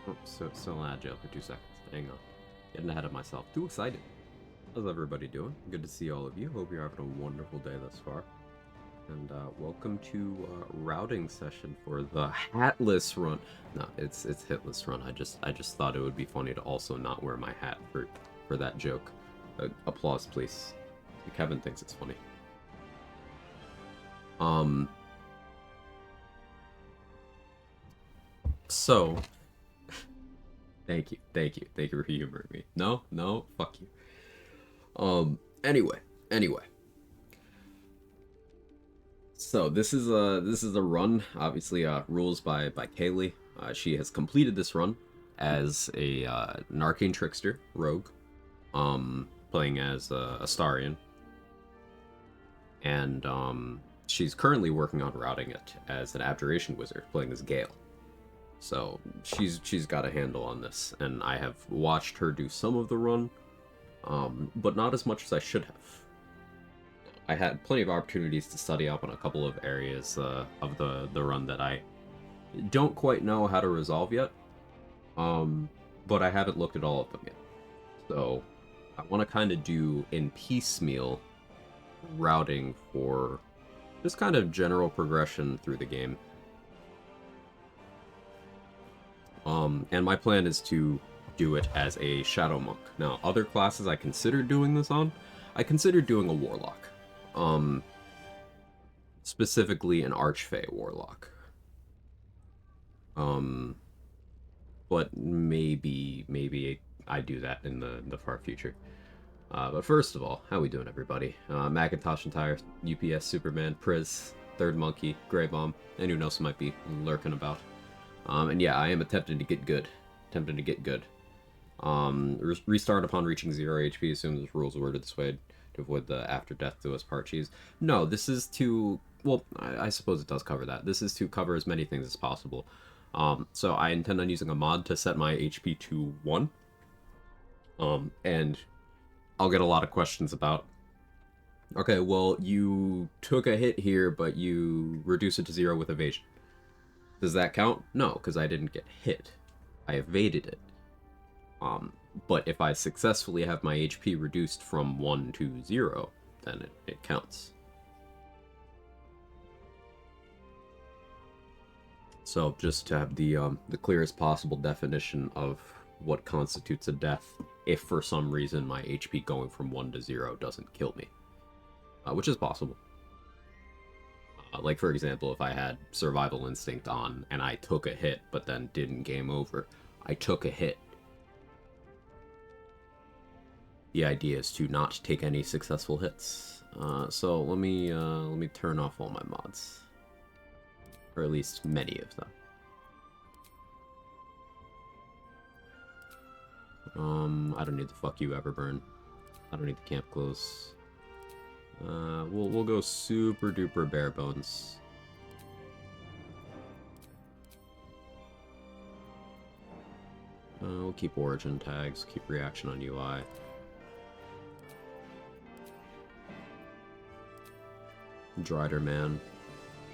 Oh, still agile for 2 seconds. Hang on. Getting ahead of myself. Too excited. How's everybody doing? Good to see all of you. Hope you're having a wonderful day thus far. And welcome to routing session for the hatless run. No, it's hitless run. I just thought it would be funny to also not wear my hat for that joke. Applause, please. Kevin thinks it's funny. So thank you for humoring me. No, fuck you. Anyway. So this is a run, obviously rules by Kaylee. She has completed this run as an arcane trickster rogue, playing as a Astarion, and she's currently working on routing it as an abjuration wizard, playing as Gale. So she's got a handle on this, and I have watched her do some of the run, but not as much as I should have. I had plenty of opportunities to study up on a couple of areas of the run that I don't quite know how to resolve yet, but I haven't looked at all of them yet. So I want to kind of do in piecemeal routing for just kind of general progression through the game. And my plan is to do it as a Shadow Monk. Now, other classes I considered doing this on, I considered doing a Warlock. Specifically an Archfey Warlock. But maybe I do that in the far future. But first of all, how we doing, everybody? Macintosh and Tire, UPS, Superman, Priz, Third Monkey, Grey Bomb, anyone else might be lurking about. And yeah, I am attempting to get good. Restart upon reaching 0 HP, assume the rules are worded this way to avoid the after death to us part cheese. No, this is to... Well, I suppose it does cover that. This is to cover as many things as possible. So I intend on using a mod to set my HP to 1. And I'll get a lot of questions about, okay, well, you took a hit here, but you reduce it to 0 with evasion. Does that count? No, because I didn't get hit. I evaded it. But if I successfully have my HP reduced from 1 to 0, then it counts. So just to have the clearest possible definition of what constitutes a death, if for some reason my HP going from 1 to 0 doesn't kill me, which is possible. Like, for example, if I had Survival Instinct on and I took a hit but then didn't game over, I took a hit. The idea is to not take any successful hits. So let me turn off all my mods. Or at least many of them. I don't need the fuck you Everburn. I don't need the camp clothes. We'll go super duper bare bones. We'll keep origin tags, keep reaction on UI. Drider man,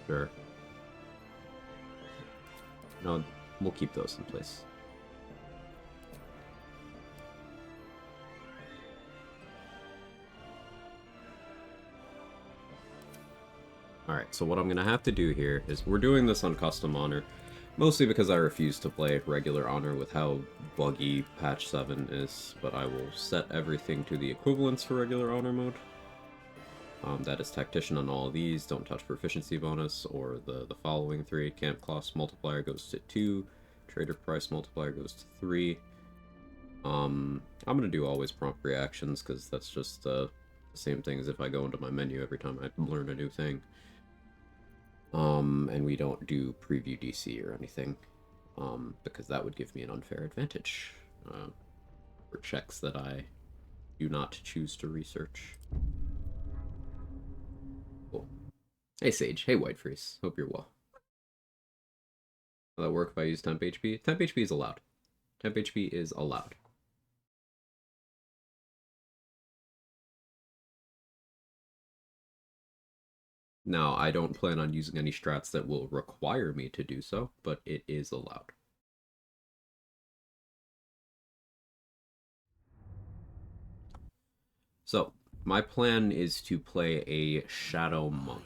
sure. No, we'll keep those in place. Alright, so what I'm going to have to do here is, we're doing this on custom honor, mostly because I refuse to play regular honor with how buggy patch 7 is, but I will set everything to the equivalents for regular honor mode. That is tactician on all of these, don't touch proficiency bonus, or the following 3. Camp cost multiplier goes to 2, trader price multiplier goes to 3. I'm going to do always prompt reactions, because that's just the same thing as if I go into my menu every time I learn a new thing. And we don't do preview DC or anything, because that would give me an unfair advantage for checks that I do not choose to research. Cool. Hey Sage, hey White Freeze, hope you're well. Will that work if I use temp HP? Temp HP is allowed. Temp HP is allowed. Now, I don't plan on using any strats that will require me to do so, but it is allowed. So, my plan is to play a Shadow Monk.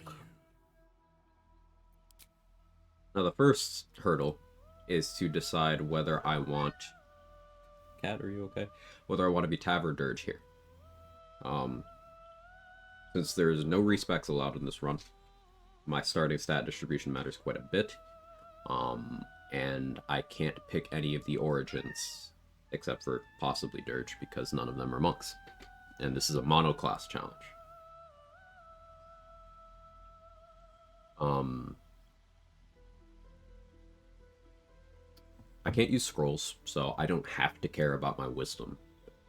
Now, the first hurdle is to decide whether I want... Cat, are you okay? Whether I want to be Tav or Dirge here. Um, since there's no respecs allowed in this run, my starting stat distribution matters quite a bit. And I can't pick any of the origins, except for possibly Dirge, because none of them are monks. And this is a monoclass challenge. I can't use scrolls, so I don't have to care about my wisdom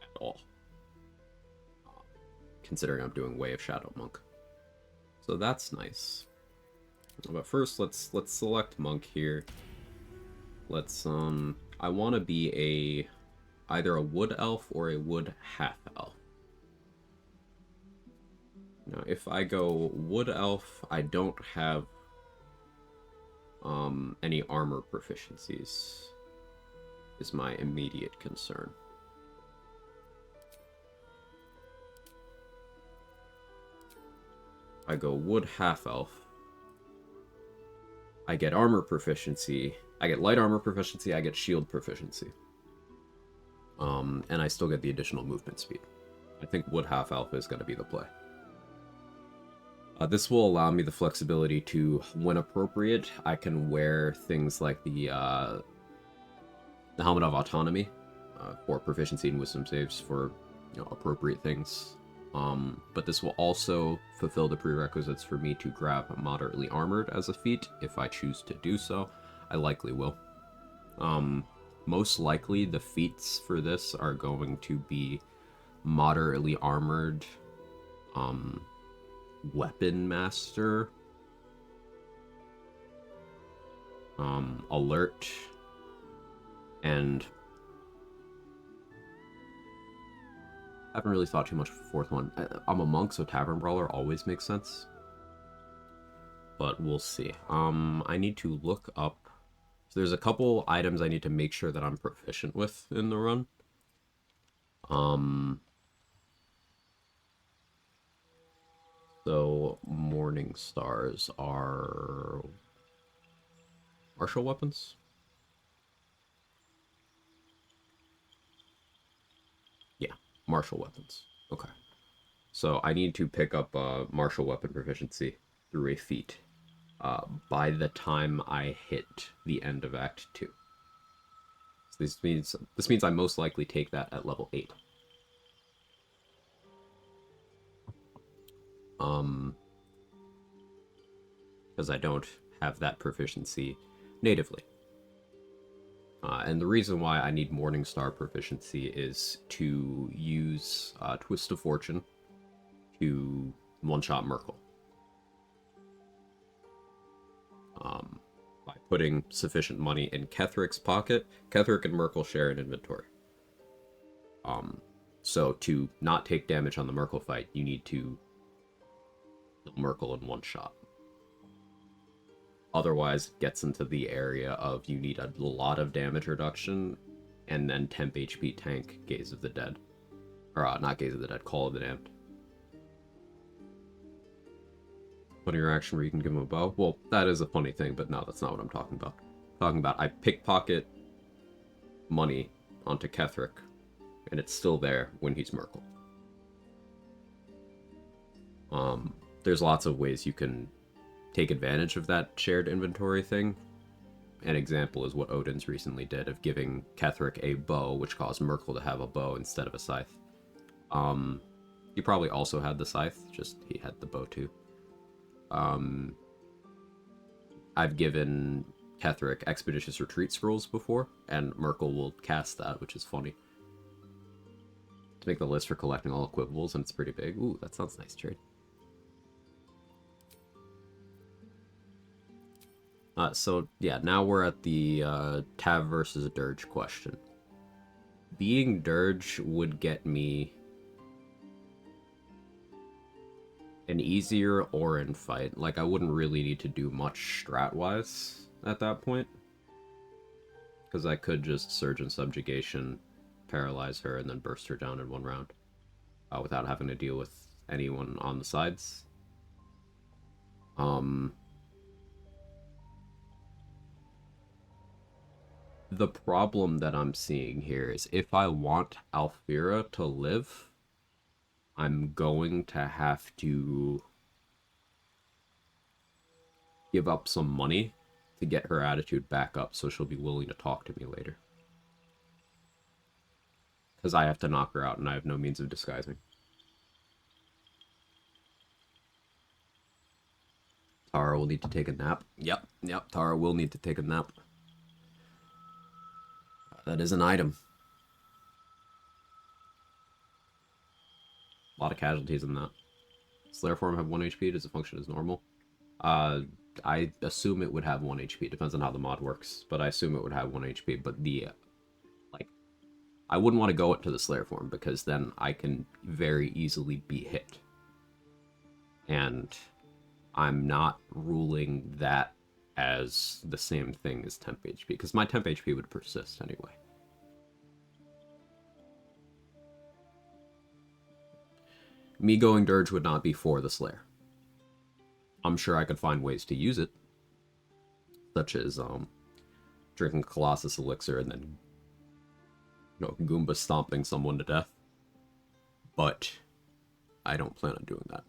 at all. Considering I'm doing Way of Shadow Monk. So that's nice. But first, let's select Monk here. Let's, I want to be either a Wood Elf or a Wood Half Elf. Now, if I go Wood Elf, I don't have any armor proficiencies, is my immediate concern. I go Wood Half Elf. I get armor proficiency. I get light armor proficiency. I get shield proficiency. And I still get the additional movement speed. I think Wood Half Elf is going to be the play. This will allow me the flexibility to, when appropriate, I can wear things like the Helmet of Autonomy for proficiency and wisdom saves for appropriate things. But this will also fulfill the prerequisites for me to grab moderately armored as a feat if I choose to do so. I likely will. Most likely the feats for this are going to be moderately armored, Weapon Master, Alert, and I haven't really thought too much of the fourth one. I'm a monk, so Tavern Brawler always makes sense. But we'll see. I need to look up... So there's a couple items I need to make sure that I'm proficient with in the run. So Morning Stars are... martial weapons? Yeah, martial weapons. Okay. So I need to pick up martial weapon proficiency through a feat by the time I hit the end of Act 2. So this means I most likely take that at level 8. Because I don't have that proficiency natively. And the reason why I need Morningstar proficiency is to use Twist of Fortune to one-shot Merkle. By putting sufficient money in Kethric's pocket. Kethric and Merkle share an inventory. So to not take damage on the Merkle fight, you need to kill Merkle in one shot. Otherwise, it gets into the area of you need a lot of damage reduction, and then temp HP tank Gaze of the Dead. Or, not Gaze of the Dead, Call of the Damned. Funny reaction where you can give him a bow? Well, that is a funny thing, but no, that's not what I'm talking about. I'm talking about I pickpocket money onto Kethric, and it's still there when he's Merkle. There's lots of ways you can take advantage of that shared inventory thing. An example is what Odin's recently did of giving Kethric a bow, which caused Merkle to have a bow instead of a scythe. He probably also had the scythe, just he had the bow too. I've given Kethric Expeditious Retreat scrolls before, and Merkle will cast that, which is funny. To make the list for collecting all equivables, and it's pretty big. Ooh, that sounds nice, trade. So, yeah, now we're at the Tav versus Dirge question. Being Dirge would get me an easier Orin fight. Like, I wouldn't really need to do much strat-wise at that point. Because I could just Surge and Subjugation, paralyze her, and then burst her down in one round. without having to deal with anyone on the sides. Um, the problem that I'm seeing here is if I want Alfira to live, I'm going to have to give up some money to get her attitude back up so she'll be willing to talk to me later. Because I have to knock her out and I have no means of disguising. Tara will need to take a nap. Yep, Tara will need to take a nap. That is an item. A lot of casualties in that. Slayer form have 1 HP. Does it function as normal? I assume it would have 1 HP. Depends on how the mod works, but I assume it would have 1 HP. But like, I wouldn't want to go into the Slayer form because then I can very easily be hit. And I'm not ruling that as the same thing as temp HP, because my temp HP would persist anyway. Me going Dirge would not be for the Slayer. I'm sure I could find ways to use it, such as drinking Colossus Elixir and then, Goomba stomping someone to death. But I don't plan on doing that.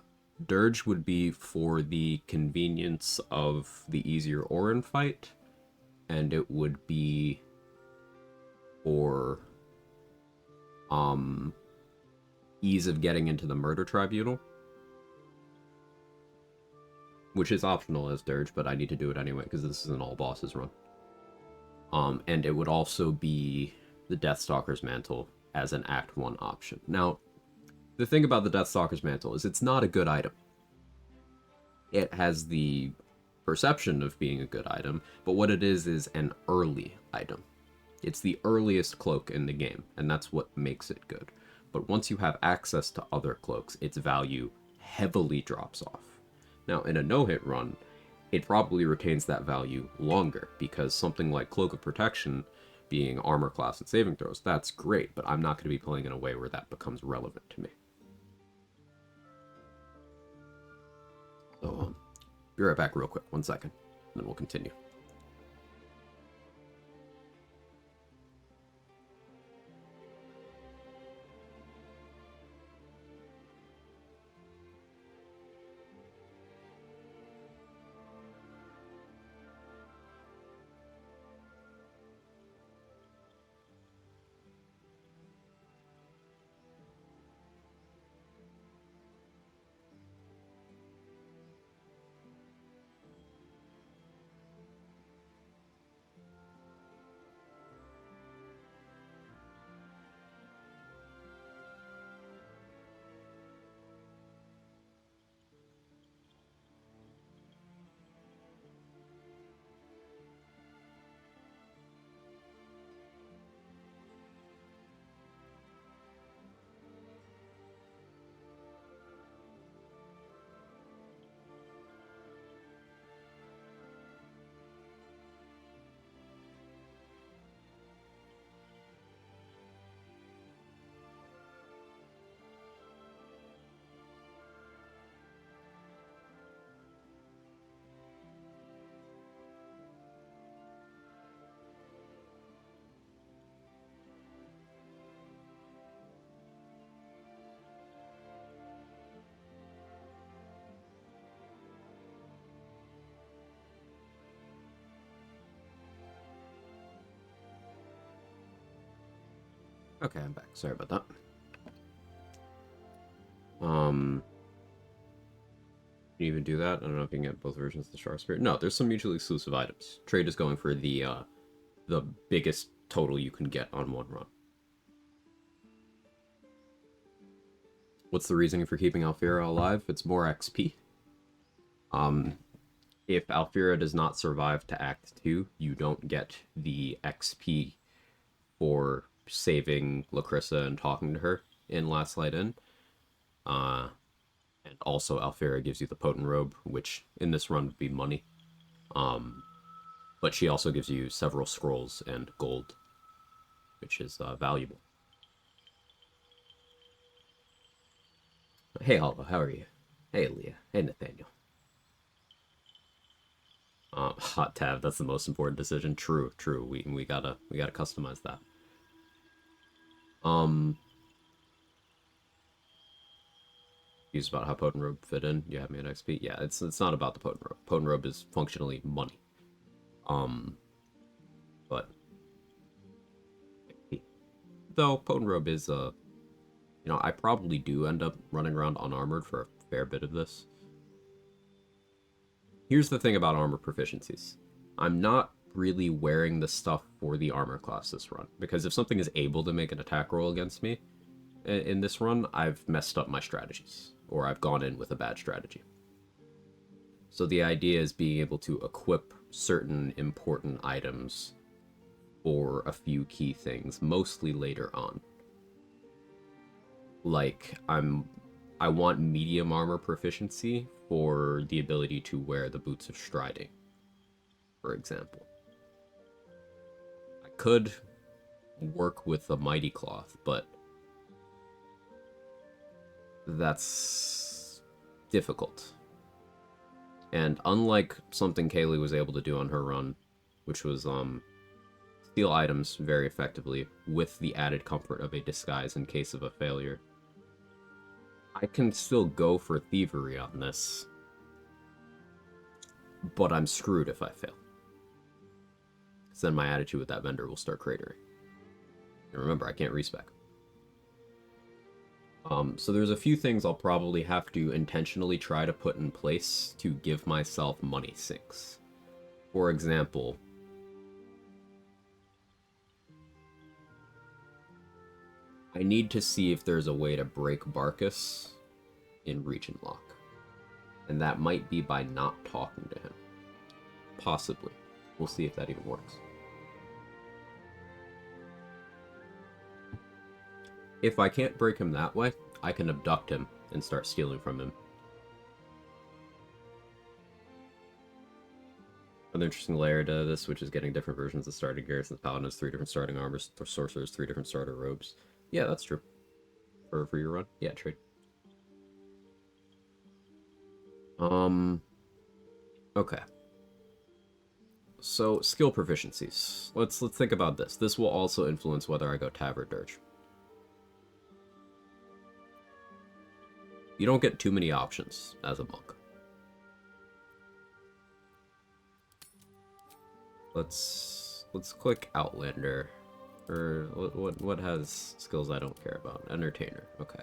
Dirge would be for the convenience of the easier Orin fight, and it would be for ease of getting into the murder tribunal, which is optional as Dirge, but I need to do it anyway because this is an all bosses run. And it would also be the Deathstalker's Mantle as an Act 1 option. Now, the thing about the Deathstalker's Mantle is it's not a good item. It has the perception of being a good item, but what it is an early item. It's the earliest cloak in the game, and that's what makes it good. But once you have access to other cloaks, its value heavily drops off. Now, in a no-hit run, it probably retains that value longer, because something like Cloak of Protection being armor class and saving throws, that's great, but I'm not going to be playing in a way where that becomes relevant to me. So, be right back real quick, 1 second, and then we'll continue. Okay, I'm back. Sorry about that. Can you even do that? I don't know if you can get both versions of the Shark Spirit. No, there's some mutually exclusive items. Trade is going for the biggest total you can get on one run. What's the reasoning for keeping Alfira alive? It's more XP. If Alfira does not survive to Act 2, you don't get the XP for saving Lacrissa and talking to her in Last Light In. And also Alfira gives you the Potent Robe, which in this run would be money. But she also gives you several scrolls and gold, which is valuable. Hey, Hollow, how are you? Hey, Leah. Hey, Nathaniel. Hot tab. That's the most important decision. True, true. We gotta customize that. Um, Use about how potent robe fit in. You have me at XP. Yeah, it's not about the potent robe. Potent robe is functionally money. Um, but though potent robe is I probably do end up running around unarmored for a fair bit of this. Here's the thing about armor proficiencies. I'm not really wearing the stuff for the armor class this run, because if something is able to make an attack roll against me in this run, I've messed up my strategies, or I've gone in with a bad strategy. So the idea is being able to equip certain important items for a few key things, mostly later on. Like I want medium armor proficiency for the ability to wear the boots of striding, for example. I could work with the mighty cloth, but that's difficult. And unlike something Kaylee was able to do on her run, which was steal items very effectively with the added comfort of a disguise in case of a failure, I can still go for thievery on this, but I'm screwed if I fail. Because then my attitude with that vendor will start cratering. And remember, I can't respec. So there's a few things I'll probably have to intentionally try to put in place to give myself money sinks. For example, I need to see if there's a way to break Barkus in region lock. And that might be by not talking to him. Possibly. We'll see if that even works. If I can't break him that way, I can abduct him and start stealing from him. Another interesting layer to this, which is getting different versions of starting gear, since Paladin has 3 different starting armors, Sorcerers 3 different starter robes. Yeah, that's true. For your run? Yeah, trade. Okay. So, skill proficiencies. Let's think about this. This will also influence whether I go Tav or Dirge. You don't get too many options as a monk. Let's click Outlander. Or what has skills I don't care about? Entertainer. Okay.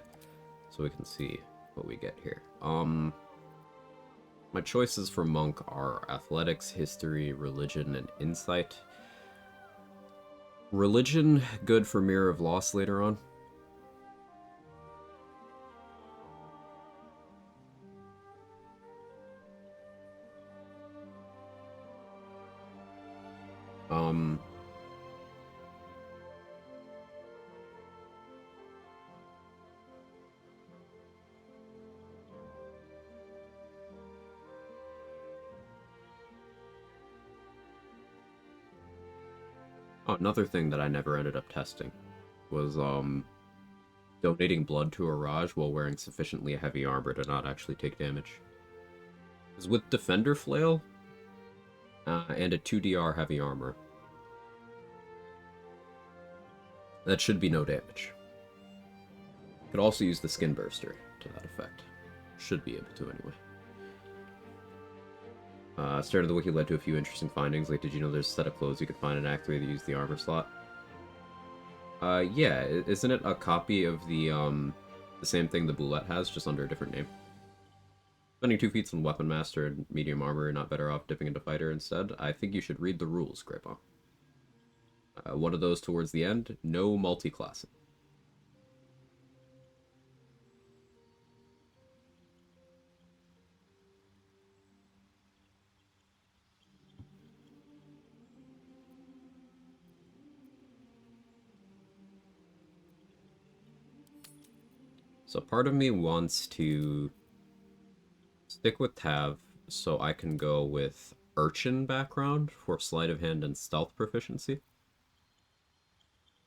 So we can see what we get here. My choices for monk are athletics, history, religion, and insight. Religion, good for Mirror of Loss later on. Um, Another thing that I never ended up testing was donating blood to a Raj while wearing sufficiently heavy armor to not actually take damage. Because with Defender Flail and a 2DR heavy armor, that should be no damage. Could also use the Skin Burster to that effect. Should be able to anyway. Start of the wiki led to a few interesting findings, like did you know there's a set of clothes you could find in Act 3 that use the armor slot? Yeah, isn't it a copy of the same thing the Boulette has, just under a different name? Spending 2 feats on Weapon Master and Medium Armor, you're not better off dipping into Fighter instead? I think you should read the rules, Grandpa. One of those towards the end, no multiclassing. So part of me wants to stick with Tav so I can go with Urchin background for Sleight of Hand and Stealth proficiency.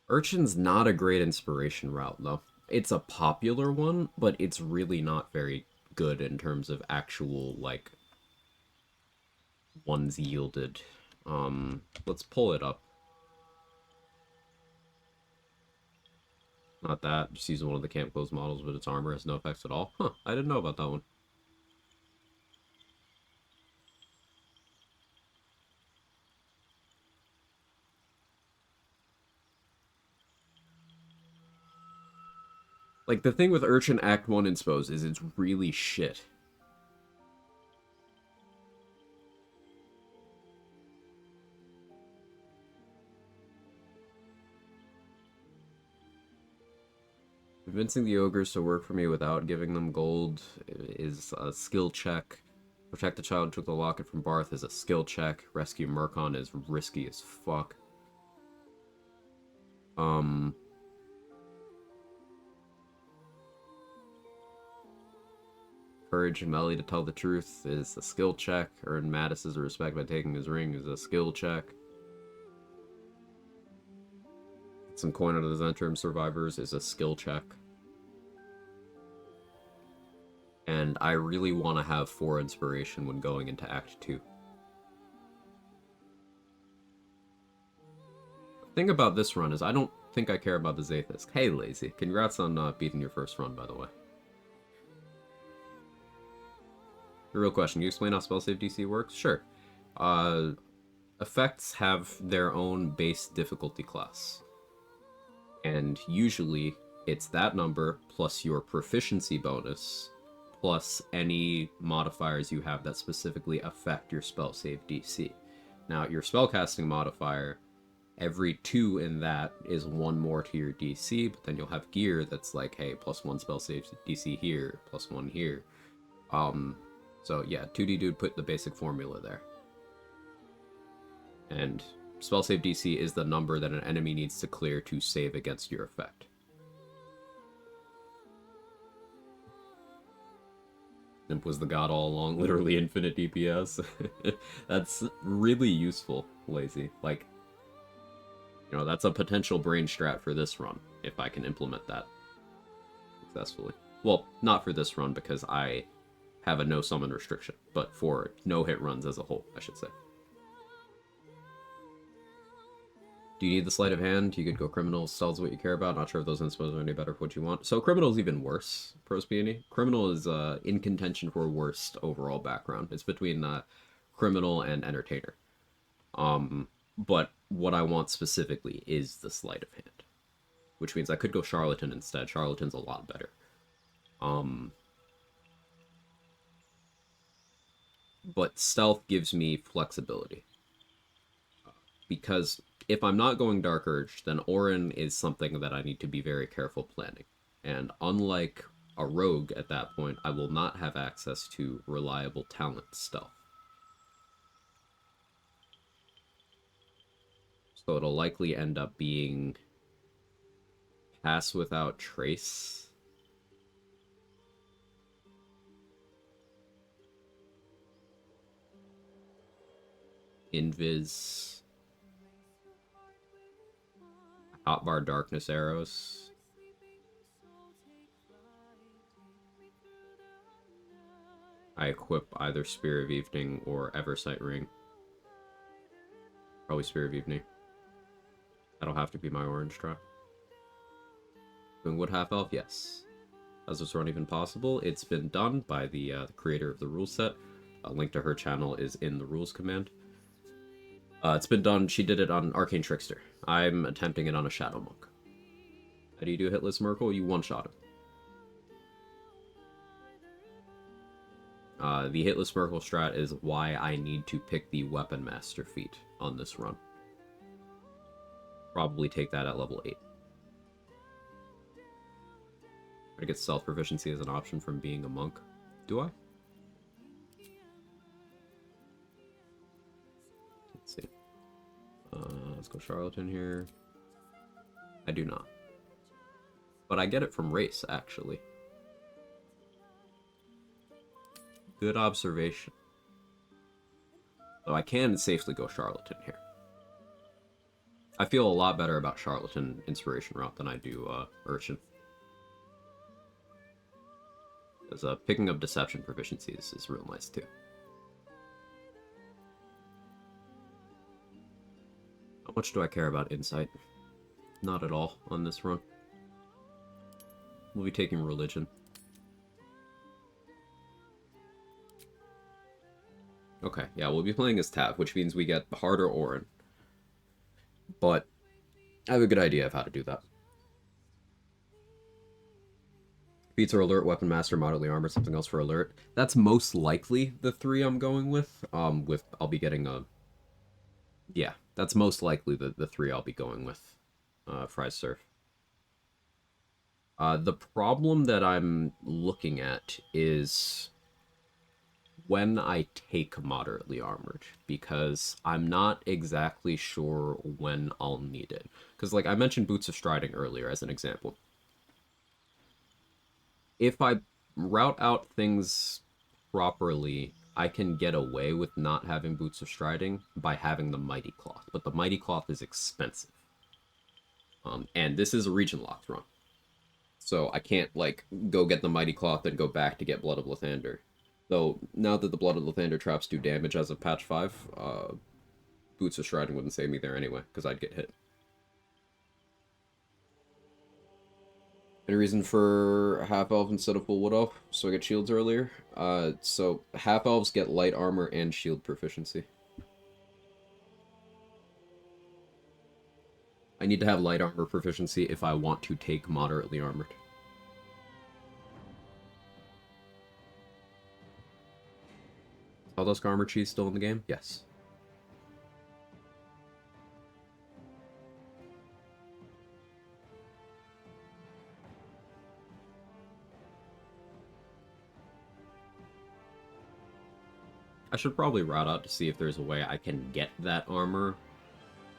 Urchin's not a great inspiration route, though. It's a popular one, but it's really not very good in terms of actual, like, ones yielded. Let's pull it up. Not that, just using one of the camp clothes models, but its armor has no effects at all. Huh, I didn't know about that one. Like, the thing with Urchin Act 1 Inspos is it's really shit. Convincing the ogres to work for me without giving them gold is a skill check. Protect the child who took the locket from Barth is a skill check. Rescue Murkon is risky as fuck. Um... Courage Melly to tell the truth is a skill check. Earn Mattis's respect by taking his ring is a skill check. Some coin out of the Zentrum survivors is a skill check. And I really want to have 4 inspiration when going into Act 2. The thing about this run is I don't think I care about the Zathis. Hey, Lazy. Congrats on beating your first run, by the way. The real question, can you explain how spell save DC works? Sure. Effects have their own base difficulty class. And usually, it's that number plus your proficiency bonus plus any modifiers you have that specifically affect your spell save DC. Now, your spellcasting modifier, every 2 in that is 1 more to your DC, but then you'll have gear that's like, hey, +1 spell save DC here, +1 here. So yeah, 2D Dude put the basic formula there. And spell save DC is the number that an enemy needs to clear to save against your effect. Imp was the god all along, literally infinite DPS. That's really useful, Lazy. Like, you know, that's a potential brain strat for this run, if I can implement that successfully. Well, not for this run, because I have a no summon restriction, but for no-hit runs as a whole, I should say. Do you need the sleight of hand? You could go criminal, stealth's what you care about. Not sure if those inspos are any better for what you want. So criminal is even worse, Pros Peony. Criminal is in contention for worst overall background. It's between criminal and entertainer. But what I want specifically is the sleight of hand, which means I could go charlatan instead. Charlatan's a lot better. But stealth gives me flexibility. Because if I'm not going Dark Urge, then Orin is something that I need to be very careful planning. And unlike a rogue at that point, I will not have access to reliable talent stealth. So it'll likely end up being Pass Without Trace. Invis. Hotbar Darkness Arrows. I equip either Spear of Evening or Eversight Ring. Probably Spear of Evening. That'll have to be my orange try. Doing Wood Half Elf? Yes. Has this run even possible? It's been done by the creator of the rule set. A link to her channel is in the rules command. It's been done. She did it on Arcane Trickster. I'm attempting it on a Shadow Monk. How do you do Hitless Merkle? You one-shot him. The Hitless Merkle strat is why I need to pick the Weapon Master feat on this run. Probably take that at level 8. I get stealth proficiency as an option from being a monk. Do I? Let's see. Let's go Charlatan here. I do not. But I get it from race, actually. Good observation. So I can safely go Charlatan here. I feel a lot better about Charlatan Inspiration route than I do Urchin. Because picking up deception proficiencies is real nice too. How much do I care about insight? Not at all on this run. We'll be taking religion. Okay, yeah, we'll be playing as Tav, which means we get harder Orin. But I have a good idea of how to do that. Feats are alert, weapon master, moderately armored, something else for alert. That's most likely the 3 I'm going with. I'll be getting a... Yeah, that's most likely the 3 I'll be going with. Fries Surf. The problem that I'm looking at is when I take moderately armored, because I'm not exactly sure when I'll need it. Because, like, I mentioned Boots of Striding earlier as an example. If I route out things properly, I can get away with not having Boots of Striding by having the Mighty Cloth. But the Mighty Cloth is expensive. And this is a region locked run. So I can't, like, go get the Mighty Cloth and go back to get Blood of Lathander. Though, now that the Blood of Lathander traps do damage as of patch 5, Boots of Striding wouldn't save me there anyway, because I'd get hit. Any reason for half-elf instead of full wood-elf? So I get shields earlier? So half-elves get light armor and shield proficiency. I need to have light armor proficiency if I want to take moderately armored. Helldusk Armor Cheese still in the game? Yes. I should probably route out to see if there's a way I can get that armor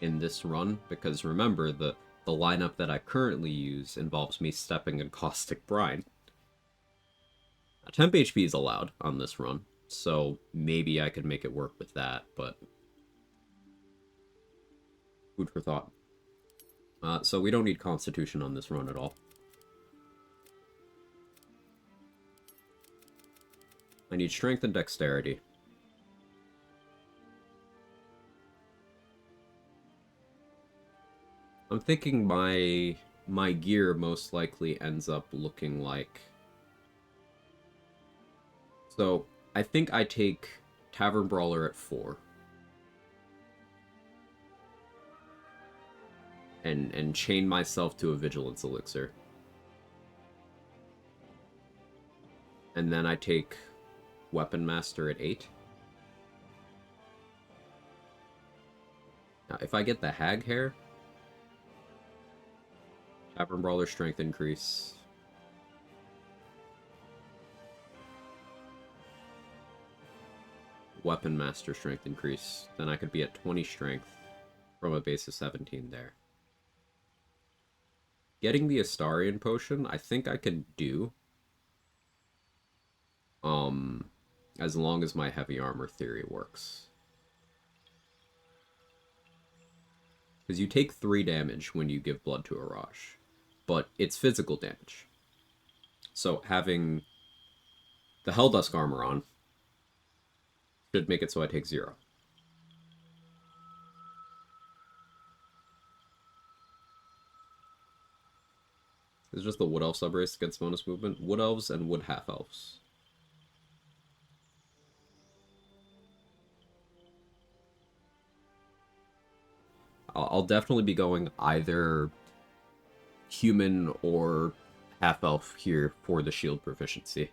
in this run, because remember, the lineup that I currently use involves me stepping in Caustic Brine. Temp HP is allowed on this run, so maybe I could make it work with that, but food for thought. So we don't need Constitution on this run at all. I need Strength and Dexterity. I'm thinking my gear most likely ends up looking like... So, I think I take Tavern Brawler at 4. And chain myself to a Vigilance Elixir. And then I take Weapon Master at 8. Now, if I get the Hag Hair... Tavern Brawler strength increase. Weapon Master strength increase. Then I could be at 20 strength from a base of 17 there. Getting the Astarian potion, I think I can do. As long as my heavy armor theory works. Because you take 3 damage when you give blood to Arash. But it's physical damage. So having the Helldusk armor on should make it so I take 0. It's just the Wood Elf subrace against bonus movement. Wood Elves and Wood Half Elves. I'll definitely be going either human or half-elf here for the shield proficiency.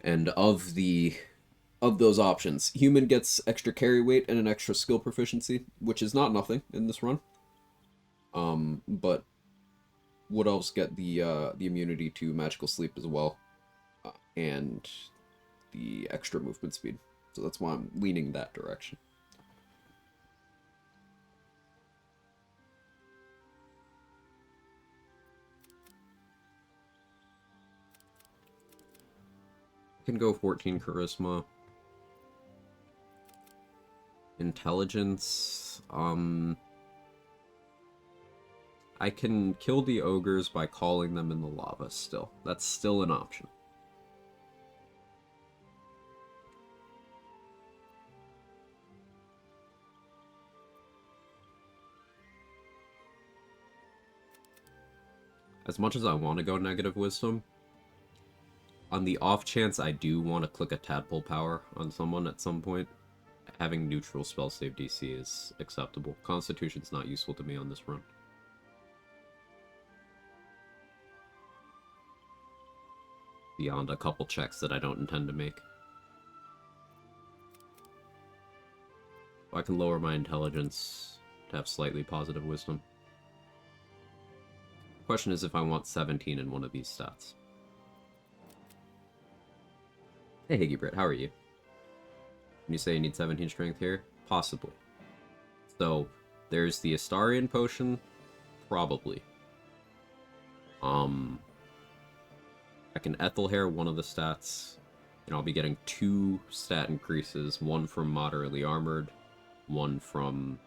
And of those options, human gets extra carry weight and an extra skill proficiency, which is not nothing in this run. But Wood Elves get the immunity to magical sleep as well, and the extra movement speed. So that's why I'm leaning that direction. Can go 14 charisma. Intelligence. I can kill the ogres by calling them in the lava still. That's still an option. As much as I want to go negative wisdom, on the off chance I do want to click a tadpole power on someone at some point, having neutral spell save DC is acceptable. Constitution's not useful to me on this run. Beyond a couple checks that I don't intend to make. I can lower my intelligence to have slightly positive wisdom. Question is if I want 17 in one of these stats. Hey Higgy Brit, how are you? Can you say you need 17 strength here? Possibly. So, there's the Astarian potion. Probably. I can Ethel Hair one of the stats, and I'll be getting 2 stat increases, one from moderately armored, one from...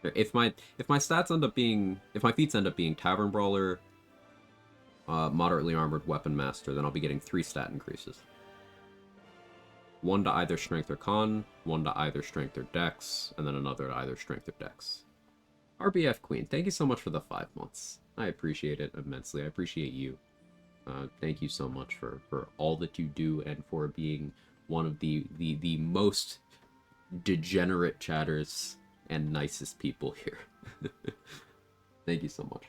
If my stats end up being... If my feats end up being Tavern Brawler, moderately armored Weapon Master, then I'll be getting 3 stat increases. 1 to either Strength or Con, 1 to either Strength or Dex, and then another to either Strength or Dex. RBF Queen, thank you so much for the 5 months. I appreciate it immensely. I appreciate you. Thank you so much for all that you do and for being one of the most degenerate chatters and nicest people here. Thank you so much.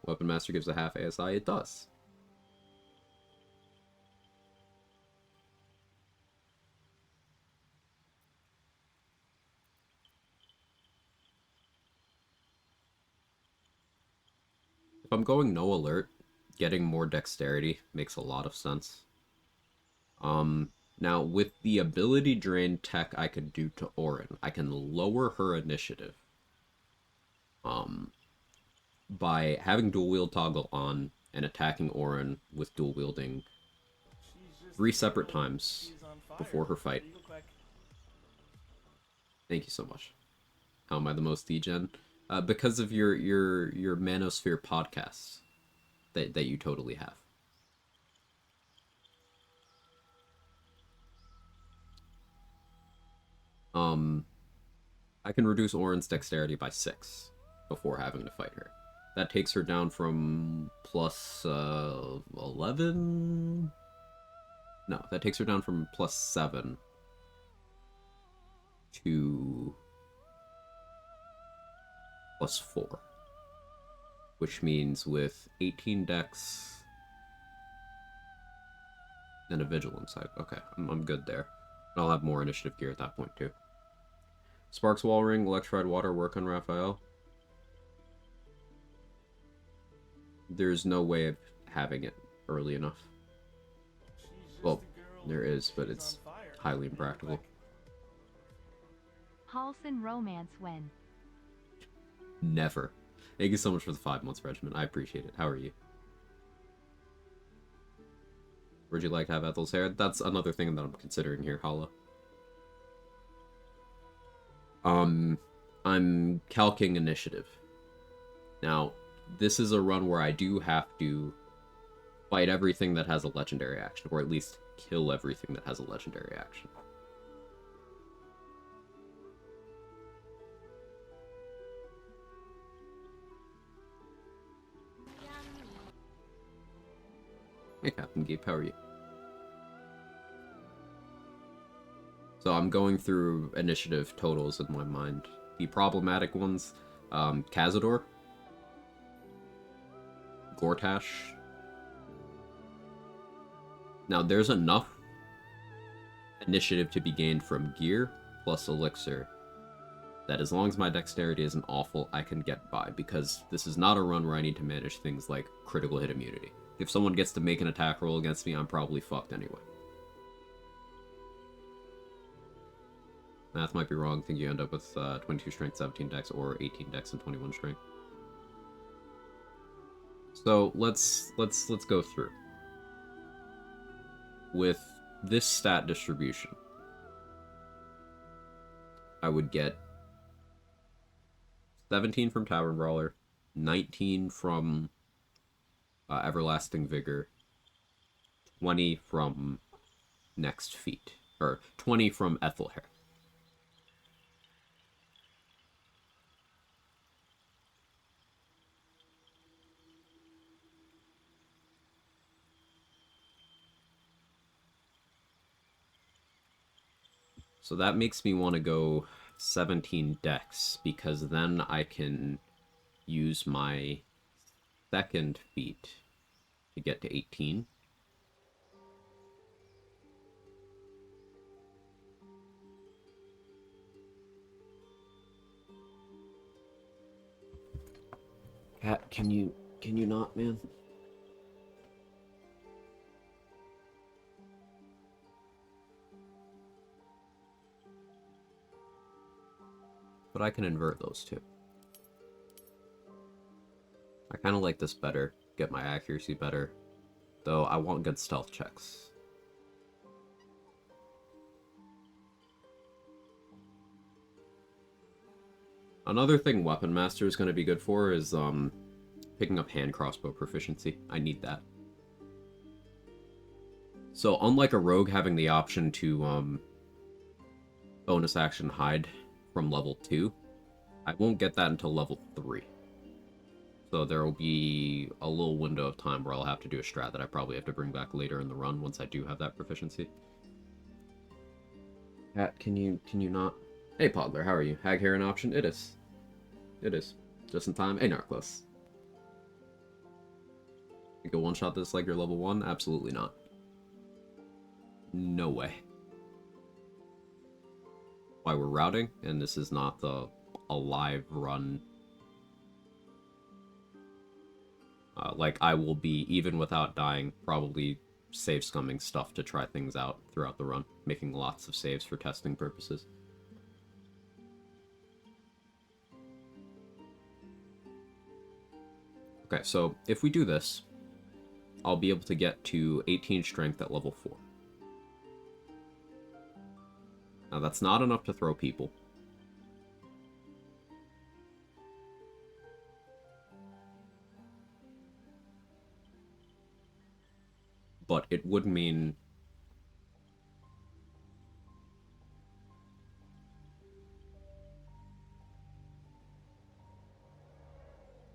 Weapon Master gives a half ASI. It does. If I'm going no alert, getting more dexterity makes a lot of sense. Now, with the ability drain tech I could do to Orin, I can lower her initiative. By having dual wield toggle on and attacking Orin with dual wielding 3 separate times before her fight. Thank you so much. How am I the most degen? Because of your Manosphere podcasts that you totally have. I can reduce Orin's dexterity by 6 before having to fight her. That takes her down from plus 11? No, that takes her down from plus 7 to plus 4. Which means with 18 dex and a vigilance, okay, I'm good there. And I'll have more initiative gear at that point too. Sparks Wall Ring, Electrified Water work on Raphael. There's no way of having it early enough. Well, there is, but it's highly impractical. Halson romance when? Never. Thank you so much for the 5 months, Regiment. I appreciate it. How are you? Would you like to have Ethel's hair? That's another thing that I'm considering here, Hala. I'm calcing initiative. Now, this is a run where I do have to fight everything that has a legendary action, or at least kill everything that has a legendary action. Hey, Captain Geep, how are you? So I'm going through initiative totals in my mind. The problematic ones, Cazador, Gortash. Now, there's enough initiative to be gained from gear plus elixir that as long as my dexterity isn't awful, I can get by, because this is not a run where I need to manage things like critical hit immunity. If someone gets to make an attack roll against me, I'm probably fucked anyway. Math might be wrong. I think you end up with 22 strength, 17 dex, or 18 dex and 21 strength. So let's go through. With this stat distribution, I would get 17 from Tavern Brawler, 19 from Everlasting Vigor, 20 from Next Feat, or 20 from Ethel Hair. So that makes me want to go 17 dex, because then I can use my second feat to get to 18. Cat, can you not, man? But I can invert those two. I kind of like this better, get my accuracy better, though I want good stealth checks. Another thing Weapon Master is going to be good for is picking up hand crossbow proficiency. I need that. So unlike a rogue having the option to bonus action hide from level 2, I won't get that until level 3. So there will be a little window of time where I'll have to do a strat that I probably have to bring back later in the run once I do have that proficiency. Cat, can you not? Hey Podler, how are you? Hag hair an option? It is. It is. Just in time. Hey Narclus. You can one-shot this like you're level 1? Absolutely not. No way. Why we're routing, and this is not a live run. Like, I will be, even without dying, probably save scumming stuff to try things out throughout the run, making lots of saves for testing purposes. Okay, so if we do this, I'll be able to get to 18 strength at level 4. Now, that's not enough to throw people. But it would mean...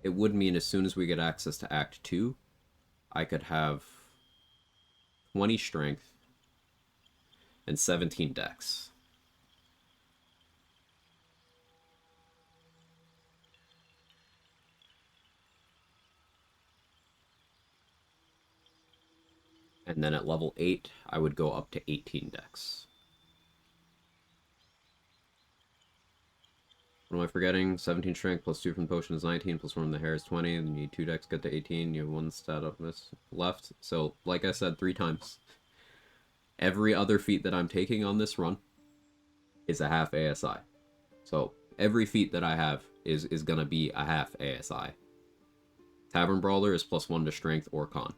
It would mean as soon as we get access to Act 2, I could have 20 strength and 17 dex. And then at level 8, I would go up to 18 dex. What am I forgetting? 17 strength plus 2 from the potion is 19, plus 1 from the hair is 20, and you need 2 dex to get to 18, you have 1 stat up this left. So, like I said 3 times, every other feat that I'm taking on this run is a half ASI. So, every feat that I have is gonna be a half ASI. Tavern Brawler is plus 1 to strength or con.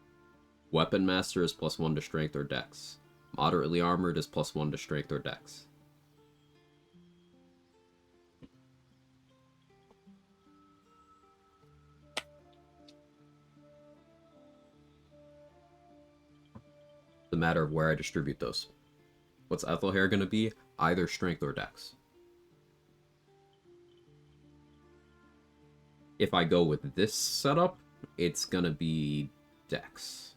Weapon Master is plus 1 to strength or dex. Moderately Armored is plus 1 to strength or dex. It's a matter of where I distribute those. What's Ethelhair going to be? Either strength or dex. If I go with this setup, it's going to be dex.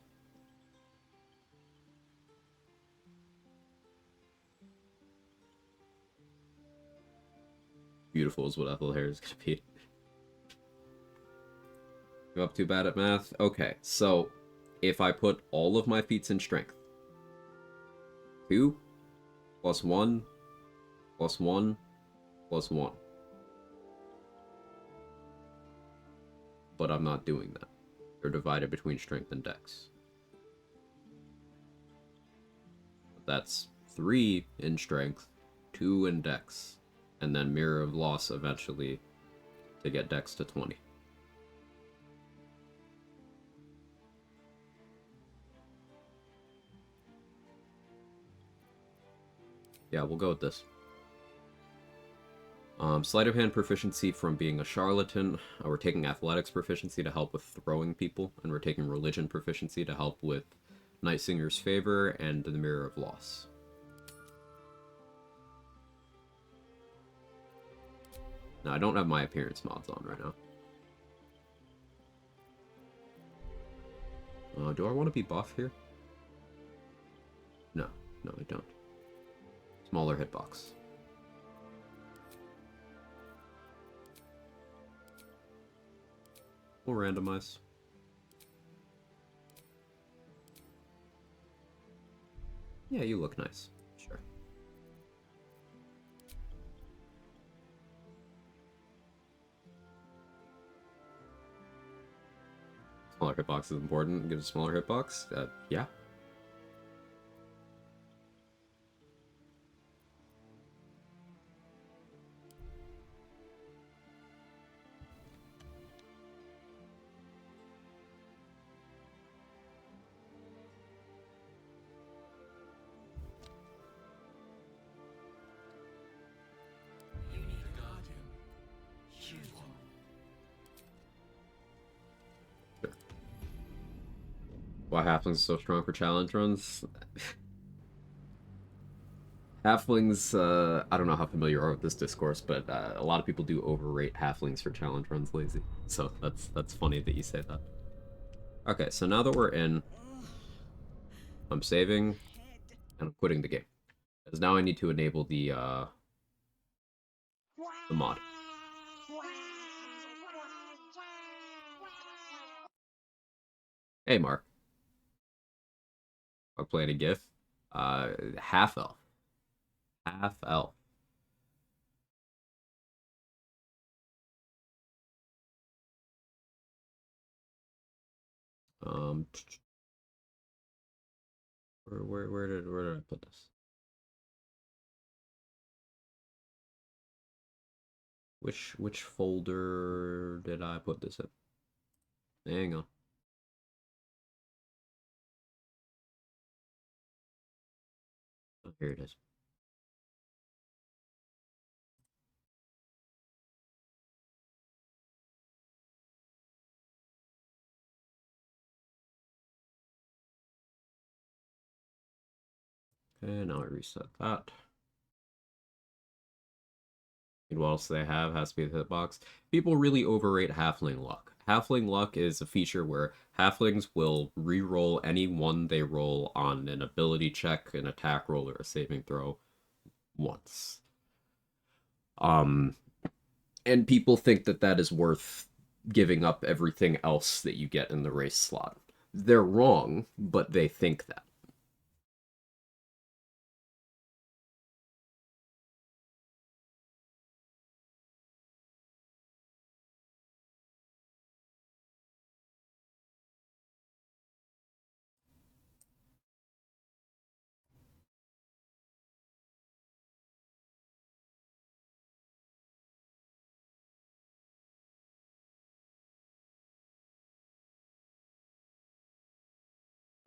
Beautiful is what Ethelhair is going to be. You up too bad at math? Okay, so if I put all of my feats in strength, 2 plus 1 plus 1 plus 1. But I'm not doing that. They're divided between strength and dex. That's 3 in strength, 2 in dex, and then Mirror of Loss eventually to get dex to 20. Yeah, we'll go with this. Sleight of hand proficiency from being a charlatan. We're taking athletics proficiency to help with throwing people, and we're taking religion proficiency to help with Night Singer's favor and the Mirror of Loss. Now, I don't have my appearance mods on right now. Do I want to be buff here? No, I don't. Smaller hitbox. We'll randomize. Yeah, you look nice. Sure. Smaller hitbox is important. Give a smaller hitbox. Yeah. Why halflings are so strong for challenge runs? Halflings, I don't know how familiar you are with this discourse, but a lot of people do overrate halflings for challenge runs lazy. So that's funny that you say that. Okay, so now that we're in, I'm saving, and I'm quitting the game. Because now I need to enable the mod. Hey, Mark. I'm playing a GIF. Half elf. Half elf. Um, where did I put this? Which folder did I put this in? Hang on. Oh, here it is. Okay, now I reset that. And what else do they have? Has to be the hitbox. People really overrate halfling luck. Halfling luck is a feature where halflings will re-roll any one they roll on an ability check, an attack roll, or a saving throw once. And people think that that is worth giving up everything else that you get in the race slot. They're wrong, but they think that.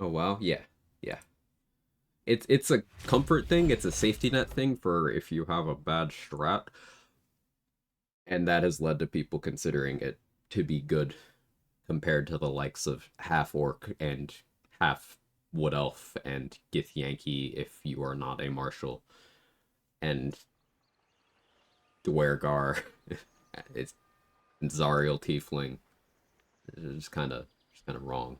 Oh wow, yeah, yeah. It's a comfort thing. It's a safety net thing for if you have a bad strat, and that has led to people considering it to be good compared to the likes of half orc and half wood elf and Gith Yankee if you are not a marshal, and Dwergar, it's Zariel Tiefling. It's just kind of wrong.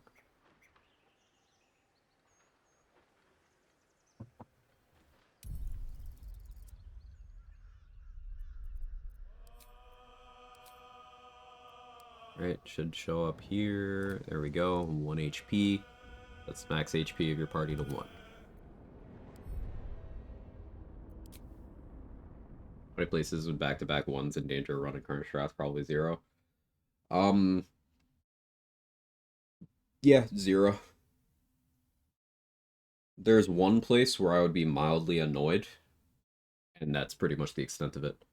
Right, should show up here. There we go. 1 HP. That's max HP of your party to 1. How many places with back-to-back ones in danger of running current strats? Probably 0. Um, yeah, 0. There's one place where I would be mildly annoyed, and that's pretty much the extent of it.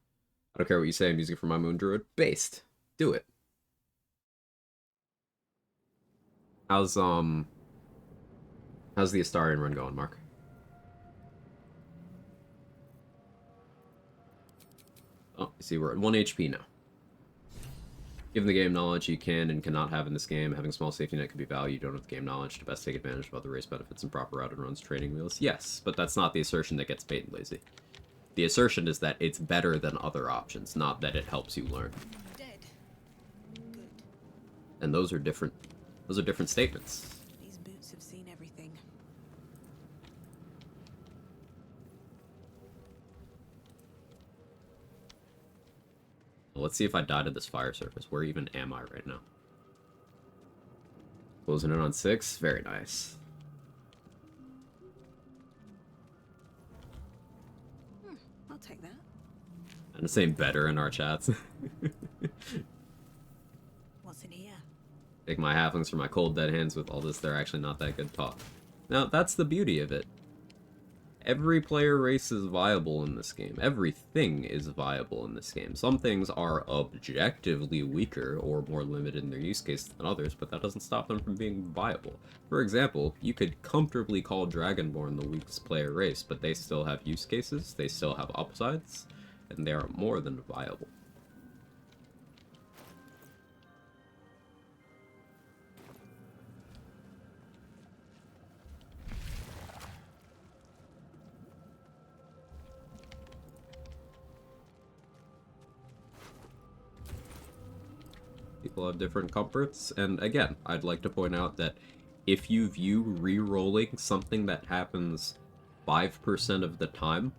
I don't care what you say, I'm using it for my Moon Druid. Based. Do it. How's how's the Astarian run going, Mark? Oh, you see we're at 1 HP now. Given the game knowledge you can and cannot have in this game, having a small safety net could be valued. You don't have the game knowledge to best take advantage of other race benefits and proper routed runs training wheels. Yes, but that's not the assertion that gets bait and lazy. The assertion is that it's better than other options, not that it helps you learn. Dead. Good. And those are different statements. These boots have seen everything. Let's see if I die to this fire surface. Where even am I right now? Closing in on 6. Very nice. I'll take that. And the same better in our chats. What's in here? Take my halflings for my cold dead hands. With all this, they're actually not that good talk. Now, that's the beauty of it. Every player race is viable in this game. Everything is viable in this game. Some things are objectively weaker or more limited in their use case than others, but that doesn't stop them from being viable. For example, you could comfortably call Dragonborn the weakest player race, but they still have use cases, they still have upsides, and they are more than viable. People have different comforts, and again, I'd like to point out that if you view re-rolling something that happens 5% of the time,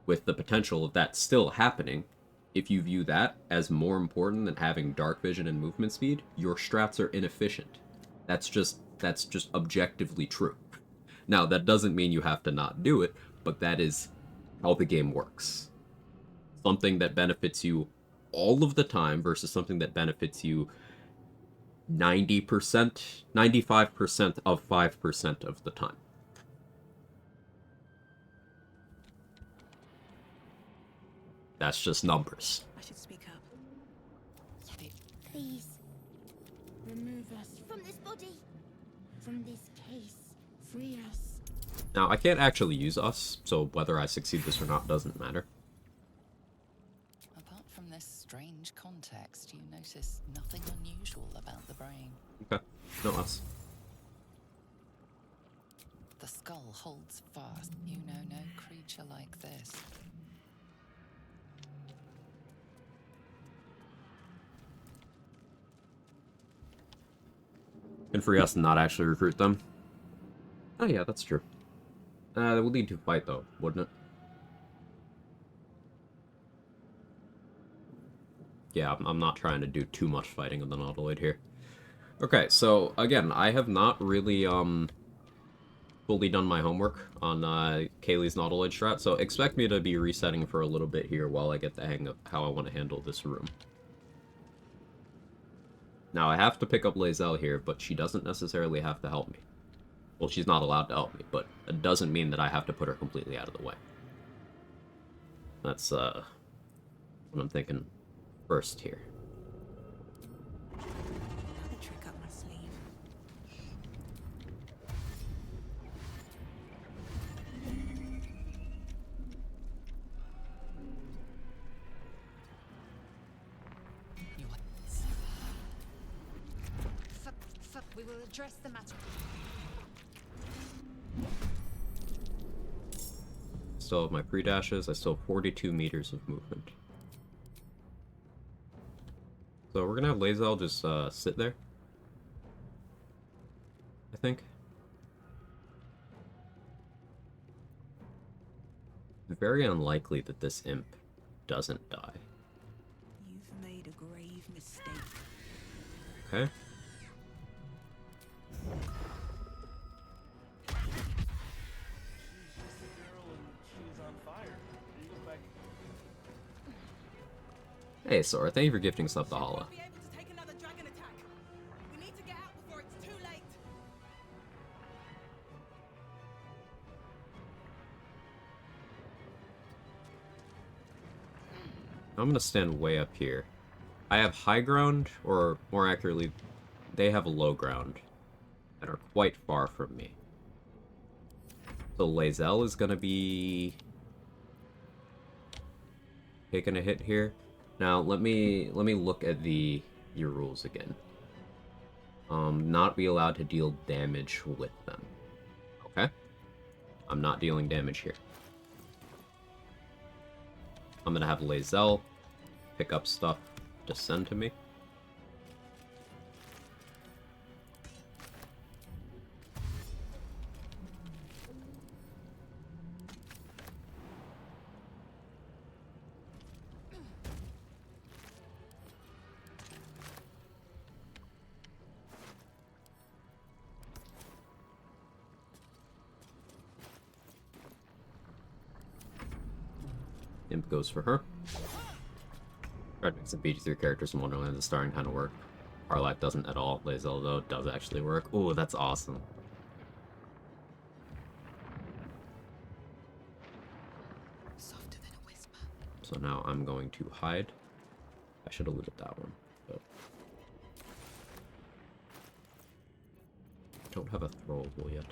with the potential of that still happening, if you view that as more important than having dark vision and movement speed, your strats are inefficient. That's just objectively true. Now, that doesn't mean you have to not do it, but that is how the game works. Something that benefits you all of the time versus something that benefits you 90%, 95% of 5% of the time. That's just numbers. I should speak up. Please, remove us from this body, from this case. Free us. Now, I can't actually use us, so whether I succeed this or not doesn't matter. Apart from this strange context, you notice nothing unusual about the brain. Okay, no us. The skull holds fast. You know no creature like this. And free us to not actually recruit them. Oh yeah, that's true. That would lead to a fight though, wouldn't it? Yeah, I'm not trying to do too much fighting of the Nautiloid here. Okay, so again, I have not really fully done my homework on Kaylee's Nautiloid strat, so expect me to be resetting for a little bit here while I get the hang of how I want to handle this room. Now, I have to pick up Lae'zel here, but she doesn't necessarily have to help me. Well, she's not allowed to help me, but it doesn't mean that I have to put her completely out of the way. That's, what I'm thinking first here. Another trick up my sleeve. We will address the matter. Still have my pre-dashes, I still have 42 meters of movement. So we're gonna have Lae'zel just sit there, I think. Very unlikely that this imp doesn't die. You've made a grave mistake. Okay. Hey, Sora, thank you for gifting Slep the Hollow. Be able to take another dragon attack. We need to get out before it's too late. I'm gonna stand way up here. I have high ground, or more accurately, they have low ground, that are quite far from me. So Lae'zel is gonna be taking a hit here. Now let me look at your rules again. Not be allowed to deal damage with them. Okay? I'm not dealing damage here. I'm gonna have Lae'zel pick up stuff to send to me. Imp goes for her. Tried to make some BG3 characters in Wonderland. The starring kind of work. Arlac doesn't at all. Lae'zel, though, does actually work. Ooh, that's awesome. Softer than a whisper. So now I'm going to hide. I should have looted that one. But don't have a throwable yet.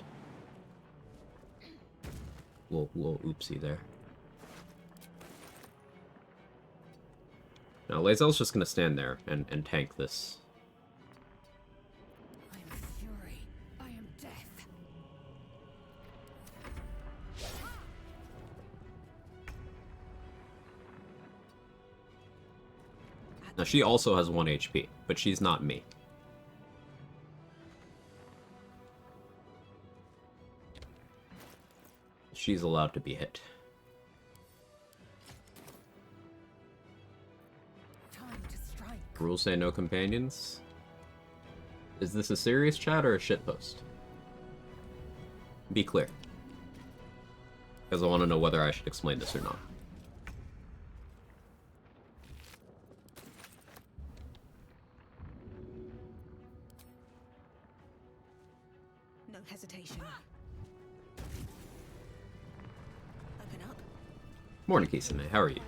Little oopsie there. Now Lae'zel's just gonna stand there and tank this. I am fury. I am death. Now she also has 1 HP, but she's not me. She's allowed to be hit. Time to strike. Rules say no companions. Is this a serious chat or a shitpost? Be clear. Because I want to know whether I should explain this or not. No hesitation. Open up. Morning, Kisame. How are you?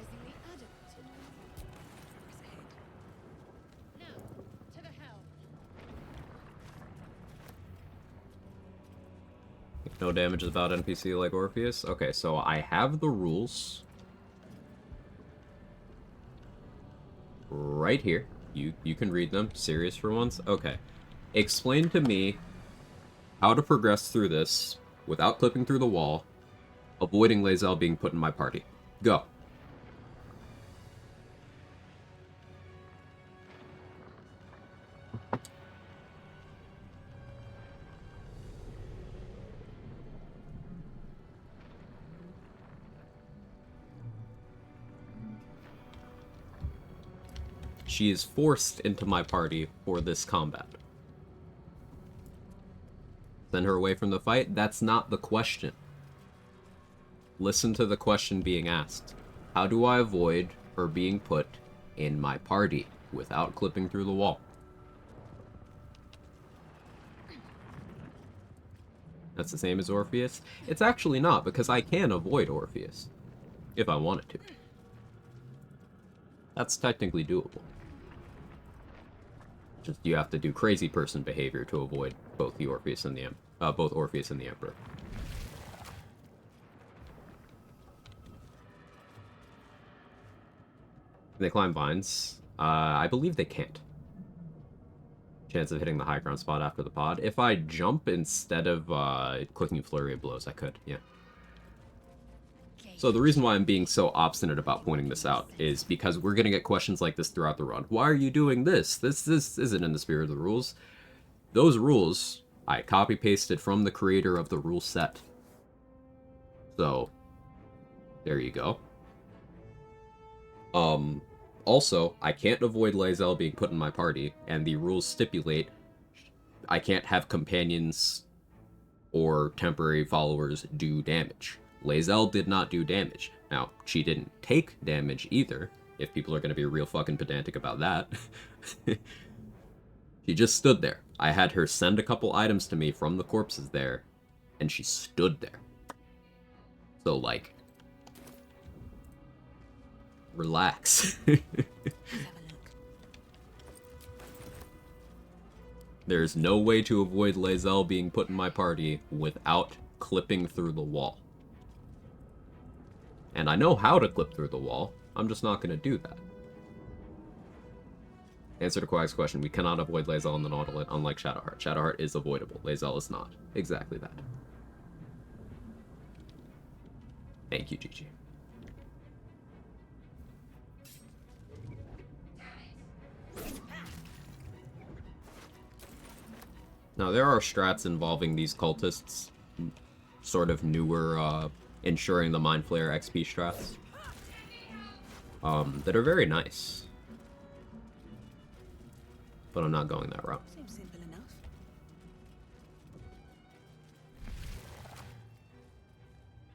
No damage is about NPC like Orpheus? Okay, so I have the rules. Right here. You can read them. Serious for once? Okay. Explain to me how to progress through this without clipping through the wall, avoiding Lae'zel being put in my party. Go. She is forced into my party for this combat. Send her away from the fight? That's not the question. Listen to the question being asked. How do I avoid her being put in my party without clipping through the wall? That's the same as Orpheus? It's actually not, because I can avoid Orpheus. If I wanted to. That's technically doable. Just you have to do crazy person behavior to avoid both the Orpheus and the both Orpheus and the Emperor. Can they climb vines? I believe they can't. Chance of hitting the high ground spot after the pod. If I jump instead of clicking Flurry of Blows, I could, yeah. So the reason why I'm being so obstinate about pointing this out is because we're going to get questions like this throughout the run. Why are you doing this? This isn't in the spirit of the rules. Those rules, I copy-pasted from the creator of the rule set. So, there you go. Also, I can't avoid Lae'zel being put in my party, and the rules stipulate I can't have companions or temporary followers do damage. Lae'zel did not do damage. Now, she didn't take damage either, if people are going to be real fucking pedantic about that. She just stood there. I had her send a couple items to me from the corpses there, and she stood there. So, like, relax. There's no way to avoid Lae'zel being put in my party without clipping through the wall. And I know how to clip through the wall, I'm just not going to do that. Answer to Quag's question, we cannot avoid Lae'zel in the Nautilus, unlike Shadowheart. Shadowheart is avoidable, Lae'zel is not. Exactly that. Thank you, Gigi. Now, there are strats involving these cultists, sort of newer, ensuring the Mind Flayer XP strats, that are very nice. But I'm not going that route. Seems simple enough.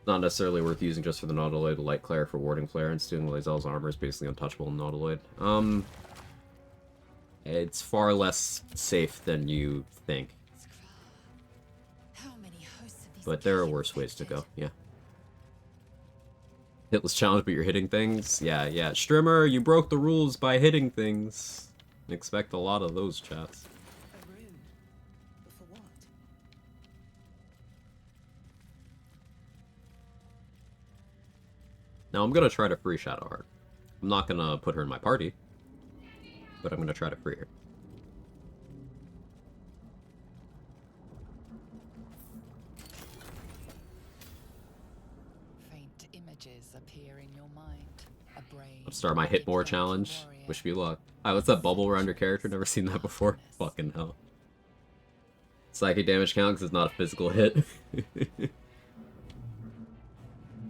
Not necessarily worth using just for the Nautiloid. Light Claire for warding flare and stealing Lae'zel's armor is basically untouchable in Nautiloid. It's far less safe than you think. How many hosts of these But there are beings worse ways to existed? go, yeah. Hitless challenge, but you're hitting things? Yeah, yeah. Strimmer, you broke the rules by hitting things. Expect a lot of those chats. A room. But for what? Now, I'm gonna try to free Shadowheart. I'm not gonna put her in my party, but I'm gonna try to free her. Faint images appear in your mind. A brain. I'll start my hit more challenge. Wish me luck. Alright, what's that bubble around your character? Never seen that before. Fucking hell. Psychic damage count because it's not a physical hit.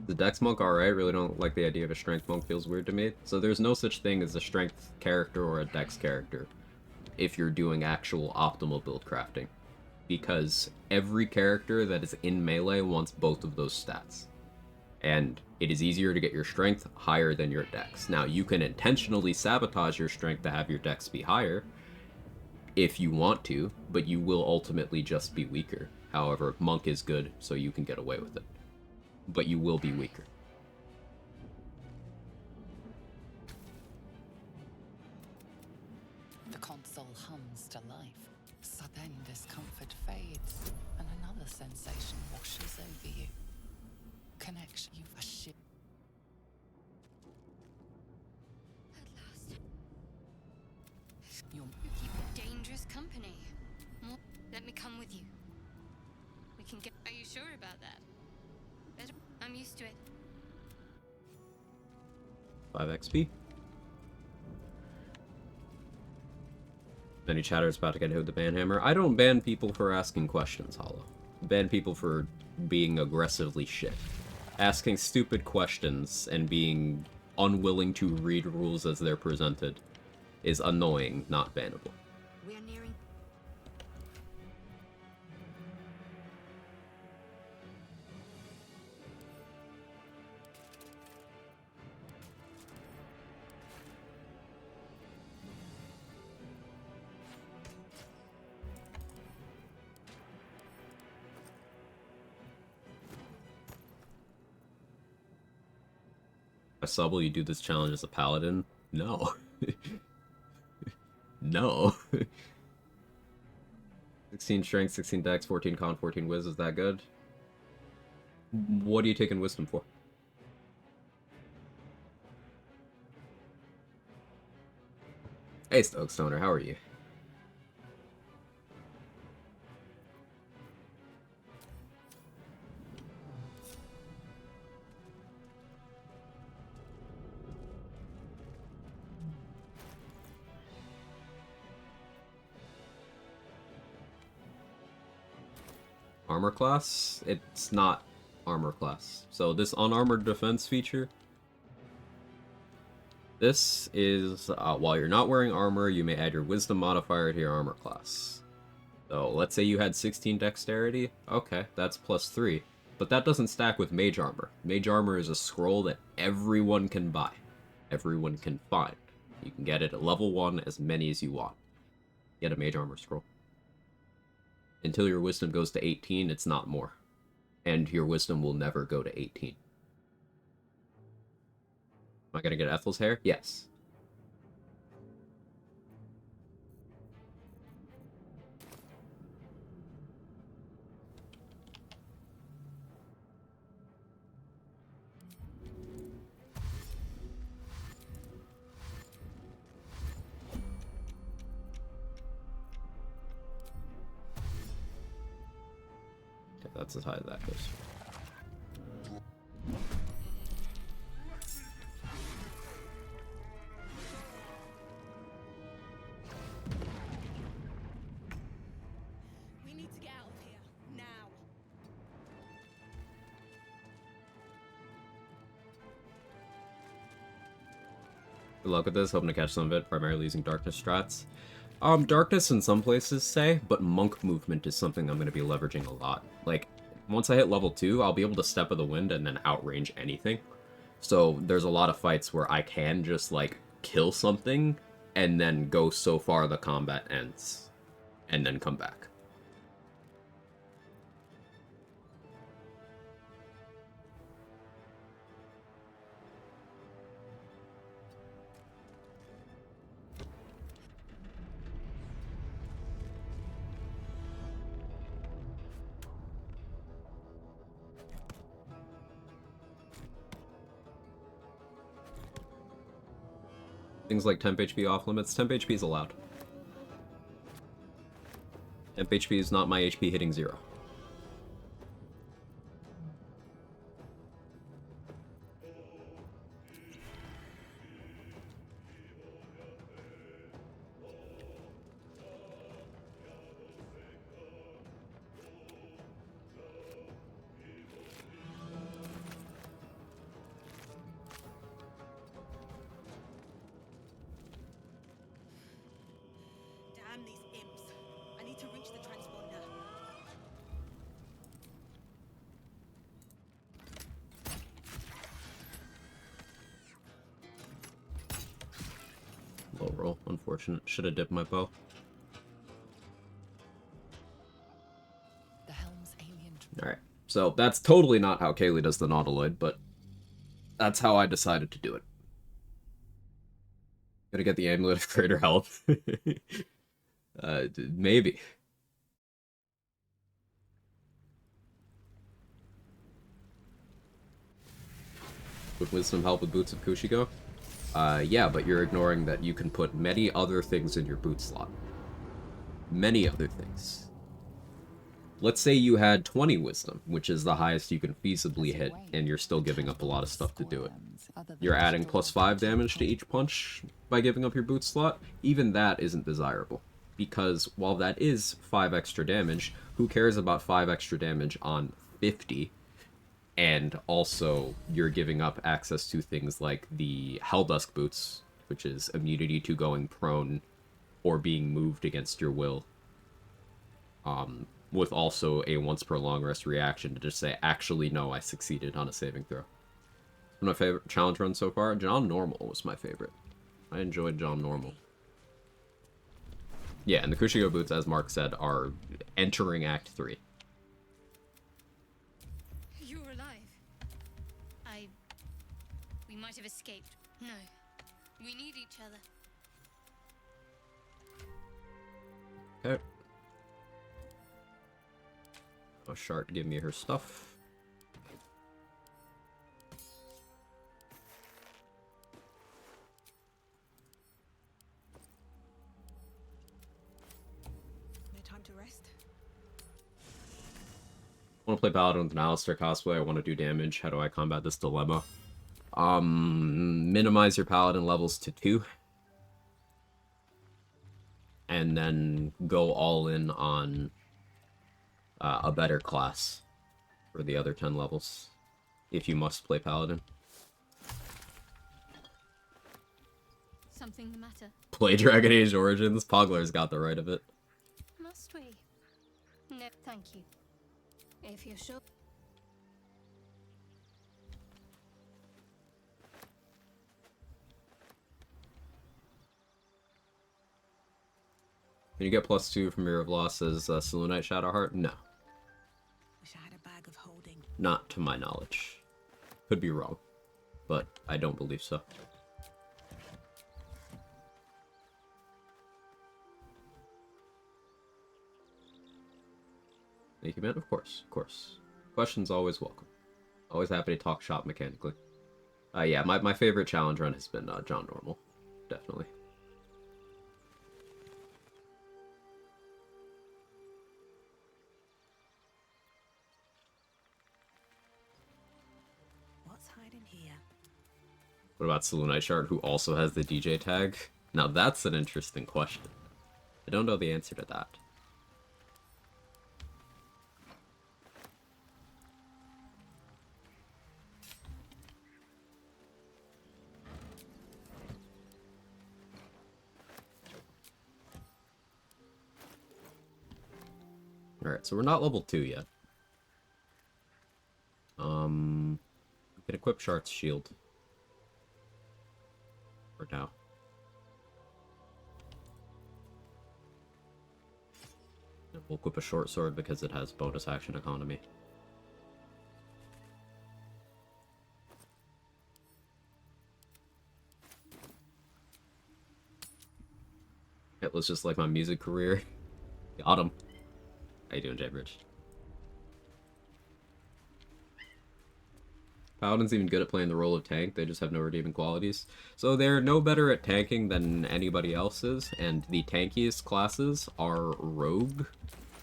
The Dex Monk, alright, really don't like the idea of a Strength Monk, feels weird to me. So there's no such thing as a Strength character or a Dex character if you're doing actual optimal build crafting. Because every character that is in Melee wants both of those stats. And it is easier to get your Strength higher than your Dex. Now, you can intentionally sabotage your Strength to have your Dex be higher, if you want to, but you will ultimately just be weaker. However, Monk is good, so you can get away with it. But you will be weaker. The console hums to life. So then discomfort fades, and another sensation washes over you. Connection. You've a ship. At last. You're You keep dangerous company. Let me come with you. We can get. Are you sure about that? I'm used to it. 5 XP. Many chatters about to get hit with the ban hammer. I don't ban people for asking questions, Hollow. I ban people for being aggressively shit. Asking stupid questions and being unwilling to read rules as they're presented is annoying, not bannable. We are nearing. Sub, will you do this challenge as a paladin? No. No. 16 strength, 16 dex, 14 con, 14 whiz, is that good? What are you taking wisdom for? Hey, Stoner, how are you? Armor class? It's not armor class. So this unarmored defense feature, this is, while you're not wearing armor, you may add your wisdom modifier to your armor class. So let's say you had 16 dexterity, okay, that's +3. But that doesn't stack with mage armor. Mage armor is a scroll that everyone can buy. Everyone can find. You can get it at level 1 as many as you want. Get a mage armor scroll. Until your wisdom goes to 18, it's not more. And your wisdom will never go to 18. Am I gonna get Ethel's hair? Yes. Okay, that's as high as that goes. We need to get out of here. Now. Good luck with this, hoping to catch some of it, primarily using darkness strats. Darkness in some places say, but monk movement is something I'm going to be leveraging a lot. Like, once I hit level 2, I'll be able to Step of the Wind and then outrange anything. So there's a lot of fights where I can just, like, kill something and then go so far the combat ends. And then come back. Things like temp HP off limits. Temp HP is allowed. Temp HP is not my HP hitting 0. Damn these imps. I need to reach the transponder. Low roll. Unfortunate. Should have dipped my bow. The helm's alien. Alright. So that's totally not how Kaylee does the Nautiloid, but that's how I decided to do it. Gonna get the Amulet of Greater Health. Maybe. Would Wisdom help with Boots of Kushiko? Yeah, but you're ignoring that you can put many other things in your boot slot. Many other things. Let's say you had 20 Wisdom, which is the highest you can feasibly hit, and you're still giving up a lot of stuff to do it. You're adding +5 damage to each punch by giving up your boot slot. Even that isn't desirable. Because while that is 5 extra damage, who cares about 5 extra damage on 50? And also, you're giving up access to things like the Helldusk boots, which is immunity to going prone or being moved against your will. With also a once per long rest reaction to just say, actually, no, I succeeded on a saving throw. My favorite challenge run so far, John Normal was my favorite. I enjoyed John Normal. Yeah, and the Kushiko boots, as Mark said, are entering Act 3. You're alive. We might have escaped. No. We need each other. Okay. Oh, Shart, give me her stuff. No time to rest. I want to play Paladin with an Alistair cosplay. I want to do damage. How do I combat this dilemma? Minimize your Paladin levels to 2. And then go all in on a better class for the other 10 levels. If you must play Paladin. Something the matter? Play Dragon Age Origins. Pogler's got the right of it. Must we? No, thank you. If you're sure. Can you get +2 from Mirror of Loss as Selûnite Shadowheart? No. Wish I had a bag of holding. Not to my knowledge. Could be wrong. But I don't believe so. Thank you, man. Of course, of course. Questions always welcome. Always happy to talk shop mechanically. Yeah, my favorite challenge run has been John Normal. Definitely. What's hiding here? What about Selûnite Shard, who also has the DJ tag? Now that's an interesting question. I don't know the answer to that. Alright, so we're not level 2 yet. equip Shart's shield. For now. And we'll equip a short sword because it has bonus action economy. Hitless just like my music career. Got him. How you doing, Jaybridge? Paladin's even good at playing the role of tank, they just have no redeeming qualities. So they're no better at tanking than anybody else is, and the tankiest classes are Rogue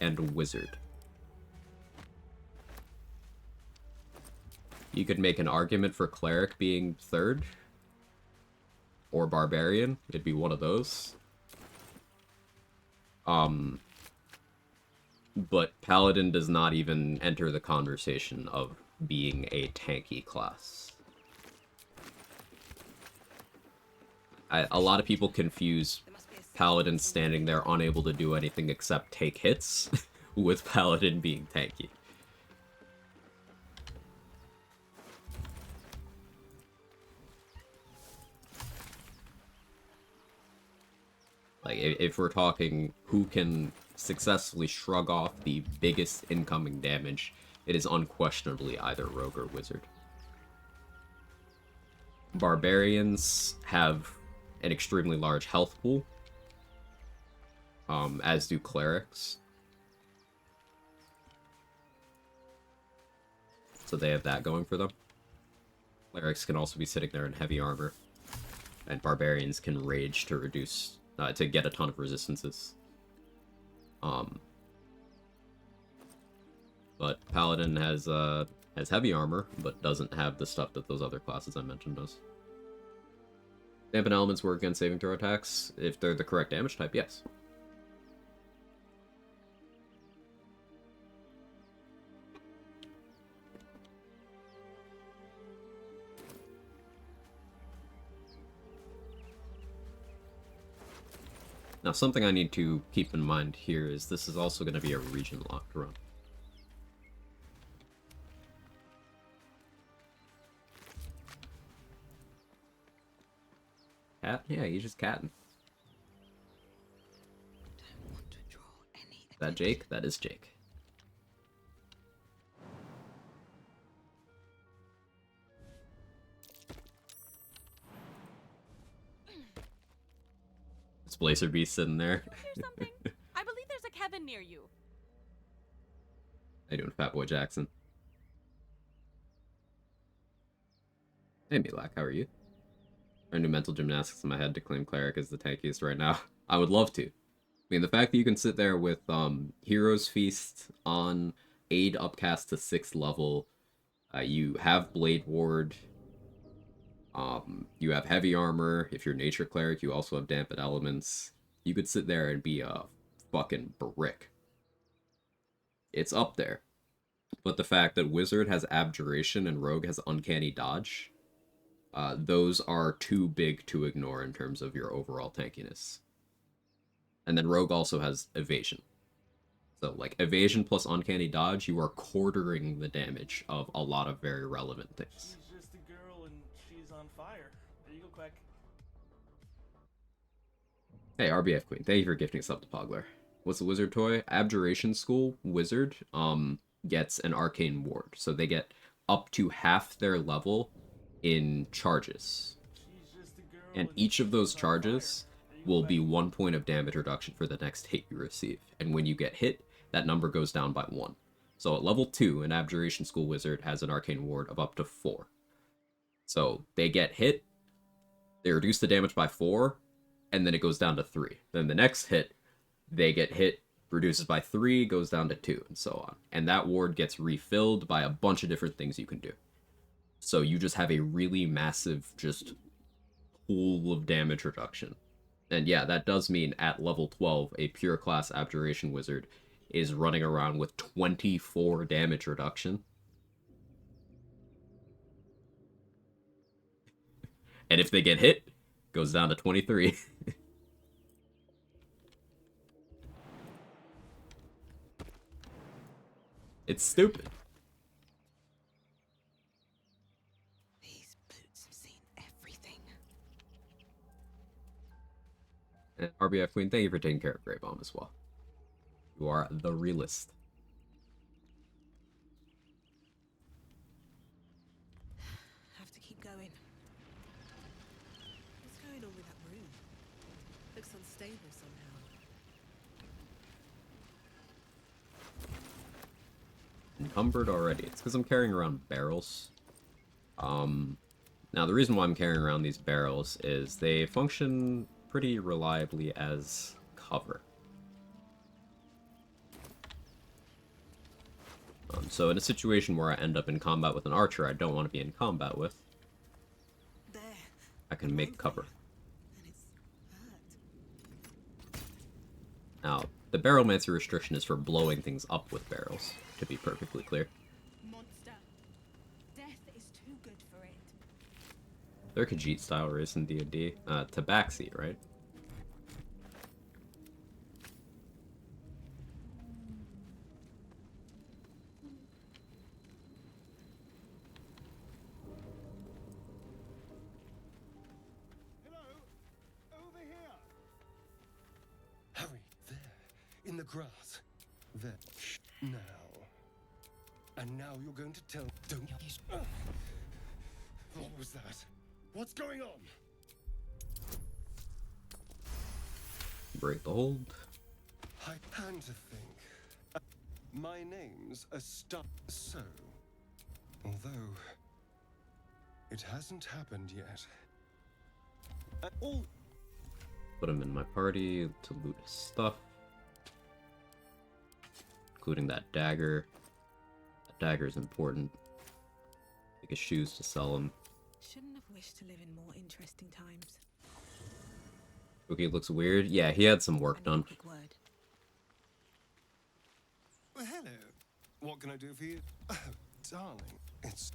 and Wizard. You could make an argument for Cleric being third, or Barbarian, it'd be one of those. But Paladin does not even enter the conversation of being a tanky class. A lot of people confuse Paladin standing there unable to do anything except take hits with Paladin being tanky. Like, if we're talking who can successfully shrug off the biggest incoming damage, it is unquestionably either Rogue or Wizard. Barbarians have an extremely large health pool, as do Clerics. So they have that going for them. Clerics can also be sitting there in heavy armor, and Barbarians can rage to reduce, to get a ton of resistances. But Paladin has heavy armor, but doesn't have the stuff that those other classes I mentioned does. Dampen elements work against saving throw attacks. If they're the correct damage type, yes. Now, something I need to keep in mind here is this is also going to be a region-locked run. Cat? Yeah, he's just catting. Is that Jake? That is Jake. This Blazer Beast sitting there. Here's something. I believe there's a Kevin near you. How you doing, Fat Boy Jackson? Hey, Milak, how are you? I do mental gymnastics in my head to claim Cleric as the tankiest right now. I would love to. I mean, the fact that you can sit there with Hero's Feast on Aid upcast to 6th level, you have Blade Ward, you have heavy armor. If you're Nature Cleric, you also have Dampened Elements. You could sit there and be a fucking brick. It's up there. But the fact that Wizard has Abjuration and Rogue has Uncanny Dodge, those are too big to ignore in terms of your overall tankiness. And then Rogue also has Evasion. So, like, Evasion plus Uncanny Dodge, you are quartering the damage of a lot of very relevant things. She's just a girl and she's on fire. There you go, Quag. Hey, RBF Queen, thank you for gifting us up to Pogler. What's the Wizard toy? Abjuration School Wizard gets an Arcane Ward. So they get up to half their level in charges. And each of those charges will be 1 point of damage reduction for the next hit you receive. And when you get hit, that number goes down by 1. So at level 2, an Abjuration School Wizard has an Arcane Ward of up to 4. So they get hit, they reduce the damage by 4, and then it goes down to 3. Then the next hit, they get hit, reduces by 3, goes down to 2, and so on. And that ward gets refilled by a bunch of different things you can do. So you just have a really massive, just, pool of damage reduction. And yeah, that does mean at level 12, a pure class Abjuration Wizard is running around with 24 damage reduction. And if they get hit, goes down to 23. It's stupid. And RBF Queen, thank you for taking care of Grey Bomb as well. You are the realist. Have to keep going. What's going on with that room? Looks unstable somehow. Encumbered already. It's because I'm carrying around barrels. Now the reason why I'm carrying around these barrels is they function pretty reliably as cover. So in a situation where I end up in combat with an archer I don't want to be in combat with, There. I can make cover. And it's hurt. Now, the barrelmancy restriction is for blowing things up with barrels, to be perfectly clear. Monster. Death is too good for it. They're Khajiit style race in D&D. Tabaxi, right? Hurry, there, in the grass. There. Shh, now. And now you're going to tell... Don't... What was that? What's going on? Break the hold. I had to think. My name's a star... So... Although... It hasn't happened yet. All... Put him in my party to loot his stuff. Including that dagger. That dagger is important. Take his shoes to sell them. Shouldn't have wished to live in more interesting times. Okay, looks weird. Yeah, he had some work I need a done. quick word. Well, hello. What can I do for you? Oh, darling, it's...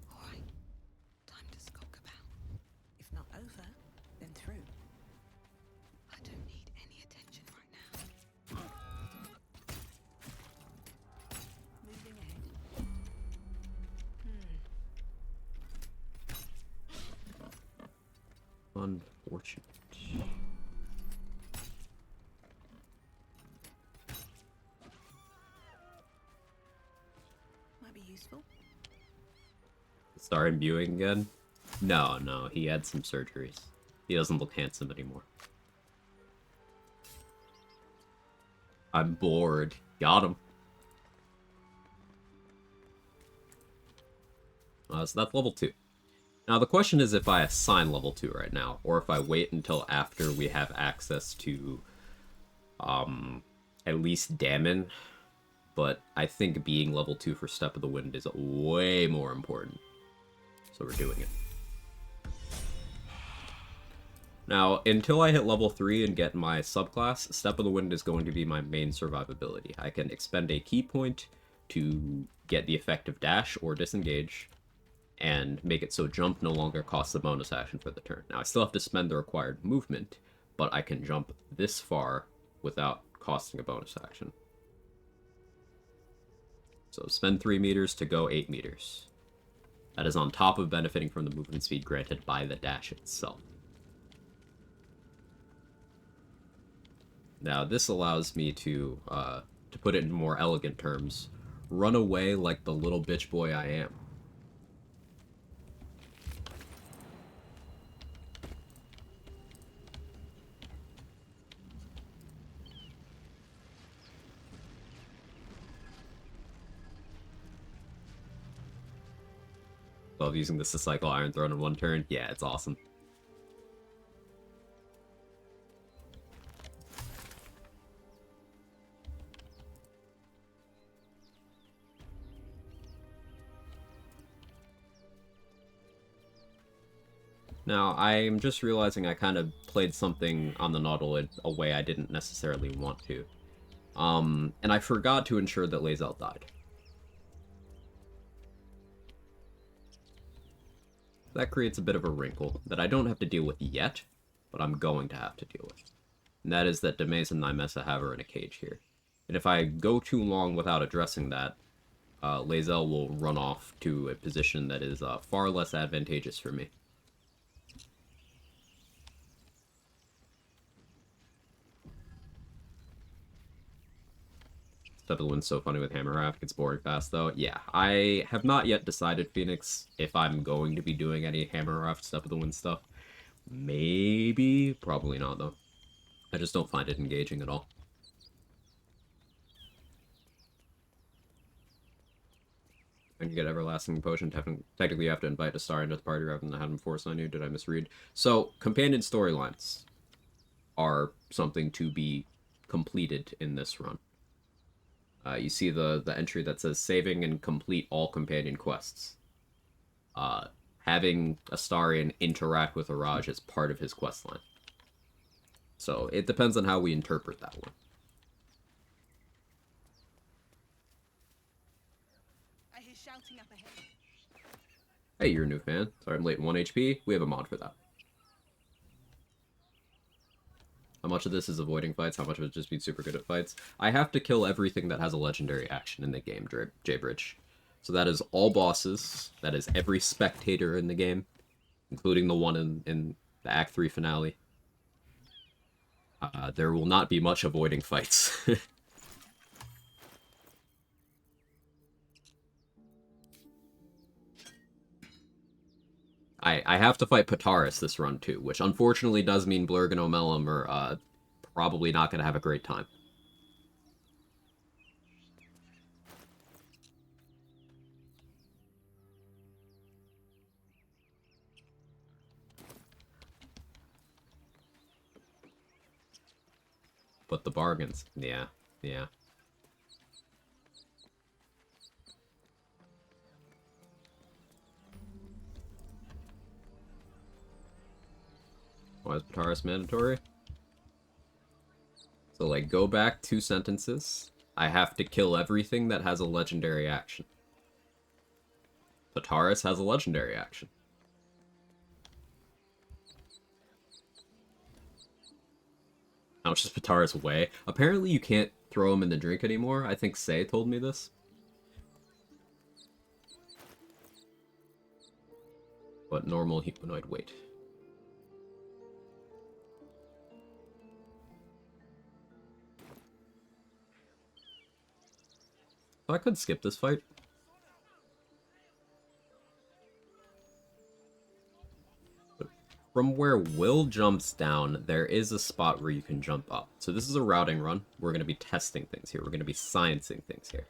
All right. Time to skulk about. If not over, then through. I don't need any attention right now. Moving ahead. Unfortunate. Might be useful. Start imbuing again? No, he had some surgeries. He doesn't look handsome anymore. I'm bored. Got him. So that's level 2. Now the question is if I assign level 2 right now, or if I wait until after we have access to, at least Dammon. But I think being level 2 for Step of the Wind is way more important. So we're doing it. Now, until I hit level 3 and get my subclass, Step of the Wind is going to be my main survivability. I can expend a key point to get the effect of dash or disengage, and make it so jump no longer costs a bonus action for the turn. Now, I still have to spend the required movement, but I can jump this far without costing a bonus action. So spend 3 meters to go 8 meters. That is on top of benefiting from the movement speed granted by the dash itself. Now, this allows me to put it in more elegant terms, run away like the little bitch boy I am. Love using this to cycle Iron Throne in one turn. Yeah, it's awesome. Now, I'm just realizing I kind of played something on the Nautilid a way I didn't necessarily want to. And I forgot to ensure that Lae'zel died. That creates a bit of a wrinkle that I don't have to deal with yet, but I'm going to have to deal with. And that is that Demez and Nymessa have her in a cage here. And if I go too long without addressing that, Lae'zel will run off to a position that is far less advantageous for me. Step of the Wind's so funny with Hammer Raft. Gets boring fast, though. Yeah, I have not yet decided, Phoenix, if I'm going to be doing any Hammer Raft Step of the Wind stuff. Maybe. Probably not, though. I just don't find it engaging at all. And you get Everlasting Potion. Technically, you have to invite a star into the party rather than have them force on you. Did I misread? So, companion storylines are something to be completed in this run. You see the entry that says saving and complete all companion quests. Having Astarion interact with Araj is part of his quest line. So it depends on how we interpret that one. I hear shouting up ahead. Hey, you're a new fan. Sorry I'm late in 1 HP. We have a mod for that. How much of this is avoiding fights? How much of it just being super good at fights? I have to kill everything that has a legendary action in the game, J-Bridge. So that is all bosses. That is every spectator in the game, including the one in the Act 3 finale. There will not be much avoiding fights. I have to fight Pataris this run, too, which unfortunately does mean Blurg and Omelum are probably not going to have a great time. But the bargains, yeah. Why is Pataris mandatory? So, like, go back 2 sentences. I have to kill everything that has a legendary action. Pataris has a legendary action. How much does Pataris weigh? Apparently you can't throw him in the drink anymore. I think Say told me this. But normal humanoid weight. So I could skip this fight. But from where Will jumps down, there is a spot where you can jump up. So this is a routing run. We're going to be testing things here. We're going to be sciencing things here.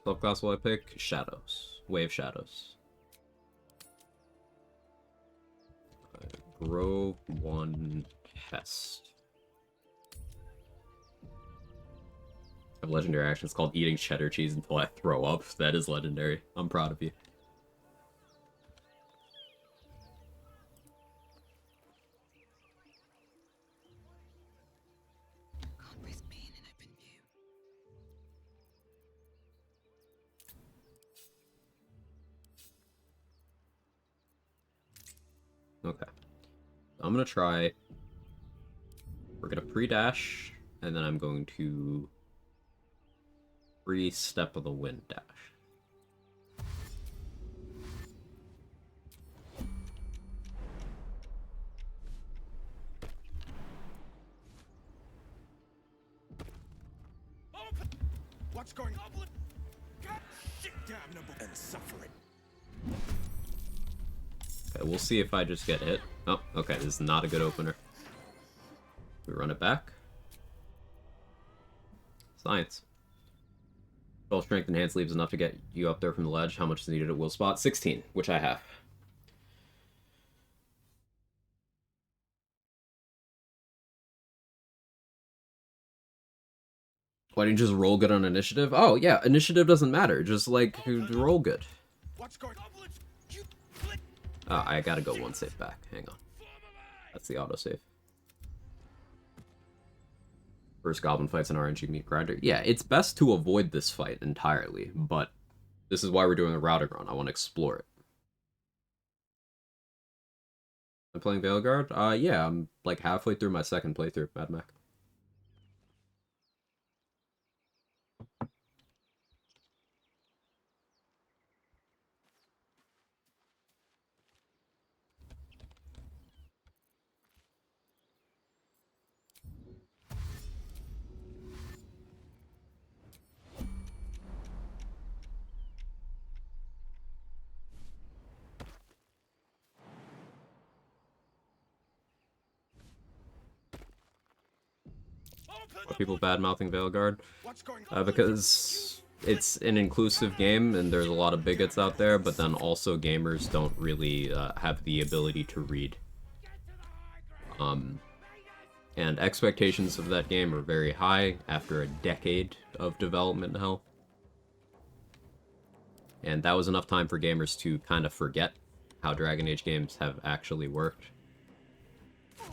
Subclass will I pick? Shadows. Wave Shadows. Grove 1 test. I have legendary action. It's called eating cheddar cheese until I throw up. That is legendary. I'm proud of you. Can't risk being in open view. Okay. I'm going to try... We're going to pre-dash, and then I'm going to pre-step of the wind dash. What's going on? Sit damnable and suffering. Okay, we'll see if I just get hit. Oh, okay, this is not a good opener. We run it back. Science. 12 strength enhanced leaves enough to get you up there from the ledge. How much is needed at will spot? 16, which I have. Why didn't you just roll good on initiative? Oh, yeah, initiative doesn't matter. Just, like, roll good. What's going on? Oh, I gotta go 1 save back. Hang on. That's the autosave. First goblin fights an RNG meat grinder. Yeah, it's best to avoid this fight entirely, but this is why we're doing a routing run. I want to explore it. I'm playing Veilguard? Yeah, I'm like halfway through my second playthrough, Mad Mac. Are people bad-mouthing Veilguard? Because it's an inclusive game, and there's a lot of bigots out there, but then also gamers don't really have the ability to read. And expectations of that game are very high after a decade of development hell. And that was enough time for gamers to kind of forget how Dragon Age games have actually worked.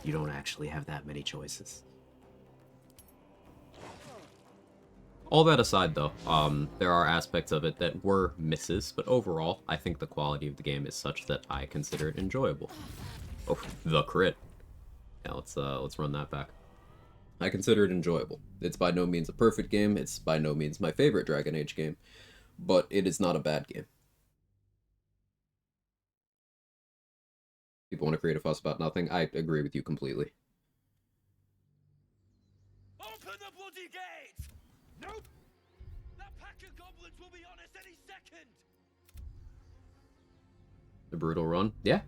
You don't actually have that many choices. All that aside, though, there are aspects of it that were misses, but overall, I think the quality of the game is such that I consider it enjoyable. Oh, the crit. Yeah, let's run that back. I consider it enjoyable. It's by no means a perfect game, it's by no means my favorite Dragon Age game, but it is not a bad game. People want to create a fuss about nothing. I agree with you completely. Open the bloody gate! Nope! That pack of goblins will be on us any second! The brutal run? Yeah.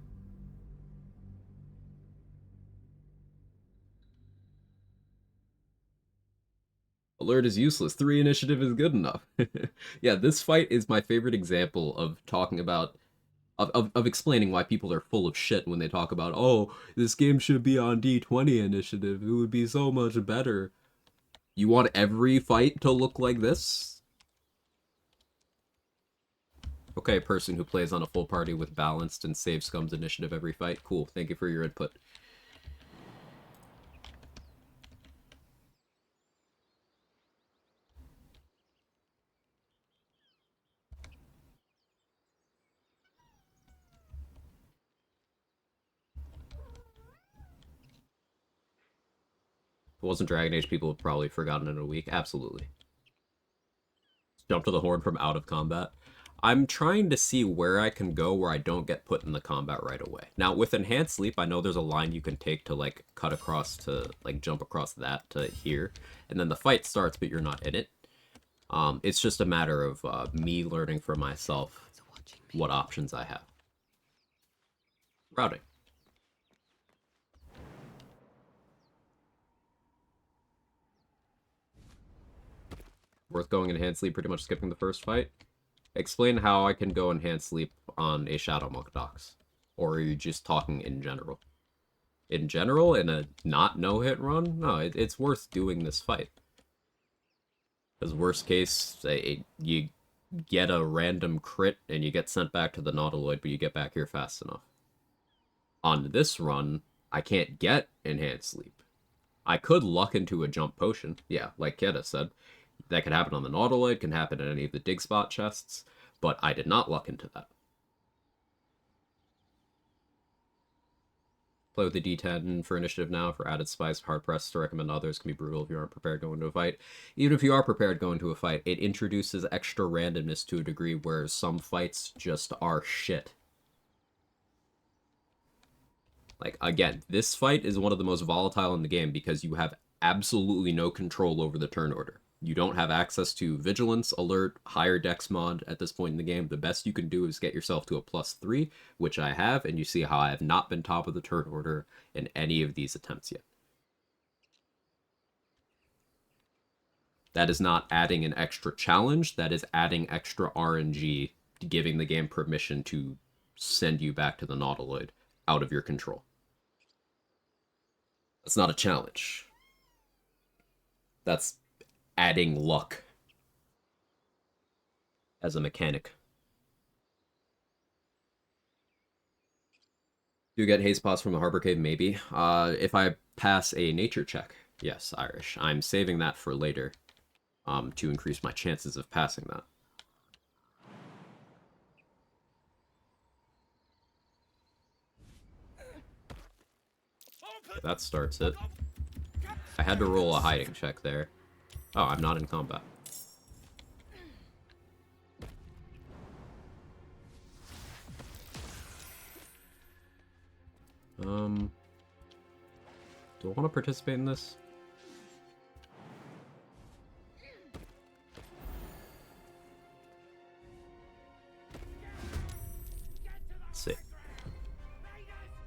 Alert is useless. 3 initiative is good enough. Yeah, this fight is my favorite example of talking about of explaining why people are full of shit when they talk about, oh, this game should be on D20 initiative. It would be so much better. You want every fight to look like this? Okay, person who plays on a full party with balanced and save scums initiative every fight. Cool, thank you for your input. If it wasn't Dragon Age, people would probably forgotten it in a week. Absolutely. Jump to the horn from out of combat. I'm trying to see where I can go where I don't get put in the combat right away. Now, with Enhanced Sleep, I know there's a line you can take to, like, cut across to, like, jump across that to here. And then the fight starts, but you're not in it. It's just a matter of me learning for myself what options I have. Routing. Worth going Enhanced Sleep, pretty much skipping the first fight. Explain how I can go Enhanced Sleep on a Shadow Monk Dox. Or are you just talking in general? In general, in a not no-hit run? No, it's worth doing this fight. Because worst case, you get a random crit and you get sent back to the Nautiloid, but you get back here fast enough. On this run, I can't get Enhanced Sleep. I could luck into a jump potion, yeah, like Keda said. That could happen on the Nautiloid, can happen in any of the dig spot chests, but I did not luck into that. Play with the D10 for initiative now for added spice. Hard pressed to recommend others. Can be brutal if you aren't prepared going into a fight. Even if you are prepared going into a fight, it introduces extra randomness to a degree where some fights just are shit. Like, again, this fight is one of the most volatile in the game because you have absolutely no control over the turn order. You don't have access to Vigilance, Alert, higher Dex mod at this point in the game. The best you can do is get yourself to a +3, which I have, and you see how I have not been top of the turn order in any of these attempts yet. That is not adding an extra challenge, that is adding extra RNG, giving the game permission to send you back to the Nautiloid out of your control. That's not a challenge. That's adding luck as a mechanic. Do you get haze pots from the Harbor Cave? Maybe. If I pass a nature check, yes, Irish. I'm saving that for later, to increase my chances of passing that. That starts it. I had to roll a hiding check there. Oh, I'm not in combat. Do I want to participate in this? Let's see.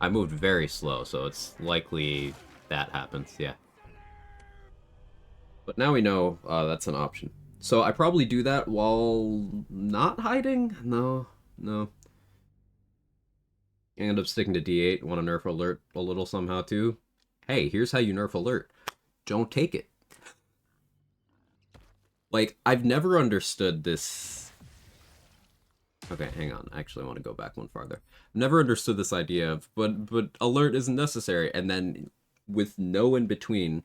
I moved very slow, so it's likely that happens, yeah. But now we know that's an option. So I probably do that while not hiding? No. I end up sticking to D8, want to nerf alert a little somehow too. Hey, here's how you nerf alert. Don't take it. Like, I've never understood this... Okay, hang on. I actually want to go back one farther. Never understood this idea of, but alert isn't necessary, and then with no in between,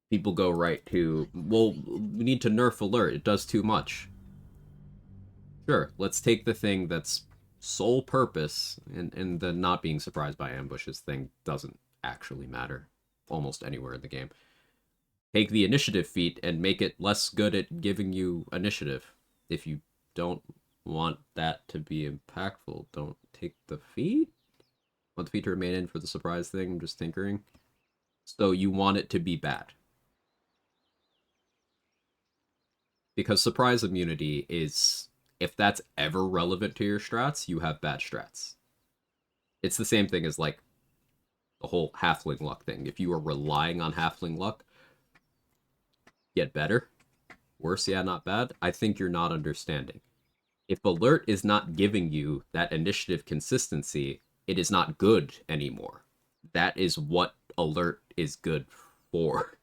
people go right to, well, we need to nerf alert. It does too much. Sure, let's take the thing that's sole purpose, and the not being surprised by ambushes thing doesn't actually matter almost anywhere in the game. Take the initiative feat and make it less good at giving you initiative. If you don't want that to be impactful, don't take the feat? Want the feat to remain in for the surprise thing? I'm just tinkering. So you want it to be bad. Because surprise immunity is, if that's ever relevant to your strats, you have bad strats. It's the same thing as, like, the whole halfling luck thing. If you are relying on halfling luck, get better. Worse, yeah, not bad. I think you're not understanding. If alert is not giving you that initiative consistency, it is not good anymore. That is what alert is good for.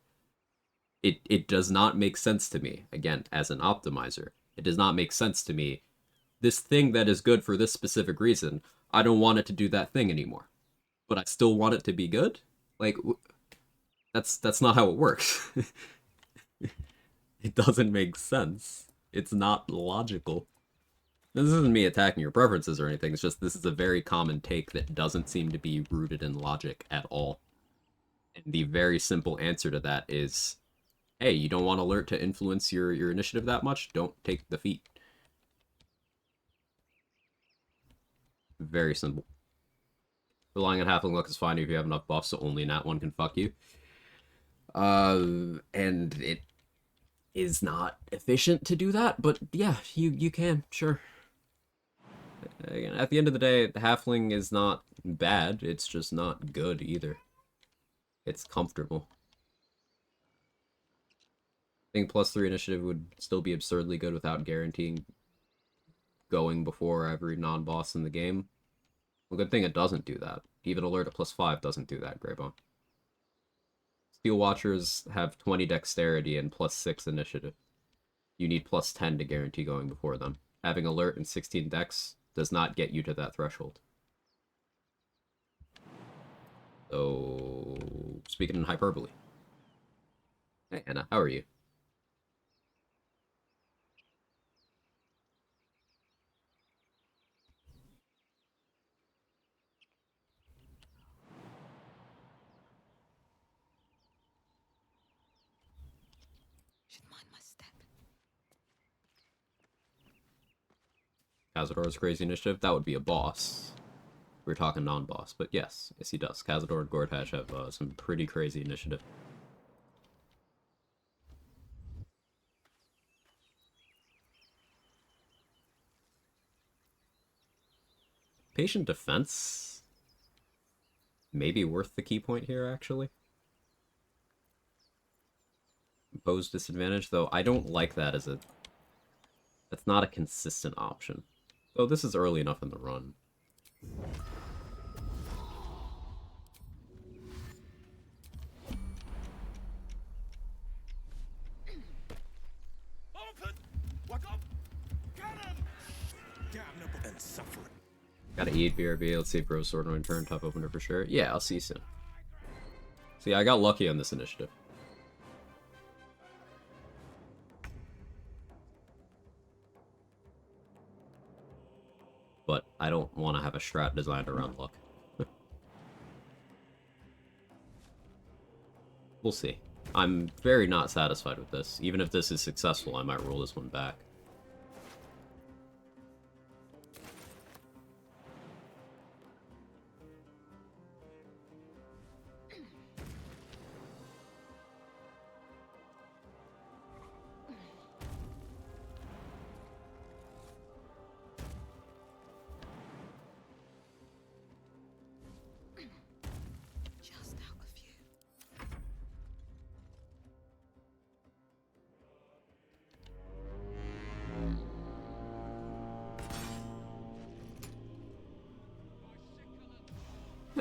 It does not make sense to me, again, as an optimizer. It does not make sense to me. This thing that is good for this specific reason, I don't want it to do that thing anymore. But I still want it to be good? Like, that's not how it works. It doesn't make sense. It's not logical. This isn't me attacking your preferences or anything, it's just this is a very common take that doesn't seem to be rooted in logic at all. And the very simple answer to that is, hey, you don't want alert to influence your initiative that much? Don't take the feat. Very simple. Relying on halfling luck is fine if you have enough buffs so only nat 1 can fuck you. And it is not efficient to do that, but yeah, you can, sure. Again, at the end of the day, the halfling is not bad, it's just not good either. It's comfortable. I think +3 initiative would still be absurdly good without guaranteeing going before every non-boss in the game. Well, good thing it doesn't do that. Even alert at +5 doesn't do that, Greybone. Steel Watchers have 20 dexterity and +6 initiative. You need +10 to guarantee going before them. Having alert and 16 dex does not get you to that threshold. So, speaking in hyperbole. Hey, Anna, how are you? Should mind my step. Cazador's crazy initiative? That would be a boss. We're talking non-boss, but yes, he does. Cazador and Gordhash have some pretty crazy initiative. Patient defense may be worth the key point here, actually. Impose disadvantage, though I don't like that as a... That's not a consistent option. So this is early enough in the run. Open! What up? Cannon! Damnable and suffering. Gotta eat, BRB. Let's see if Rose Sword will turn top opener for sure. Yeah, I'll see you soon. See, I got lucky on this initiative. But I don't want to have a strat designed around luck. We'll see. I'm very not satisfied with this. Even if this is successful, I might roll this one back. Just out of view.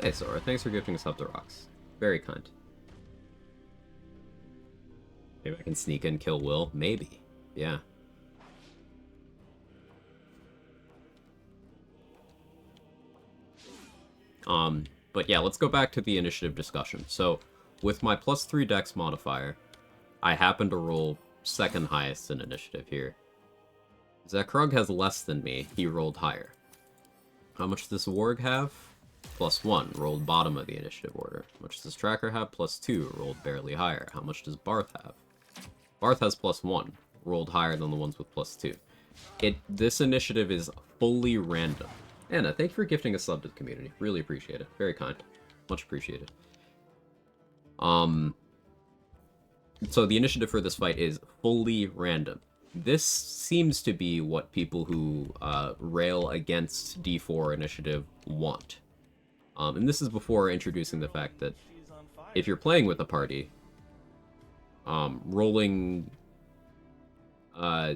Hey, Sora, thanks for gifting us up the rocks. Very kind. Maybe I can sneak in, kill Will? Maybe. Yeah. But yeah, let's go back to the initiative discussion. So, with my +3 dex modifier, I happen to roll second highest in initiative here. Zakrug has less than me, he rolled higher. How much does this Warg have? +1, rolled bottom of the initiative order. How much does Tracker have? +2, rolled barely higher. How much does Barth have? Barth has +1, rolled higher than the ones with +2. This initiative is fully random. Anna, thank you for gifting a sub to the community. Really appreciate it. Very kind. Much appreciated. So the initiative for this fight is fully random. This seems to be what people who rail against D4 initiative want. And this is before introducing the fact that if you're playing with a party, rolling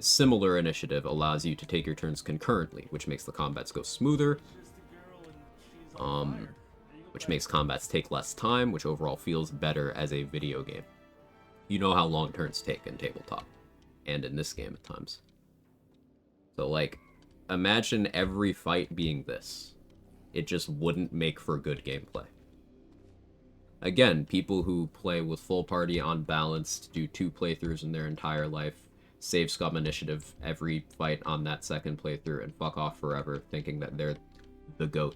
similar initiative allows you to take your turns concurrently, which makes the combats go smoother, which makes combats take less time, which overall feels better as a video game. You know how long turns take in tabletop, and in this game at times. So, like, imagine every fight being this. It just wouldn't make for good gameplay. Again, people who play with full party unbalanced, do 2 playthroughs in their entire life, save scum initiative every fight on that second playthrough, and fuck off forever thinking that they're the GOAT.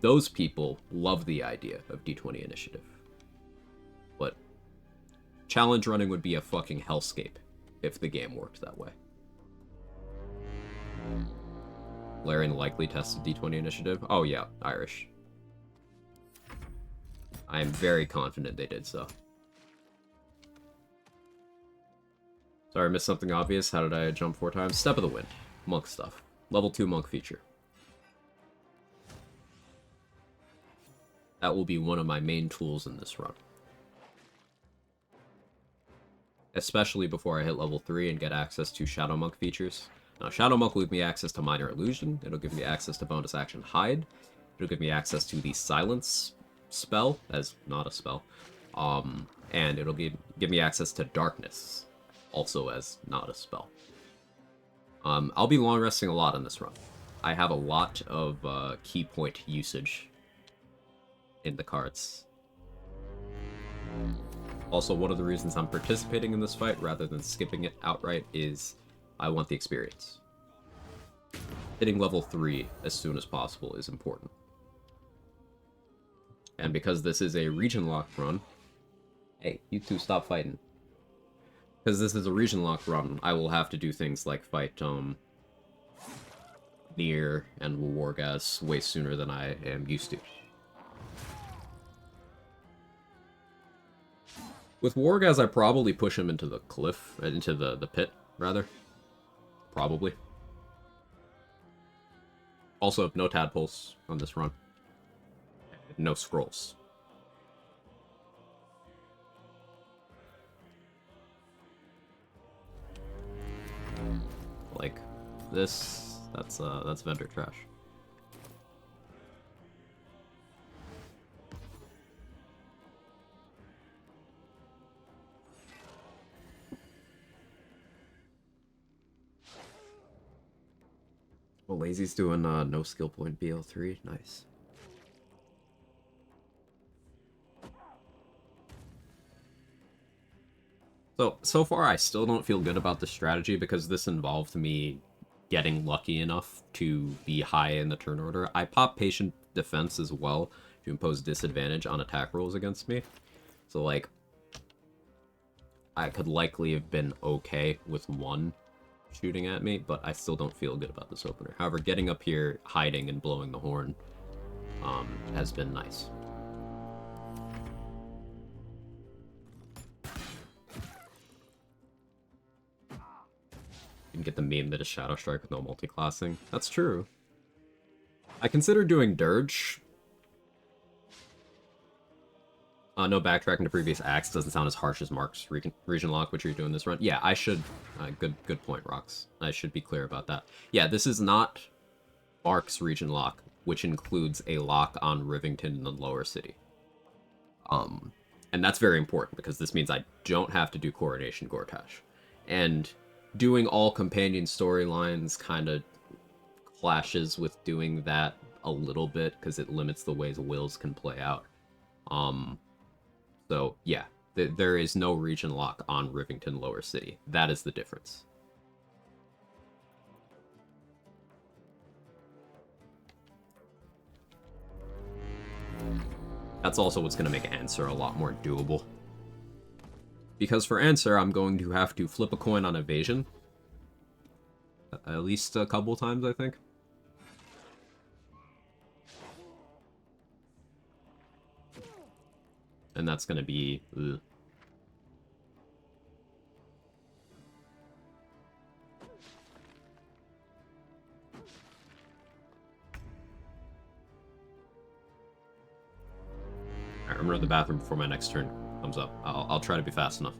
Those people love the idea of D20 initiative. But challenge running would be a fucking hellscape if the game worked that way. Larian likely tested D20 initiative. Oh yeah, Irish. I am very confident they did so. Sorry, I missed something obvious. How did I jump 4 times? Step of the Wind. Monk stuff. Level 2 monk feature. That will be one of my main tools in this run. Especially before I hit level 3 and get access to Shadow Monk features. Now, Shadow Monk will give me access to Minor Illusion. It'll give me access to bonus action Hide. It'll give me access to the Silence spell, as not a spell. And it'll give me access to Darkness, also as not a spell. I'll be long resting a lot in this run. I have a lot of key point usage in the cards. Also, one of the reasons I'm participating in this fight rather than skipping it outright is I want the experience. Hitting level 3 as soon as possible is important. And because this is a region lock run... Hey, you two stop fighting. Because this is a region lock run, I will have to do things like fight, Nier and Wargas way sooner than I am used to. With Wargas, I probably push him into the cliff, into the pit, rather. Probably. Also, no tadpoles on this run. No scrolls. Like this, that's vendor trash. Well, Lazy's doing no skill point BL3. Nice. So far, I still don't feel good about this strategy because this involved me getting lucky enough to be high in the turn order. I pop Patient Defense as well to impose disadvantage on attack rolls against me. So, like, I could likely have been okay with one shooting at me, but I still don't feel good about this opener. However, getting up here, hiding, and blowing the horn has been nice. You can get the meme that is Shadow Strike with no multiclassing. That's true. I considered doing Dirge. No backtracking to previous acts doesn't sound as harsh as Mark's region lock, which you're doing this run. Yeah, I should. Good point, Rox. I should be clear about that. Yeah, this is not Mark's region lock, which includes a lock on Rivington in the lower city. And that's very important because this means I don't have to do Coronation Gortash. And doing all companion storylines kind of clashes with doing that a little bit because it limits the ways wills can play out. So yeah, there is no region lock on Rivington Lower City. That is the difference. That's also what's going to make Answer a lot more doable. Because for Answer, I'm going to have to flip a coin on evasion. At least a couple times, I think. And that's going to be... Ugh. Alright, I'm going to the bathroom before my next turn comes up. I'll try to be fast enough.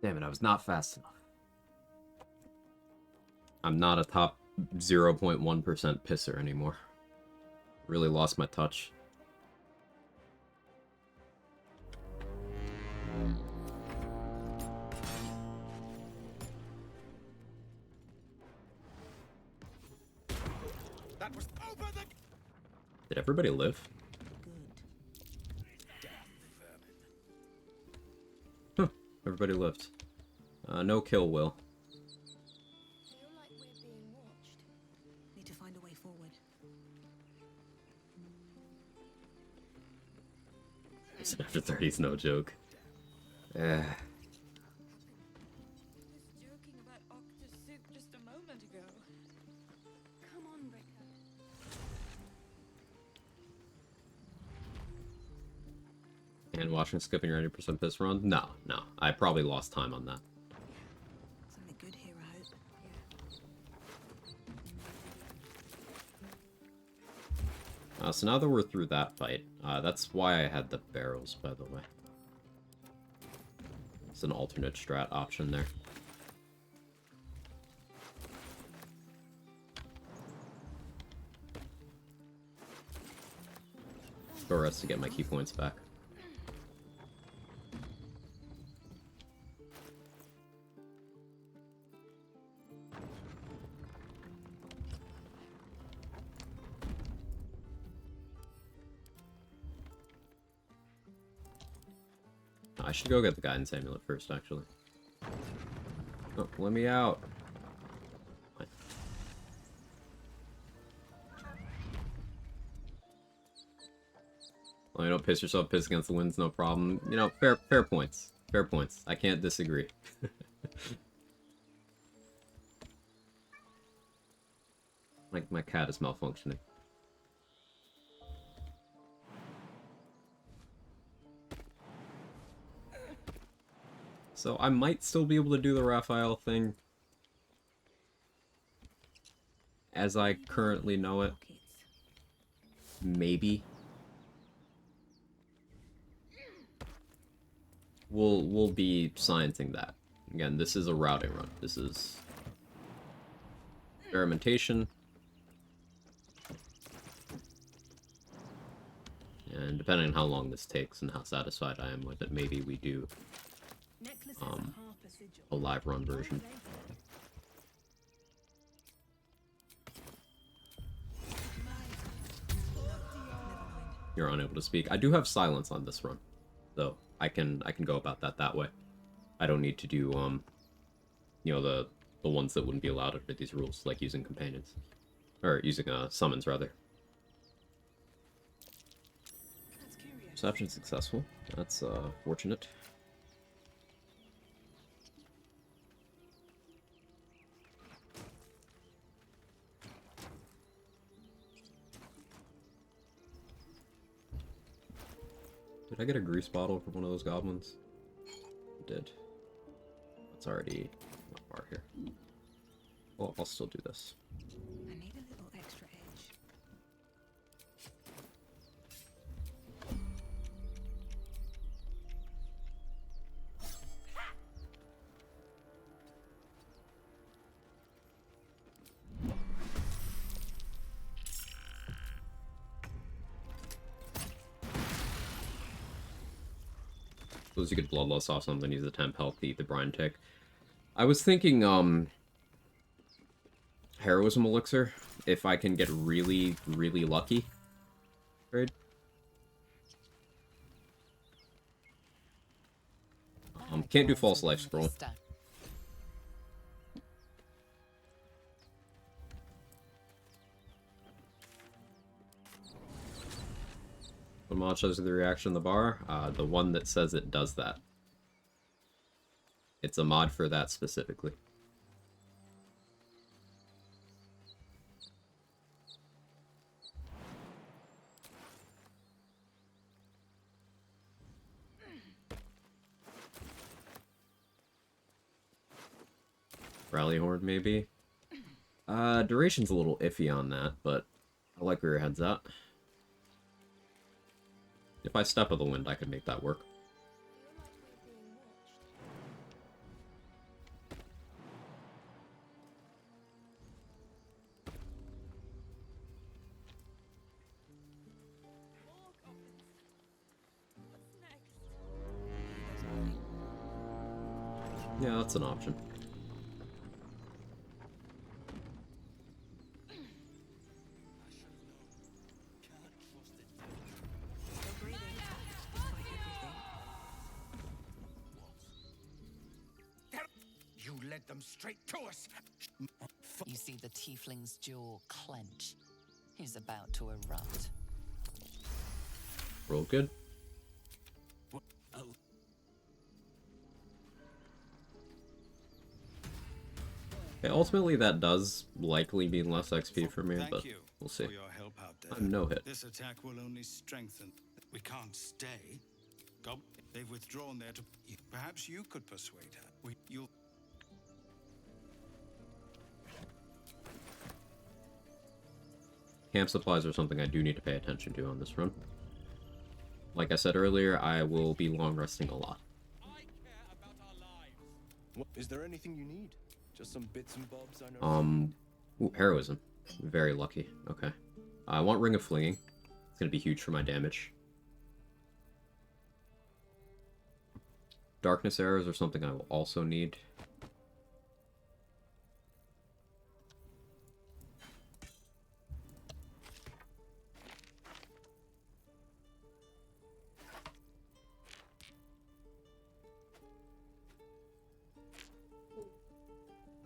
Damn it, I was not fast enough. I'm not a top 0.1% pisser anymore. Really lost my touch. That was over the... Did everybody live? Huh, everybody lived. No kill, Will. Feel like we're being watched. Need to find a way forward. After 30 is no joke. Eh. Joking about Octa's soup just a moment ago. Come on, Ricker. And watching skipping your 90% piss run? No. I probably lost time on that. Something good here, I hope. So now that we're through that fight, that's why I had the barrels, by the way. It's an alternate strat option there. Go rest to get my key points back. I should go get the guidance amulet first, actually. Oh, let me out. Well, you don't piss yourself, piss against the wind's no problem. You know, fair points. Fair points. I can't disagree. My cat is malfunctioning. So I might still be able to do the Raphael thing as I currently know it. Maybe. We'll be sciencing that. Again, this is a routing run. This is experimentation. And depending on how long this takes and how satisfied I am with it, maybe we do a live run version. You're unable to speak. I do have silence on this run, though. I can go about that way. I don't need to do you know, the ones that wouldn't be allowed under these rules, like using companions, or using summons rather. Perception successful. That's fortunate. Did I get a grease bottle from one of those goblins? I did. That's already not far here. Well, I'll still do this. I need a little extra edge. Suppose you could bloodlust off something, use the temp health, eat the brine tick. I was thinking, heroism elixir, if I can get really, really lucky. Right? Can't do false life scroll. What mod shows you the reaction in the bar? The one that says it does that. It's a mod for that specifically. Rally Horde, maybe? Duration's a little iffy on that, but I like where your head's at. If I step of the wind, I could make that work. Yeah, that's an option. You led them straight to us. You see the tiefling's jaw clench. He's about to erupt. Roll good. Okay, ultimately that does likely mean less XP for me, Thank but you we'll see. for your help out there. I'm no hit. This attack will only strengthen. We can't stay. They've withdrawn there to. Perhaps you could persuade her. You'll. Camp supplies are something I do need to pay attention to on this run. Like I said earlier, I will be long resting a lot. I care about our lives. What, is there anything you need? Just some bits and bobs I know. Ooh, heroism. Very lucky. Okay. I want Ring of Flinging. It's gonna be huge for my damage. Darkness arrows are something I will also need.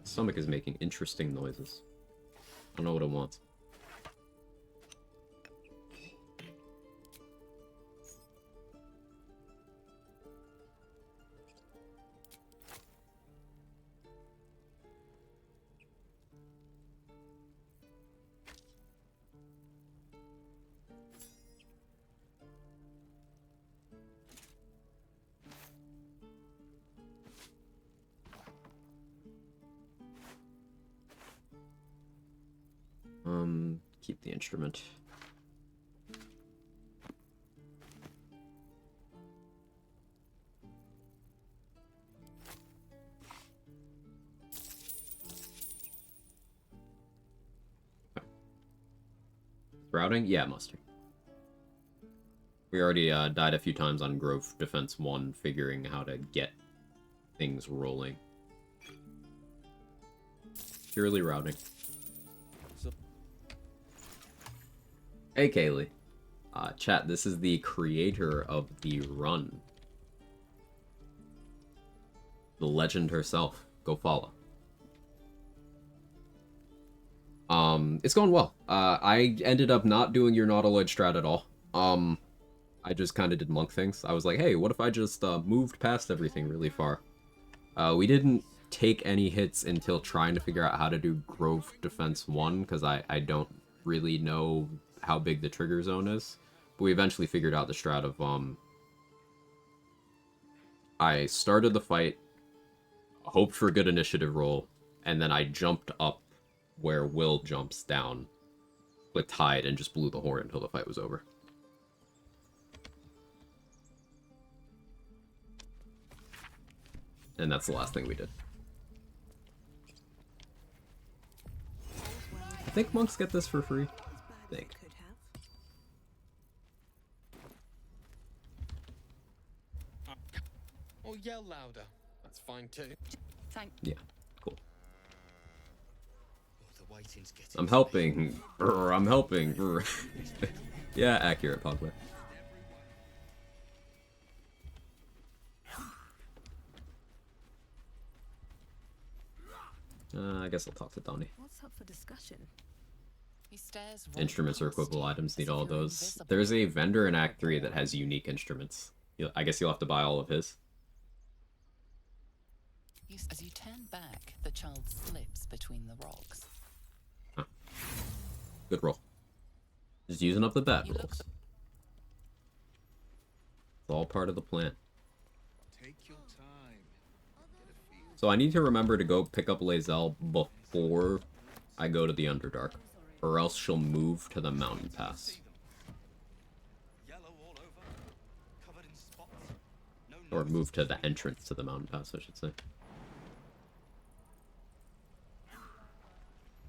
Stomach is making interesting noises. I don't know what it wants. Keep the instrument. Routing? Yeah, muster. We already died a few times on Grove Defense 1, figuring how to get things rolling. Purely routing. Hey, Kaylee. Chat, this is the creator of the run. The legend herself. Go follow. It's going well. I ended up not doing your Nautiloid strat at all. I just kind of did monk things. I was like, hey, what if I just moved past everything really far? We didn't take any hits until trying to figure out how to do Grove Defense 1, because I don't really know how big the trigger zone is. But we eventually figured out the strat of, I started the fight, hoped for a good initiative roll, and then I jumped up where Will jumps down, clicked hide, and just blew the horn until the fight was over. And that's the last thing we did. I think monks get this for free. I think. Or yell louder. That's fine too. Yeah, cool. Oh, the waiting's getting I'm helping. Brr, I'm helping. Brr. Yeah, accurate, Pogba. I guess I'll talk to Donnie. What's up for discussion? He stares right Instruments or past equivalent you items as need if all of you're those. invisible. There's a vendor in Act 3 that has unique instruments. I guess you'll have to buy all of his. As you turn back, the child slips between the rocks. Huh. Good roll. Just using up the bad You look rolls. It's all part of the plan. Take your time. So I need to remember to go pick up Lae'zel before I go to the Underdark, or else she'll move to the mountain pass. Yellow all over, covered in spots. No Or move to the entrance to the mountain pass, I should say.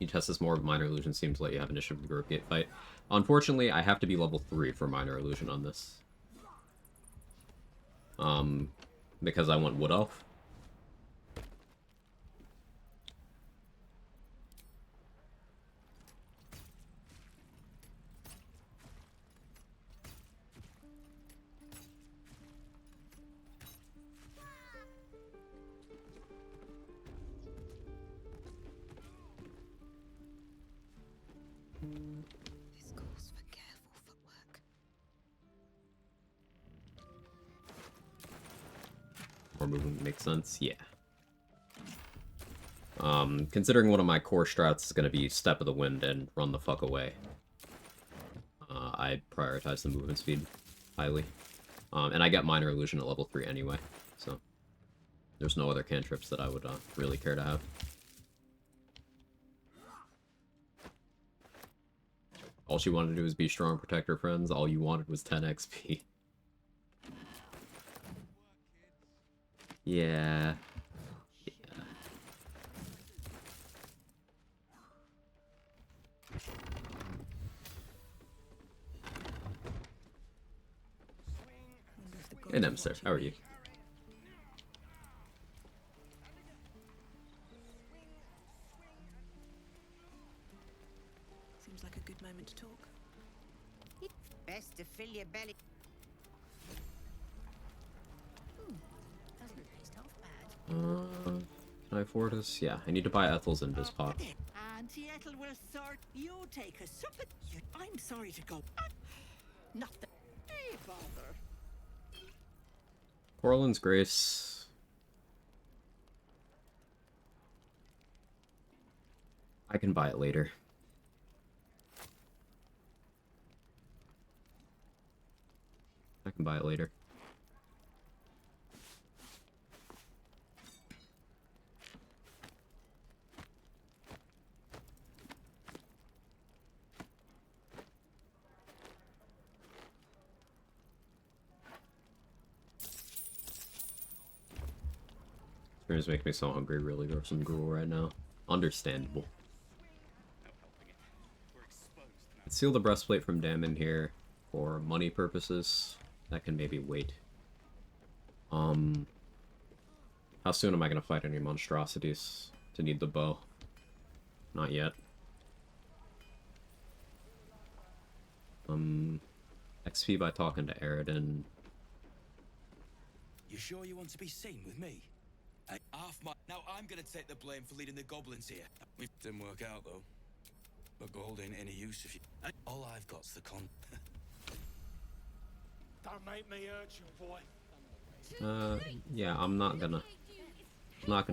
You test this more with Minor Illusion, seems like you have initiative with the Grove Gate fight. Unfortunately, I have to be level 3 for Minor Illusion on this. Because I want Wood Elf. This calls for careful footwork. More movement makes sense, yeah. Considering one of my core strats is going to be Step of the Wind and Run the fuck away, I prioritize the movement speed highly. And I get Minor Illusion at level 3 anyway, so there's no other cantrips that I would really care to have. All she wanted to do was be strong, protect her friends. All you wanted was 10 XP. Yeah. Hey, Nemsir, how are you? Seems like a good moment to talk. Best to fill your belly. Doesn't taste half bad. Can I afford this? Yeah, I need to buy Ethel's in this pot. Auntie Ethel will sort. You take a sup. I'm sorry to go. Nothing. Hey, bother. Corlin's Grace. I can buy it later. I can buy it later. Experience makes me so hungry, really, for some gruel right now. Understandable. It's steal the breastplate from Damon here for money purposes. That can maybe wait. How soon am I gonna fight any monstrosities to need the bow? Not yet. XP by talking to Eridan. You sure you want to be seen with me? Now I'm gonna take the blame for leading the goblins here. We didn't work out though. But gold ain't any use if you. All I've got's the con. Don't make me hurt you, boy. Yeah, I'm not gonna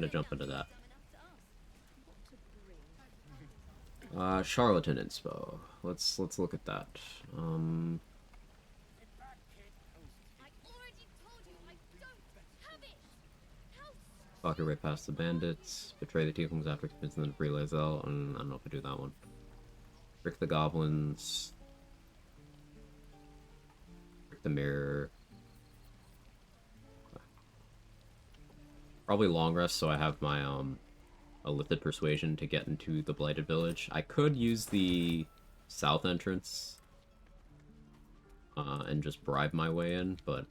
jump into that. Charlatan inspo. Let's look at that. Walk your way past the bandits. Betray the tieflings after convincing them to free Lae'zel. And I don't know if I do that one. Trick the goblins. Trick the mirror. Probably long rest, so I have my illithid persuasion to get into the blighted village. I could use the south entrance and just bribe my way in, but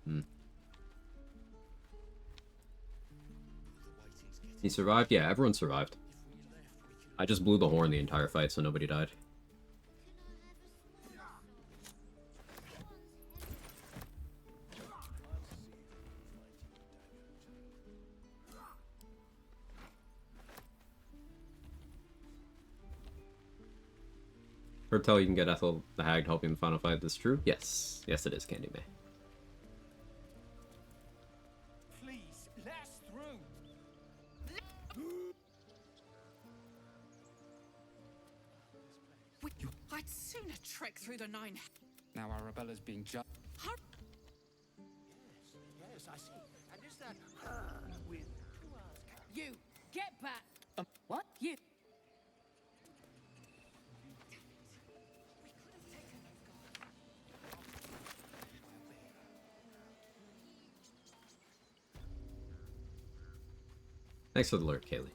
He survived? Yeah, everyone survived. I just blew the horn the entire fight, so nobody died. Heard tell you can get Ethel the Hag to help you in the final fight. This true? Yes. Yes, it is, Candy May. Please, let us through. I'd sooner trek through the 9. Now Arabella's being judged. Yes, I see. And is that her with 2 hours? You get back. What? You. Thanks for the alert, Kaylee.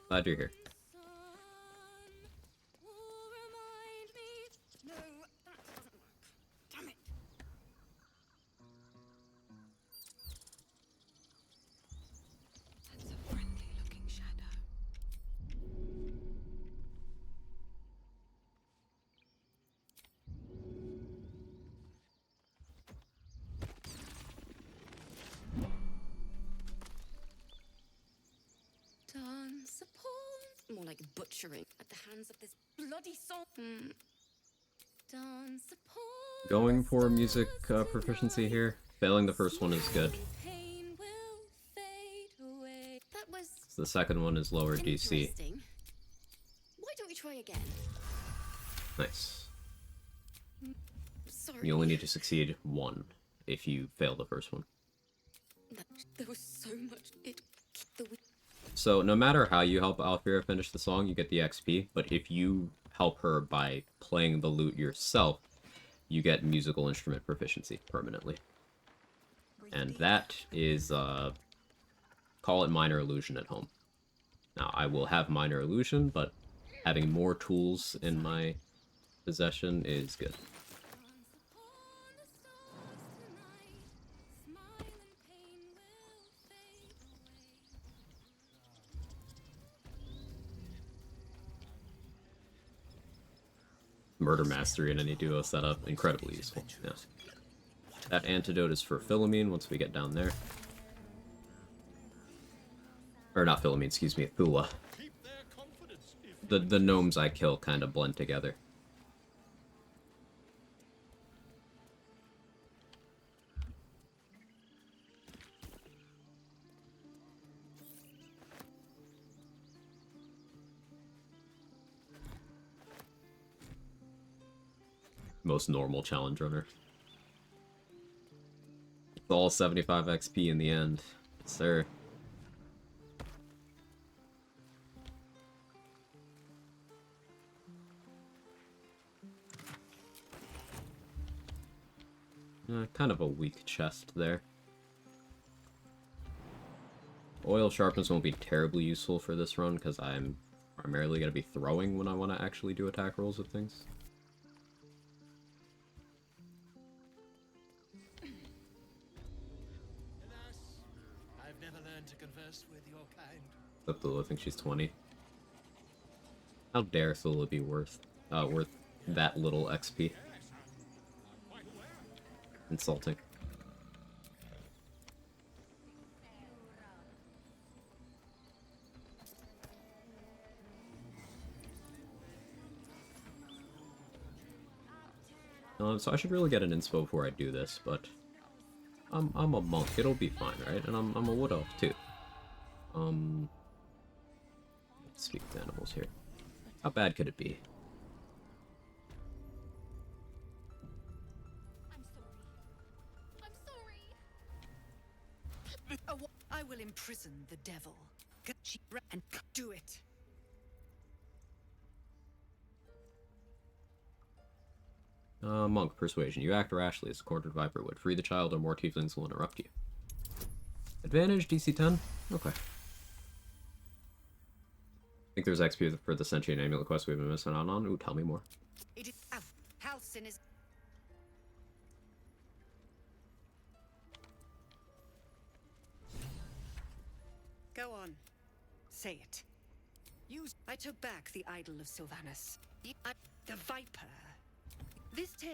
Glad you're here. Damn it. That's a friendly looking shadow. Dance upon. More like butchering at the hands of this bloody song. Dance upon. Going for music proficiency here. Failing the first one is good. Pain will fade away. That was So the second one is lower DC. interesting. Why don't we try again? Nice. Sorry. You only need to succeed 1 if you fail the first one. There was so much. So no matter how you help Alfira finish the song, you get the XP, but if you help her by playing the lute yourself, you get musical instrument proficiency permanently. And that is, call it minor illusion at home. Now, I will have minor illusion, but having more tools in my possession is good. Murder Mastery in any duo setup, incredibly useful. Yeah. That antidote is for Philomene once we get down there. Or not Philomene, excuse me, Thula. The gnomes I kill kind of blend together. Most normal challenge runner. It's all 75 XP in the end. Yes, sir. Kind of a weak chest there. Oil sharpness won't be terribly useful for this run because I'm primarily going to be throwing when I want to actually do attack rolls with things. learn to converse with your kind? Except Lula thinks she's 20. How dare Lula be worth that little XP? Insulting. So I should really get an inspo before I do this, but I'm a monk. It'll be fine, right? And I'm a wood elf too. Let's speak with animals here. How bad could it be? I will imprison the devil. And do it. Monk, persuasion. You act rashly as a quartered viper would. Free the child or more tieflings will interrupt you. Advantage, DC 10? Okay. Think there's XP for the Sentient Amulet quest we've been missing out on? Ooh, tell me more. It is Halcyon is. Go on. Say it. I took back the idol of Sylvanus. The Viper. This tale.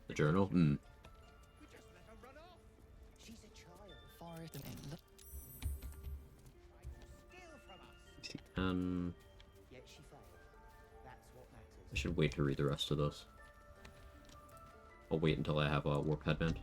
The journal? Hmm. She's a child. For it and look. DC 10. I should wait to read the rest of those. I'll wait until I have a warp headband.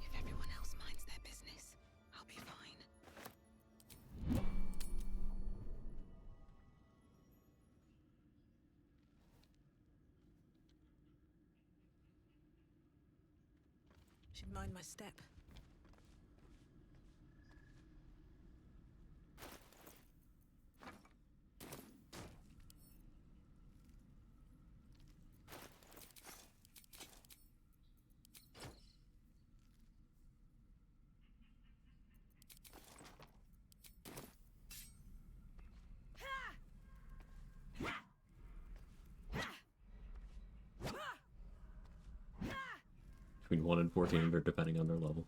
If everyone else minds their business, I'll be fine. Should mind my step. Between 1 and 14, depending on their level.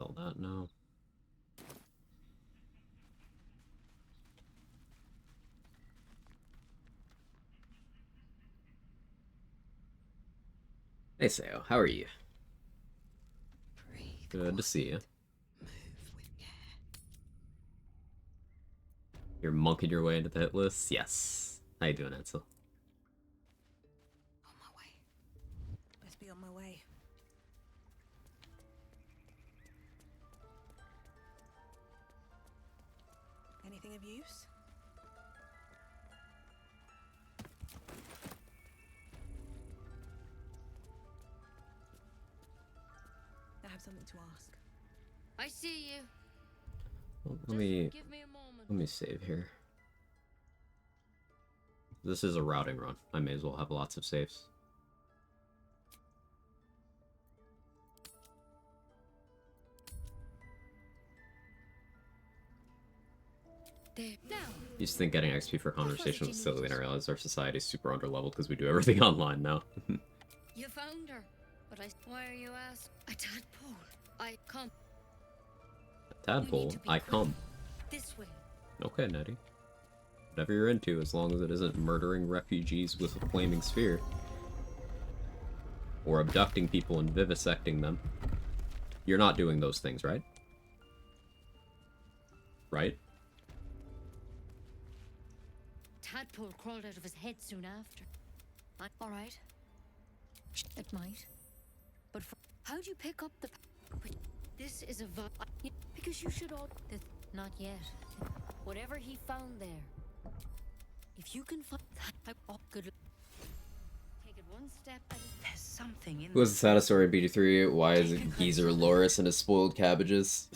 All that, no. Hey, Sao, how are you? Good to see you. You're monking your way into the hit list? Yes. How you doing, Edsel? On my way. Best be on my way. Anything of use? I have something to ask. I see you. Well, Just let me give me a moment. save here. This is a routing run. I may as well have lots of saves. There. Now. Used to think getting XP for conversation was silly, and I realized our society is super underleveled because we do everything online now. You found her, but why are you asked? A tadpole. I come. Tadpole, I come. This way. Okay, Nettie. Whatever you're into, as long as it isn't murdering refugees with a flaming sphere. Or abducting people and vivisecting them. You're not doing those things, right? right? Tadpole crawled out of his head soon after. All right. It might. But how'd you pick up the... This is a... Because you should all... Not yet. Whatever he found there. If you can find... Good luck. Take it one step at a... There's something in Who was the saddest story in BD3? Why is it Geezer Loris and his spoiled cabbages?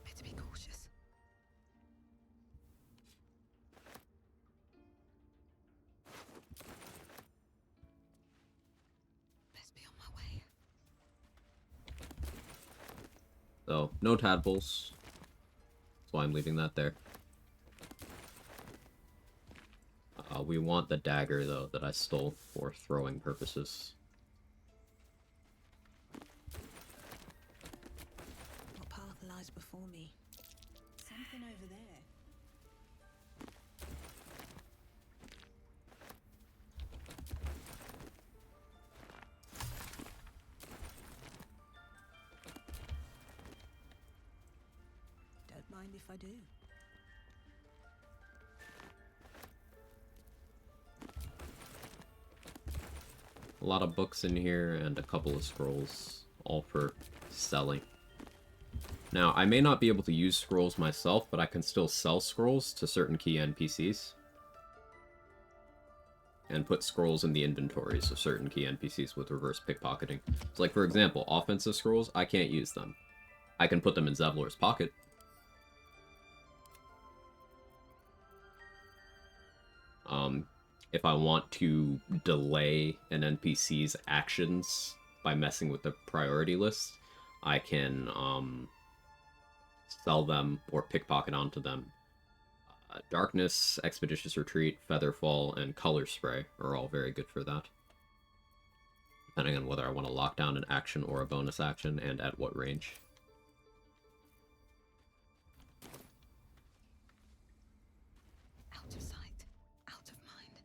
Better be cautious. Best be on my way. So, no tadpoles. That's why I'm leaving that there. We want the dagger, though, that I stole for throwing purposes. What path lies before me? something over there. Don't mind if I do. A lot of books in here and a couple of scrolls, all for selling. Now, I may not be able to use scrolls myself, but I can still sell scrolls to certain key NPCs. And put scrolls in the inventories of certain key NPCs with reverse pickpocketing. So, like, for example, offensive scrolls, I can't use them. I can put them in Zevlor's pocket. If I want to delay an NPC's actions by messing with the priority list, I can sell them or pickpocket onto them. Darkness, Expeditious Retreat, Featherfall, and Color Spray are all very good for that. Depending on whether I want to lock down an action or a bonus action, and at what range. Out of sight, out of mind.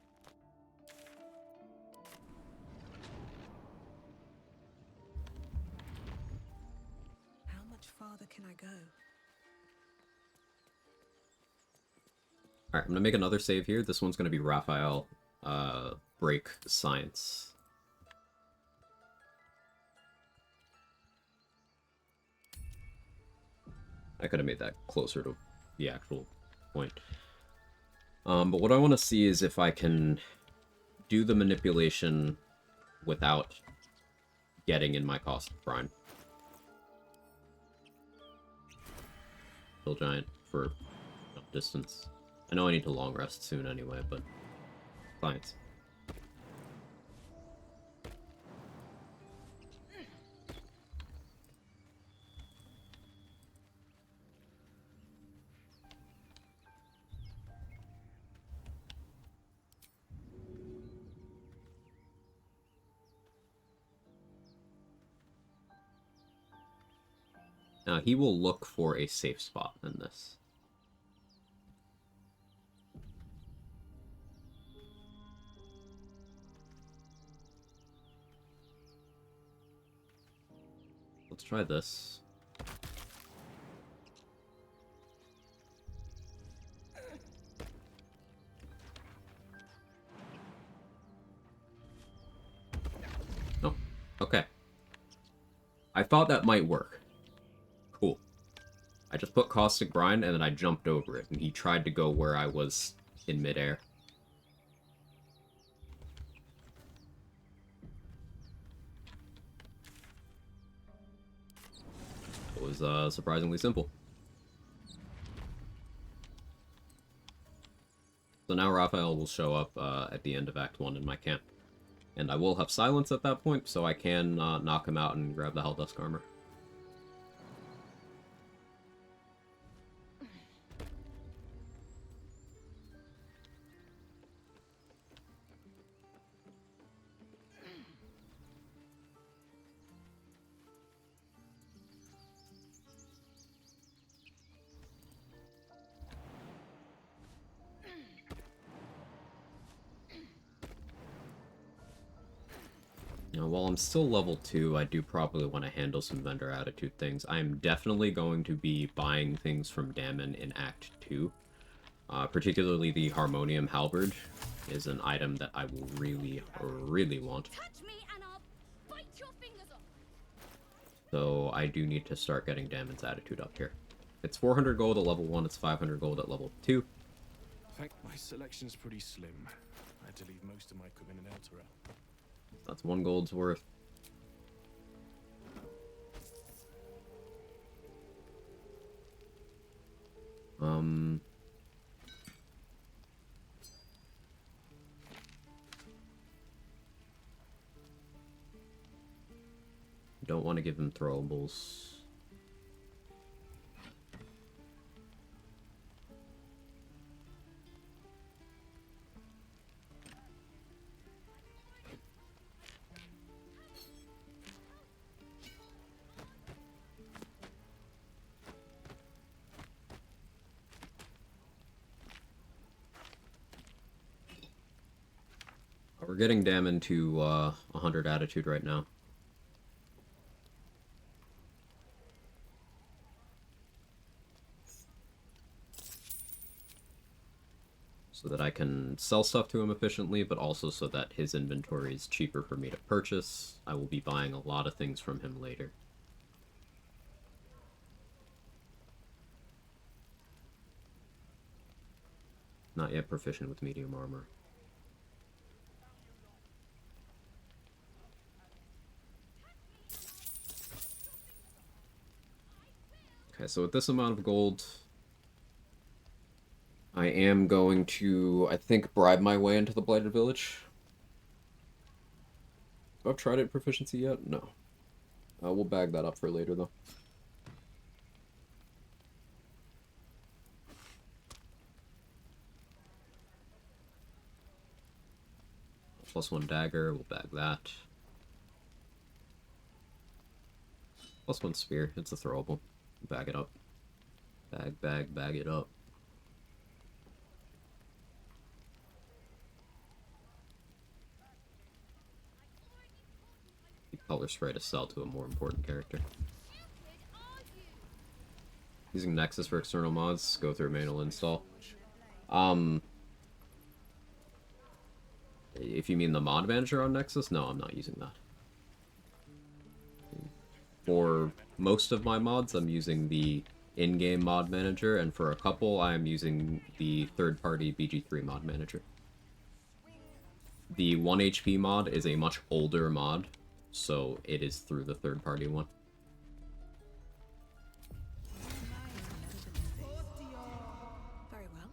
How much farther can I go? Alright, I'm going to make another save here. This one's going to be Raphael, break science. I could have made that closer to the actual point. But what I want to see is if I can do the manipulation without getting in my cost of brine. Kill giant for distance. I know I need to long rest soon anyway, but science. Now, he will look for a safe spot in this. Let's try this. No. Okay. I thought that might work. Cool. I just put Caustic Brine and then I jumped over it, and he tried to go where I was in midair. It was surprisingly simple. So now Raphael will show up at the end of Act 1 in my camp. And I will have silence at that point, so I can knock him out and grab the Helldusk armor. Now, while I'm still level 2, I do probably want to handle some vendor attitude things. I'm definitely going to be buying things from Damon in Act 2. Particularly the Harmonium Halberd is an item that I will really, really want. Touch me and I'll bite your fingers off. So I do need to start getting Damon's attitude up here. It's 400 gold at level 1, it's 500 gold at level 2. I think my selection's pretty slim. I had to leave most of my equipment in Eltura. That's 1 gold's worth. Don't want to give him throwables. We're getting Damon to 100 attitude right now. So that I can sell stuff to him efficiently, but also so that his inventory is cheaper for me to purchase. I will be buying a lot of things from him later. Not yet proficient with medium armor. Okay, so with this amount of gold, I am going to, I think, bribe my way into the Blighted Village. Have I tried it proficiency yet? No. We'll bag that up for later, though. +1 dagger, we'll bag that. +1 spear, it's a throwable. Bag it up. Bag it up. Color spray to sell to a more important character. Using Nexus for external mods, go through manual install. If you mean the mod manager on Nexus, no, I'm not using that. For most of my mods, I'm using the in-game mod manager, and for a couple, I'm using the third-party BG3 mod manager. The 1 HP mod is a much older mod, so it is through the third-party one. Very well.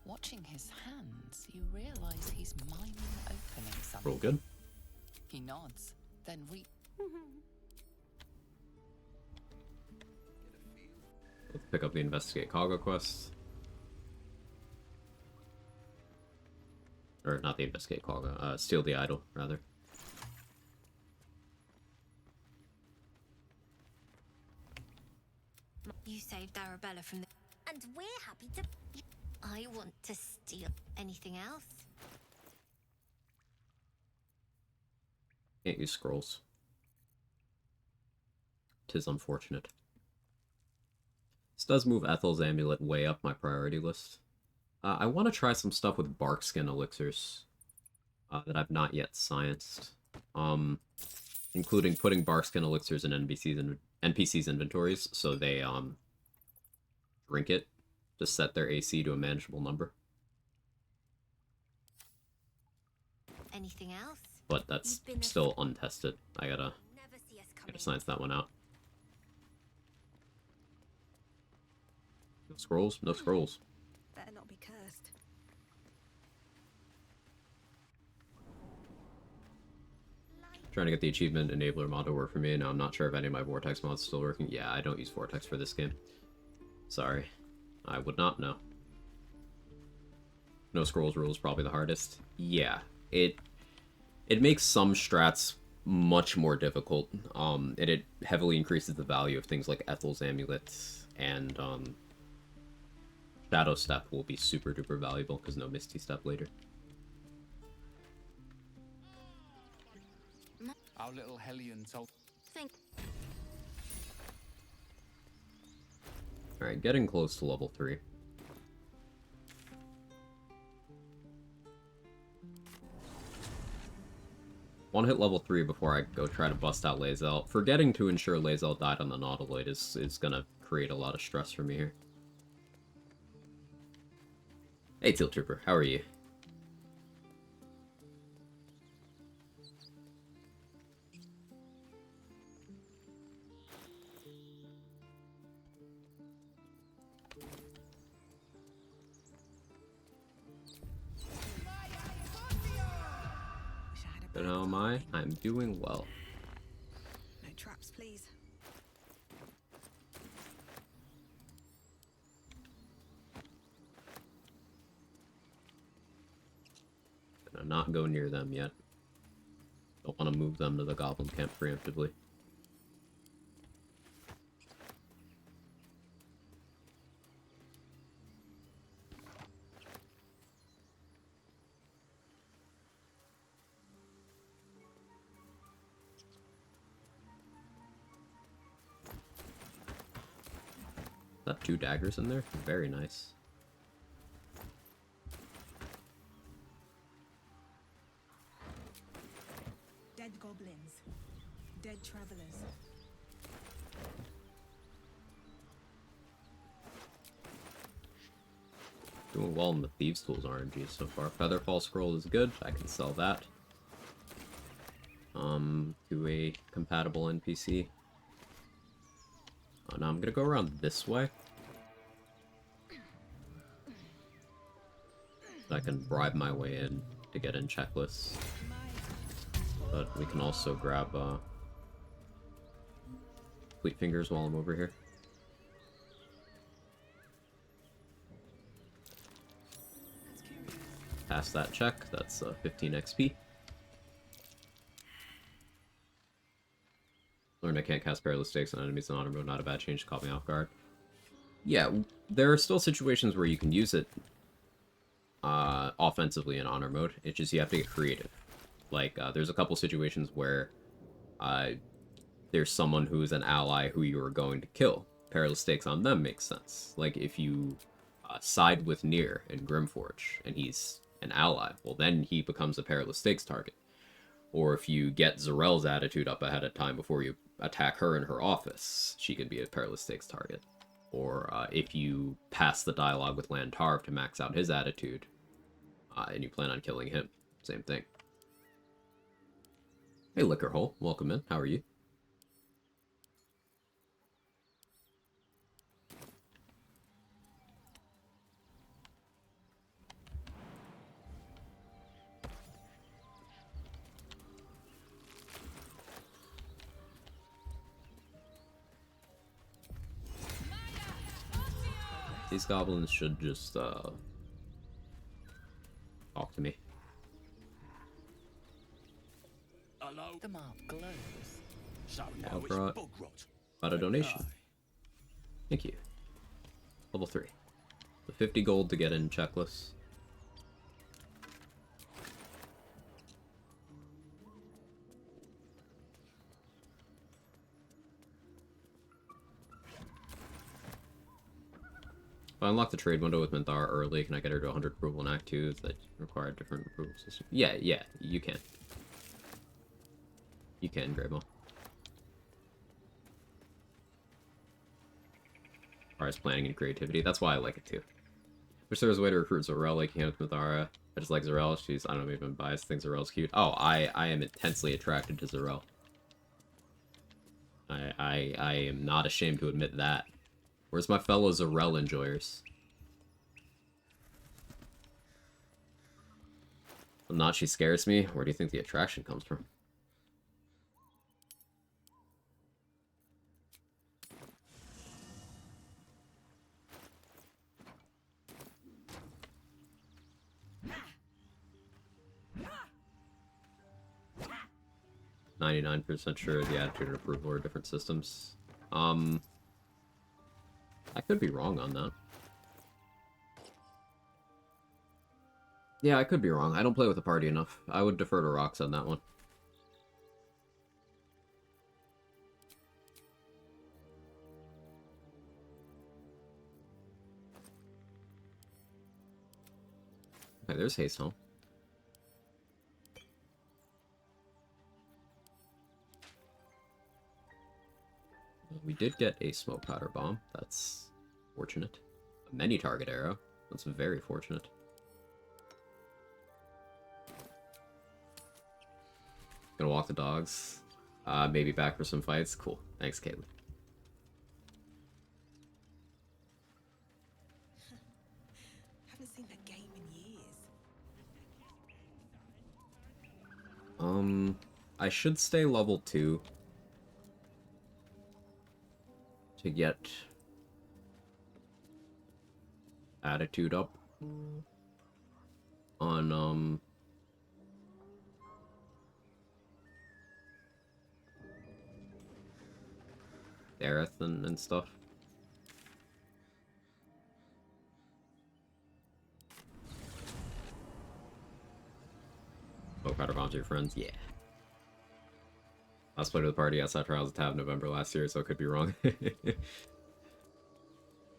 Watching his hands, you realize he's miming opening something. Roll good. He nods, then Let's pick up the Investigate Cargo quest. Or not the Investigate Cargo, Steal the Idol, rather. You saved Arabella from the... And we're happy to... I want to steal anything else. Can't use scrolls. 'Tis unfortunate. This does move Ethel's Amulet way up my priority list. I want to try some stuff with barkskin elixirs that I've not yet scienced. Including putting barkskin elixirs in NPCs' inventories so they drink it to set their AC to a manageable number. Anything else? But that's still untested. I gotta science that one out. No scrolls? No scrolls. Better not be cursed. Trying to get the achievement enabler mod to work for me. Now I'm not sure if any of my vortex mods are still working. Yeah, I don't use vortex for this game. Sorry. I would not know. No scrolls rule is probably the hardest. Yeah, it makes some strats much more difficult. It heavily increases the value of things like Ethel's Amulet and Shadow Step will be super duper valuable because no Misty Step later. Our little Hellion told. Alright, getting close to level 3. One hit level 3 before I go try to bust out Lae'zel. Forgetting to ensure Lae'zel died on the Nautiloid is gonna create a lot of stress for me here. Hey Teal Trooper, how are you? And how am I? I'm doing well. No traps, please. Gonna not go near them yet. Don't want to move them to the Goblin Camp preemptively. That 2 daggers in there? Very nice. Dead goblins. Dead travelers. Doing well in the Thieves' Tools RNG so far. Featherfall Scroll is good. I can sell that. To a compatible NPC. Oh, now I'm gonna go around this way. So I can bribe my way in to get in checklists. But we can also grab Fleet Fingers while I'm over here. Pass that check, that's 15 XP. Learned I can't cast Perilous Stakes on enemies in honor mode, not a bad change to caught me off guard. Yeah, there are still situations where you can use it offensively in honor mode. It's just you have to get creative. Like, there's a couple situations where there's someone who's an ally who you are going to kill. Perilous Stakes on them makes sense. Like, if you side with Nier in Grimforge, and he's an ally, well, then he becomes a Perilous Stakes target. Or if you get Zarel's attitude up ahead of time before you attack her in her office, she can be a Perilous Stakes target. Or if you pass the dialogue with Lantarv to max out his attitude, and you plan on killing him, same thing. Hey Liquorhole, welcome in, how are you? These goblins should just talk to me. Hello? The mark glows. So I now it's brought bug rot. about a donation. Thank you. Level 3. The 50 gold to get in checklists. If I unlock the trade window with Minthara early, can I get her to 100 approval in Act 2 that require a different approval system? Yeah, you can. You can, Greymaw. As far as planning and creativity, that's why I like it too. Wish there was a way to recruit Zarel like you can with Minthara. I just like Zarel. She's, I don't know, even biased, think Zarel's cute. Oh, I am intensely attracted to Zarel. I am not ashamed to admit that. Where's my fellow Zarel enjoyers? Well, not she scares me. Where do you think the attraction comes from? .99% sure the attitude and approval are different systems. I could be wrong on that. Yeah, I could be wrong. I don't play with the party enough. I would defer to Rocks on that one. Okay, there's Haste Home. We did get a smoke powder bomb. That's fortunate. A many target arrow. That's very fortunate. Gonna walk the dogs. Maybe back for some fights. Cool. Thanks, Caitlin. Haven't seen that game in years. I should stay level 2 to get attitude up on Aerith and stuff. Oh, powder bombs your friends? Yeah. Last played with the party outside Trials of Tab November last year, so I could be wrong.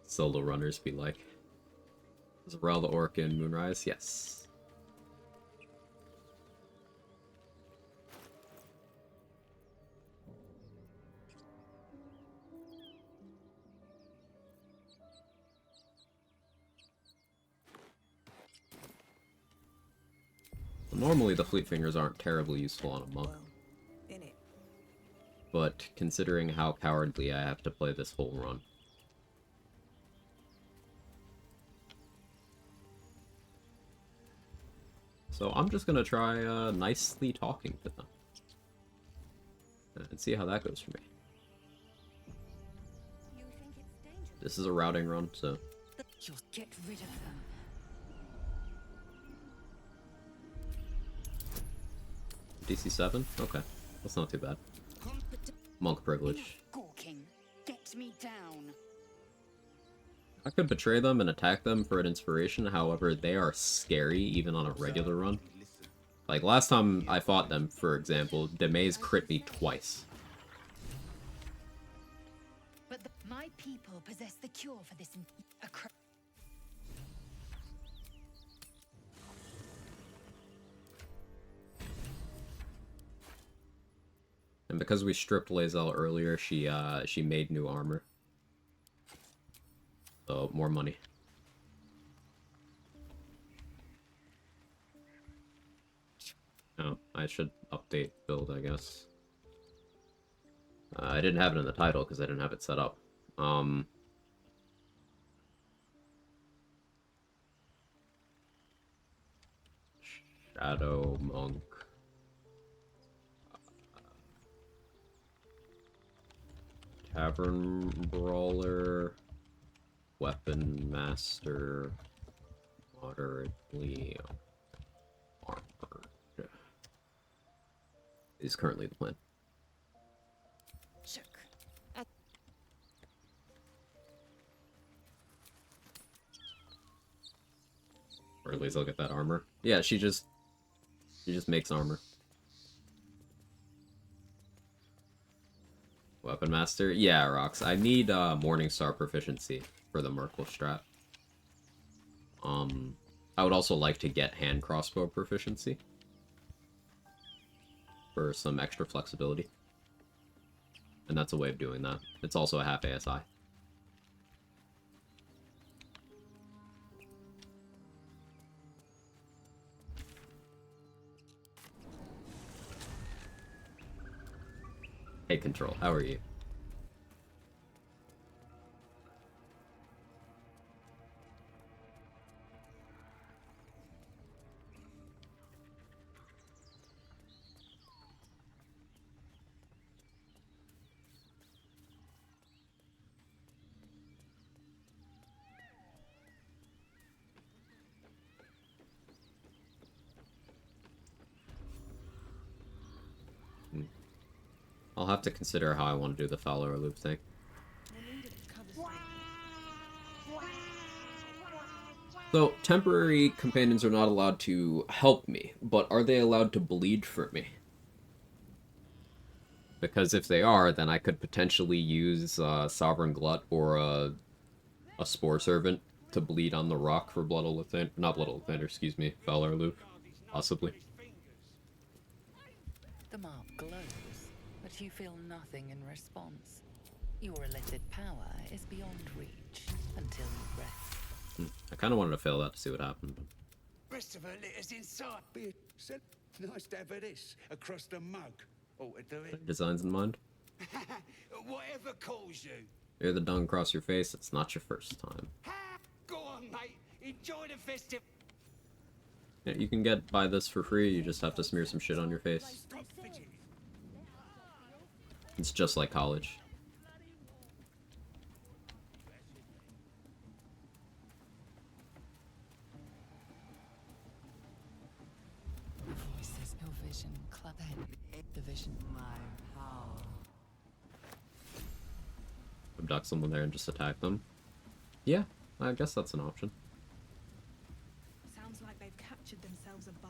Solo runners be like. Zarel the Orc in Moonrise? Yes. Normally the Fleet Fingers aren't terribly useful on a monk. But considering how cowardly I have to play this whole run. So I'm just gonna try nicely talking to them. And see how that goes for me. This is a routing run, so... You'll get rid of them. DC 7? Okay. That's not too bad. Monk privilege. Gawking, get me down. I could betray them and attack them for an inspiration, however, they are scary even on a regular run. Like, last time I fought them, for example, Demaze crit me twice. But my people possess the cure for this. And because we stripped Lae'zel earlier, she made new armor. So, more money. Oh, I should update build, I guess. I didn't have it in the title because I didn't have it set up. Shadow Monk. Tavern Brawler. Weapon Master. Moderately armored. Is currently the plan. Or at least I'll get that armor. Yeah, she just makes armor. Weapon Master? Yeah, Rocks. I need Morningstar proficiency for the Merkle strat. I would also like to get hand crossbow proficiency for some extra flexibility. And that's a way of doing that. It's also a half ASI. Hey, Control, how are you? I'll have to consider how I want to do the follower loop thing. So, temporary companions are not allowed to help me, but are they allowed to bleed for me? Because if they are, then I could potentially use Sovereign Glut or a Spore Servant to bleed on the rock for Blood Illithid. Not Blood Illithid, excuse me, Valor Loop. Possibly. The mark glows, but you feel nothing in response. Your illithid power is beyond reach until you rest. I kind of wanted to fail that to see what happened. Rest of her litters inside. Be said, nice to have this across the mug. Oh, to do it. Designs in mind? Whatever calls you. Hear the dung across your face, it's not your first time. Go on, mate. Enjoy the festive. Yeah, you can get by this for free, you just have to smear some shit on your face. It's just like college. Voices, your vision, the vision. My power. Abduct someone there and just attack them. Yeah, I guess that's an option. Sounds like they've captured themselves a bard.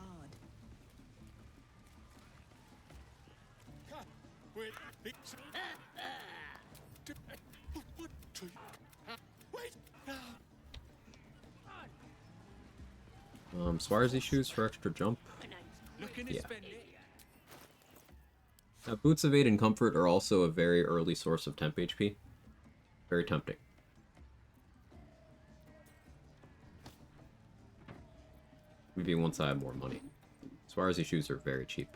Swarzy shoes for extra jump. Yeah. Now, Boots of Aid and Comfort are also a very early source of temp HP. Very tempting. Maybe once I have more money. Swarzy shoes are very cheap.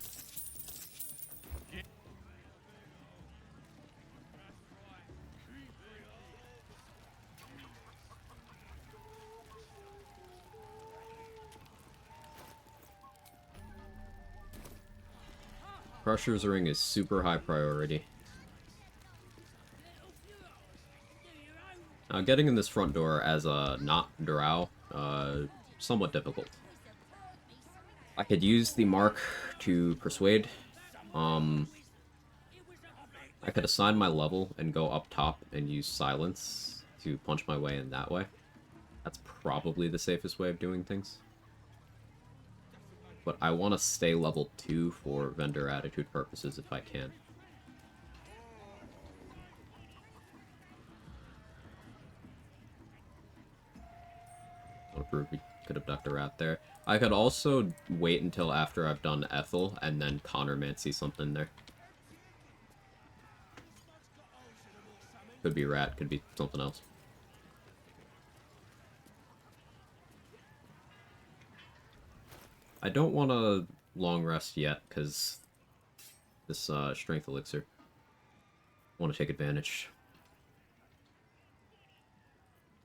Crusher's Ring is super high priority. Now, getting in this front door as a not drow, somewhat difficult. I could use the mark to persuade. I could assign my level and go up top and use silence to punch my way in that way. That's probably the safest way of doing things. But I want to stay level 2 for vendor attitude purposes if I can. I'll prove we could abduct a rat there. I could also wait until after I've done Ethel and then Connormancy something there. Could be rat, could be something else. I don't want to long rest yet, because this strength elixir. I want to take advantage.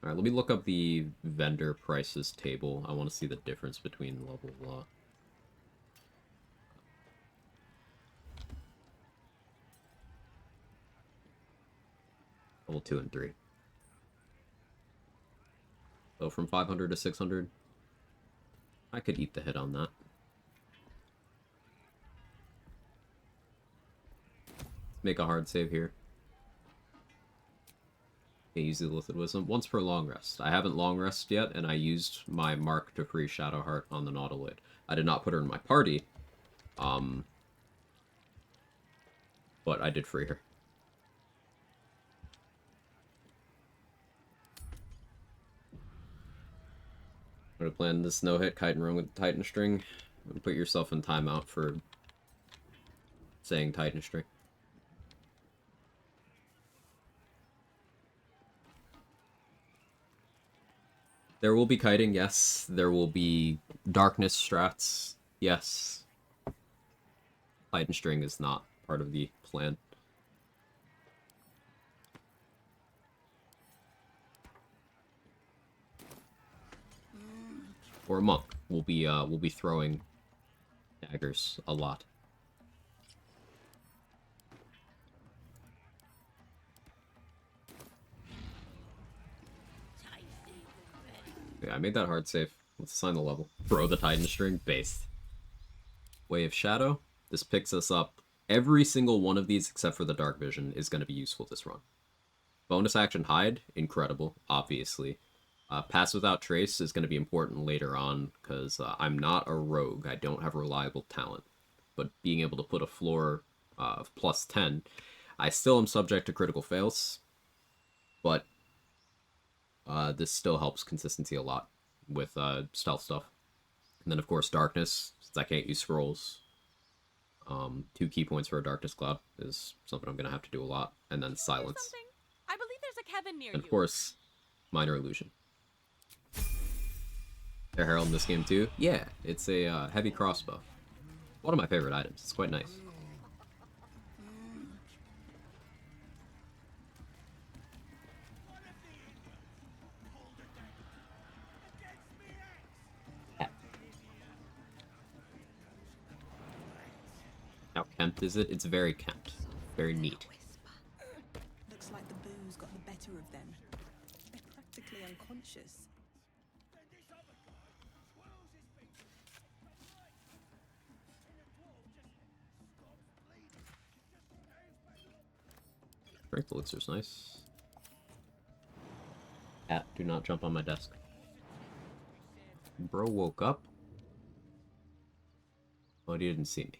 Alright, let me look up the vendor prices table. I want to see the difference between level level 2 and 3. So from 500 to 600. I could eat the hit on that. Make a hard save here. Okay, use the Illithid Wisdom. Once per long rest. I haven't long rested yet, and I used my mark to free Shadowheart on the Nautiloid. I did not put her in my party, but I did free her. I'm gonna plan this no-hit kite and run with the Titan String. Put yourself in timeout for saying Titan String. There will be kiting, yes. There will be darkness strats, yes. Titan String is not part of the plan. Or a monk. We'll be throwing daggers a lot. Yeah, I made that hard save. Let's assign the level. Throw the Titan String. Based. Way of Shadow. This picks us up. Every single one of these, except for the Dark Vision, is going to be useful this run. Bonus action Hide. Incredible, obviously. Pass without trace is going to be important later on, because I'm not a rogue. I don't have reliable talent. But being able to put a floor of plus 10, I still am subject to critical fails, but this still helps consistency a lot with stealth stuff. And then, of course, darkness, since I can't use scrolls. 2 key points for a darkness cloud is something I'm going to have to do a lot. And then silence. I believe there's a Kevin near And you. of course, minor illusion. Air Herald in this game too? Yeah, it's a heavy crossbow. One of my favorite items. It's quite nice. How Kent is it? It's very Kent. Very neat. Looks like the booze got the better of them. They're practically unconscious. Strength elixir's nice. Cat, do not jump on my desk. Bro woke up. Oh, he didn't see me.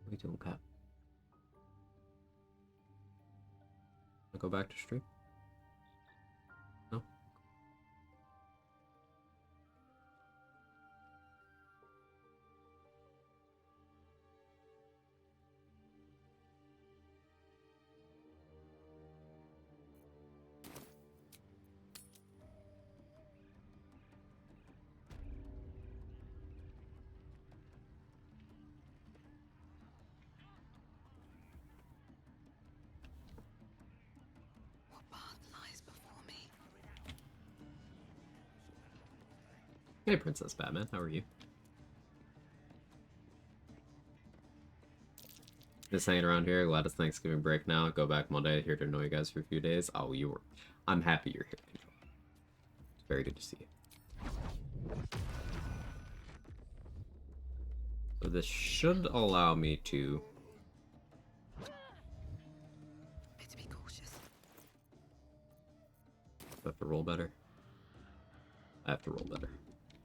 What are you doing, Cat? I go back to stream? No? What path lies before me? Hey, Princess Batman, how are you? Just hanging around here. Glad it's Thanksgiving break now. Go back Monday. Here to know you guys for a few days. Oh, you were. I'm happy you're here. It's very good to see you. So this should allow me to. Better be cautious. Do I have to roll better? I have to roll better.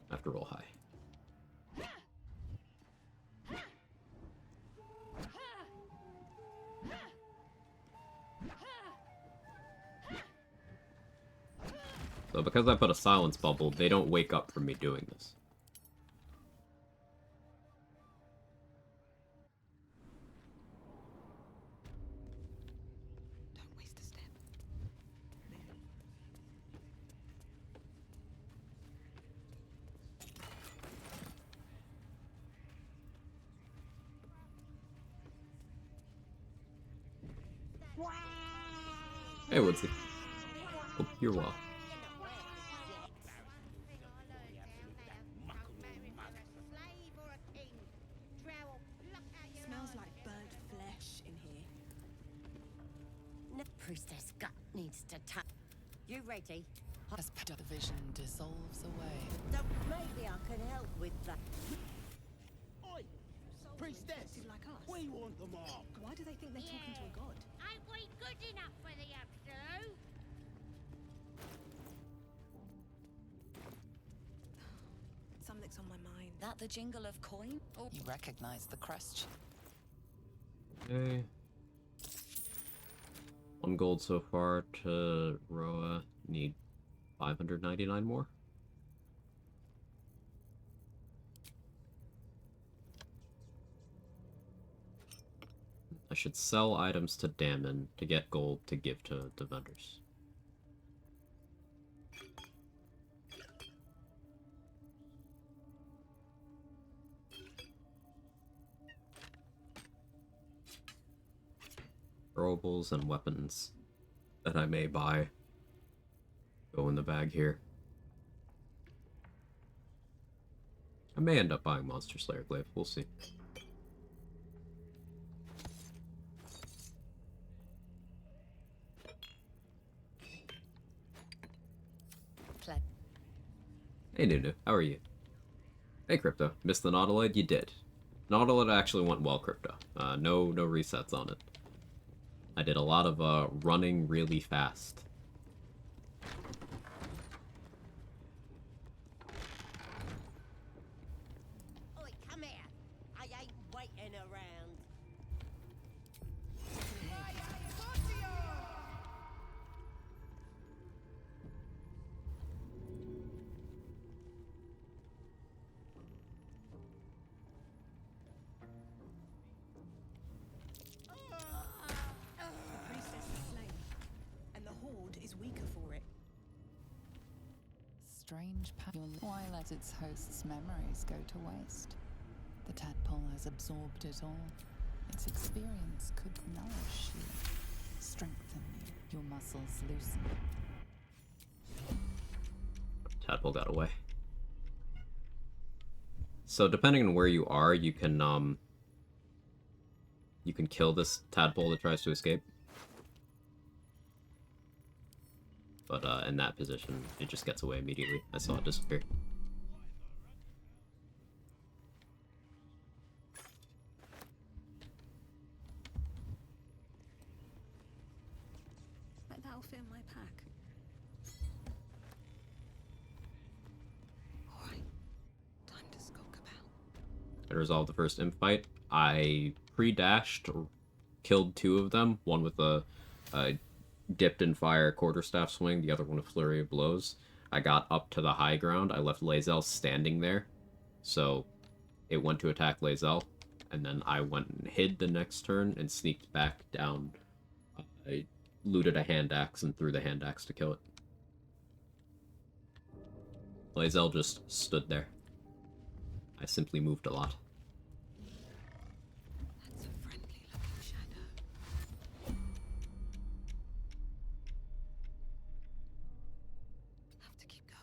I have to roll high. So because I put a silence bubble, they don't wake up from me doing this. Don't waste a step. Hey, Woodsy. Hope you're well. Smells like burnt flesh in here. No, Priestess Gut needs to tap. You ready? As the vision dissolves away. Maybe I can help with that. Oi! Priestess! Like us. We want the mark! Why do they think they're talking to a god? Ain't we good enough for the absolute? Something's on my mind. That the jingle of coin? Or you recognize the crest? Okay. 1 gold so far to Roa. Need 599 more. I should sell items to Damon to get gold to give to the vendors. Throwables and weapons that I may buy go in the bag here. I may end up buying Monster Slayer Glaive, we'll see. Hey Nunu, how are you? Hey Crypto, missed the Nautiloid? You did. Not all of it actually went well, Crypto. No resets on it. I did a lot of running really fast. Oi, come here. I ain't waiting around. The priestess is slain, and the horde is weaker for it. Strange why let its host's memories go to waste? The tadpole has absorbed it all. Its experience could nourish you, strengthen you, your muscles loosen. Tadpole got away. So depending on where you are, you can kill this tadpole that tries to escape. But in that position, it just gets away immediately. I saw it disappear. That'll fit in my pack. Alright, time to skulk about. I resolved the first imp fight. I pre-dashed, killed 2 of them. One with a dipped in fire quarterstaff swing, the other one a flurry of blows. I got up to the high ground. I left Lae'zel standing there, so it went to attack Lae'zel, and then I went and hid the next turn and sneaked back down. I looted a hand axe and threw the hand axe to kill it. Lae'zel just stood there. I simply moved a lot. That's a friendly looking shadow. Have to keep going.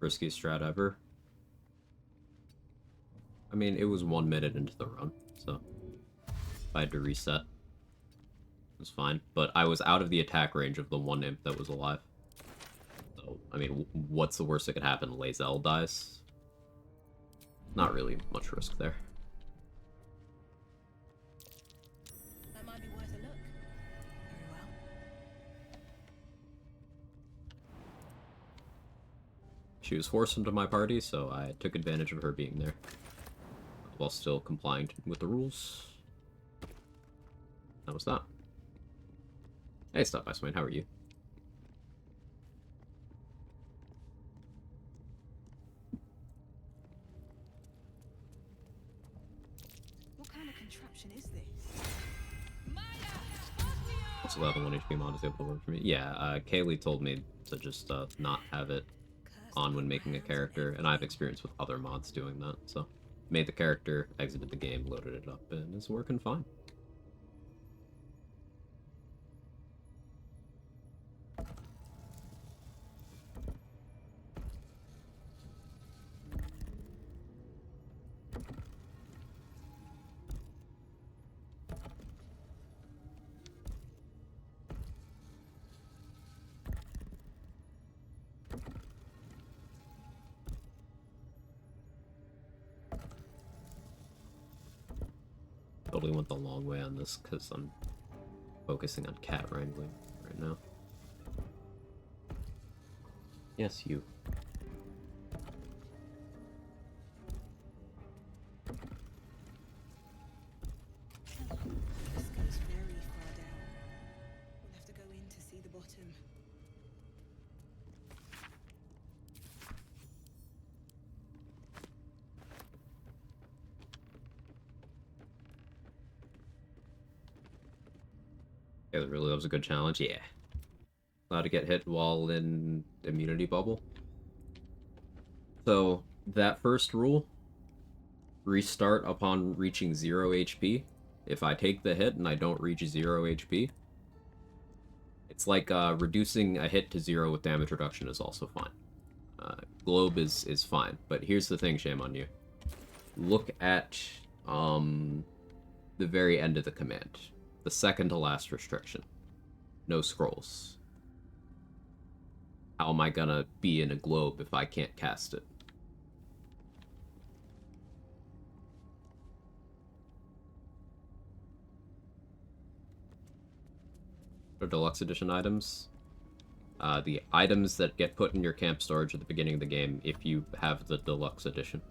Riskiest strat ever. I mean, it was 1 minute into the run, so if I had to reset, it was fine. But I was out of the attack range of the 1 imp that was alive. So, I mean, what's the worst that could happen? Lae'zel dies? Not really much risk there. That might be worth a look. Very well. She was forced into my party, so I took advantage of her being there, while still complying with the rules. That was that. Hey, stop by, Swain. How are you? What kind of contraption is this? What's 11 1 HP mod is able to work for me? Yeah, Kaylee told me to just not have it on when making a character, and I've experience with other mods doing that, so made the character, exited the game, loaded it up, and it's working fine. Totally went the long way on this because I'm focusing on cat wrangling right now. Yes, you. This goes very far down. We'll have to go in to see the bottom. Yeah, really, that was a good challenge. Yeah. Allowed to get hit while in immunity bubble. So, that first rule, restart upon reaching 0 HP. If I take the hit and I don't reach 0 HP, it's like reducing a hit to 0 with damage reduction is also fine. Globe is fine, but here's the thing, shame on you. Look at the very end of the command. The second to last restriction. No scrolls. How am I gonna be in a globe if I can't cast it? For deluxe edition items, the items that get put in your camp storage at the beginning of the game if you have the deluxe edition.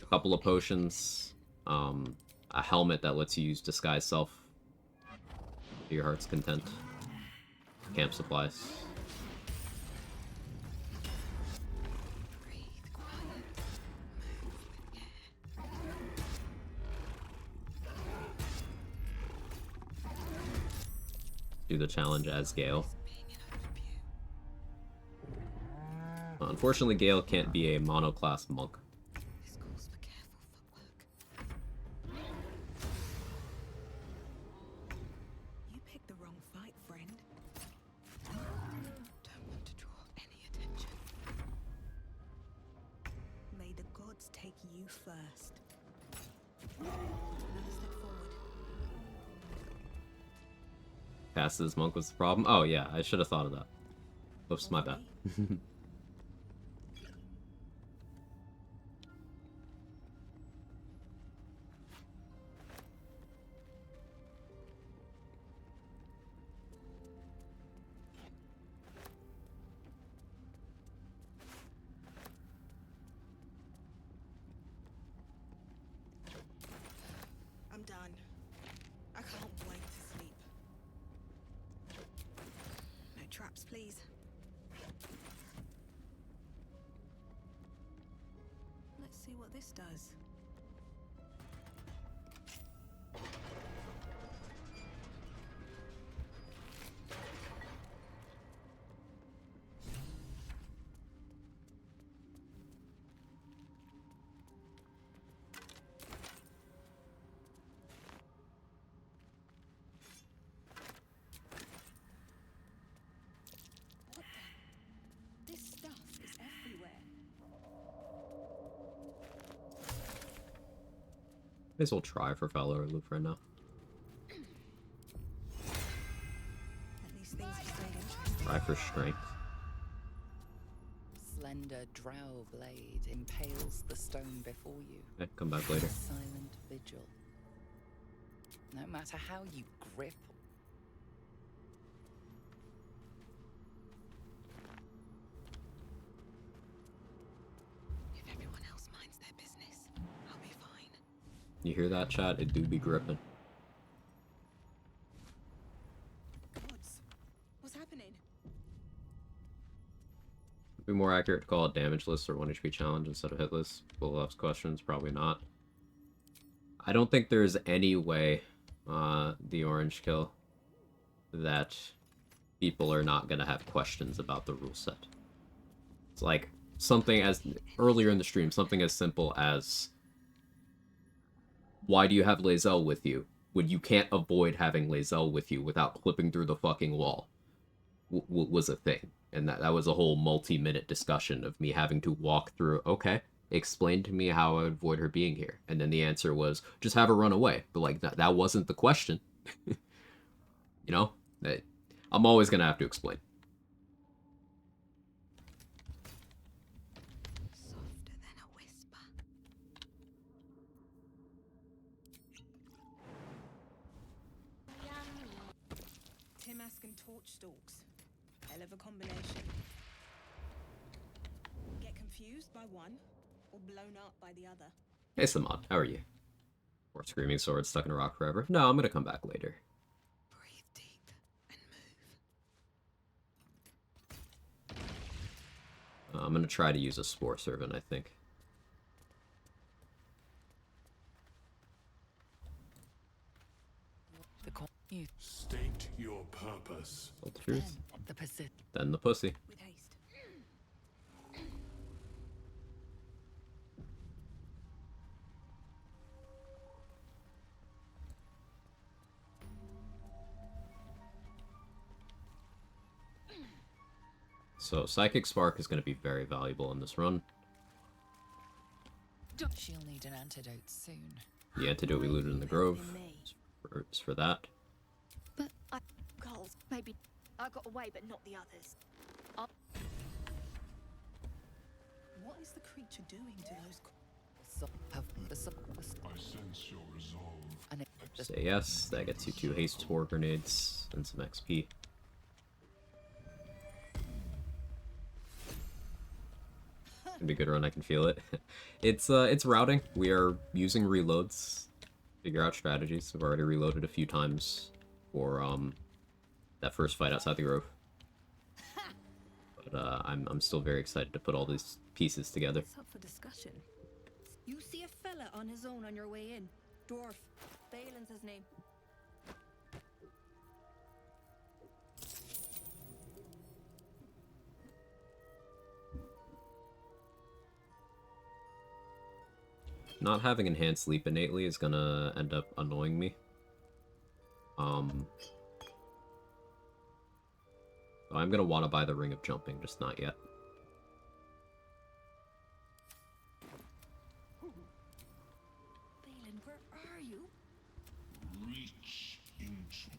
A couple of potions, a helmet that lets you use disguise self to your heart's content, camp supplies. Do the challenge as Gale. Unfortunately, Gale can't be a monoclass monk. You picked the wrong fight, friend. Don't want to draw any attention. May the gods take you first. Another step forward. Cast as monk was the problem? Oh yeah, I should have thought of that. Oops, my bad. I'm done. I can't wait to sleep. No traps, please. Let's see what this does. What the? This stuff is everywhere. May as well try for Valor Loop right now. At least things have stayed interesting. Try for strength. Slender drow blade impales the stone before you. Okay, come back later. Silent vigil. No matter how you grip. If everyone else minds their business, I'll be fine. You hear that, chat? It do be gripping. Gods, what's happening? It'd be more accurate to call it damageless or 1 HP challenge instead of hitless. Full ups questions, probably not. I don't think there's any way the orange kill that people are not gonna have questions about the rule set. It's like something as earlier in the stream, something as simple as why do you have Lae'zel with you when you can't avoid having Lae'zel with you without clipping through the fucking wall was a thing. And that was a whole multi-minute discussion of me having to walk through, okay, explain to me how I would avoid her being here. And then the answer was, just have her run away. But, like, that wasn't the question. You know? I'm always gonna have to explain. Softer than a whisper. Timask and torch stalks. Hell of a combination. Get confused by one, or blown up by the other. Hey, Samad, how are you? Or Screaming Sword stuck in a rock forever? No, I'm gonna come back later. Breathe deep and move. I'm gonna try to use a Spore Servant, I think. State your purpose. Told the truth. The Pacific. Then the pussy. With haste. So Psychic Spark is going to be very valuable in this run. She'll need an antidote soon. The antidote we looted in the Grove is for that. But I... Girls, maybe I got away, but not the others. What is the creature doing to those? I sense your resolve. Say yes. That gets you 2 haste spore grenades and some XP. Gonna be a good run. I can feel it. It's routing. We are using reloads. Figure out strategies. We've already reloaded a few times for that first fight outside the Grove. But I'm still very excited to put all these pieces together. It's up for discussion. You see a fella on his own on your way in. Dwarf. Balin's his name. Not having enhanced leap innately is gonna end up annoying me. So I'm gonna want to buy the Ring of Jumping, just not yet. Balin, where are you? Reach into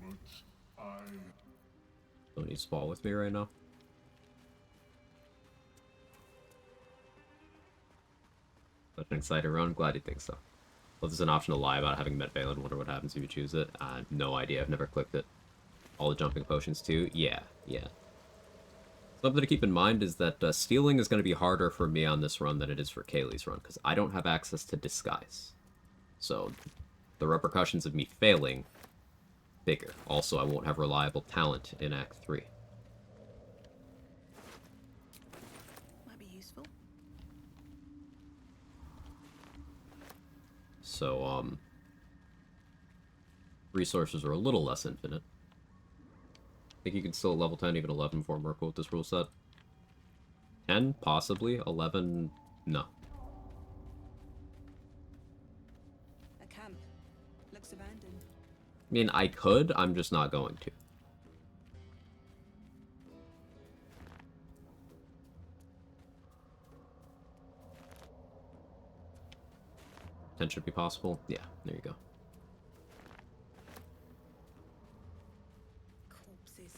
but I Don't need Spall with me right now. Such an exciting run. Glad you think so. Well, there's an option to lie about having met Balin. Wonder what happens if you choose it. No idea. I've never clicked it. All the jumping potions too. Yeah. Something to keep in mind is that stealing is going to be harder for me on this run than it is for Kaylee's run, because I don't have access to disguise. So the repercussions of me failing, bigger. Also, I won't have reliable talent in Act 3. Might be useful. So, resources are a little less infinite. I think you can still at level 10, even 11 for Merkle with this rule set. 10, possibly. 11, no. A camp. Looks abandoned. I mean, I could, I'm just not going to. 10 should be possible. Yeah, there you go. Corpses.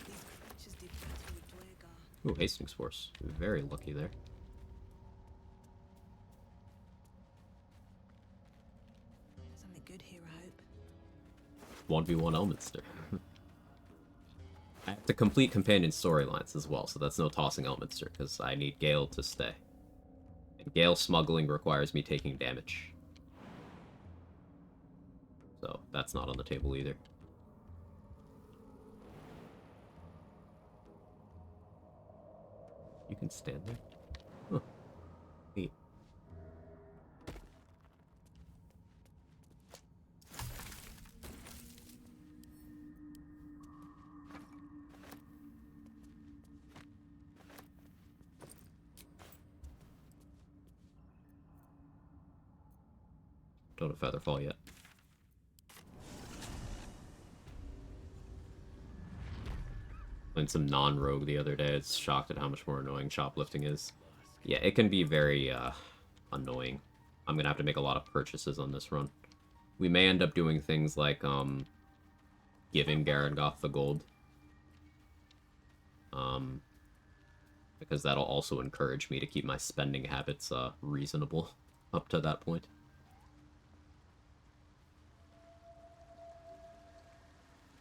These creatures did battle with Dwergar. Ooh, Hastings Force. Very lucky there. Something good here, I hope. 1v1 Elminster. I have to complete companion storylines as well, so that's no tossing Elminster, because I need Gale to stay. And Gale smuggling requires me taking damage. So, that's not on the table either. You can stand there? Huh. Neat. Don't have Featherfall yet. Playing some non-rogue the other day. It's shocked at how much more annoying shoplifting is. Yeah, it can be very annoying. I'm gonna have to make a lot of purchases on this run. We may end up doing things like giving Garangoth the gold. Because that'll also encourage me to keep my spending habits reasonable up to that point.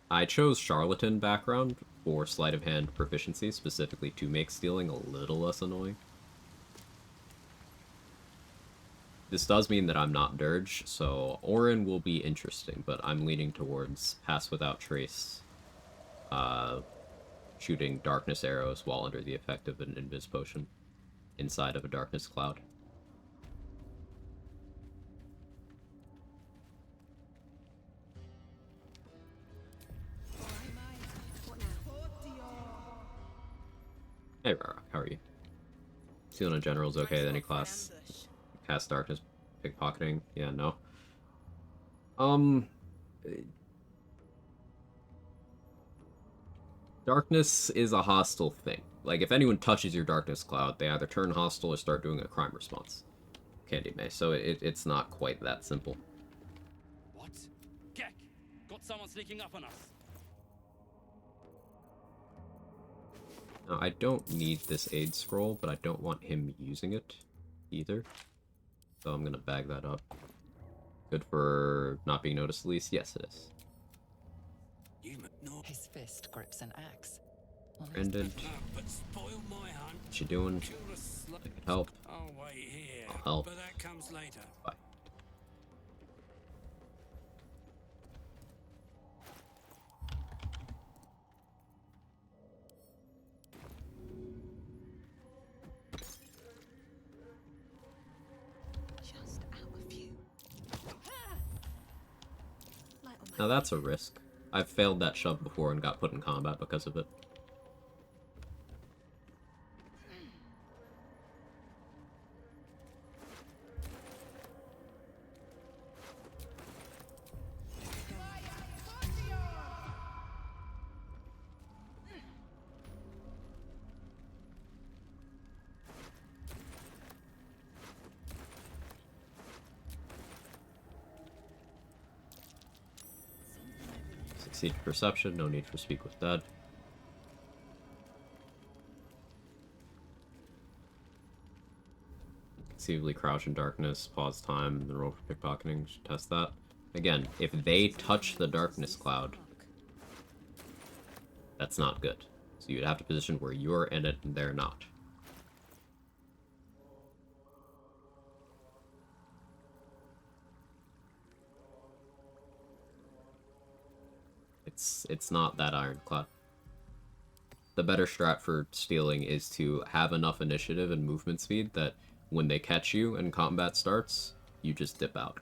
I chose Charlatan background for sleight of hand proficiency, specifically to make stealing a little less annoying. This does mean that I'm not Dirge, so Orin will be interesting, but I'm leaning towards Pass Without Trace, shooting Darkness arrows while under the effect of an Invis Potion inside of a Darkness Cloud. Hey Rara, how are you? Stealing in general is okay, then any class. Cast Darkness, pickpocketing, yeah, no. Darkness is a hostile thing. Like, if anyone touches your darkness cloud, they either turn hostile or start doing a crime response. Candy May, so it's not quite that simple. What? Gek! Got someone sneaking up on us. Now, I don't need this aid scroll, but I don't want him using it either. So I'm gonna bag that up. Good for not being noticed at least? Yes, it is. His fist grips an axe. Brendan. What you doing? I can help. I'll wait here. I'll help. But that comes later. Bye. Just out of view. Now that's a risk. I've failed that shove before and got put in combat because of it. Succeed perception, no need for speak with dead. Conceivably crouch in darkness, pause time, and then roll for pickpocketing. Should test that. Again, if they touch the darkness cloud, that's not good. So you'd have to position where you're in it and they're not. It's not that ironclad. The better strat for stealing is to have enough initiative and movement speed that when they catch you and combat starts, you just dip out.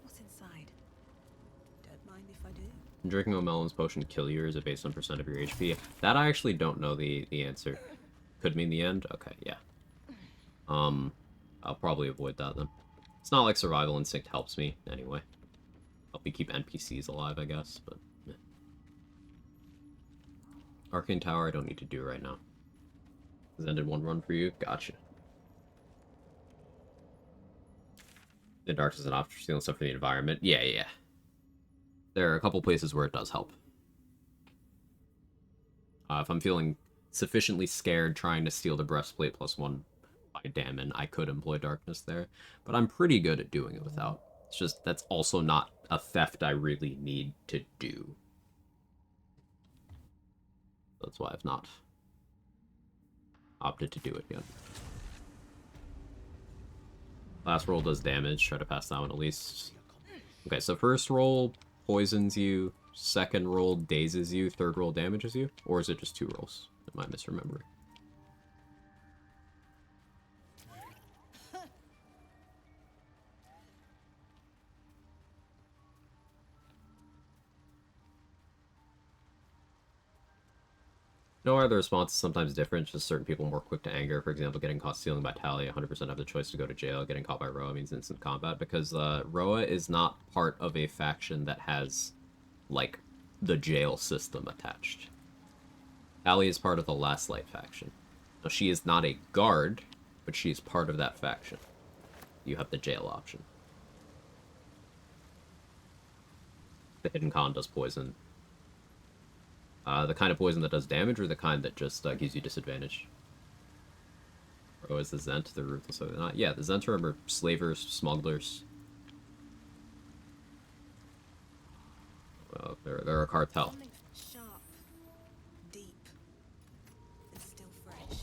What's inside? Don't mind if I do. Drinking a melon's potion kill you, or is it based on percent of your HP? That I actually don't know the answer. Could mean the end? Okay, yeah. I'll probably avoid that then. It's not like survival instinct helps me, anyway. Help me keep NPCs alive, I guess, but... Eh. Arcane Tower I don't need to do right now. Has ended one run for you? Gotcha. The Darkness is an option for stealing stuff from the environment? Yeah, yeah. There are a couple places where it does help. If I'm feeling sufficiently scared trying to steal the breastplate +1 by Damon, I could employ Darkness there. But I'm pretty good at doing it without. It's just, that's also not a theft I really need to do. That's why I've not opted to do it yet. Last roll does damage, try to pass that one at least. Okay, so first roll poisons you, second roll dazes you, third roll damages you? Or is it just 2 rolls? Am I misremembering? No, are the responses sometimes different? Just certain people more quick to anger. For example, getting caught stealing by Talia, 100% have the choice to go to jail. Getting caught by Roa means instant combat, because Roa is not part of a faction that has, like, the jail system attached. Talia is part of the Last Light faction. Now, she is not a guard, but she is part of that faction. You have the jail option. The Hidden Con does poison. The kind of poison that does damage, or the kind that just gives you disadvantage? Or is the Zent, the ruthless, or not? Yeah, the Zentrum are slavers, smugglers. Well, they're a cartel. Sharp, deep, and still fresh.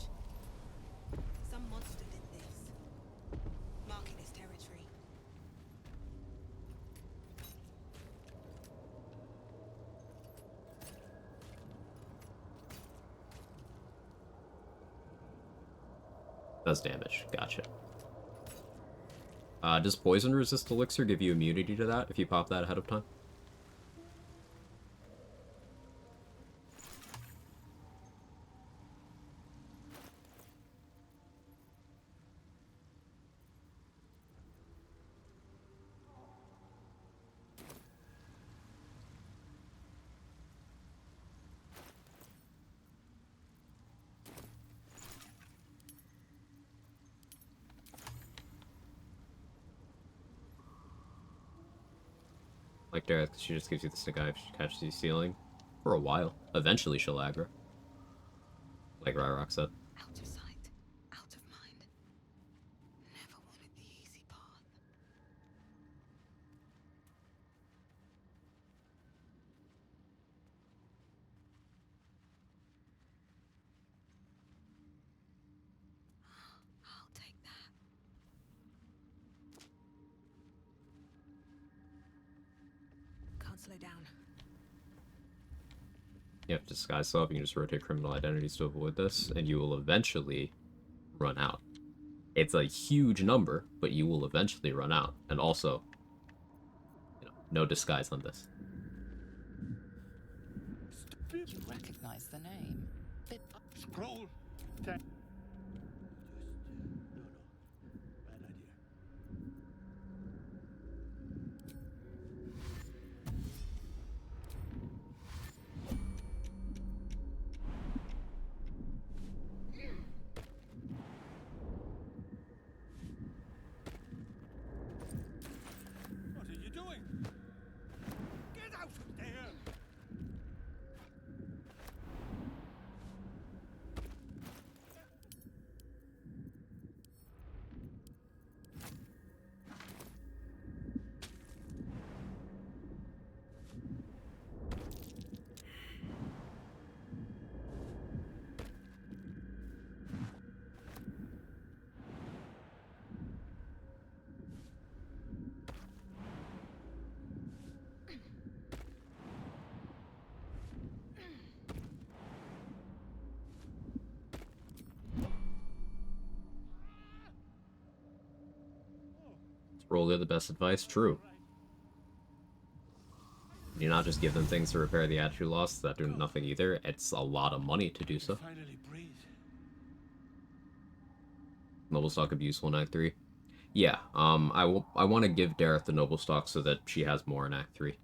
Does damage. Gotcha. Does poison resist elixir give you immunity to that if you pop that ahead of time? Like Derek, she just gives you the stick eye if she catches you stealing. For a while. Eventually she'll aggro. Like Ryrok said. Out of sight, out of mind. Never wanted the easy path. I'll take that. Can't slow down. You have to disguise self, you can just rotate criminal identities to avoid this, and you will eventually run out. It's a huge number, but you will eventually run out. And also, no disguise on this. You recognize the name. Scroll. Bad idea. What are you doing? Get out of there! Roll the best advice? True. You not just give them things to repair the attitude loss that do nothing either. It's a lot of money to do so. Finally breathe. Noble stock could be useful in Act 3. Yeah, I want to give Dareth the noble stock so that she has more in Act 3.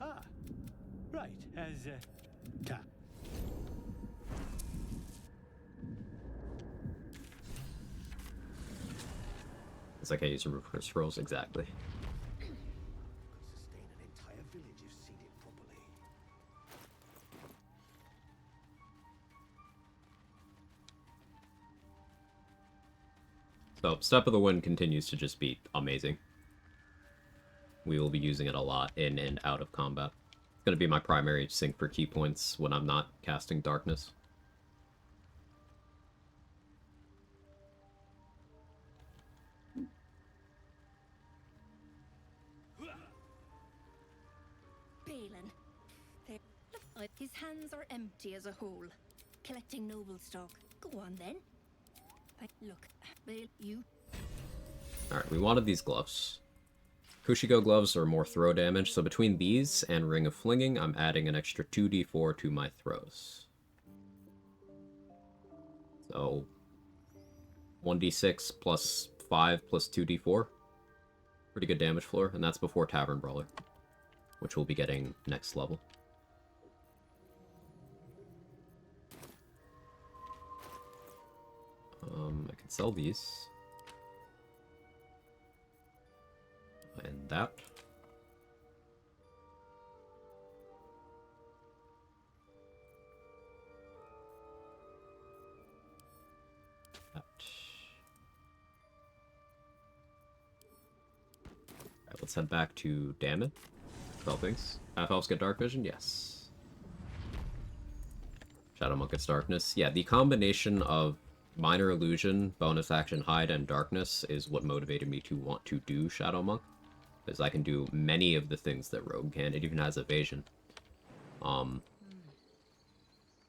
Ah, right, as ta. It's like I use reverse rolls, exactly. Could sustain an entire village if seeded properly. So, Step of the Wind continues to just be amazing. We will be using it a lot in and out of combat. It's going to be my primary sync for key points when I'm not casting Darkness. Balin. His hands are empty as a whole. Collecting noble stock. Go on then. Look, Bale, you. Alright, we wanted these gloves. Kushigo gloves are more throw damage, so between these and Ring of Flinging, I'm adding an extra 2d4 to my throws. So, 1d6 plus 5 plus 2d4. Pretty good damage floor, and that's before Tavern Brawler, which we'll be getting next level. I can sell these. And that. That. Alright, let's head back to Damon. Spell things. Half elves get dark vision? Yes. Shadow Monk gets darkness. Yeah, the combination of Minor Illusion, bonus action hide, and darkness is what motivated me to want to do Shadow Monk. Because I can do many of the things that Rogue can. It even has evasion. All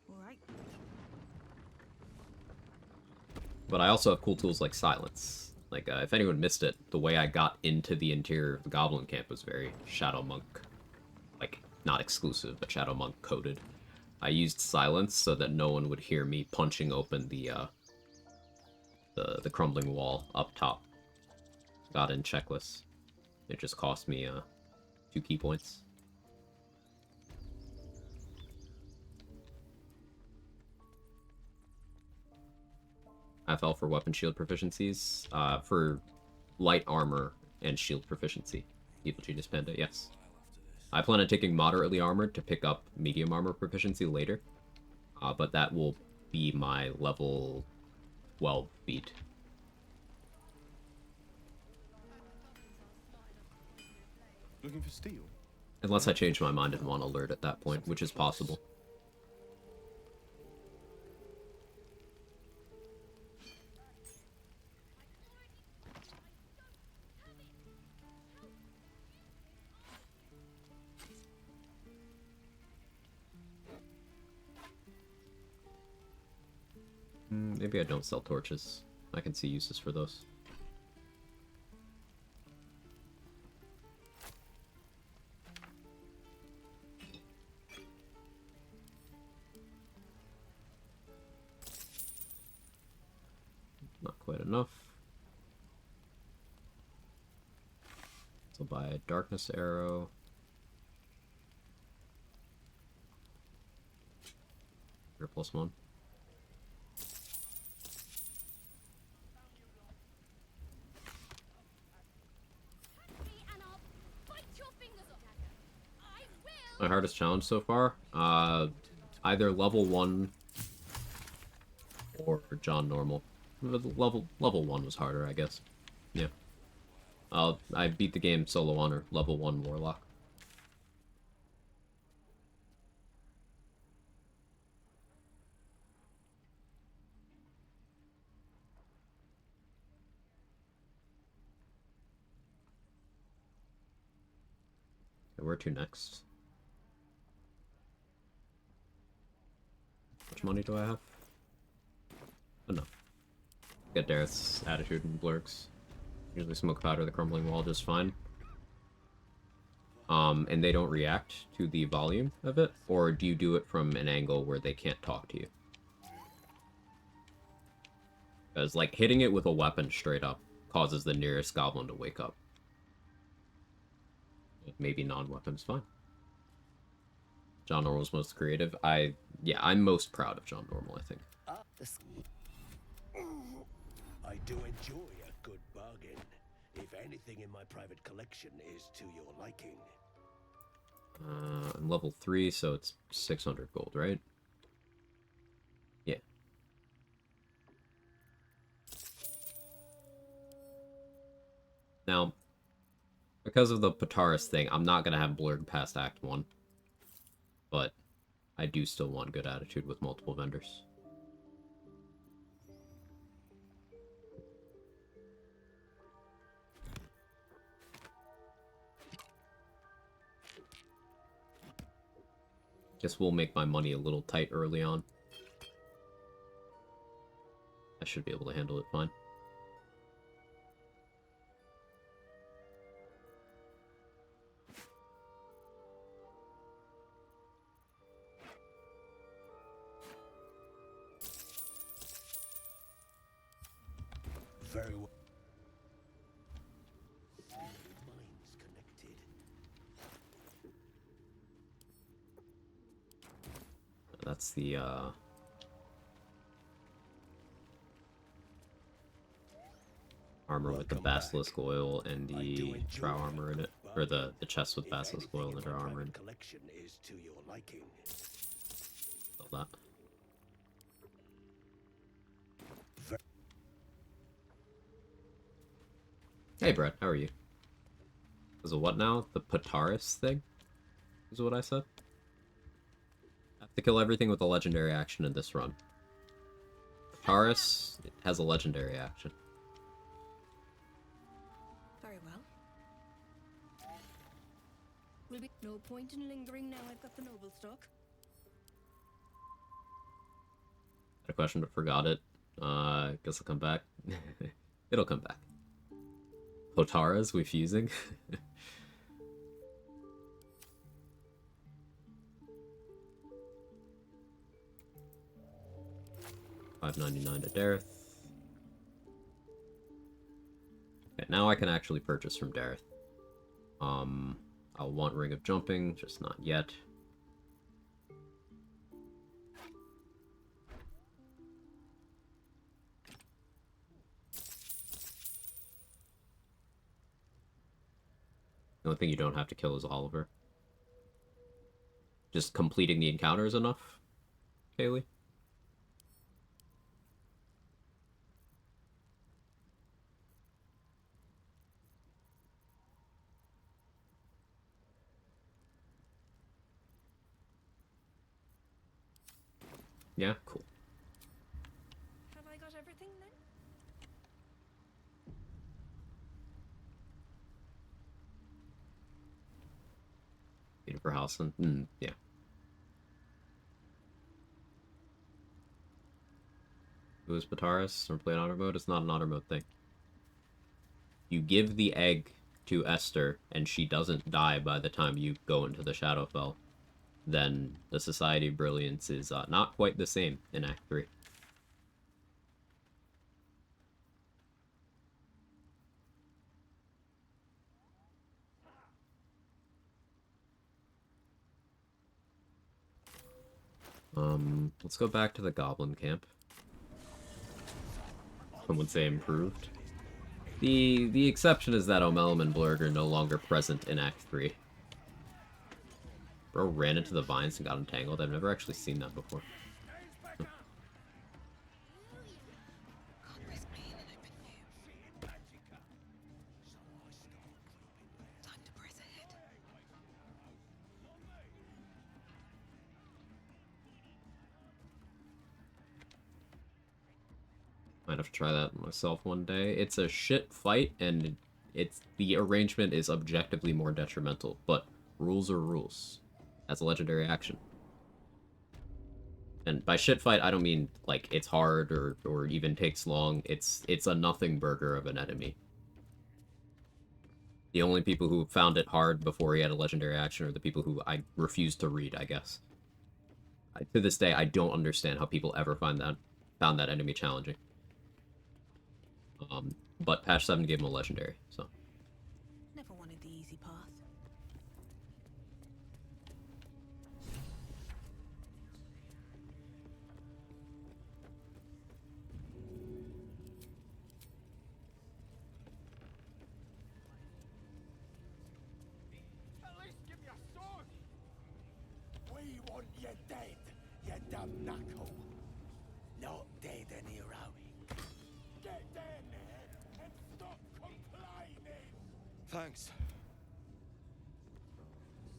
right. But I also have cool tools like silence. Like, if anyone missed it, the way I got into the interior of the Goblin Camp was very Shadow Monk. Like, not exclusive, but Shadow Monk coded. I used silence so that no one would hear me punching open the crumbling wall up top. Got in checklist. It just cost me 2 key points. FL for weapon shield proficiencies. For light armor and shield proficiency. Evil Genius Panda, yes. I plan on taking moderately armored to pick up medium armor proficiency later. But that will be my level 12 beat. Looking for steel? Unless I change my mind and want alert at that point, which is possible. Maybe I don't sell torches. I can see uses for those. Not quite enough. So buy a darkness arrow. Here, +1. My hardest challenge so far? Either level 1 or John Normal. Level 1 was harder, I guess. Yeah. I beat the game solo on or level 1 Warlock. Okay, where to next? How much money do I have? Enough. Get Dareth's attitude and blurks. Usually smoke powder the crumbling wall just fine. And they don't react to the volume of it? Or do you do it from an angle where they can't talk to you? Because, like, hitting it with a weapon straight up causes the nearest goblin to wake up. Maybe non-weapon's fine. John Normal's most creative. I'm most proud of John Normal, I think. I do enjoy a good bargain. If anything in my private collection is to your liking. I'm level 3, so it's 600 gold, right? Yeah. Now, because of the Pataris thing, I'm not going to have blurred past Act 1. But I do still want good attitude with multiple vendors. Guess we'll make my money a little tight early on. I should be able to handle it fine. Very well. Minds connected. That's the, armor with the basilisk oil and the drow armor in it. Or the chest with basilisk oil and the drow armor in it. Collection is to your liking. Love that. Hey Brett, how are you? Is it what now? The Pataris thing? Is what I said? I have to kill everything with a legendary action in this run. Pataris has a legendary action. Very well. Will be no point in lingering now I've got the noble stock. Had a question but forgot it. Guess I'll come back. It'll come back. Hotara's we fusing. $5.99 to Dareth. Okay, now I can actually purchase from Dareth. I'll want Ring of Jumping, just not yet. The only thing you don't have to kill is Oliver. Just completing the encounter is enough, Kaylee? Yeah, cool. Have I got everything then? For Halson. Yeah. Who is Pataris? Or play an auto mode? It's not an auto mode thing. You give the egg to Esther, and she doesn't die by the time you go into the Shadowfell, then the Society of Brilliance is not quite the same in Act 3. Let's go back to the Goblin Camp. Some would say improved. The exception is that Omelum and Blurg are no longer present in Act 3. Bro ran into the vines and got entangled. I've never actually seen that before. Might have to try that myself one day. It's a shit fight, and the arrangement is objectively more detrimental, but rules are rules. That's a legendary action. And by shit fight, I don't mean like it's hard or even takes long. It's a nothing burger of an enemy. The only people who found it hard before he had a legendary action are the people who I refused to read, I guess. To this day, I don't understand how people ever found that enemy challenging. But patch 7 gave him a legendary, so. Never wanted the easy path. At least give me a sword! We want you dead, you dumb knuckle. Not dead any Rowie. Get down there and stop complaining. Thanks.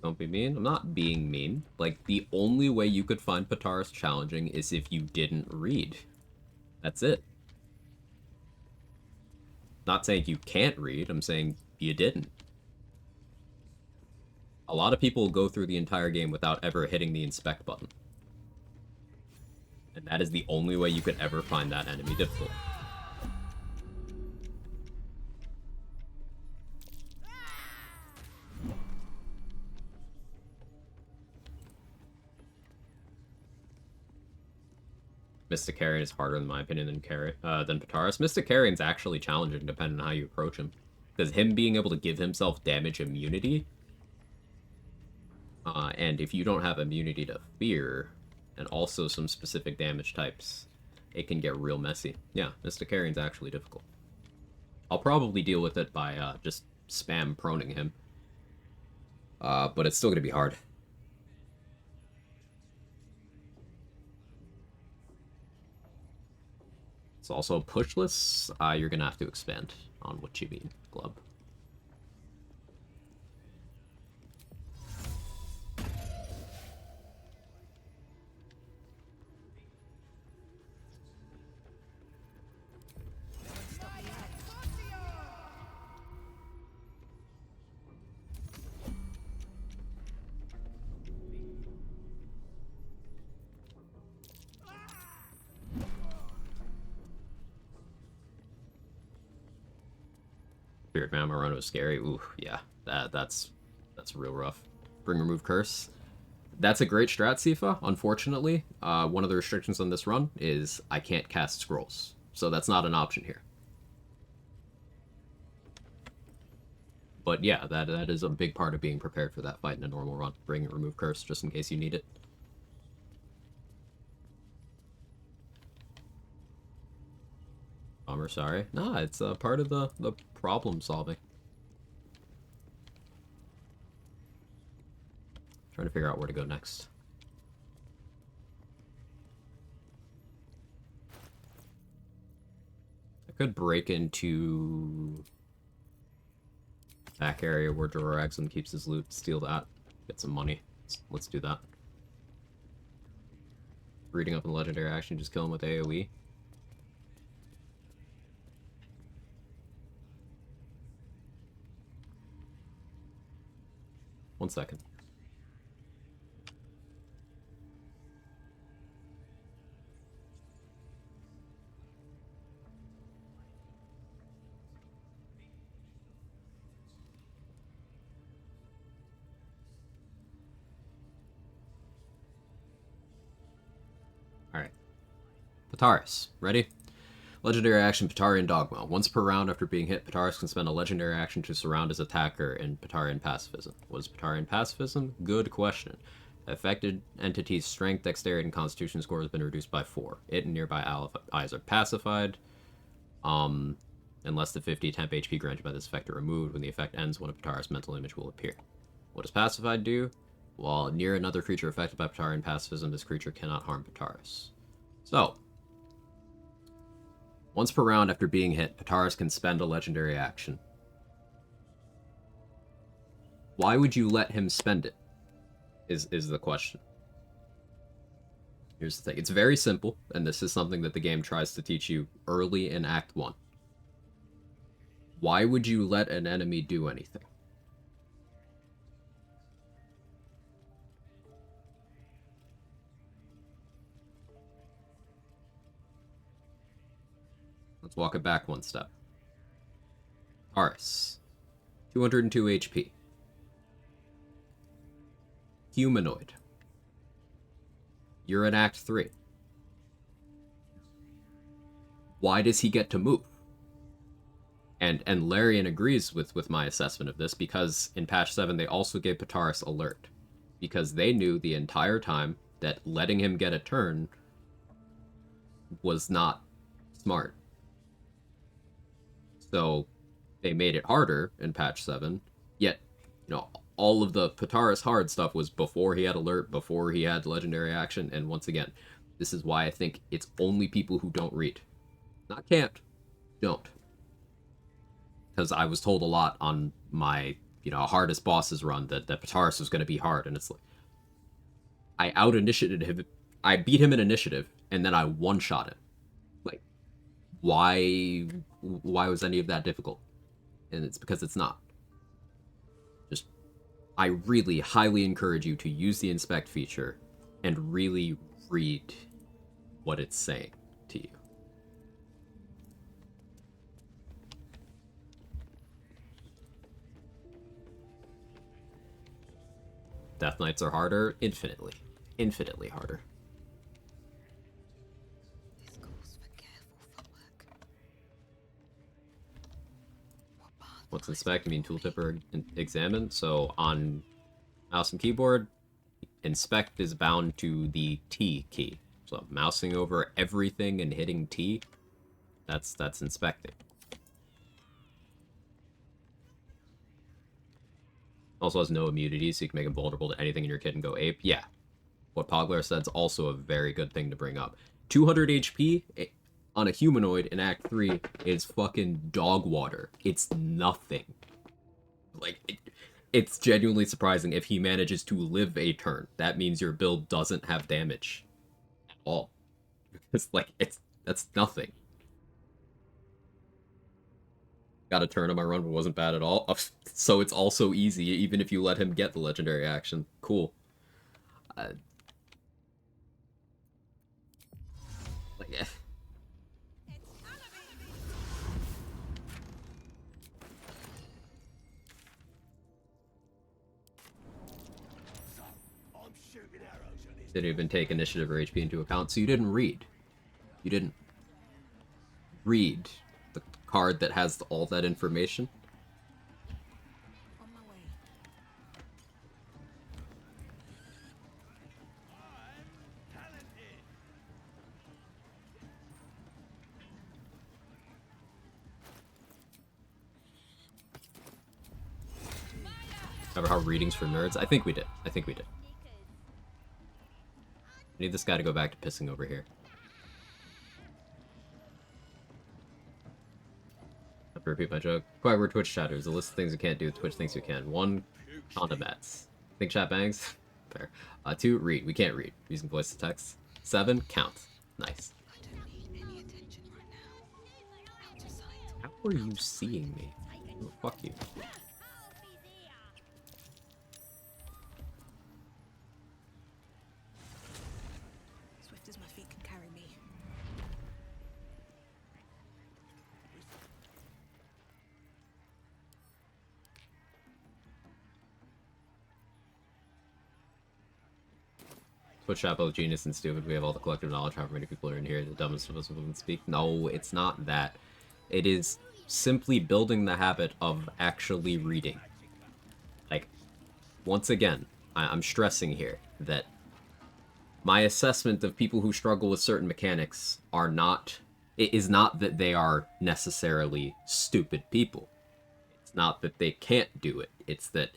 Don't be mean. I'm not being mean. Like, the only way you could find Pataris challenging is if you didn't read. That's it. Not saying you can't read, I'm saying you didn't. A lot of people go through the entire game without ever hitting the inspect button. And that is the only way you could ever find that enemy difficult. Mystic Carrion is harder, in my opinion, than Pataris. Mystic Carrion's actually challenging, depending on how you approach him. Because him being able to give himself damage immunity, and if you don't have immunity to fear, and also some specific damage types, it can get real messy. Yeah, Mystic Carrion's actually difficult. I'll probably deal with it by just spam proning him. But it's still going to be hard. It's also pushless. You're going to have to expand on what you mean, Glub. Spirit Vampire run was scary. Ooh, yeah, that's real rough. Bring remove curse. That's a great strat, Sifa. Unfortunately, one of the restrictions on this run is I can't cast scrolls, so that's not an option here. But yeah, that is a big part of being prepared for that fight in a normal run. Bring remove curse just in case you need it. Bummer, sorry. Nah, it's part of the problem solving. Trying to figure out where to go next. I could break into back area where Doraxon keeps his loot, steal that, get some money. Let's do that. Reading up in legendary action, just kill him with AoE. One second. Alright. Pataris, ready? Legendary action, Patarian Dogma. Once per round after being hit, Pataris can spend a legendary action to surround his attacker in Patarian Pacifism. What is Patarian Pacifism? Good question. Affected entity's strength, dexterity, and constitution score has been reduced by 4. It and nearby allies are pacified. Unless the 50 temp HP granted by this effect are removed. When the effect ends, one of Pataris' mental image will appear. What does pacified do? While near another creature affected by Patarian pacifism, this creature cannot harm Pataris. So, once per round after being hit, Pataris can spend a legendary action. Why would you let him spend it? Is the question. Here's the thing. It's very simple, and this is something that the game tries to teach you early in Act 1. Why would you let an enemy do anything? Let's walk it back one step. Aris. 202 HP. Humanoid. You're in Act 3. Why does he get to move? And Larian agrees with my assessment of this, because in patch 7 they also gave Pataris alert. Because they knew the entire time that letting him get a turn was not smart. So they made it harder in patch 7, yet, you know, all of the Pataris hard stuff was before he had alert, before he had legendary action, and once again, this is why I think it's only people who don't read. Not can't, don't. Because I was told a lot on my, hardest bosses run that Pataris was going to be hard, and it's like, I out-initiated him, I beat him in initiative, and then I one-shot him. Like, why was any of that difficult? And it's because it's not. Just, I really highly encourage you to use the inspect feature and really read what it's saying to you. Death Knights are harder, infinitely harder. This calls for careful footwork. What's inspect? I mean tooltip or examine. So on mouse and keyboard, inspect is bound to the T key. So mousing over everything and hitting T, that's inspecting. Also has no immunity, so you can make him vulnerable to anything in your kit and go ape. Yeah. What Pogler said is also a very good thing to bring up. 200 HP on a humanoid in Act 3 is fucking dog water. It's nothing. Like, it's genuinely surprising if he manages to live a turn. That means your build doesn't have damage at all. It's like, that's nothing. Got a turn on my run, but wasn't bad at all. So it's also easy, even if you let him get the legendary action. Cool. Like, Didn't even take initiative or HP into account, so you didn't read. You didn't read the card that has all that information. On my way. Remember how readings for nerds? I think we did. I think we did. I need this guy to go back to pissing over here. I have to repeat my joke. Quag, we're Twitch chatters. A list of things you can't do, Twitch thinks you can. 1, condom mats. Think chat bangs? Fair. 2, read. We can't read. Using voice to text. 7, count. Nice. How are you seeing me? Oh, fuck you. Swift as my feet can carry me. Twitch chat, both genius and stupid. We have all the collective knowledge. However many people are in here, the dumbest of us wouldn't speak. No, it's not that. It is simply building the habit of actually reading. Like, once again, I'm stressing here that my assessment of people who struggle with certain mechanics are not... It is not that they are necessarily stupid people. It's not that they can't do it. It's that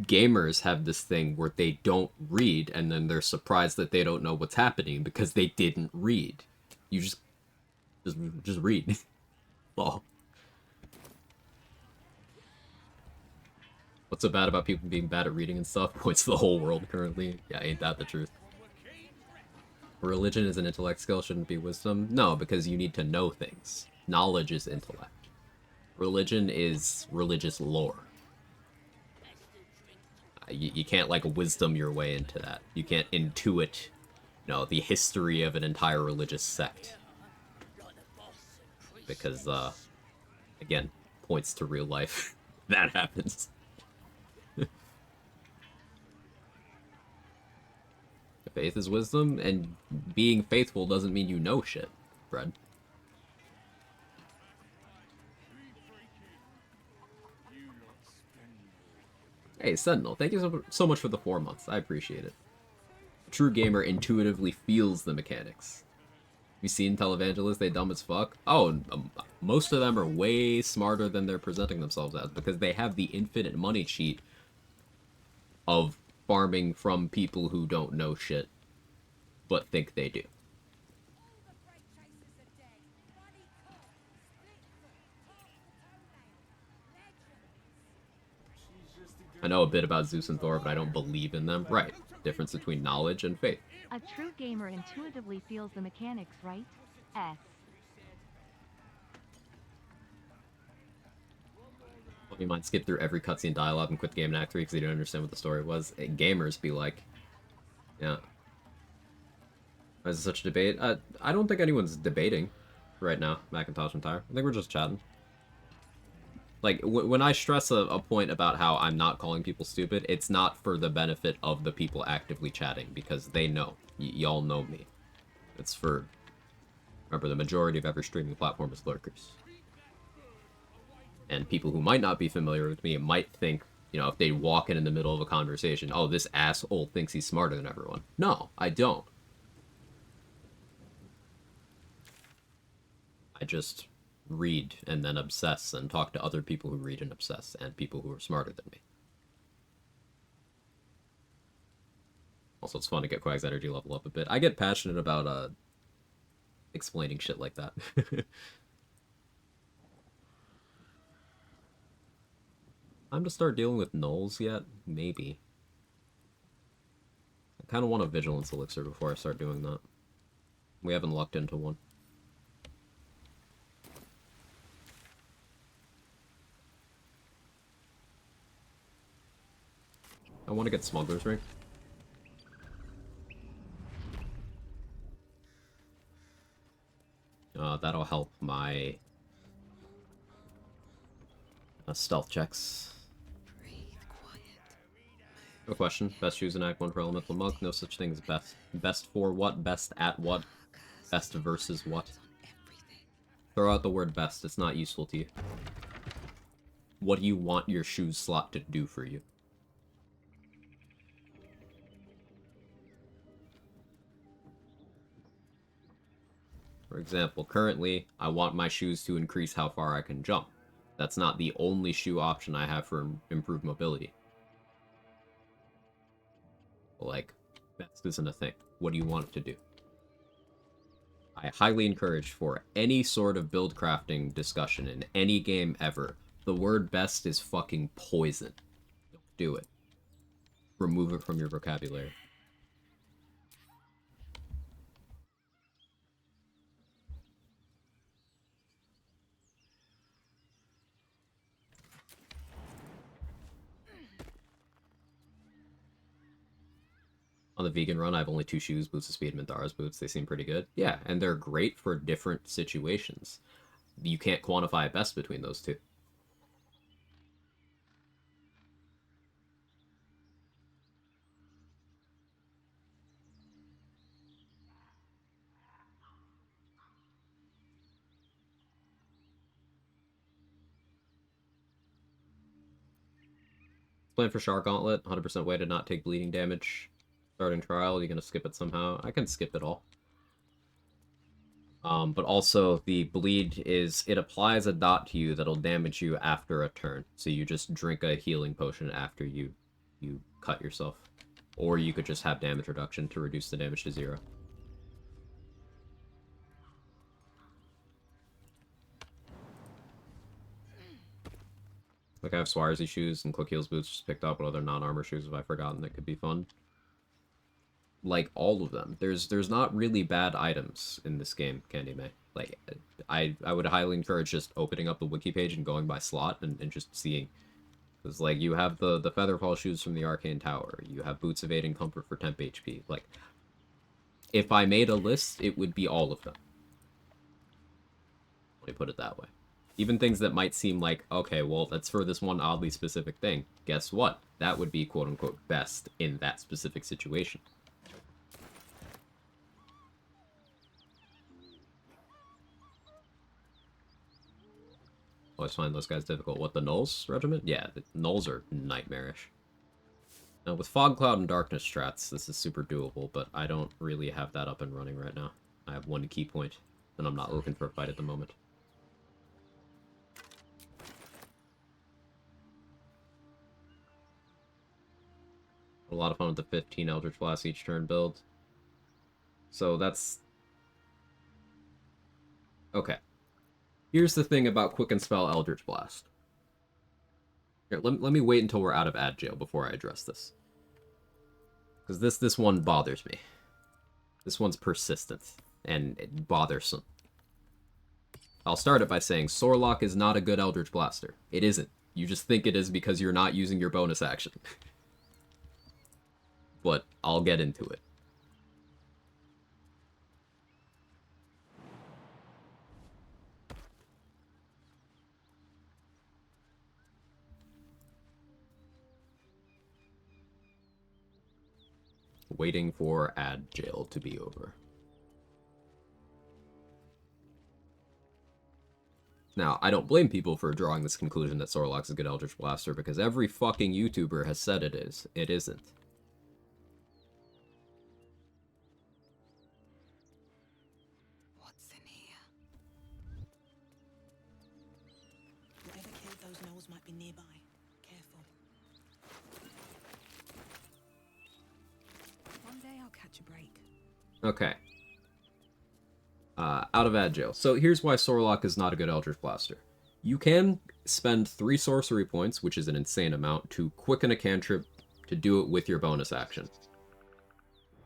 gamers have this thing where they don't read and then they're surprised that they don't know what's happening because they didn't read. You just read. Lol. What's so bad about people being bad at reading and stuff? Points to the whole world currently. Yeah, ain't that the truth? Religion is an intellect skill, shouldn't be wisdom? No, because you need to know things. Knowledge is intellect. Religion is religious lore. You can't, like, wisdom your way into that. You can't intuit, the history of an entire religious sect. Because, again, points to real life. That happens. Faith is wisdom, and being faithful doesn't mean you know shit, Fred. Hey, Sentinel, thank you so much for the 4 months. I appreciate it. A true gamer intuitively feels the mechanics. You seen televangelists? They dumb as fuck? Oh, most of them are way smarter than they're presenting themselves as, because they have the infinite money cheat of farming from people who don't know shit, but think they do. I know a bit about Zeus and Thor, but I don't believe in them. Right. Difference between knowledge and faith. A true gamer intuitively feels the mechanics, right? S. You might skip through every cutscene dialogue and quit the game in Act 3 because you don't understand what the story was. Gamers be like, yeah. Why is it such a debate? I don't think anyone's debating right now, Macintosh and Tyre. I think we're just chatting. Like, when I stress a point about how I'm not calling people stupid, it's not for the benefit of the people actively chatting, because they know. Y'all know me. It's for... Remember, the majority of every streaming platform is lurkers. And people who might not be familiar with me might think, if they walk in the middle of a conversation, oh, this asshole thinks he's smarter than everyone. No, I don't. I just read and then obsess and talk to other people who read and obsess and people who are smarter than me. Also, it's fun to get Quag's energy level up a bit. I get passionate about explaining shit like that. Time to start dealing with gnolls yet? Maybe. I kind of want a vigilance elixir before I start doing that. We haven't lucked into one. I want to get Smuggler's Ring. That'll help my stealth checks. Breathe quiet. Move No question. Best shoes in Act 1 for Elemental Monk. No such thing as best. Best for what? Best at what? Best versus what? Throw out the word best. It's not useful to you. What do you want your shoes slot to do for you? For example, currently, I want my shoes to increase how far I can jump. That's not the only shoe option I have for improved mobility. Like, best isn't a thing. What do you want it to do? I highly encourage for any sort of build crafting discussion in any game ever, the word best is fucking poison. Don't do it. Remove it from your vocabulary. On the vegan run, I have only 2 shoes, Boots of Speed, Minthara's boots. They seem pretty good. Yeah, and they're great for different situations. You can't quantify a best between those two. Plan for Shark Gauntlet, 100% way to not take bleeding damage. Starting trial, you're gonna skip it somehow. I can skip it all. But also, the bleed is, it applies a dot to you that'll damage you after a turn. So you just drink a healing potion after you cut yourself. Or you could just have damage reduction to reduce the damage to 0. Like, I have Swarzy shoes and Quick Heels boots just picked up, but other non-armor shoes have I forgotten that could be fun. Like, all of them. There's not really bad items in this game, Candy May. Like, I would highly encourage just opening up the wiki page and going by slot and just seeing. Because, like, you have the Featherfall shoes from the Arcane Tower. You have Boots of Aid and Comfort for temp HP. Like, if I made a list, it would be all of them. Let me put it that way. Even things that might seem like, okay, well, that's for this one oddly specific thing. Guess what? That would be quote-unquote best in that specific situation. Always find those guys difficult. What, the Nulls regiment? Yeah, the Nulls are nightmarish. Now, with Fog Cloud and Darkness strats, this is super doable, but I don't really have that up and running right now. I have 1 key point, and I'm not looking for a fight at the moment. A lot of fun with the 15 Eldritch Blast each turn build. So that's... Okay. Here's the thing about Quick and Spell Eldritch Blast. Here, let me wait until we're out of ad jail before I address this. Because this one bothers me. This one's persistent and bothersome. I'll start it by saying Sorlock is not a good Eldritch Blaster. It isn't. You just think it is because you're not using your bonus action. But I'll get into it. Waiting for ad jail to be over. Now, I don't blame people for drawing this conclusion that Sorlock's a good Eldritch Blaster, because every fucking YouTuber has said it is. It isn't. What's in here? Whatever killed those gnolls might be nearby. Careful. One day I'll catch a break. Okay. Out of ad jail. So here's why Sorlock is not a good Eldritch Blaster. You can spend 3 sorcery points, which is an insane amount, to quicken a cantrip to do it with your bonus action.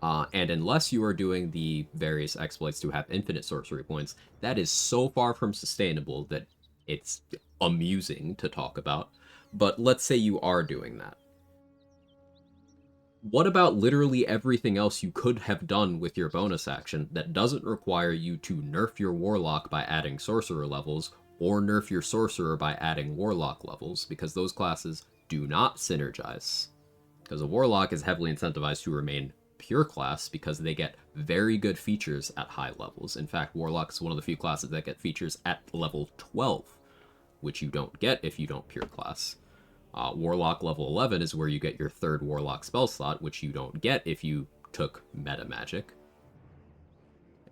And unless you are doing the various exploits to have infinite sorcery points, that is so far from sustainable that it's amusing to talk about. But let's say you are doing that. What about literally everything else you could have done with your bonus action that doesn't require you to nerf your Warlock by adding Sorcerer levels, or nerf your Sorcerer by adding Warlock levels, because those classes do not synergize. Because a Warlock is heavily incentivized to remain pure class because they get very good features at high levels. In fact, Warlock is one of the few classes that get features at level 12, which you don't get if you don't pure class. Warlock level 11 is where you get your third Warlock spell slot, which you don't get if you took meta magic.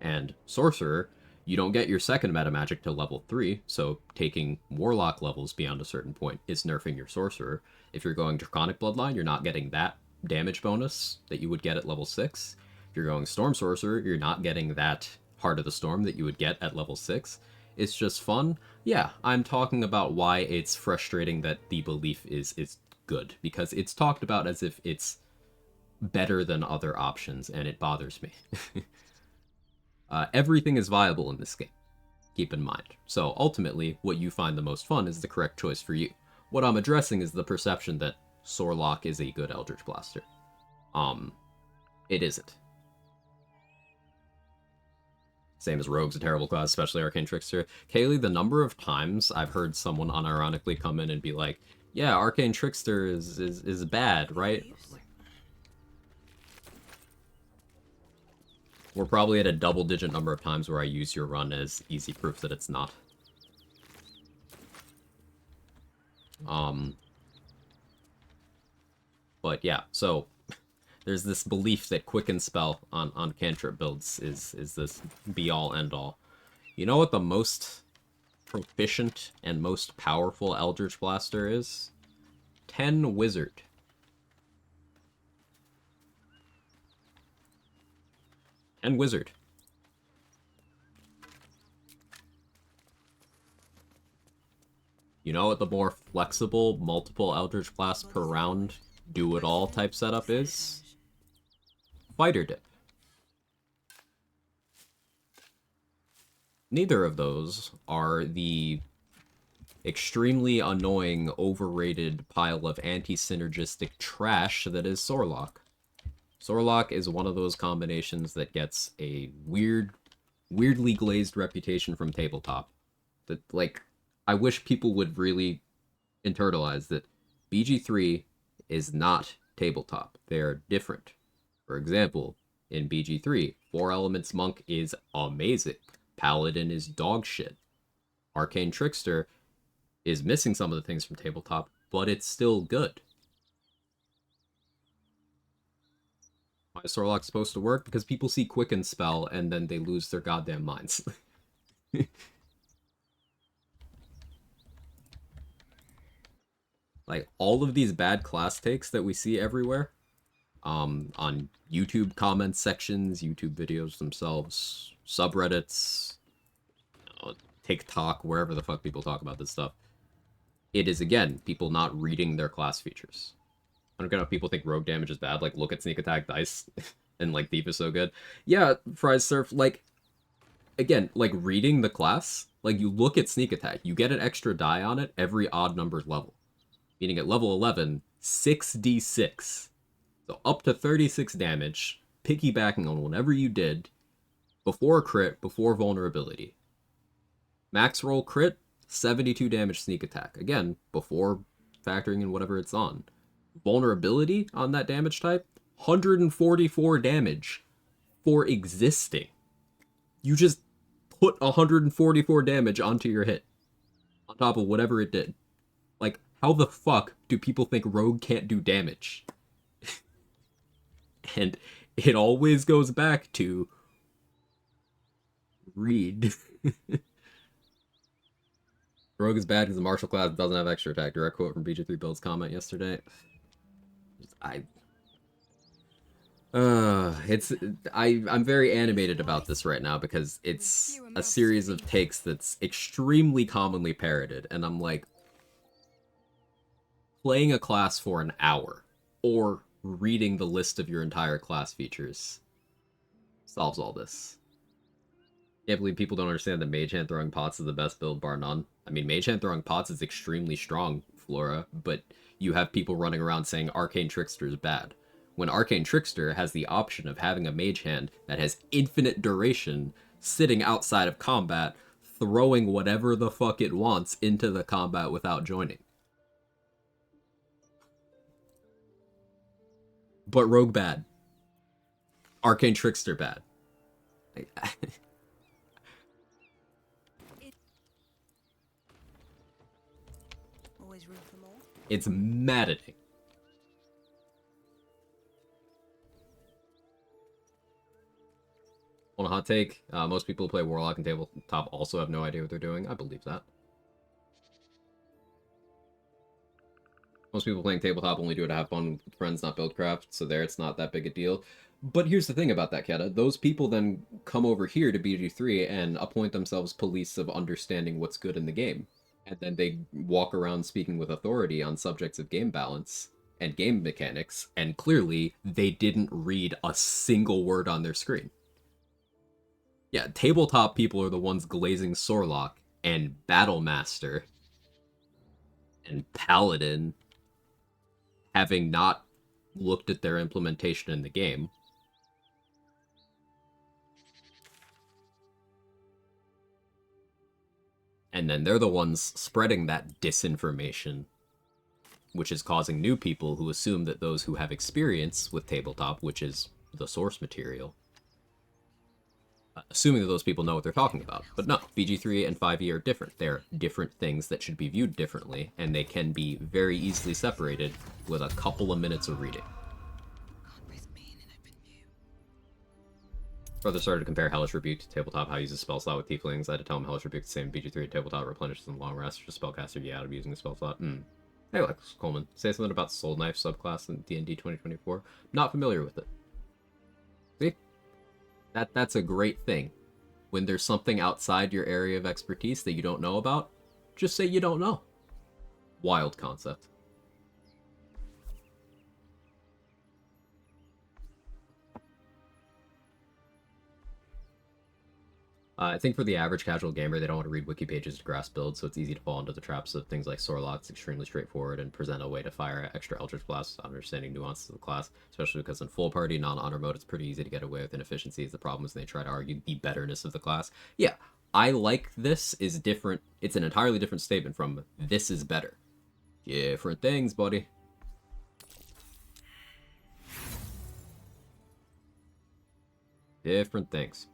And Sorcerer, you don't get your second meta magic till level 3, so taking Warlock levels beyond a certain point is nerfing your Sorcerer. If you're going Draconic Bloodline, you're not getting that damage bonus that you would get at level 6. If you're going Storm Sorcerer, you're not getting that Heart of the Storm that you would get at level 6. It's just fun. Yeah, I'm talking about why it's frustrating that the belief is good, because it's talked about as if it's better than other options, and it bothers me. Everything is viable in this game, keep in mind. So ultimately, what you find the most fun is the correct choice for you. What I'm addressing is the perception that Sorlock is a good Eldritch Blaster. It isn't. Same as Rogue's a terrible class, especially Arcane Trickster. Kaylee, the number of times I've heard someone unironically come in and be like, yeah, Arcane Trickster is bad, right? We're probably at a double-digit number of times where I use your run as easy proof that it's not. But yeah, so there's this belief that Quicken Spell on cantrip builds is this be-all, end-all. You know what the most proficient and most powerful Eldritch Blaster is? 10 Wizard. And Wizard. You know what the more flexible multiple Eldritch Blasts per round do-it-all type setup is? Fighter Dip. Neither of those are the extremely annoying, overrated pile of anti-synergistic trash that is Sorlock. Sorlock is one of those combinations that gets a weirdly glazed reputation from tabletop. That, like, I wish people would really internalize that BG3 is not tabletop. They're different. For example, in BG3, 4 Elements Monk is amazing. Paladin is dog shit. Arcane Trickster is missing some of the things from tabletop, but it's still good. Why is Sorlock supposed to work? Because people see Quicken Spell and then they lose their goddamn minds. Like, all of these bad class takes that we see everywhere, on YouTube comment sections, YouTube videos themselves, subreddits, TikTok, wherever the fuck people talk about this stuff, it is, again, people not reading their class features. I don't get how people think rogue damage is bad. Like, look at sneak attack dice, and, like, Thief is so good. Yeah, Fries Surf, like, again, like, reading the class, like, you look at sneak attack, you get an extra die on it every odd-numbered level. Meaning at level 11, 6d6. So up to 36 damage, piggybacking on whatever you did, before crit, before vulnerability. Max roll crit, 72 damage sneak attack. Again, before factoring in whatever it's on. Vulnerability on that damage type, 144 damage for existing. You just put 144 damage onto your hit, on top of whatever it did. Like, how the fuck do people think Rogue can't do damage? And it always goes back to read. Rogue is bad because the martial class doesn't have extra attack. Direct quote from BG3 Build's comment yesterday. I'm very animated about this right now because it's a series of takes that's extremely commonly parroted, and I'm like, playing a class for an hour, or reading the list of your entire class features, solves all this. Can't believe people don't understand that Mage Hand Throwing Pots is the best build, bar none. I mean, Mage Hand Throwing Pots is extremely strong, Flora, but you have people running around saying Arcane Trickster is bad, when Arcane Trickster has the option of having a Mage Hand that has infinite duration, sitting outside of combat, throwing whatever the fuck it wants into the combat without joining. But Rogue bad. Arcane Trickster bad. Always room for more. It's maddening. On a hot take, most people who play Warlock and Tabletop also have no idea what they're doing. I believe that. Most people playing Tabletop only do it to have fun with friends, not buildcraft, so there it's not that big a deal. But here's the thing about that, Keta. Those people then come over here to BG3 and appoint themselves police of understanding what's good in the game. And then they walk around speaking with authority on subjects of game balance and game mechanics, and clearly they didn't read a single word on their screen. Yeah, Tabletop people are the ones glazing Sorlock and Battlemaster and Paladin, having not looked at their implementation in the game. And then they're the ones spreading that disinformation, which is causing new people who assume that those who have experience with Tabletop, which is the source material, assuming that those people know what they're talking about. But no, BG3 and 5e are different. They're different things that should be viewed differently, and they can be very easily separated with a couple of minutes of reading. Brother started to compare Hellish Rebuke to Tabletop, how he uses spell slot with Tieflings. I had to tell him Hellish Rebuke the same BG3 Tabletop replenishes in long rest, just spellcaster get out of using the spell slot. Hey, Lex Coleman, say something about Soul Knife subclass in D&D 2024. Not familiar with it. See? That's a great thing. When there's something outside your area of expertise that you don't know about, just say you don't know. Wild concept. I think for the average casual gamer, they don't want to read wiki pages to grasp builds, so it's easy to fall into the traps of things like Sorlock. It's extremely straightforward and present a way to fire extra Eldritch Blasts without understanding nuances of the class, especially because in full party, non-honor mode, it's pretty easy to get away with inefficiencies. The problem is they try to argue the betterness of the class. Yeah, I like this is different. It's an entirely different statement from this is better. Different things, buddy. Different things.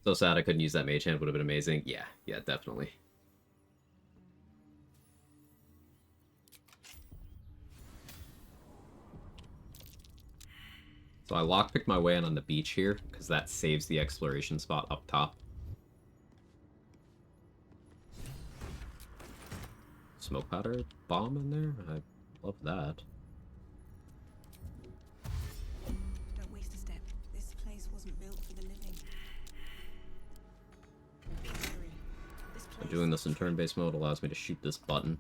So sad I couldn't use that mage hand, would have been amazing. Yeah, definitely. So I lockpicked my way in on the beach here, because that saves the exploration spot up top. Smoke powder bomb in there? I love that. Don't waste a step. This place wasn't built for the living. Doing this in turn-based mode allows me to shoot this button.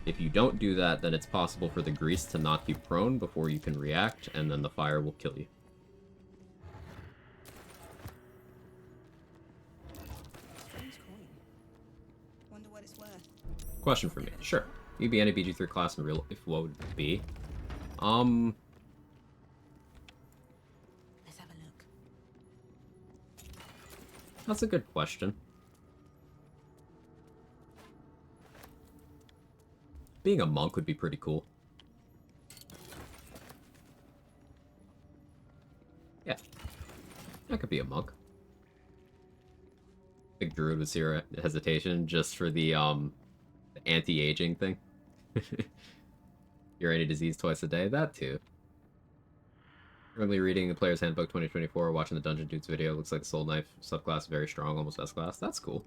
If you don't do that, then it's possible for the grease to knock you prone before you can react, and then the fire will kill you. Wonder what it's worth. Question for me. Sure. You'd be any BG3 class in real life, what would it be? Let's have a look. That's a good question. Being a monk would be pretty cool. Yeah. I could be a monk. Big druid with zero hesitation just for the anti-aging thing. You're any disease twice a day? That too. Currently reading the Player's Handbook 2024, watching the Dungeon Dudes video. Looks like the Soul Knife subclass very strong, almost S-class. That's cool.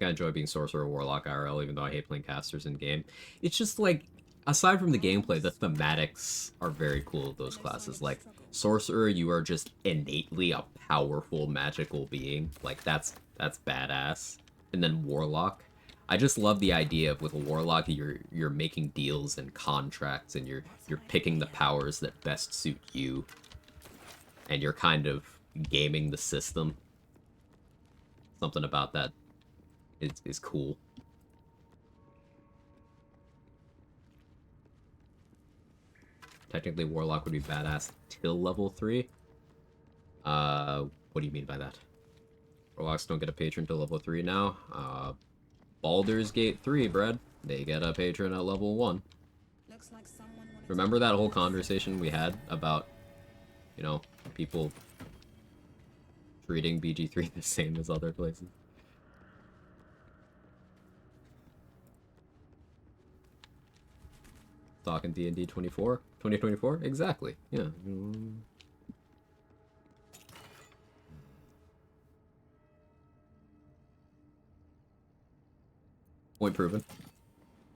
I enjoy being Sorcerer or Warlock IRL, even though I hate playing casters in game. It's just like, aside from the gameplay, the thematics are very cool with those classes. Like, Sorcerer, you are just innately a powerful magical being. Like, that's badass. And then Warlock, I just love the idea of with a Warlock, you're making deals and contracts, and you're picking the powers that best suit you, and you're kind of gaming the system. Something about that is cool. Technically, Warlock would be badass till level 3. What do you mean by that? Warlocks don't get a patron till level 3 now. Baldur's Gate 3, Brad. They get a patron at level 1. Looks like someone wanted Remember that whole conversation we had about, you know, people treating BG3 the same as other places? Talking D&D 2024? Exactly, yeah. Point proven.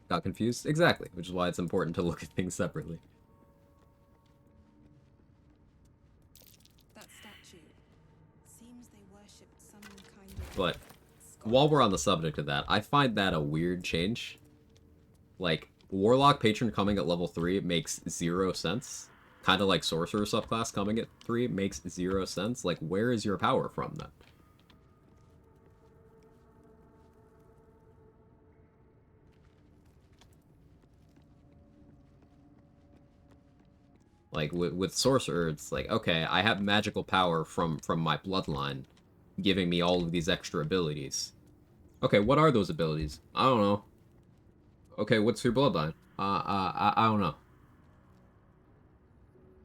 Got confused? Exactly, which is why it's important to look at things separately. that statue. Seems they worshipped some kind of But while we're on the subject of that, I find that a weird change. Like, Warlock Patron coming at level 3 makes 0 sense. Kind of like Sorcerer subclass coming at 3 makes 0 sense. Like, where is your power from then? Like, with Sorcerer, it's like, okay, I have magical power from my bloodline, giving me all of these extra abilities. Okay, what are those abilities? I don't know. Okay, what's your bloodline? I don't know.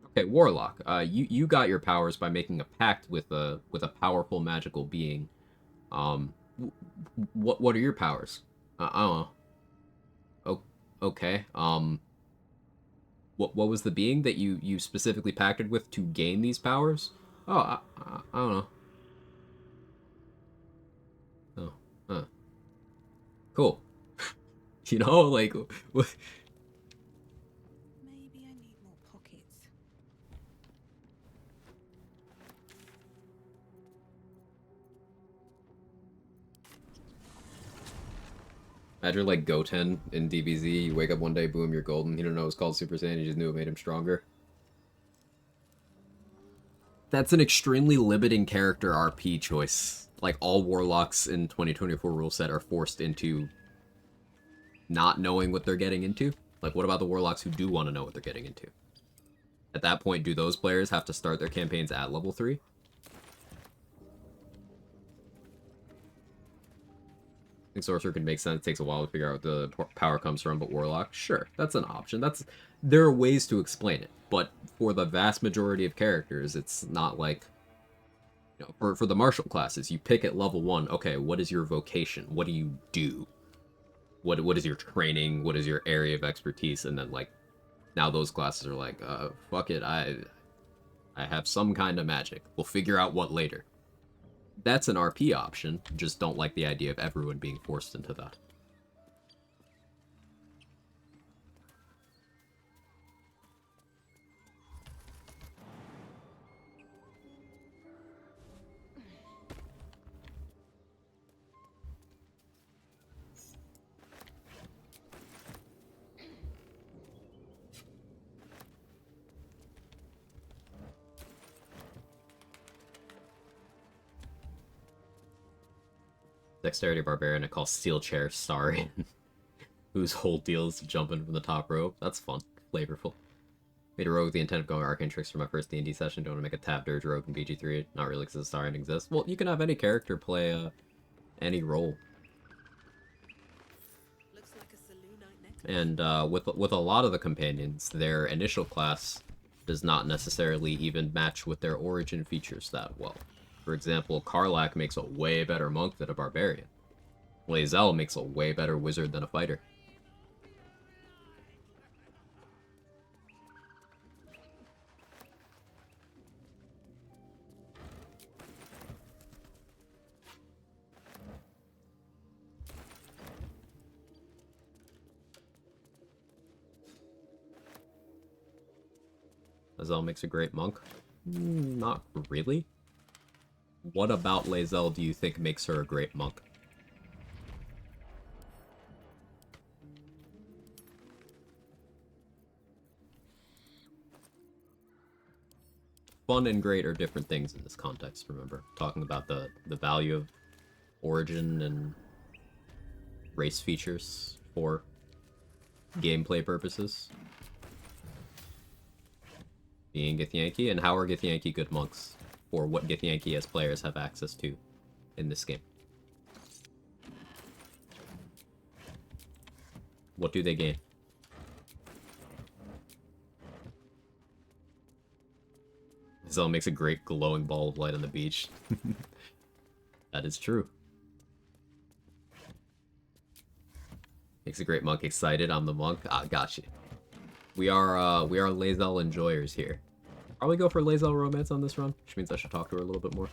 Okay, Warlock. You got your powers by making a pact with a powerful magical being. What are your powers? I don't know. Oh, okay. What was the being that you specifically pacted with to gain these powers? Oh, I don't know. Oh, huh. Cool. You know, like, what? Maybe I need more pockets. Imagine like Goten in DBZ, you wake up one day, boom, you're golden. You don't know it's called Super Saiyan, you just knew it made him stronger. That's an extremely limiting character RP choice. Like, all Warlocks in 2024 rule set are forced into not knowing what they're getting into. Like, what about the Warlocks who do want to know what they're getting into? At that point, do those players have to start their campaigns at level 3? I think Sorcerer can make sense. It takes a while to figure out where the power comes from, but Warlock, sure, that's an option. There are ways to explain it, but for the vast majority of characters, it's not like, you know, for the martial classes, you pick at level 1, okay, what is your vocation? What do you do? What is your training? What is your area of expertise? And then, like, now those classes are like, fuck it, I have some kind of magic. We'll figure out what later. That's an RP option, just don't like the idea of everyone being forced into that. Dexterity Barbarian, I call Steel Chair Starian, whose whole deal is jumping from the top rope. That's fun. Flavorful. Made a rogue with the intent of going Arcane Tricks for my first D&D session. Don't want to make a Tap Dirge rogue in BG3. Not really, because the Starian exists. Well, you can have any character play any role. Looks like a Selûnite necklace. And with a lot of the companions, their initial class does not necessarily even match with their origin features that well. For example, Karlach makes a way better monk than a barbarian. Lae'zel makes a way better wizard than a fighter. Lae'zel makes a great monk? Not really. What about Lae'zel do you think makes her a great monk? Fun and great are different things in this context, remember. Talking about the value of origin and race features for gameplay purposes. Being Githyanki, and how are Githyanki good monks? Or what Githyanki as players have access to. in this game. What do they gain? Zell makes a great glowing ball of light on the beach. That is true. Makes a great monk excited. I'm the monk. Ah, gotcha. We are Lae'zel enjoyers here. Probably go for Lae'zel romance on this run, which means I should talk to her a little bit more.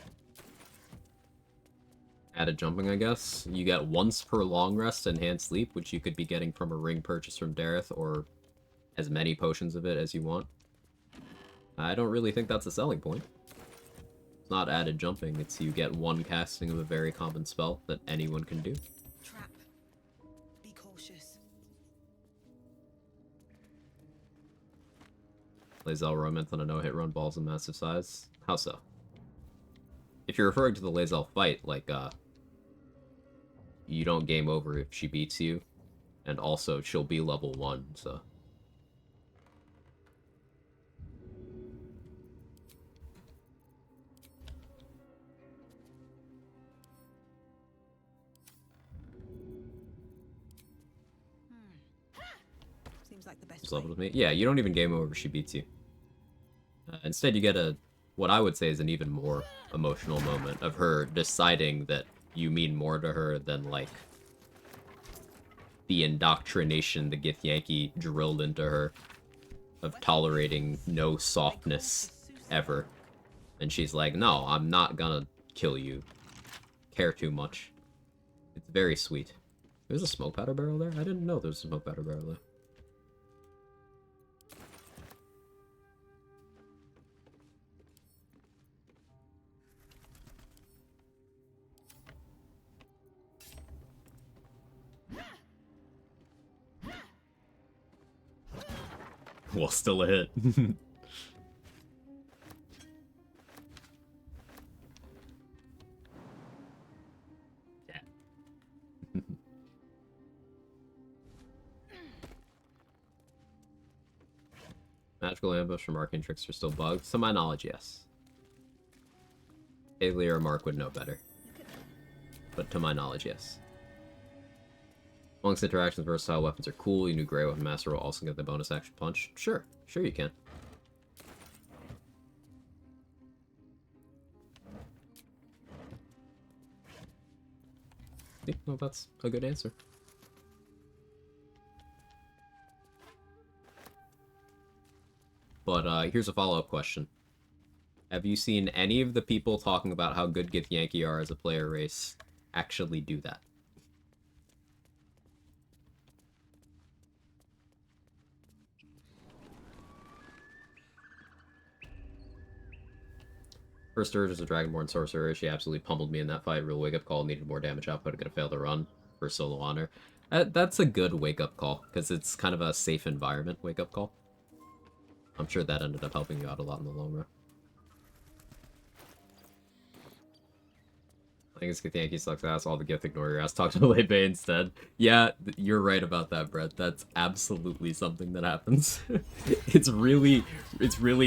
Added jumping, I guess. You get once per long rest enhanced sleep, which you could be getting from a ring purchase from Dareth, or as many potions of it as you want. I don't really think that's a selling point. It's not added jumping, it's you get one casting of a very common spell that anyone can do. Trap. Be cautious. Lae'zel romance on a no-hit run, balls of massive size. How so? If you're referring to the Lae'zel fight, like, you don't game over if she beats you, and also she'll be level 1, so... Seems like the best Just level with me. Yeah, you don't even game over if she beats you. Instead, you get what I would say is an even more emotional moment of her deciding that you mean more to her than, like, the indoctrination the Githyanki drilled into her of tolerating no softness ever. And she's like, no, I'm not gonna kill you. Care too much. It's very sweet. There's a smoke powder barrel there? I didn't know there was a smoke powder barrel there. Well, still a hit. Yeah. Magical ambush from arcane tricks are still bugged. To my knowledge, yes. Haley or Mark would know better. But to my knowledge, yes. Monk's interactions with versatile weapons are cool. Your new Grey Weapon Master will also get the bonus action punch. Sure. Sure you can. Yeah, well, that's a good answer. But here's a follow-up question. Have you seen any of the people talking about how good Githyanki are as a player race actually do that? First Urge is a Dragonborn Sorcerer. She absolutely pummeled me in that fight. Real wake-up call. Needed more damage output. Gonna fail the run for solo honor. That's a good wake-up call, because it's kind of a safe environment wake-up call. I'm sure that ended up helping you out a lot in the long run. I think it's Githyanki sucks ass. All the gift, ignore your ass. Talk to Lei Bei instead. Yeah, you're right about that, Brett. That's absolutely something that happens. It's really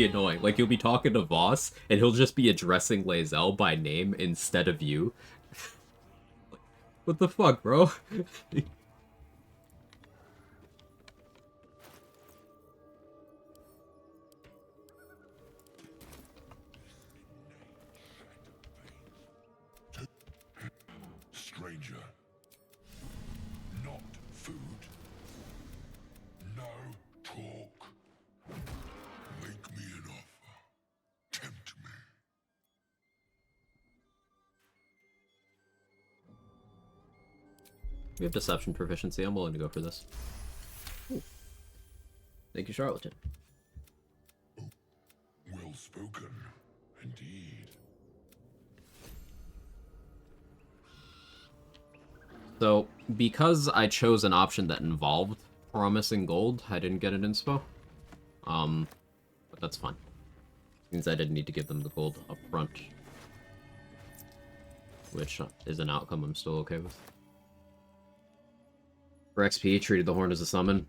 annoying. Like, you'll be talking to Voss, and he'll just be addressing Lae'zel by name instead of you. What the fuck, bro? Stranger. Not food. No talk. Make me an offer. Tempt me. We have deception proficiency. I'm willing to go for this. Ooh. Thank you, Charlatan. Well spoken, indeed. So, because I chose an option that involved promising gold, I didn't get an inspo. But that's fine. Means I didn't need to give them the gold up front. Which is an outcome I'm still okay with. For XP, treated the horn as a summon.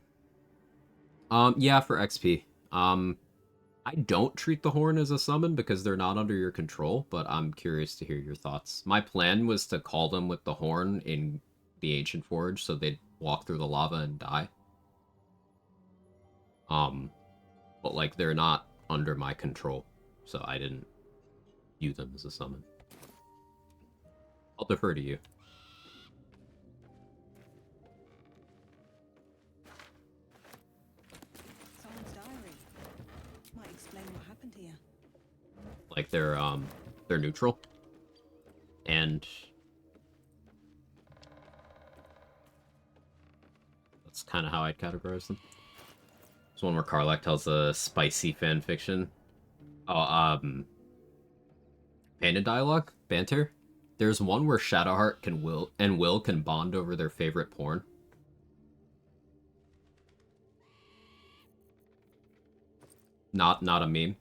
Yeah, for XP. I I don't treat the horn as a summon because they're not under your control, but I'm curious to hear your thoughts. My plan was to call them with the horn in the Ancient Forge so they'd walk through the lava and die. But like they're not under my control, so I didn't view them as a summon. I'll defer to you. Someone's diary. Might explain what happened here. Like they're neutral. And that's kind of how I'd categorize them. There's one where Karlach tells a spicy fan fiction. Oh, Panda dialogue? Banter? There's one where Shadowheart can Will can bond over their favorite porn. Not a meme.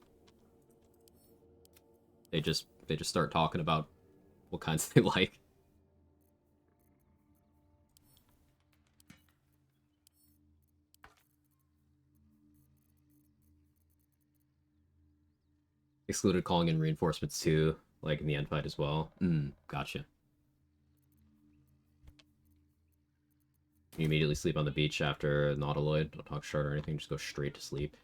They just start talking about what kinds they like. Excluded calling in reinforcements too, like in the end fight as well. Gotcha. You immediately sleep on the beach after Nautiloid. Don't talk short or anything, just go straight to sleep.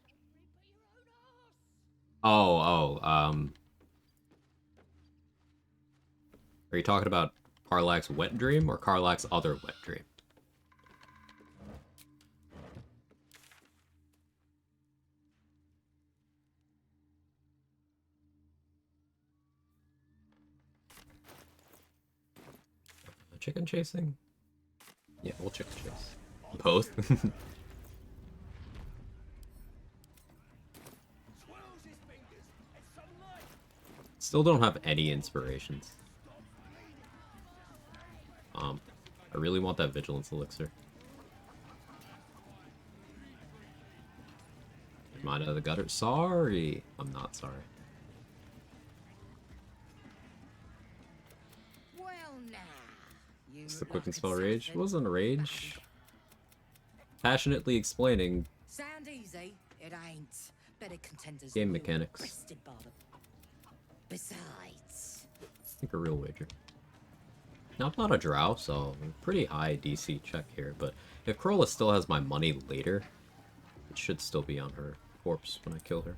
Are you talking about Karlach's wet dream or Karlach's other wet dream? Chicken chasing? Yeah, we'll chicken chase. Both? Still don't have any inspirations. I really want that vigilance elixir. Mine out of the gutter. Sorry. I'm not sorry. Well, now. It's the quick and spell rage. It wasn't a rage. Passionately explaining Sound easy? It ain't. Better contenders. game mechanics. Besides. I think a real wager. Now, I'm not a drow, so pretty high DC check here, but if Corolla still has my money later, it should still be on her corpse when I kill her.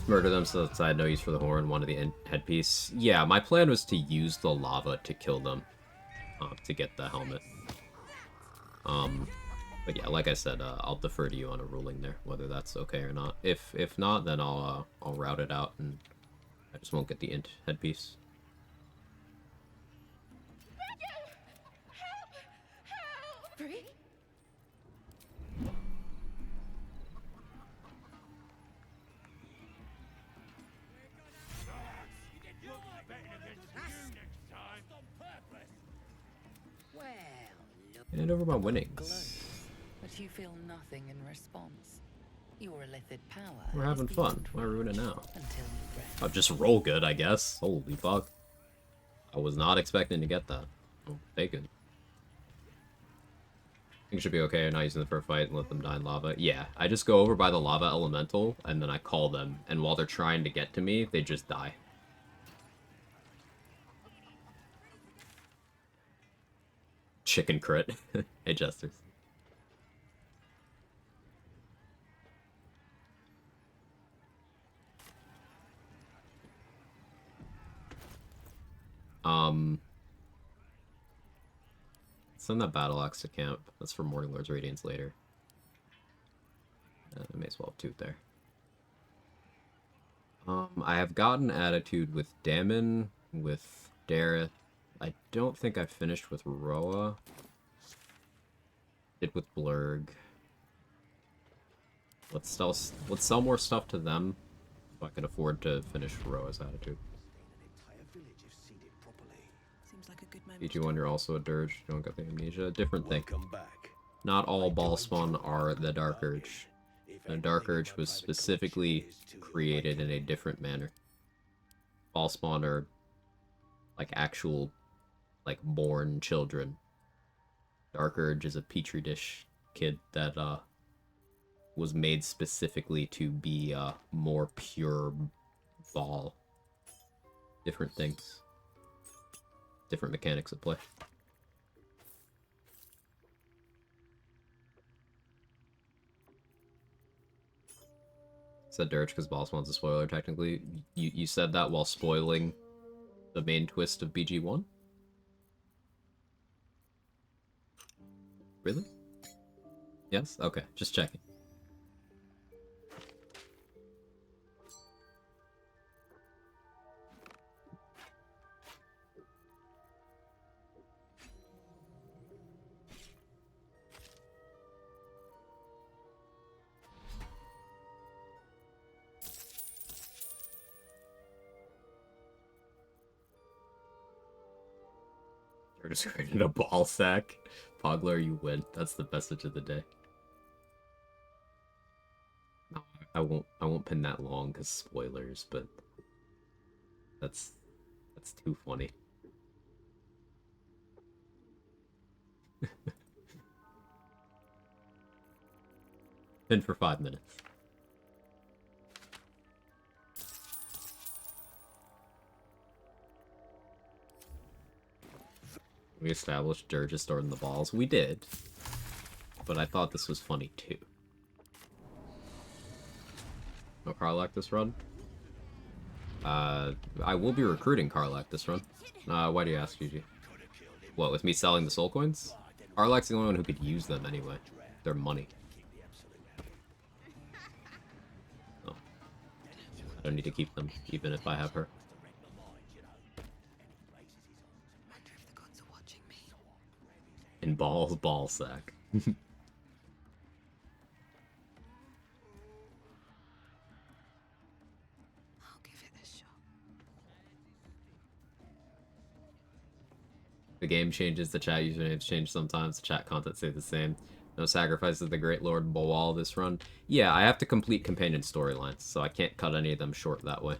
Murder them so that I had no use for the horn, one of the headpiece. Yeah, my plan was to use the lava to kill them, to get the helmet. But yeah, like I said, I'll defer to you on a ruling there, whether that's okay or not. If not, then I'll route it out, and I just won't get the int headpiece. Free? Well, Hand over my winnings. But you feel nothing in response. Your illithid power. We're having fun. Why ruin it now? Until you rest. I'll just roll good, I guess. Holy fuck. I was not expecting to get that. Oh, take it. I think it should be okay. Not using them for a fight and let them die in lava. Yeah, I just go over by the lava elemental and then I call them. And while they're trying to get to me, they just die. Chicken crit. Hey, Jesters. Send that battle axe to camp. That's for Morning Lord's Radiance later. I may as well have tooth there. I have gotten attitude with Damon, with Dareth. I don't think I finished with Roa. Did with Blurg. Let's sell more stuff to them so I can afford to finish Roa's attitude. Seems like a good moment. PG1, you're also a dirge. You don't got the amnesia. Different thing. Not all ball spawn are the Dark Urge. The Dark Urge was specifically created in a different manner. Ball spawn are like actual, like born children. Dark Urge is a petri dish kid that was made specifically to be a more pure ball. Different things. Different mechanics at play. Said Dirge because Boss wants a spoiler, technically. You said that while spoiling the main twist of BG1? Really? Yes? Okay, just checking. You're just creating a ball sack. Pogler, you win. That's the message of the day. No, I won't pin that long because spoilers, but that's too funny. Pin for 5 minutes. We established Dirge is storing the balls. We did. But I thought this was funny too. No Karlak this run? I will be recruiting Karlak this run. Why do you ask, Gigi? What, with me selling the soul coins? Karlak's the only one who could use them anyway. They're money. Oh. I don't need to keep them, even if I have her. In balls, ball sack. I'll give it a shot. The game changes, the chat usernames change sometimes, the chat content stays the same. No sacrifices of the Great Lord Boal this run. Yeah, I have to complete companion storylines, so I can't cut any of them short that way.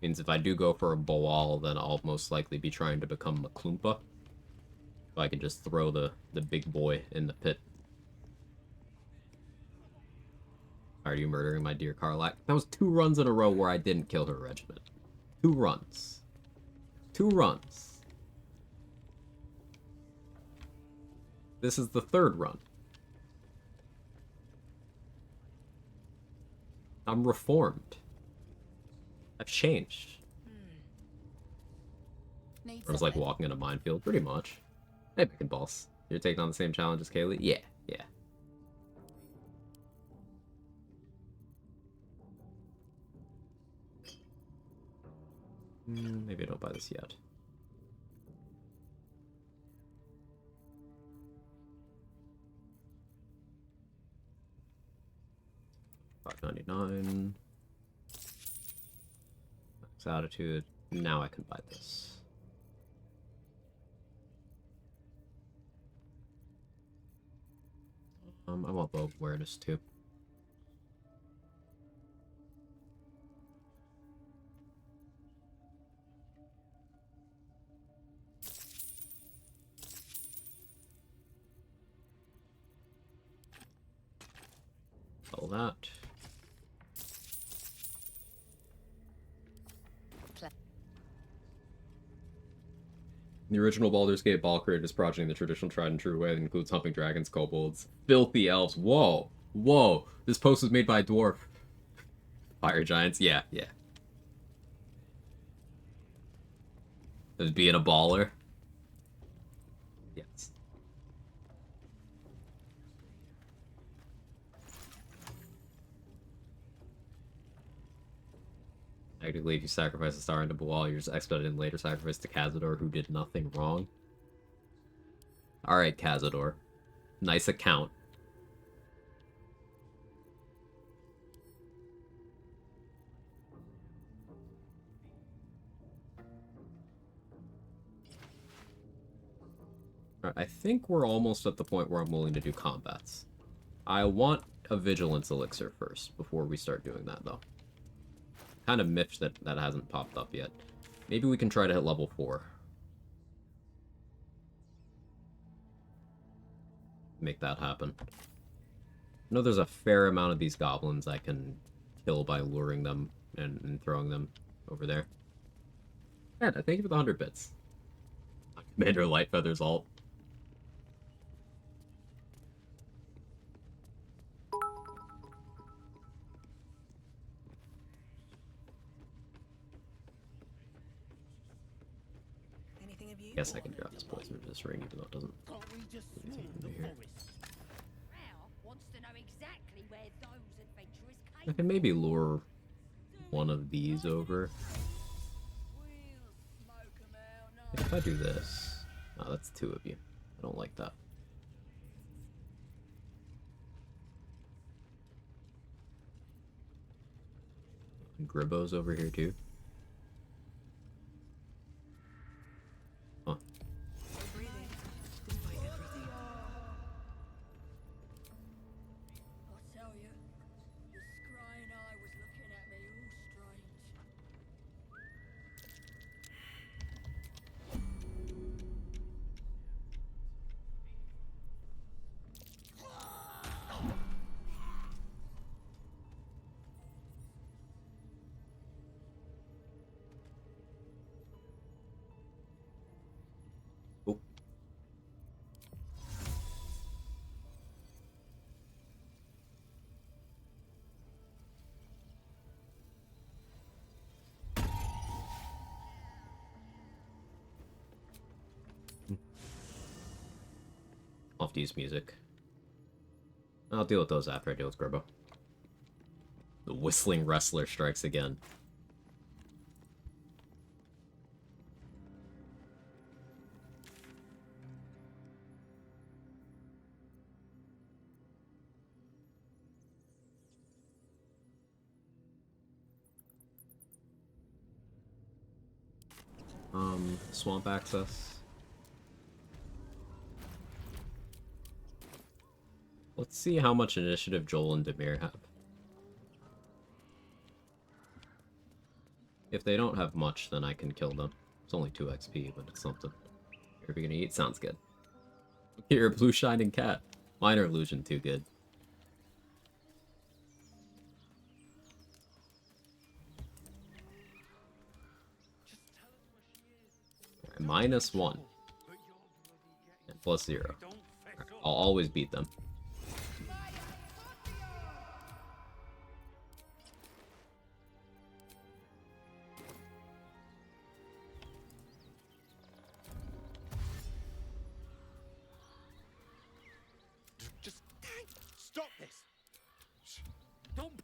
Means if I do go for a Boal, then I'll most likely be trying to become Maklumpa. So I can just throw the big boy in the pit. Are you murdering my dear Karlak? That was 2 runs in a row where I didn't kill her regiment. 2 runs. 2 runs. This is the 3rd run. I'm reformed. I've changed. I was like walking in a minefield, pretty much. Hey, Bacon Boss. You're taking on the same challenge as Kaylee? Yeah, yeah. Maybe I don't buy this yet. $5.99. Max attitude. Now I can buy this. I want bow awareness too. All that. The original Baldur's Gate ball created is progeny the traditional tried and true way that includes humping dragons, kobolds, filthy elves. Whoa! Whoa! This post was made by a dwarf. Fire giants? Yeah, yeah. As being a baller? Yes. Technically, if you sacrifice a star into Boal, you're just expediting later sacrifice to Cazador, who did nothing wrong. Alright, Cazador. Nice account. Alright, I think we're almost at the point where I'm willing to do combats. I want a Vigilance Elixir first, before we start doing that, though. Kind of miffed that that hasn't popped up yet. Maybe we can try to hit level 4. make that happen. I know there's a fair amount of these goblins I can kill by luring them and throwing them over there. Yeah, thank you for the 100 bits. Commander Lightfeather's alt. Anything of you? Guess I can drop this poison into this ring, even though it doesn't. Can't we just Anything swarm the over here. forest? Rao wants to know exactly where those adventurers I came can maybe lure one of these over. If I do this... Oh, that's 2 of you. I don't like that. Gribbo's over here too. Huh. I tell you, the scrying eye was looking at me all strange. Oh. I'll have to use music. I'll deal with those after I deal with Gribbo. The Whistling Wrestler strikes again. Swamp access. Let's see how much initiative Joel and Demir have. If they don't have much, then I can kill them. It's only 2 XP, but it's something. Are we gonna eat? Sounds good. Here, a blue shining cat. Minor illusion, too good. Right, -1. And +0. Right, I'll always beat them. Just stop this. Don't.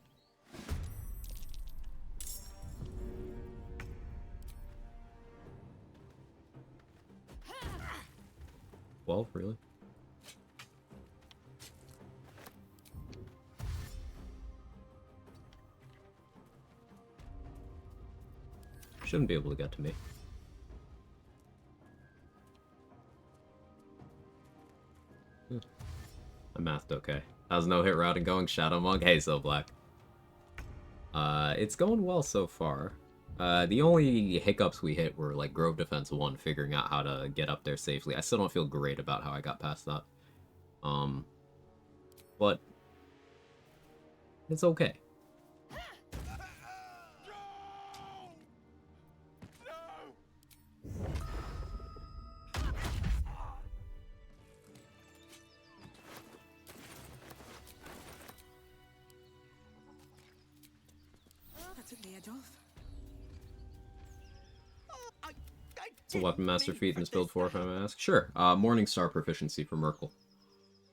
12, really? Shouldn't be able to get to me. I mathed okay. How's no hit routing going? Shadow Monk? Hey, so black. It's going well so far. The only hiccups we hit were like Grove Defense 1, figuring out how to get up there safely. I still don't feel great about how I got past that. But it's okay. That took the edge off. So Weapon Master feat in this build 4, if I may ask? Sure. Morningstar proficiency for Merkel.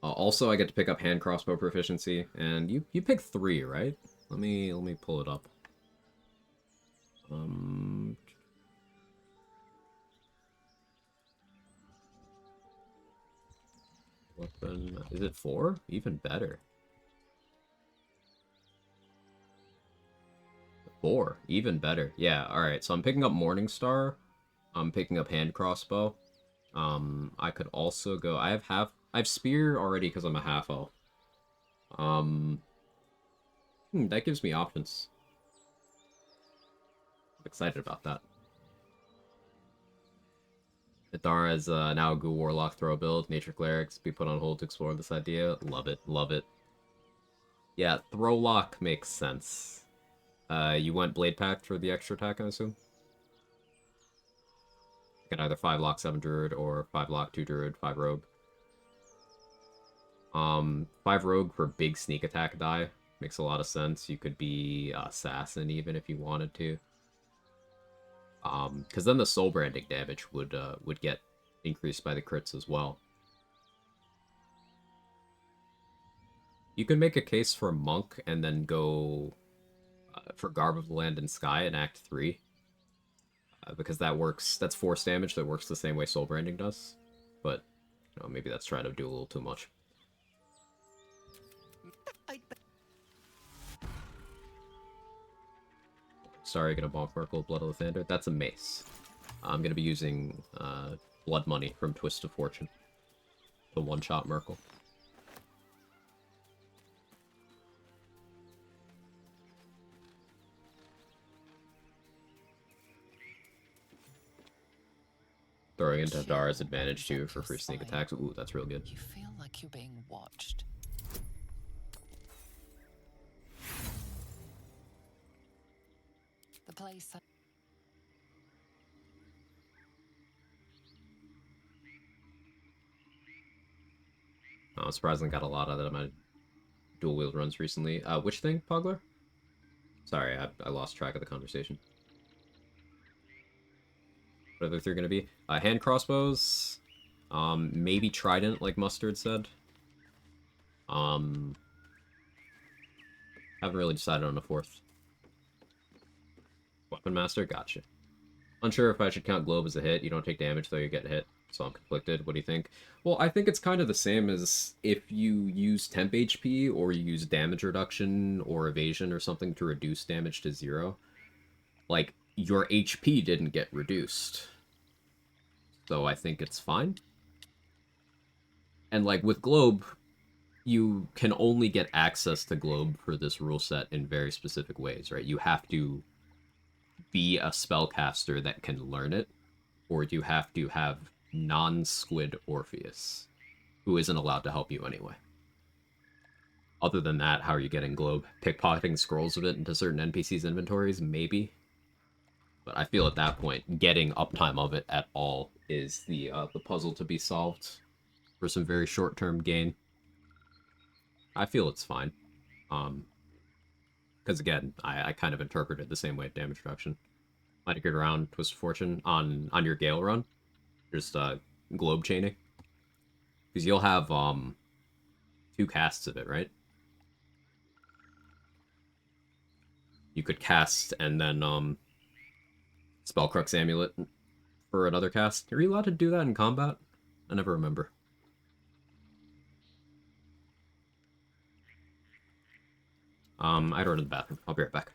Also, I get to pick up hand crossbow proficiency, and you pick 3, right? Let me pull it up. Weapon, is it 4? Even better. 4, even better. Yeah, alright, so I'm picking up Morningstar. I'm picking up hand crossbow. I could also go... I have spear already because I'm a half elf. That gives me options. I'm excited about that. Minthara is now a Ghoul Warlock throw build. Nature Clerics be put on hold to explore this idea. Love it, love it. Yeah, throw lock makes sense. You went Blade Pact for the extra attack, I assume? You can either 5 lock 7 Druid or 5 lock 2 Druid, 5 Rogue. 5 Rogue for big sneak attack die makes a lot of sense. You could be Assassin even if you wanted to. Because then the soul branding damage would get increased by the crits as well. You could make a case for Monk and then go for Garb of the Land and Sky in Act 3. Because that works, that's force damage that works the same way soul branding does. But, you know, maybe that's trying to do a little too much. Sorry, gonna bonk Merkle, Blood of the Thunder. That's a mace. I'm gonna be using Blood Money from Twist of Fortune. The one-shot Merkle. Throwing into Hadara's advantage too for free sneak attacks. Ooh, that's real good. You feel like you're being watched. The place. I'm surprisingly got a lot out of my dual wield runs recently. Which thing, Pogler? Sorry, I lost track of the conversation. What are the 3 going to be? Hand crossbows. Maybe trident, like Mustard said. Haven't really decided on a 4th. Weapon Master, gotcha. Unsure if I should count Globe as a hit. You don't take damage, though you get hit. So I'm conflicted. What do you think? Well, I think it's kind of the same as if you use temp HP or you use damage reduction or evasion or something to reduce damage to 0. Like, your HP didn't get reduced. So I think it's fine. And like with Globe, you can only get access to Globe for this rule set in very specific ways, right? You have to be a spellcaster that can learn it, or you have to have non-squid Orpheus, who isn't allowed to help you anyway. Other than that, how are you getting Globe? Pickpocketing scrolls of it into certain NPCs' inventories? Maybe. But I feel at that point, getting uptime of it at all is the puzzle to be solved for some very short-term gain. I feel it's fine. Because again, I kind of interpret it the same way at damage reduction. Might have good around Twist of Fortune on your Gale run. Just globe chaining. Because you'll have 2 casts of it, right? You could cast and then Spellcrux Amulet for another cast. Are you allowed to do that in combat? I never remember. I'd run to the bathroom. I'll be right back.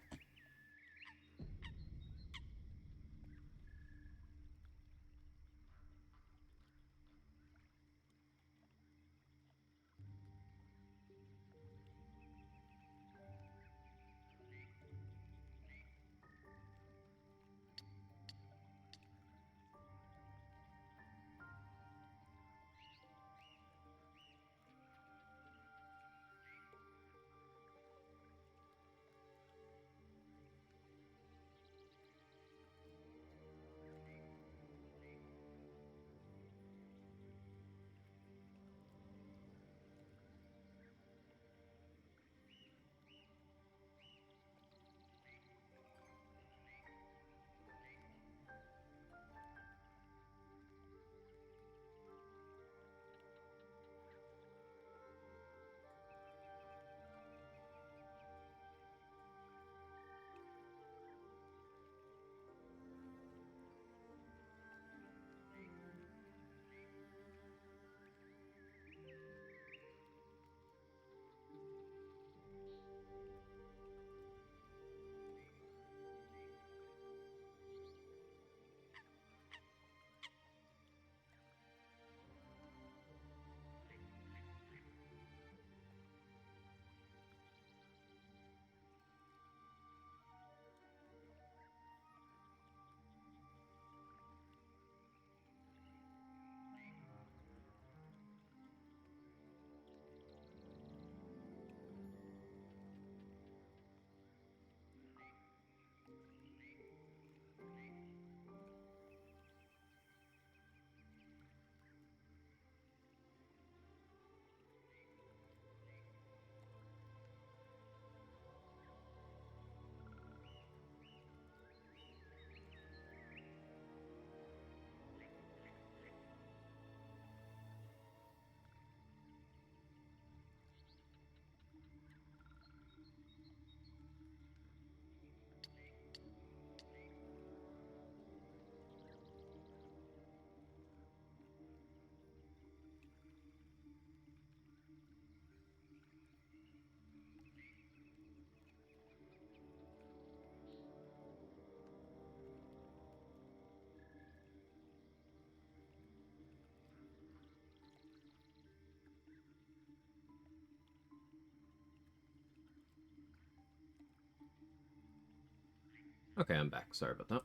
Okay, I'm back. Sorry about that.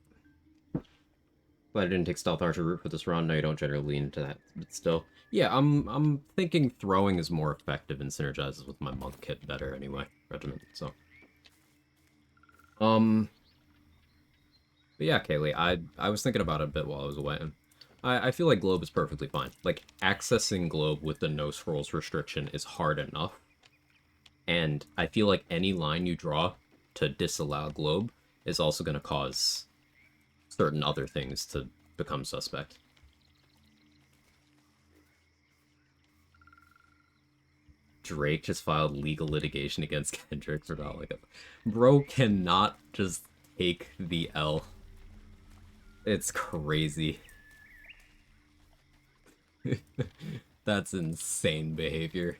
Glad I didn't take Stealth Archer route for this round. No, you don't generally lean into that, but still. Yeah, I'm thinking throwing is more effective and synergizes with my monk kit better anyway, regiment, so. But yeah, Kaylee, I was thinking about it a bit while I was away, and I feel like Globe is perfectly fine. Like, accessing Globe with the no scrolls restriction is hard enough, and I feel like any line you draw to disallow Globe is also going to cause certain other things to become suspect. Drake just filed legal litigation against Kendrick for not like it. Bro cannot just take the L. It's crazy. That's insane behavior.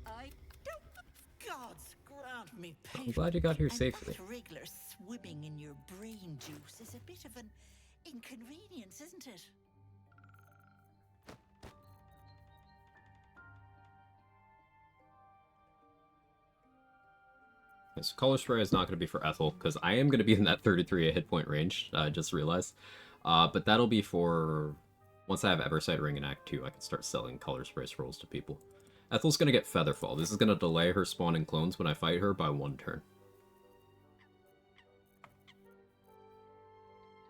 I don't. Gods grant me patience. I'm glad you got here safely. That regular swimming in your brain juice is a bit of an inconvenience, isn't it? So Color Spray is not going to be for Ethel, because I am going to be in that 33 hit point range, I just realized. But that'll be for... Once I have Eversight Ring in Act 2, I can start selling Color Spray scrolls to people. Ethel's going to get Featherfall. This is going to delay her spawning clones when I fight her by 1 turn.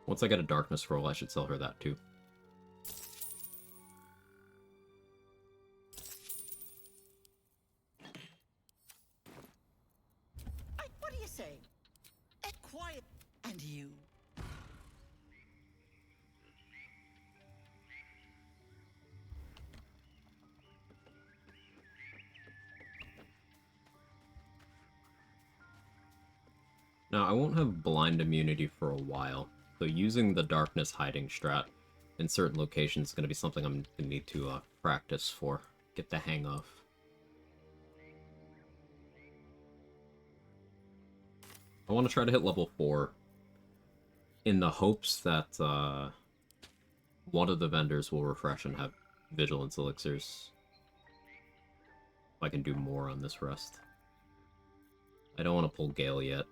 Once I get a Darkness Scroll, I should sell her that too. What do you say? Quiet. And you? Now, I won't have blind immunity for a while, so using the darkness hiding strat in certain locations is going to be something I'm going to need to practice for, get the hang of. I want to try to hit level 4 in the hopes that one of the vendors will refresh and have vigilance elixirs. If I can do more on this rest. I don't want to pull Gale yet.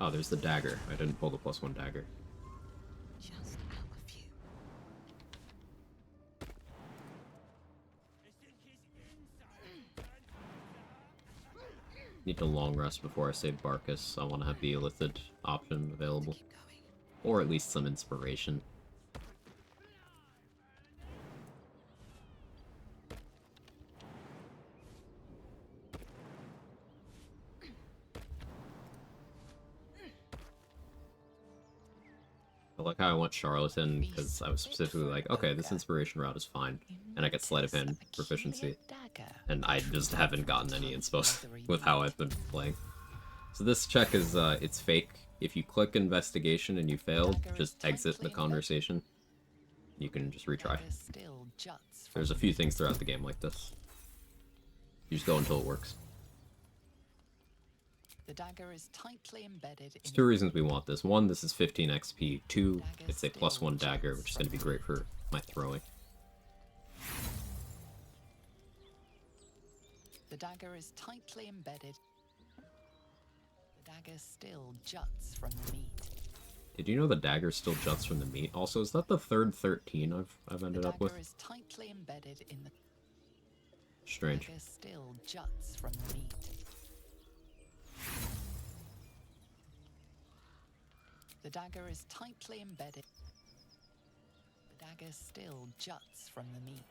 Oh, there's the dagger. I didn't pull the +1 dagger. Just out of view. Need to long rest before I save Barkus. I want to have the illithid option available. Or at least some inspiration. I like how I went Charlatan, because I was specifically like, okay, this inspiration route is fine, and I get sleight of hand proficiency, and I just haven't gotten any inspo with how I've been playing. So this check is, it's fake. If you click investigation and you failed, just exit the conversation. You can just retry. There's a few things throughout the game like this. You just go until it works. The dagger is tightly embedded. There's 2 reasons we want this. 1, this is 15 XP. 2, it's a +1 dagger, which is going to be great for my throwing. The dagger is tightly embedded. The dagger still juts from the meat. Did you know the dagger still juts from the meat? Also, is that the 3rd 13 I've ended up with? The dagger is tightly embedded in the... Strange. The dagger still juts from the meat. The dagger is tightly embedded. The dagger still juts from the meat.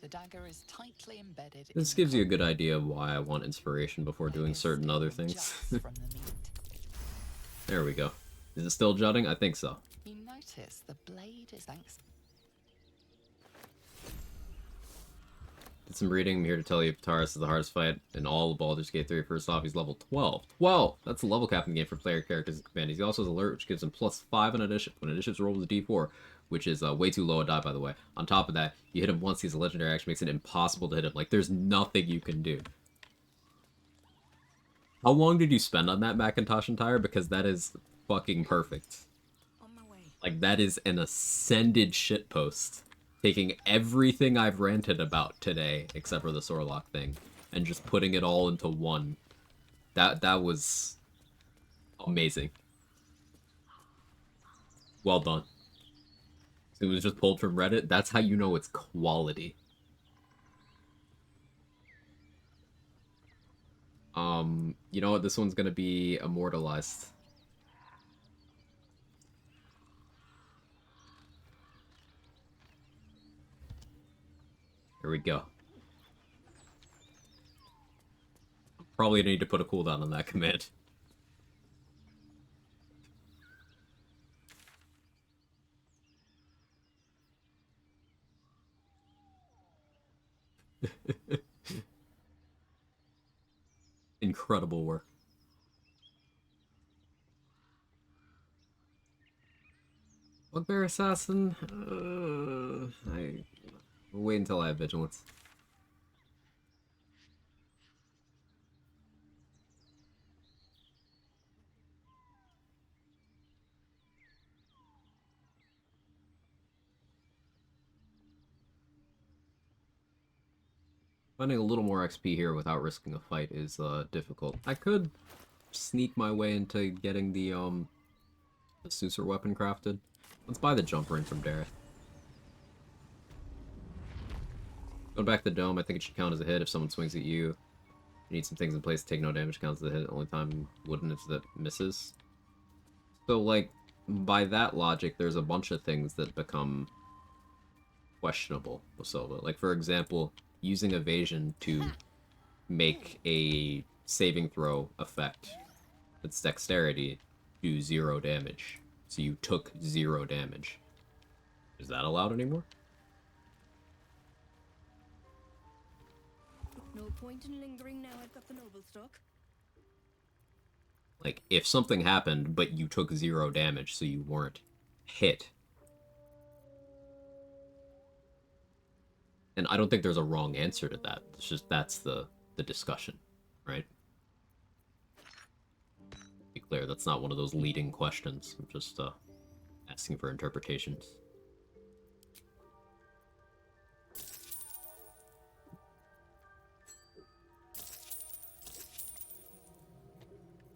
The dagger is tightly embedded. This gives you a good idea of why I want inspiration before doing certain other things. There we go. Is it still jutting? I think so. You notice the blade is thanks. Did some reading. I'm here to tell you Taurus is the hardest fight in all of Baldur's Gate 3. First off, he's level 12. 12! That's the level cap in the game for player characters and companions. He also has alert, which gives him +5 on initiative. When initiatives roll with a d4, which is way too low a die, by the way. On top of that, you hit him once, he's a legendary action, makes it impossible to hit him. Like, there's nothing you can do. How long did you spend on that Macintosh entire? Because that is fucking perfect. Like, that is an ascended shitpost. Taking everything I've ranted about today, except for the Sorlock thing, and just putting it all into one. That was amazing. Well done. It was just pulled from Reddit. That's how you know it's quality. You know what? This one's gonna be immortalized. Here we go. Probably need to put a cooldown on that command. Incredible work. Bugbear Assassin? We'll wait until I have Vigilance. Finding a little more XP here without risking a fight is difficult. I could sneak my way into getting the Susur weapon crafted. Let's buy the jump ring from Dareth. Going back to the dome, I think it should count as a hit if someone swings at you. You need some things in place to take no damage, counts as a hit. Only time wouldn't if that misses. So, like, by that logic, there's a bunch of things that become questionable with Silva. Like, for example, using evasion to make a saving throw effect its dexterity do 0 damage. So you took 0 damage. Is that allowed anymore? No point in lingering now I've got the noble stock. Like, if something happened, but you took 0 damage, so you weren't hit. And I don't think there's a wrong answer to that. It's just that's the discussion, right? Be clear, that's not one of those leading questions. I'm just asking for interpretations.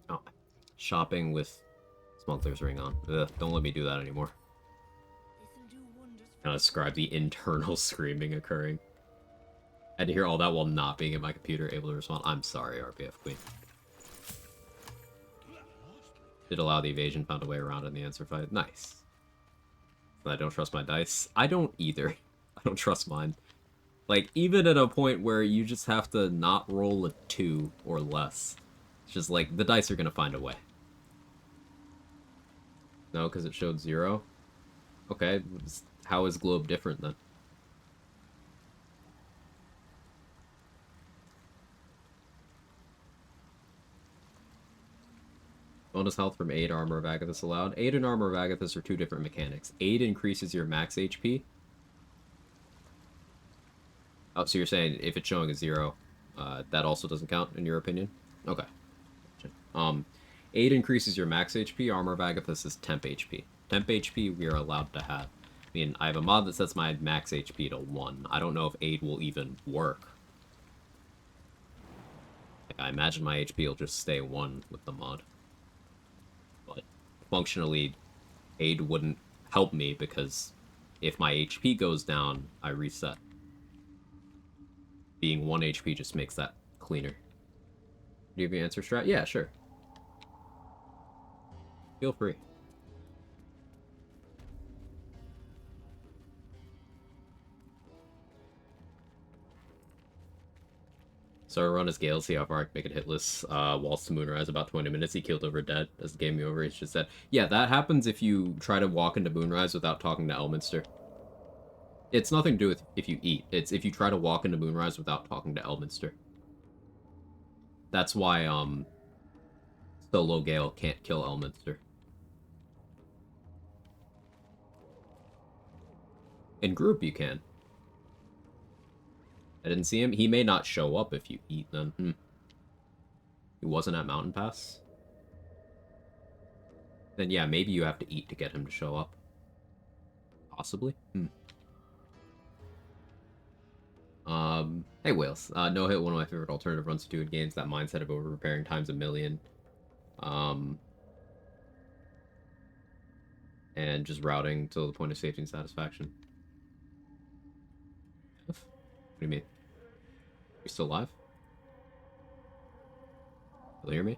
Oh, shopping with Smuggler's Ring on. Ugh, don't let me do that anymore. I'll describe the internal screaming occurring. I had to hear all that while not being at my computer, able to respond. I'm sorry, RPF Queen. Did allow the evasion, found a way around in the answer fight. Nice. I don't trust my dice. I don't either. I don't trust mine. Like, even at a point where you just have to not roll a 2 or less. It's just like, the dice are gonna find a way. No, because it showed 0? Okay, how is Globe different then? Bonus health from Aid, Armor of Agathis allowed. Aid and Armor of Agathis are 2 different mechanics. Aid increases your max HP. Oh, so you're saying if it's showing a 0, that also doesn't count, in your opinion? Okay. Aid increases your max HP. Armor of Agathis is temp HP. Temp HP we are allowed to have. I mean, I have a mod that sets my max HP to 1. I don't know if Aid will even work. Like, I imagine my HP will just stay 1 with the mod. But functionally, Aid wouldn't help me because if my HP goes down, I reset. Being 1 HP just makes that cleaner. Do you have your answer, Strat? Yeah, sure. Feel free. So I run as Gale, see how far I can make it hitless. Waltz to Moonrise, about 20 minutes. He killed over dead as the game over. He's just said, yeah, that happens if you try to walk into Moonrise without talking to Elminster. It's nothing to do with if you eat. It's if you try to walk into Moonrise without talking to Elminster. That's why, Solo Gale can't kill Elminster. In group, you can. I didn't see him. He may not show up if you eat, then. He wasn't at Mountain Pass? Then yeah, maybe you have to eat to get him to show up. Possibly? Hey Wales. No Hit, one of my favorite alternative runs to do in games, that mindset of over repairing times a million. And just routing to the point of safety and satisfaction. What do you mean? You still alive? Still hear me?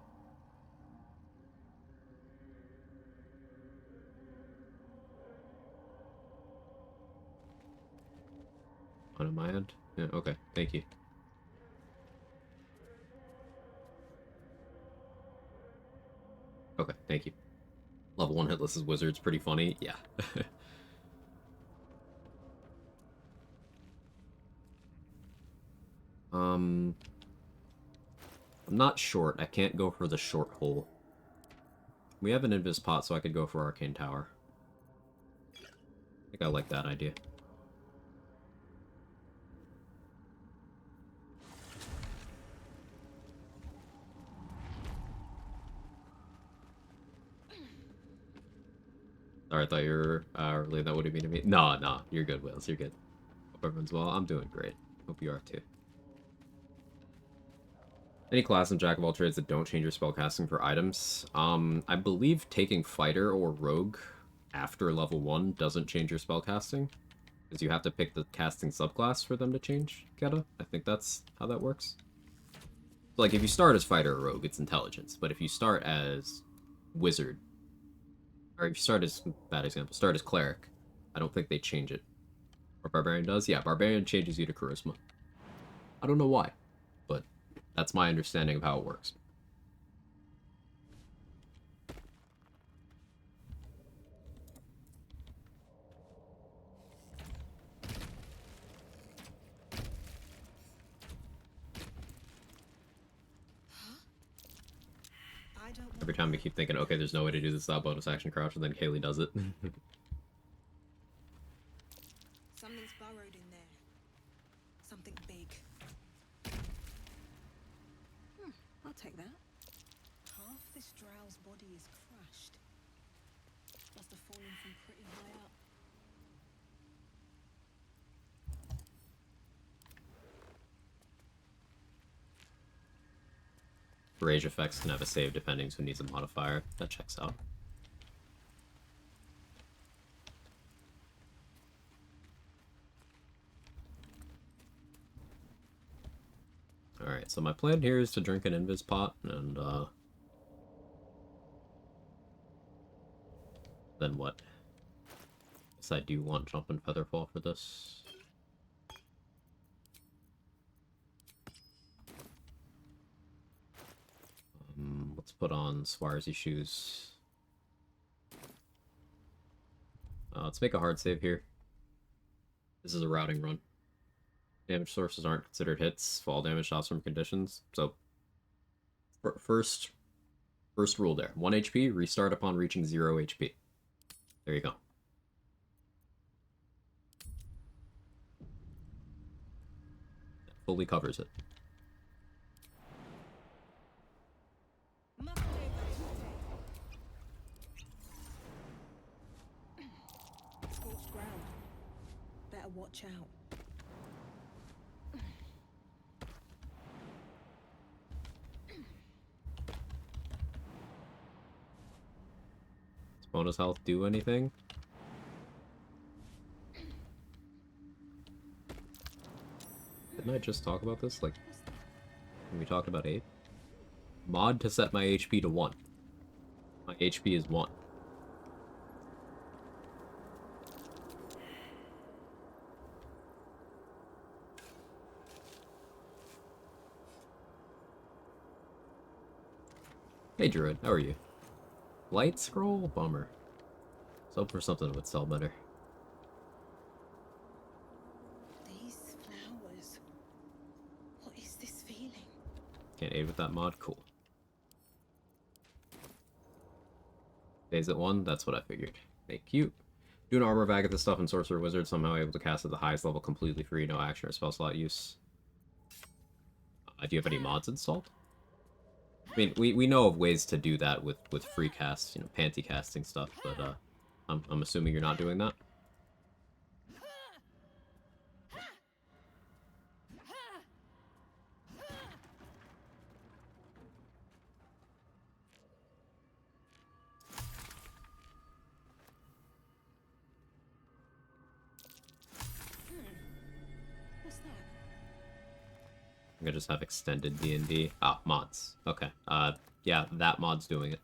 On my end? Yeah, okay. Thank you. Okay, thank you. Level 1 Hitless' wizard's pretty funny. Yeah. I'm not short. I can't go for the short hole. We have an invis pot, so I could go for Arcane Tower. I think I like that idea. Sorry, I thought you were relaying that. What do you mean to me? No, you're good, Wales. You're good. Hope everyone's well. I'm doing great. Hope you are too. Any class in Jack of all trades that don't change your spellcasting for items? I believe taking Fighter or Rogue after level 1 doesn't change your spellcasting, because you have to pick the casting subclass for them to change, Keta. I think that's how that works. So, like, if you start as Fighter or Rogue, it's Intelligence, but if you start as Wizard, or if you start as, bad example, start as Cleric, I don't think they change it. Or Barbarian does? Yeah, Barbarian changes you to Charisma. I don't know why, but that's my understanding of how it works. Every time I keep thinking, okay, there's no way to do this without bonus action crouch, and then Kaylee does it. Something's burrowed in there. Something big. I'll take that. Half this drow's body is crushed. Must have fallen from pretty high up. Rage effects can have a save depending, so it needs a modifier. That checks out. Alright, so my plan here is to drink an invis pot, and then what? Guess I do want Jump and Featherfall for this. Let's put on Swarzy shoes. Let's make a hard save here. This is a routing run. Damage sources aren't considered hits. Fall damage shots from conditions. So, first rule there. 1 HP, restart upon reaching 0 HP. There you go. That fully covers it. Scorched ground. Better watch out. Does bonus health do anything? Didn't I just talk about this? Like, when we talked about 8? Mod to set my HP to 1. My HP is 1. Hey Druid, how are you? Light scroll? Bummer. So for something that would sell better. Can't aid with that mod? Cool. Days at 1? That's what I figured. Make cute. Do an armor bag of this stuff in Sorcerer Wizard, somehow able to cast at the highest level completely free, no action or spell slot use. Do you have any mods installed? I mean, we know of ways to do that with free casts, you know, panty casting stuff, but I'm assuming you're not doing that. What's that? I'm gonna just have extended D&D. Ah, mods. Okay. Yeah, that mod's doing it.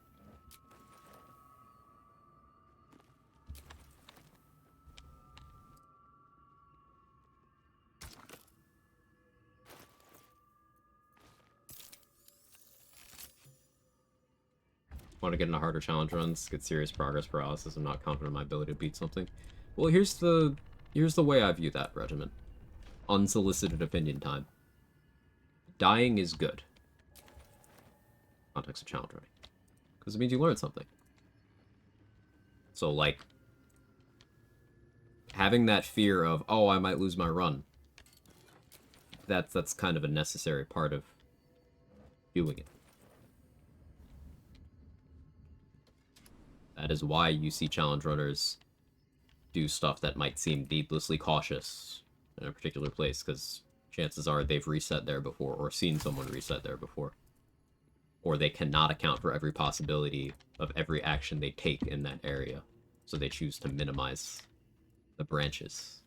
Want to get into harder challenge runs, get serious progress paralysis. I'm not confident in my ability to beat something. Well, here's the way I view that, Regiment. Unsolicited opinion time. Dying is good. Context of challenge running. Because it means you learn something. So, like, having that fear of, oh, I might lose my run, that's kind of a necessary part of doing it. That is why you see challenge runners do stuff that might seem needlessly cautious in a particular place, because chances are they've reset there before, or seen someone reset there before. Or they cannot account for every possibility of every action they take in that area, so they choose to minimize the branches.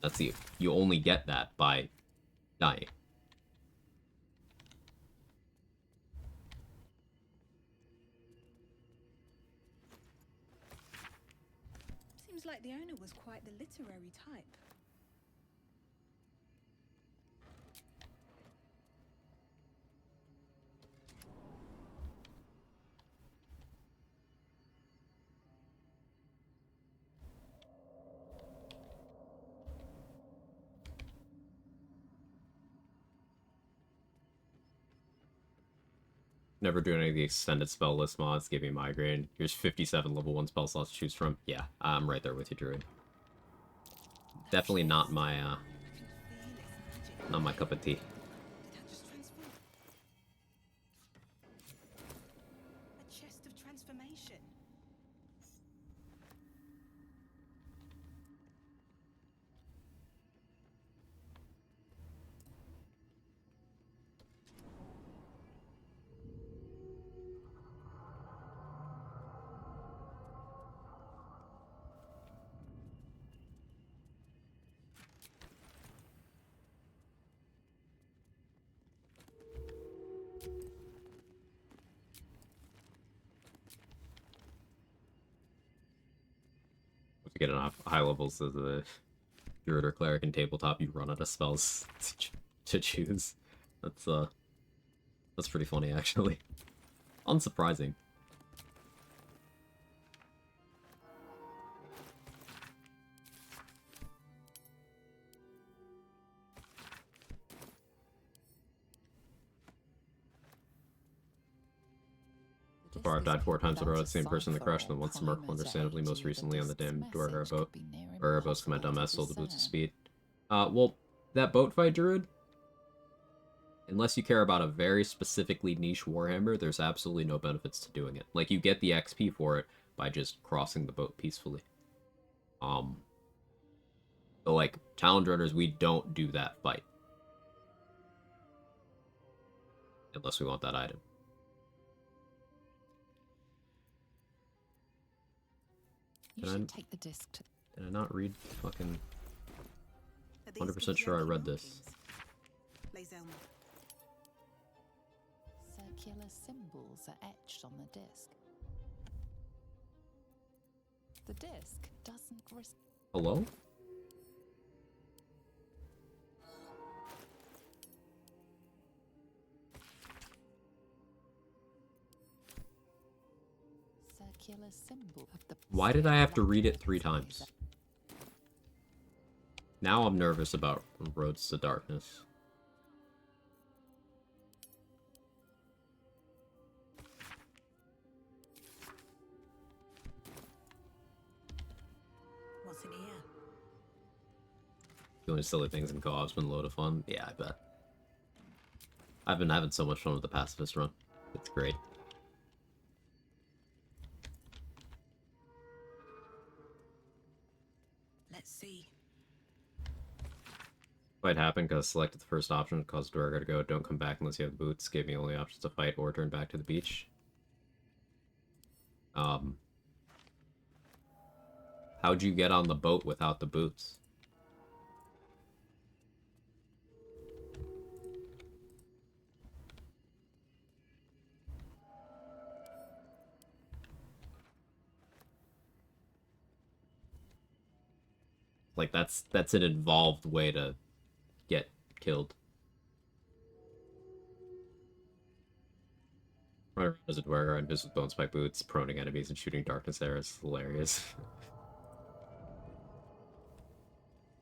That's you only get that by dying. Seems like the owner was quite the literary type. Never doing any of the extended spell list mods, give me migraine. Here's 57 level 1 spell slots to choose from. Yeah, I'm right there with you, Druid. Definitely not my cup of tea. A chest of transformation. To get enough high levels of the Druid or Cleric in tabletop, you run out of spells to choose. That's pretty funny, actually. Unsurprising. So far, I've died 4 times in a row, the same person in the crash, then once Merc, understandably, most recently on the damned Dwargar boat. Where boats come at dumbass sold the boots of speed. Well, that boat fight, Druid, unless you care about a very specifically niche Warhammer, there's absolutely no benefits to doing it. Like, you get the XP for it by just crossing the boat peacefully. So, like, challenge runners, we don't do that fight. Unless we want that item. You should take the disc to... Did I not read fucking... 100% sure I read this. Circular symbols are etched on the disc. The disc doesn't... Hello? Circular symbol of the... Why did I have to read it 3 times? Now I'm nervous about Roads to Darkness. in here. Doing silly things in co-op's been a load of fun. Yeah, I bet. I've been having so much fun with the pacifist run. It's great. Let's see. Fight happened because I selected the first option, caused Dwarga to go, don't come back unless you have the boots, gave me only options to fight or turn back to the beach. How'd you get on the boat without the boots? Like, that's an involved way to get killed. Running around as a Dwarga and with bone spike boots, proning enemies and shooting darkness arrows. Hilarious.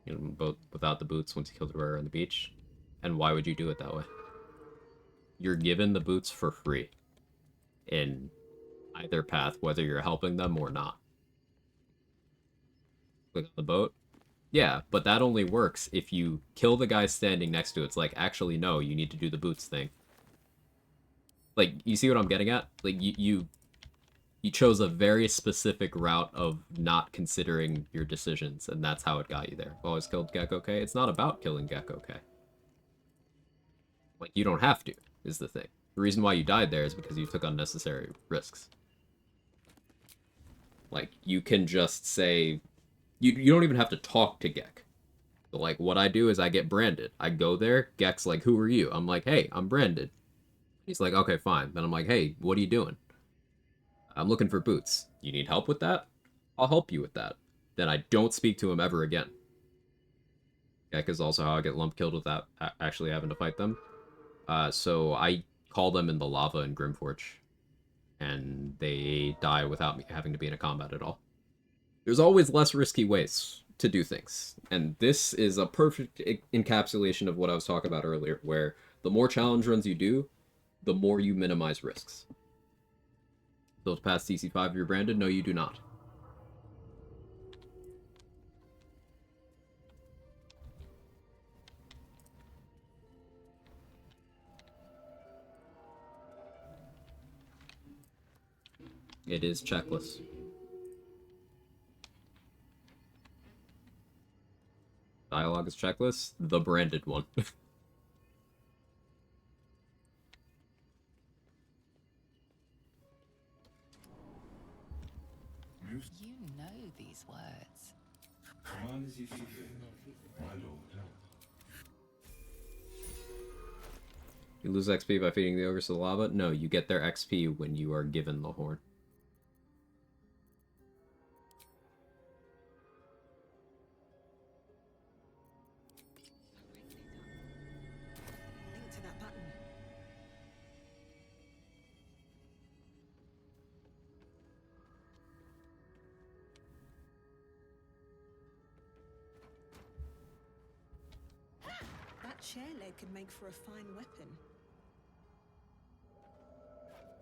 You know, both without the boots once you kill the Dwarga on the beach. And why would you do it that way? You're given the boots for free. In either path, whether you're helping them or not. Click on the boat. Yeah, but that only works if you kill the guy standing next to it. It's like, actually, no, you need to do the boots thing. Like, you see what I'm getting at? Like, you chose a very specific route of not considering your decisions, and that's how it got you there. Always killed Gecko K. It's not about killing Gecko K. Like, you don't have to, is the thing. The reason why you died there is because you took unnecessary risks. Like, you can just say... You don't even have to talk to Gek. But, like, what I do is I get branded. I go there, Gek's like, who are you? I'm like, hey, I'm branded. He's like, okay, fine. Then I'm like, hey, what are you doing? I'm looking for boots. You need help with that? I'll help you with that. Then I don't speak to him ever again. Gek is also how I get lump killed without actually having to fight them. So I call them in the lava in Grimforge. And they die without me having to be in a combat at all. There's always less risky ways to do things. And this is a perfect encapsulation of what I was talking about earlier, where the more challenge runs you do, the more you minimize risks. Those past TC5 you're branded? No, you do not. It is checkless. Dialogue is checklist, the branded one. You know these words. Command as you see fit, my lord. You lose XP by feeding the ogres to the lava? No, you get their XP when you are given the horn. Link to that button. That chair leg could make for a fine weapon.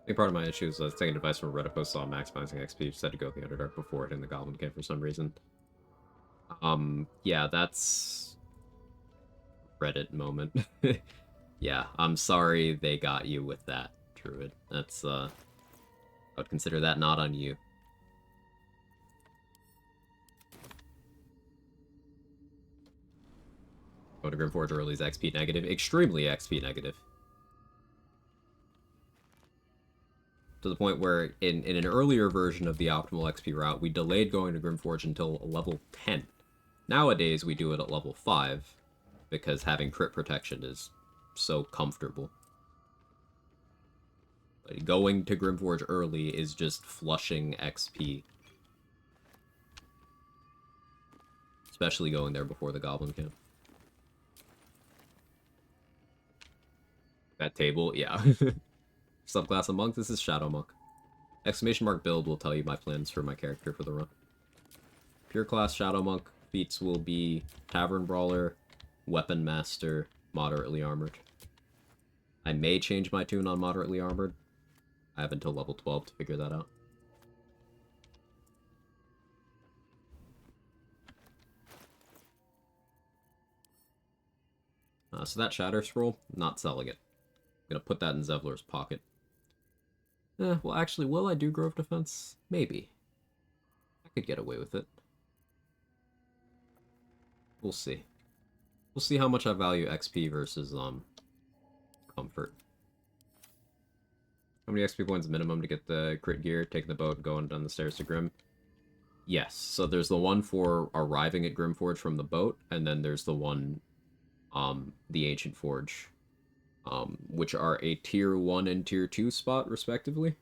I think part of my issue is I was taking advice from Reddit posts on maximizing XP. Just had to go with the Underdark before it in the Goblin Camp for some reason. Yeah, that's... Reddit moment. Yeah, I'm sorry they got you with that, Druid. That's, I would consider that not on you. Go to Grimforge early is XP negative. Extremely XP negative. To the point where, in an earlier version of the optimal XP route, we delayed going to Grimforge until level 10. Nowadays, we do it at level 5, because having crit protection is so comfortable. But going to Grimforge early is just flushing XP. Especially going there before the Goblin Camp. That table, yeah. Subclass of Monk, this is Shadow Monk. Exclamation mark build will tell you my plans for my character for the run. Pure class Shadow Monk feats will be Tavern Brawler, Weapon Master, Moderately Armored. I may change my tune on Moderately Armored. I have until level 12 to figure that out. So that Shatter Scroll, not selling it. I'm gonna put that in Zevlor's pocket. Well, actually, will I do Grove Defense? Maybe. I could get away with it. We'll see. We'll see how much I value XP versus, comfort. How many XP points minimum to get the crit gear, taking the boat, and going down the stairs to Grim? Yes, so there's the one for arriving at Grimforge from the boat, and then there's the one, the Ancient Forge, which are a Tier 1 and Tier 2 spot, respectively.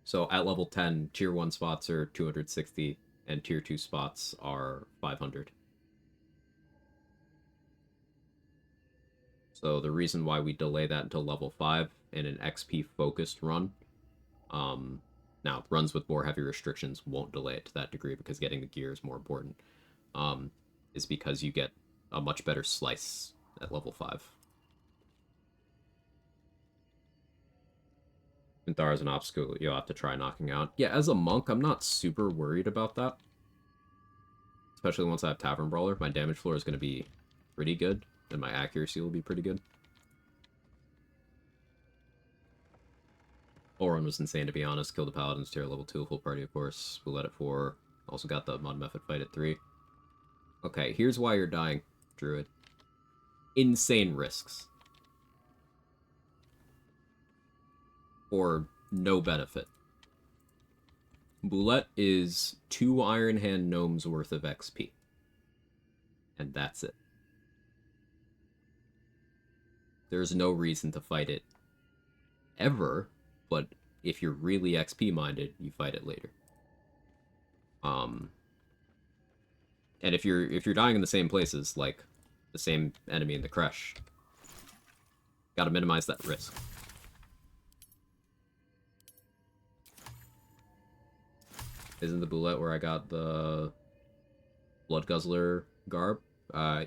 So at level 10, Tier 1 spots are 260, and Tier 2 spots are 500. So the reason why we delay that until level 5 in an XP-focused run, now, runs with more heavy restrictions won't delay it to that degree because getting the gear is more important, is because you get a much better slice at level 5. Minthara is an obstacle you'll have to try knocking out. Yeah, as a monk, I'm not super worried about that. Especially once I have Tavern Brawler. My damage floor is going to be pretty good, and my accuracy will be pretty good. Whole run was insane, to be honest. Killed the Paladins tier level 2, full party, of course. We'll let it 4. Also got the Mod Method fight at 3. Okay, here's why you're dying, Druid. Insane risks. Or no benefit. Boulette is 2 Iron Hand Gnomes worth of XP. And that's it. There's no reason to fight it ever, but if you're really XP minded, you fight it later. And if you're dying in the same places, like the same enemy in the Kresh, gotta minimize that risk. Isn't the Boulette where I got the Blood Guzzler garb?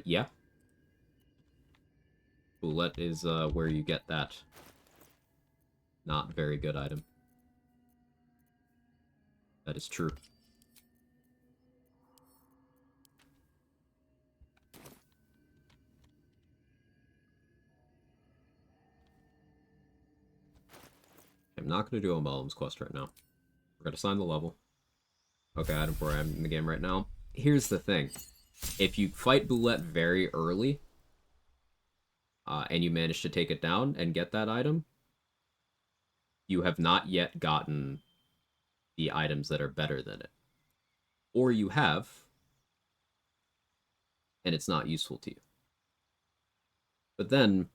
Yeah. Boulette is where you get that not very good item. That is true. I'm not going to do a Mullum's quest right now. We're going to sign the level. Okay, item 4 I am in the game right now. Here's the thing. If you fight Boulette very early, and you manage to take it down and get that item, you have not yet gotten the items that are better than it. Or you have, and it's not useful to you. But then,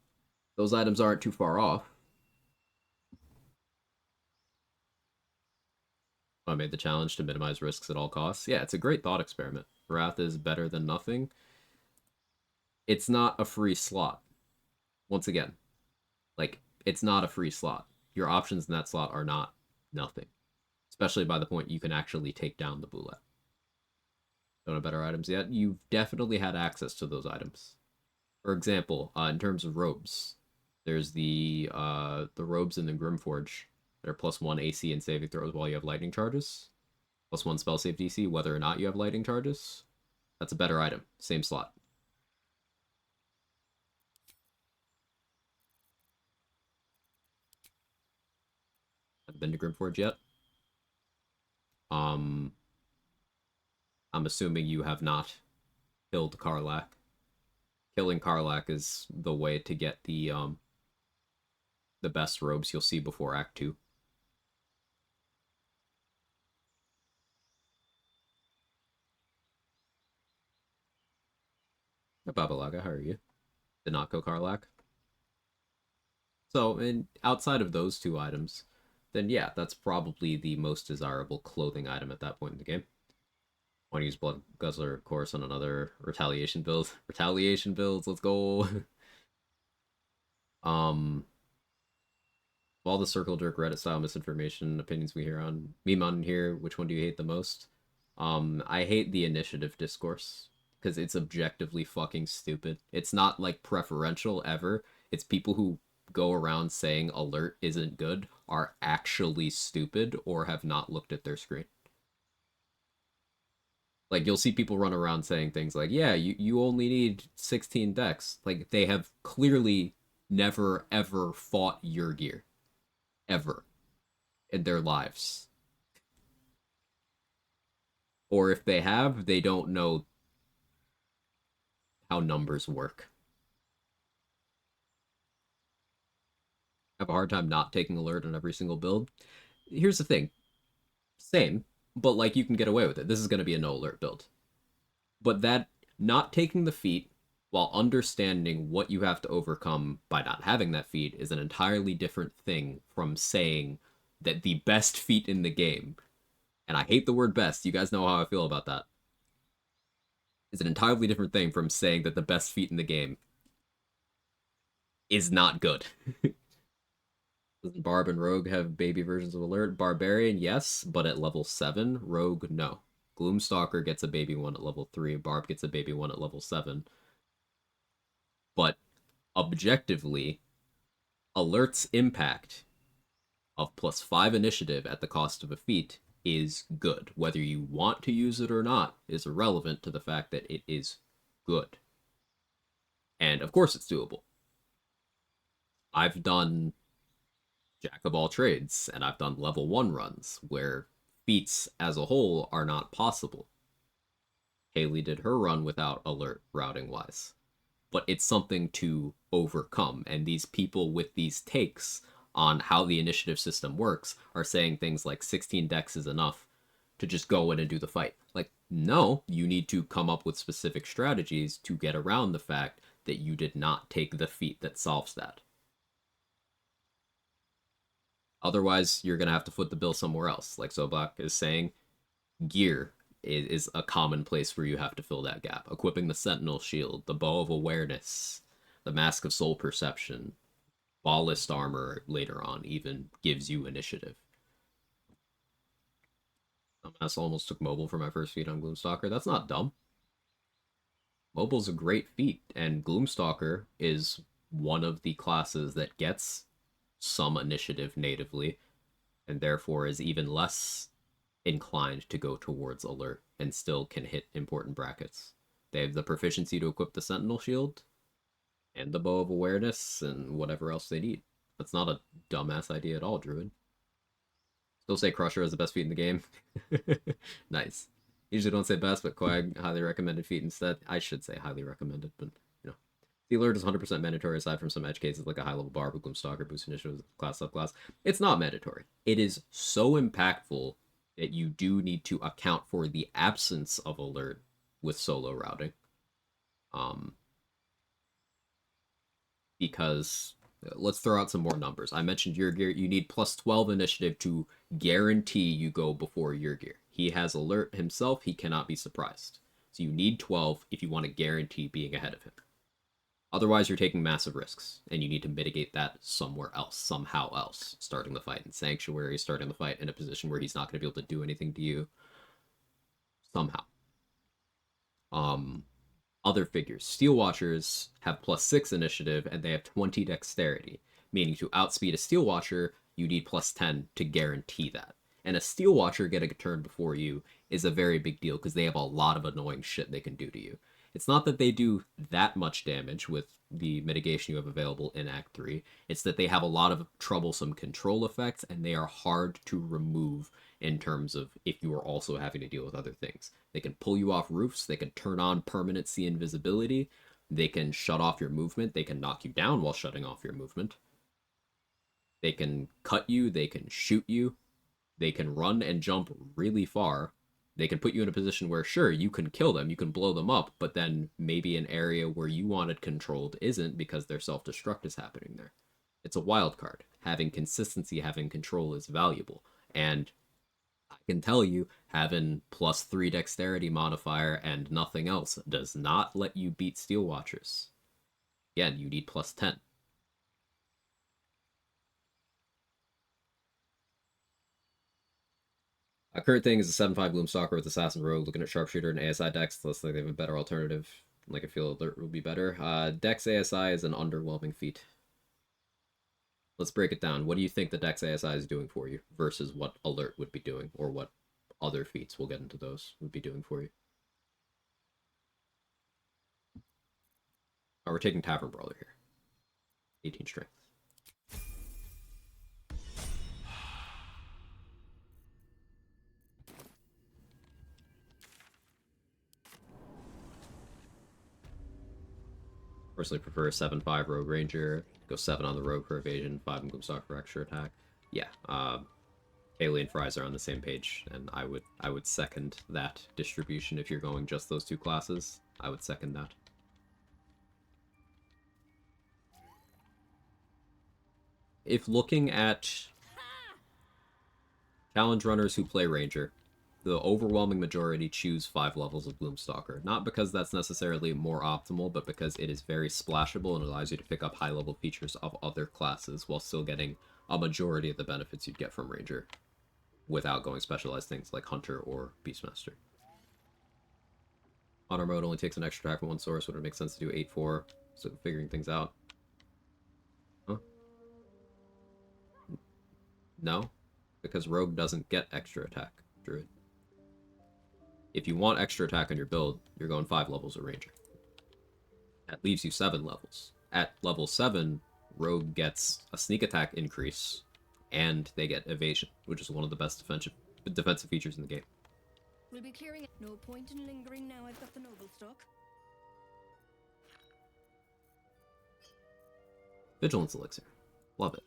those items aren't too far off. I made the challenge to minimize risks at all costs. Yeah, it's a great thought experiment. Wrath is better than nothing. It's not a free slot. Once again, like, it's not a free slot. Your options in that slot are not nothing. Especially by the point you can actually take down the Boulette. Don't have better items yet? You've definitely had access to those items. For example, in terms of robes, there's the robes in the Grimforge that are +1 AC and saving throws while you have lightning charges. +1 spell save DC, whether or not you have lightning charges. That's a better item. Same slot. Haven't been to Grimforge yet. I'm assuming you have not killed Karlach. Killing Karlach is the way to get the best robes you'll see before Act 2. Babalaga, how are you? Did not kill Karlach. So, outside of those 2 items, then yeah, that's probably the most desirable clothing item at that point in the game. Want to use Blood Guzzler, of course, on another retaliation build. Retaliation builds, let's go! All the Circle Jerk Reddit style misinformation opinions we hear on meme on here, which one do you hate the most? I hate the initiative discourse, because it's objectively fucking stupid. It's not, like, preferential ever. It's people who go around saying alert isn't good are actually stupid or have not looked at their screen. Like, you'll see people run around saying things like, yeah, you only need 16 decks. Like, they have clearly never, ever fought your gear. Ever. In their lives. Or if they have, they don't know how numbers work. I have a hard time not taking alert on every single build. Here's the thing. Same, but, like, you can get away with it. This is going to be a no alert build. But that not taking the feat while understanding what you have to overcome by not having that feat is an entirely different thing from saying that the best feat in the game, and I hate the word best, you guys know how I feel about that, is an entirely different thing from saying that the best feat in the game is not good. Doesn't Barb and Rogue have baby versions of Alert? Barbarian, yes, but at level 7. Rogue, no. Gloomstalker gets a baby one at level 3. Barb gets a baby one at level 7. But objectively, Alert's impact of +5 initiative at the cost of a feat is good. Whether you want to use it or not is irrelevant to the fact that it is good. And of course it's doable. I've done Jack of all trades, and I've done level 1 runs where feats as a whole are not possible. Haley did her run without alert routing wise. But it's something to overcome, and these people with these takes on how the initiative system works are saying things like 16 decks is enough to just go in and do the fight. Like, no, you need to come up with specific strategies to get around the fact that you did not take the feat that solves that. Otherwise, you're going to have to foot the bill somewhere else. Like Sobak is saying, gear is a common place where you have to fill that gap. Equipping the Sentinel Shield, the Bow of Awareness, the Mask of Soul Perception, Ballist Armor later on even gives you initiative. I almost took Mobile for my first feat on Gloomstalker. That's not dumb. Mobile's a great feat, and Gloomstalker is one of the classes that gets some initiative natively, and therefore is even less inclined to go towards alert and still can hit important brackets. They have the proficiency to equip the Sentinel Shield and the Bow of Awareness and whatever else they need. That's not a dumbass idea at all, Druid. Still say Crusher is the best feat in the game. Nice. Usually don't say best, but Quag, highly recommended feat instead. I should say highly recommended, but the alert is 100% mandatory aside from some edge cases like a high-level Barb or Gloomstalker boost initiative class subclass. It's not mandatory. It is so impactful that you do need to account for the absence of alert with solo routing. Because let's throw out some more numbers. I mentioned your gear. You need +12 initiative to guarantee you go before your gear. He has alert himself. He cannot be surprised. So you need 12 if you want to guarantee being ahead of him. Otherwise, you're taking massive risks, and you need to mitigate that somewhere else, somehow else. Starting the fight in Sanctuary, starting the fight in a position where he's not going to be able to do anything to you. Somehow. Other figures. Steel Watchers have +6 initiative, and they have 20 dexterity. Meaning to outspeed a Steel Watcher, you need +10 to guarantee that. And a Steel Watcher getting a turn before you is a very big deal, because they have a lot of annoying shit they can do to you. It's not that they do that much damage with the mitigation you have available in Act 3. It's that they have a lot of troublesome control effects, and they are hard to remove in terms of if you are also having to deal with other things. They can pull you off roofs, they can turn on permanency invisibility, they can shut off your movement, they can knock you down while shutting off your movement. They can cut you, they can shoot you, they can run and jump really far. They can put you in a position where, sure, you can kill them, you can blow them up, but then maybe an area where you wanted controlled isn't because their self-destruct is happening there. It's a wild card. Having consistency, having control is valuable. And I can tell you, having +3 dexterity modifier and nothing else does not let you beat Steel Watchers. Again, you need +10. A current thing is a 7-5 Gloomstalker with Assassin Rogue, looking at Sharpshooter and ASI decks. Looks like they have a better alternative. Like, I feel Alert will be better. Dex ASI is an underwhelming feat. Let's break it down. What do you think the Dex ASI is doing for you versus what Alert would be doing, or what other feats, we'll get into those, would be doing for you? Oh, we're taking Tavern Brawler here. 18 strength. Personally prefer a 7-5 Rogue Ranger. Go 7 on the Rogue for evasion, 5 on Gloomstalker for extra attack. Yeah, Haley and Fries are on the same page, and I would second that distribution if you're going just those two classes. I would second that. If looking at challenge runners who play Ranger, the overwhelming majority choose 5 levels of Gloomstalker. Not because that's necessarily more optimal, but because it is very splashable and allows you to pick up high-level features of other classes while still getting a majority of the benefits you'd get from Ranger, without going specialized things like Hunter or Beastmaster. Honor mode only takes an extra attack from one source, would it make sense to do 8-4? So figuring things out. Huh? No, because Rogue doesn't get extra attack, Druid. If you want extra attack on your build, you're going 5 levels of Ranger. That leaves you 7 levels. At level 7, Rogue gets a sneak attack increase, and they get evasion, which is one of the best defensive features in the game. We'll be clearing it. No point in lingering now I've got the noble stock. Vigilance Elixir. Love it.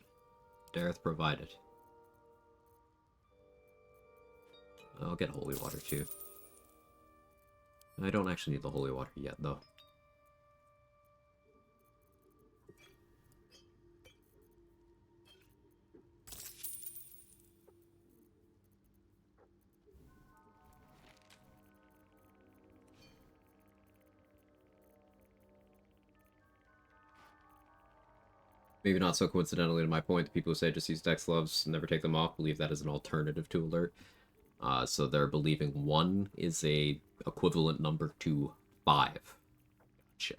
Dareth provided. I'll get Holy Water too. I don't actually need the Holy Water yet, though. Maybe not so coincidentally to my point, the people who say just use Dex gloves, never take them off, believe that is an alternative to alert. So they're believing 1 is a equivalent number to 5. Gotcha.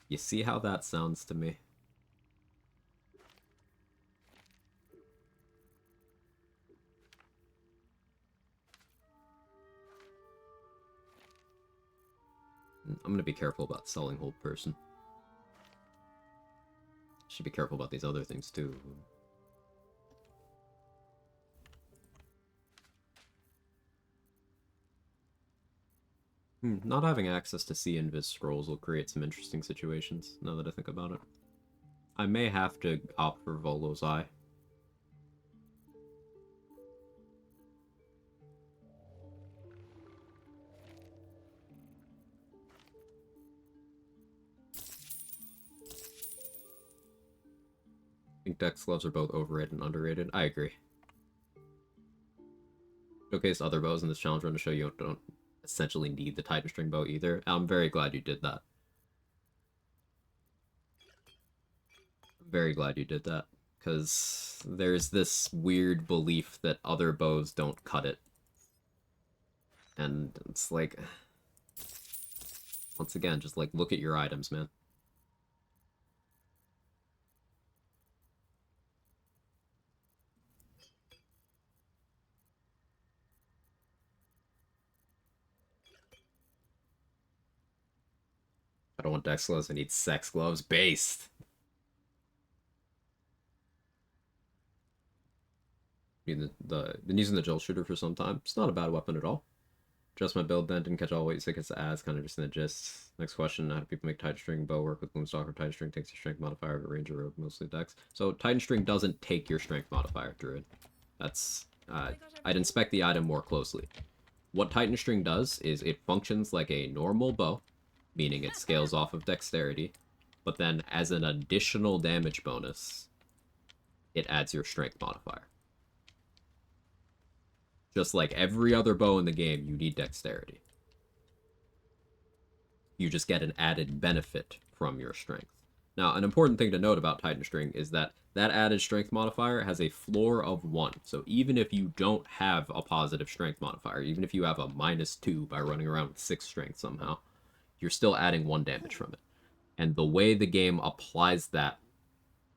You see how that sounds to me? I'm gonna be careful about selling hold person. Should be careful about these other things too. Not having access to see invis scrolls will create some interesting situations, now that I think about it. I may have to opt for Volo's Eye. I think Dex gloves are both overrated and underrated. I agree. Showcase other bows in this challenge run to show you don't essentially need the Titan String bow either. I'm very glad you did that. I'm very glad you did that, because there's this weird belief that other bows don't cut it. And it's like, once again, just like look at your items, man. I don't want Dex gloves, I need sex gloves. Based! Been using the Jolt Shooter for some time. It's not a bad weapon at all. Just my build then, didn't catch all what you said gets the ads, kind of just in the gist. Next question, how do people make Titan String bow work with Gloomstalker? Titan String takes your strength modifier of a Ranger Rogue, mostly Dex. So Titan String doesn't take your strength modifier, Druid. That's, I'd inspect the item more closely. What Titan String does is it functions like a normal bow, meaning it scales off of dexterity, but then as an additional damage bonus, it adds your strength modifier. Just like every other bow in the game, you need dexterity. You just get an added benefit from your strength. Now, an important thing to note about Titan String is that that added strength modifier has a floor of 1. So even if you don't have a positive strength modifier, even if you have a -2 by running around with 6 strength somehow, you're still adding 1 damage from it. And the way the game applies that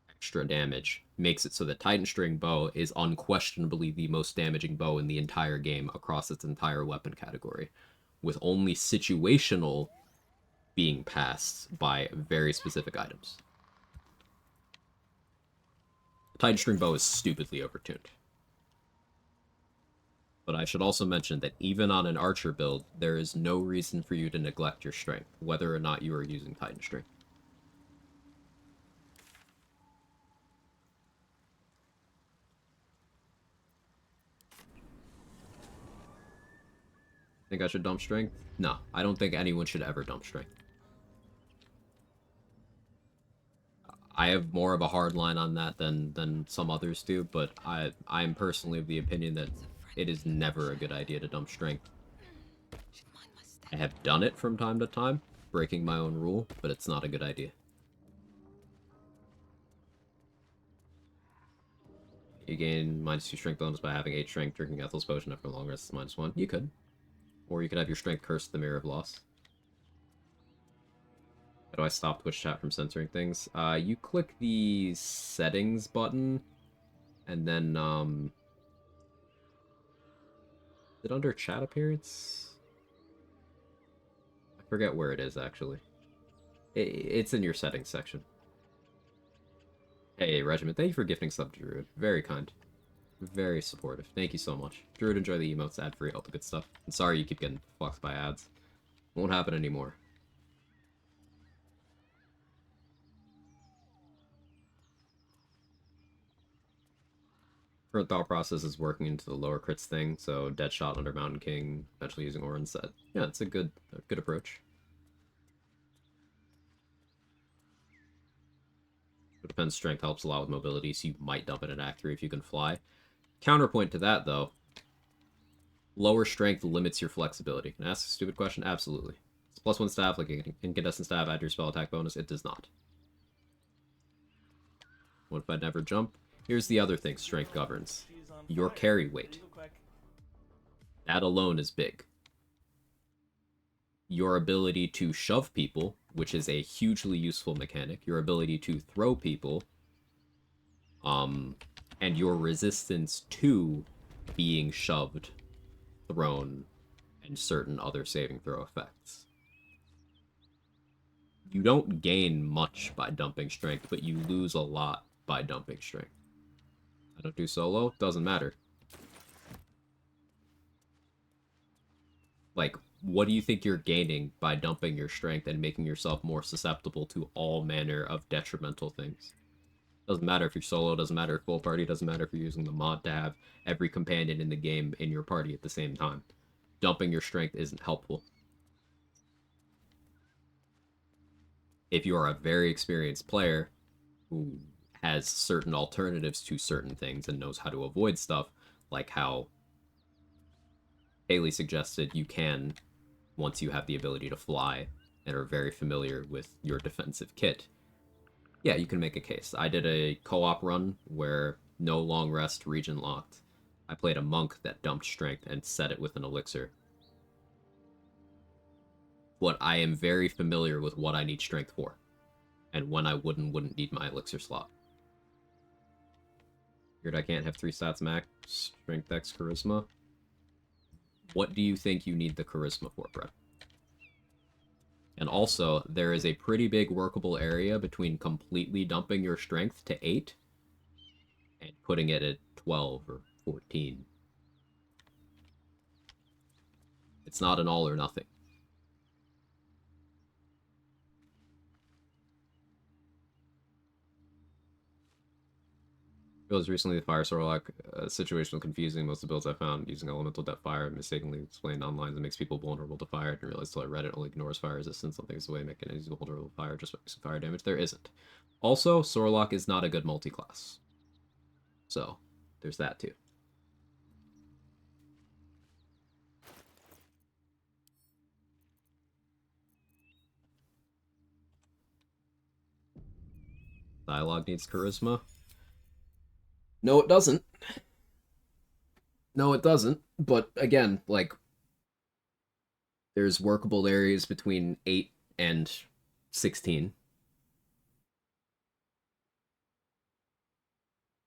extra damage makes it so that Titan String bow is unquestionably the most damaging bow in the entire game across its entire weapon category, with only situational being passed by very specific items. The Titan String Bow is stupidly overtuned. But I should also mention that even on an archer build, there is no reason for you to neglect your strength, whether or not you are using Titan String. Think I should dump strength? No, I don't think anyone should ever dump strength. I have more of a hard line on that than some others do, but I'm personally of the opinion that it is never a good idea to dump strength. I have done it from time to time, breaking my own rule, but it's not a good idea. You gain -2 strength bonus by having 8 strength, drinking Ethel's potion after a long rest is -1. You could. Or you could have your strength cursed the Mirror of Loss. How do I stop Twitch chat from censoring things? You click the settings button, and then, is it under chat appearance? I forget where it is, actually. It's in your settings section. Hey, Regiment, thank you for gifting sub to Druid. Very kind. Very supportive. Thank you so much. Druid, enjoy the emotes, ad-free, all the good stuff. And sorry you keep getting fucked by ads. Won't happen anymore. Current thought process is working into the lower crits thing, so Deadshot under Mountain King, eventually using Orin set. Yeah, it's a good approach. But defense strength helps a lot with mobility, so you might dump it in Act 3 if you can fly. Counterpoint to that, though, lower strength limits your flexibility. Can I ask a stupid question? Absolutely. It's +1 staff, like an incandescent staff, add your spell attack bonus. It does not. What if I never jump? Here's the other thing strength governs. Your carry weight. That alone is big. Your ability to shove people, which is a hugely useful mechanic. Your ability to throw people. And your resistance to being shoved, thrown, and certain other saving throw effects. You don't gain much by dumping strength, but you lose a lot by dumping strength. I don't do solo, doesn't matter. Like, what do you think you're gaining by dumping your strength and making yourself more susceptible to all manner of detrimental things? Doesn't matter if you're solo, doesn't matter if full party, doesn't matter if you're using the mod to have every companion in the game in your party at the same time. Dumping your strength isn't helpful. If you are a very experienced player who has certain alternatives to certain things and knows how to avoid stuff, like how Haley suggested you can, once you have the ability to fly and are very familiar with your defensive kit, yeah, you can make a case. I did a co-op run where no long rest, region locked. I played a monk that dumped strength and set it with an elixir. But I am very familiar with what I need strength for, and when I wouldn't need my elixir slot. Weird, I can't have 3 stats max, strength, dex, charisma. What do you think you need the charisma for, Brett? And also, there is a pretty big workable area between completely dumping your strength to 8 and putting it at 12 or 14. It's not an all or nothing. Builds recently the Fire Sorlock situation was confusing. Most of the builds I found using elemental depth fire mistakenly explained online that makes people vulnerable to fire. I didn't realize until I read it only ignores fire resistance. Something is the way to make it easy vulnerable to fire, just some fire damage. There isn't. Also, Sorlock is not a good multi-class. So, there's that too. Dialogue needs charisma. No, it doesn't. No, it doesn't. But again, like, there's workable areas between 8 and 16.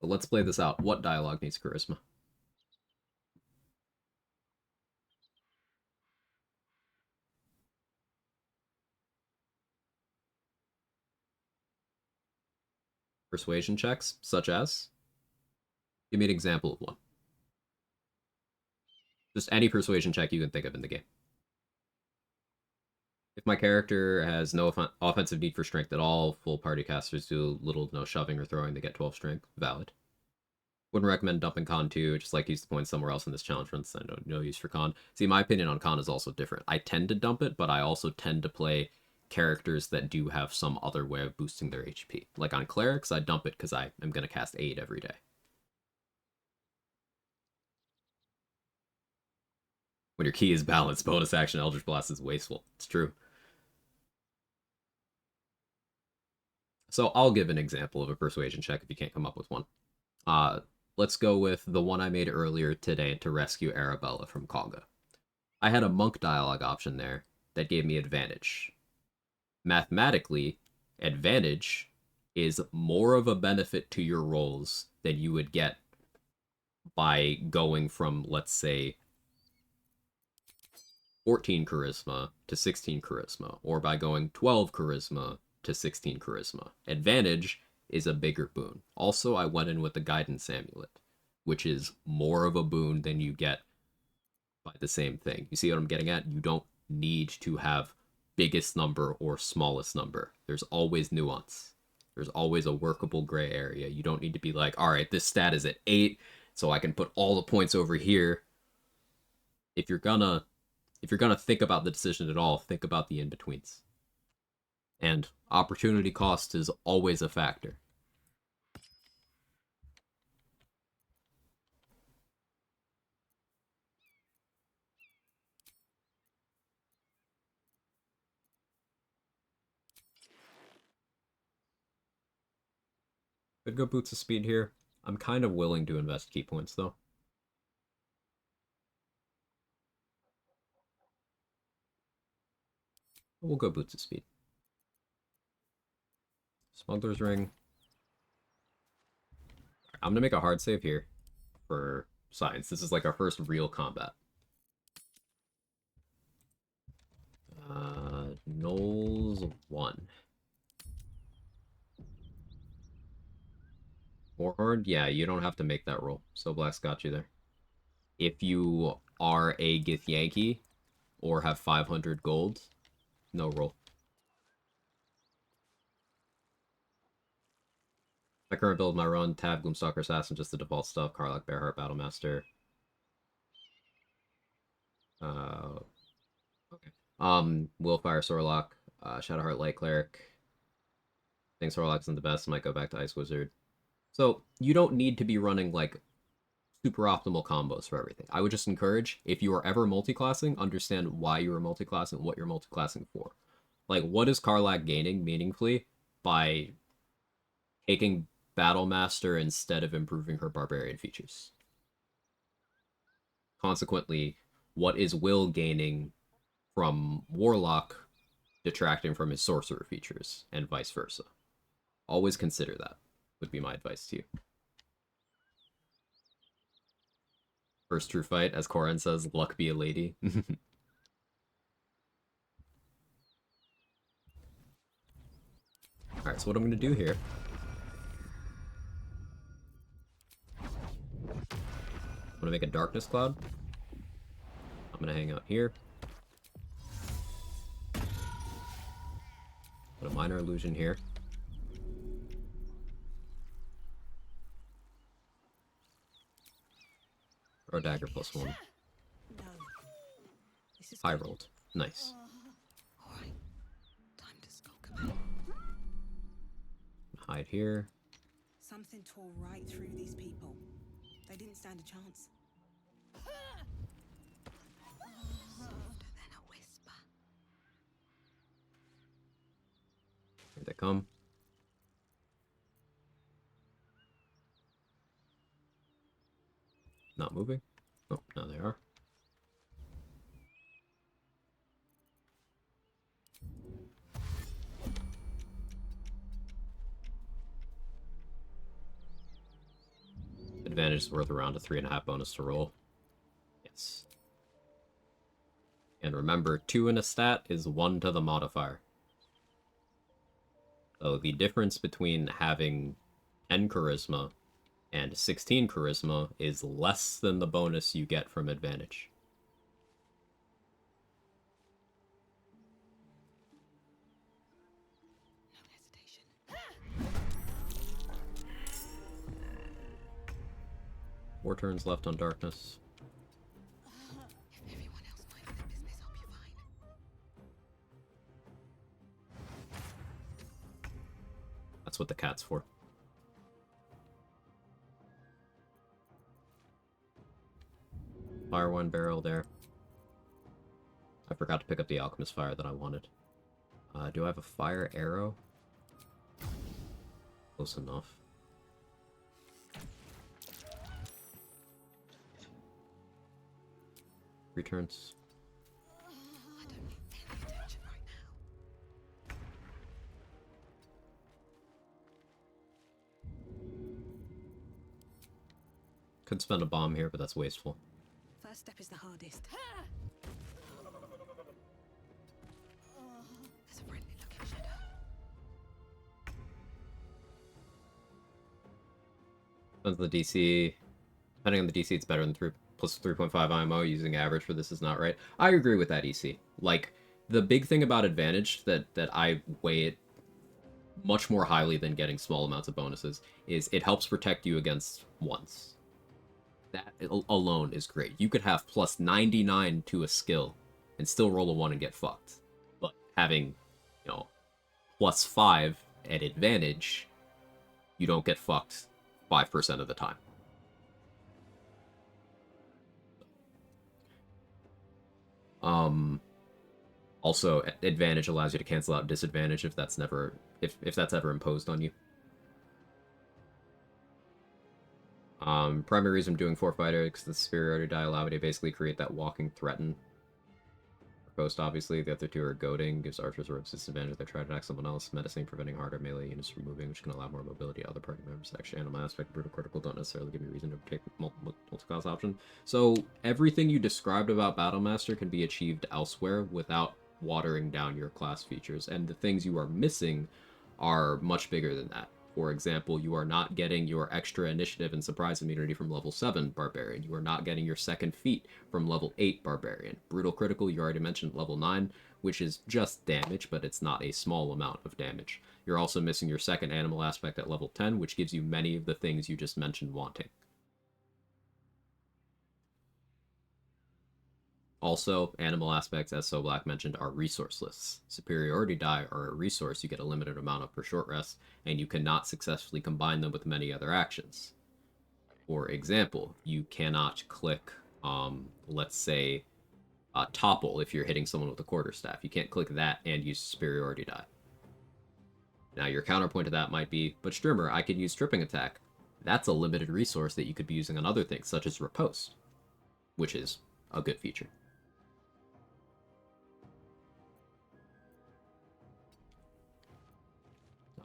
But let's play this out. What dialogue needs charisma? persuasion checks, such as... Give me an example of one. Just any persuasion check you can think of in the game. If my character has no offensive need for strength at all, full party casters do little to no shoving or throwing, they get 12 strength. Valid. Wouldn't recommend dumping con 2, just like use the points somewhere else in this challenge since I know no use for con. See, my opinion on con is also different. I tend to dump it, but I also tend to play characters that do have some other way of boosting their HP. Like on clerics, I dump it because I am going to cast aid every day. When your key is balance, bonus action Eldritch Blast is wasteful. It's true. So I'll give an example of a persuasion check if you can't come up with one. Let's go with the one I made earlier today to rescue Arabella from Quag. I had a monk dialogue option there that gave me advantage. Mathematically, advantage is more of a benefit to your rolls than you would get by going from, let's say, 14 charisma to 16 charisma, or by going 12 charisma to 16 charisma. Advantage is a bigger boon. Also, I went in with the guidance amulet, which is more of a boon than you get by the same thing. You see what I'm getting at? You don't need to have biggest number or smallest number. There's always nuance. There's always a workable gray area. You don't need to be like, all right, this stat is at 8, so I can put all the points over here. If you're gonna think about the decision at all, think about the in-betweens. And opportunity cost is always a factor. Could go Boots of Speed here. I'm kind of willing to invest key points, though. We'll go Boots of Speed. Smuggler's Ring. I'm going to make a hard save here for science. This is like our first real combat. Knowles 1. Warhorn? Yeah, you don't have to make that roll. So Black's got you there. If you are a Githyanki or have 500 gold, no roll. My current build, my run, Tab, Gloomstalker, Assassin, just the default stuff. Karlach, Bearheart, Battlemaster. Okay. Willfire, Sorlock, Shadowheart, Light Cleric. I think Sorlock isn't the best. Might go back to Ice Wizard. So you don't need to be running like super optimal combos for everything. I would just encourage, if you are ever multiclassing, understand why you are multiclassing, what you're multiclassing for. Like, what is Karlach gaining meaningfully by taking Battlemaster instead of improving her barbarian features? Consequently, what is Will gaining from Warlock detracting from his sorcerer features, and vice versa? Always consider that, would be my advice to you. First true fight, as Koran says, luck be a lady. Alright, so what I'm going to do here... I'm going to make a darkness cloud. I'm going to hang out here. Put a minor illusion here. Or dagger +1. High rolled. Nice. Time to skulk about. Hide here. Something tore right through these people. They didn't stand a chance. Softer than a whisper. Here they come. Not moving. Oh, now they are. Advantage is worth around a 3.5 bonus to roll. Yes. And remember, 2 in a stat is 1 to the modifier. So the difference between having 10 charisma and 16 charisma is less than the bonus you get from advantage. Four turns left on darkness. That's what the cat's for. Fire one barrel there. I forgot to pick up the alchemist fire that I wanted. Do I have a fire arrow? Close enough. Returns. Could spend a bomb here, but that's wasteful. First step is the hardest. There's a friendly looking shadow. Depends on the DC. Depending on the DC, it's better than plus 3.5 IMO. Using average for this is not right. I agree with that EC. Like, the big thing about advantage that I weigh it much more highly than getting small amounts of bonuses is it helps protect you against ones. That alone is great. You could have plus 99 to a skill and still roll a 1 and get fucked. But having, you know, plus 5 at advantage, you don't get fucked 5% of the time. Also, advantage allows you to cancel out disadvantage if that's ever imposed on you. Primary reason I'm doing Forfighter is the superiority die allow me to basically create that walking threaten. Post, obviously. The other two are goading, gives archers or disadvantage if they try to attack someone else. Menacing, preventing harder melee units from moving, which can allow more mobility to other party members. Actually, animal aspect, brutal critical don't necessarily give me reason to take multi-class option. So, everything you described about Battlemaster can be achieved elsewhere without watering down your class features, and the things you are missing are much bigger than that. For example, you are not getting your extra initiative and surprise immunity from level 7 Barbarian. You are not getting your second feat from level 8 Barbarian. Brutal Critical, you already mentioned level 9, which is just damage, but it's not a small amount of damage. You're also missing your second animal aspect at level 10, which gives you many of the things you just mentioned wanting. Also, animal aspects, as So Black mentioned, are resource lists. Superiority die are a resource you get a limited amount of per short rest, and you cannot successfully combine them with many other actions. For example, you cannot click, let's say, topple if you're hitting someone with a quarterstaff. You can't click that and use superiority die. Now, your counterpoint to that might be, but Strimmer, I could use stripping attack. That's a limited resource that you could be using on other things, such as riposte, which is a good feature.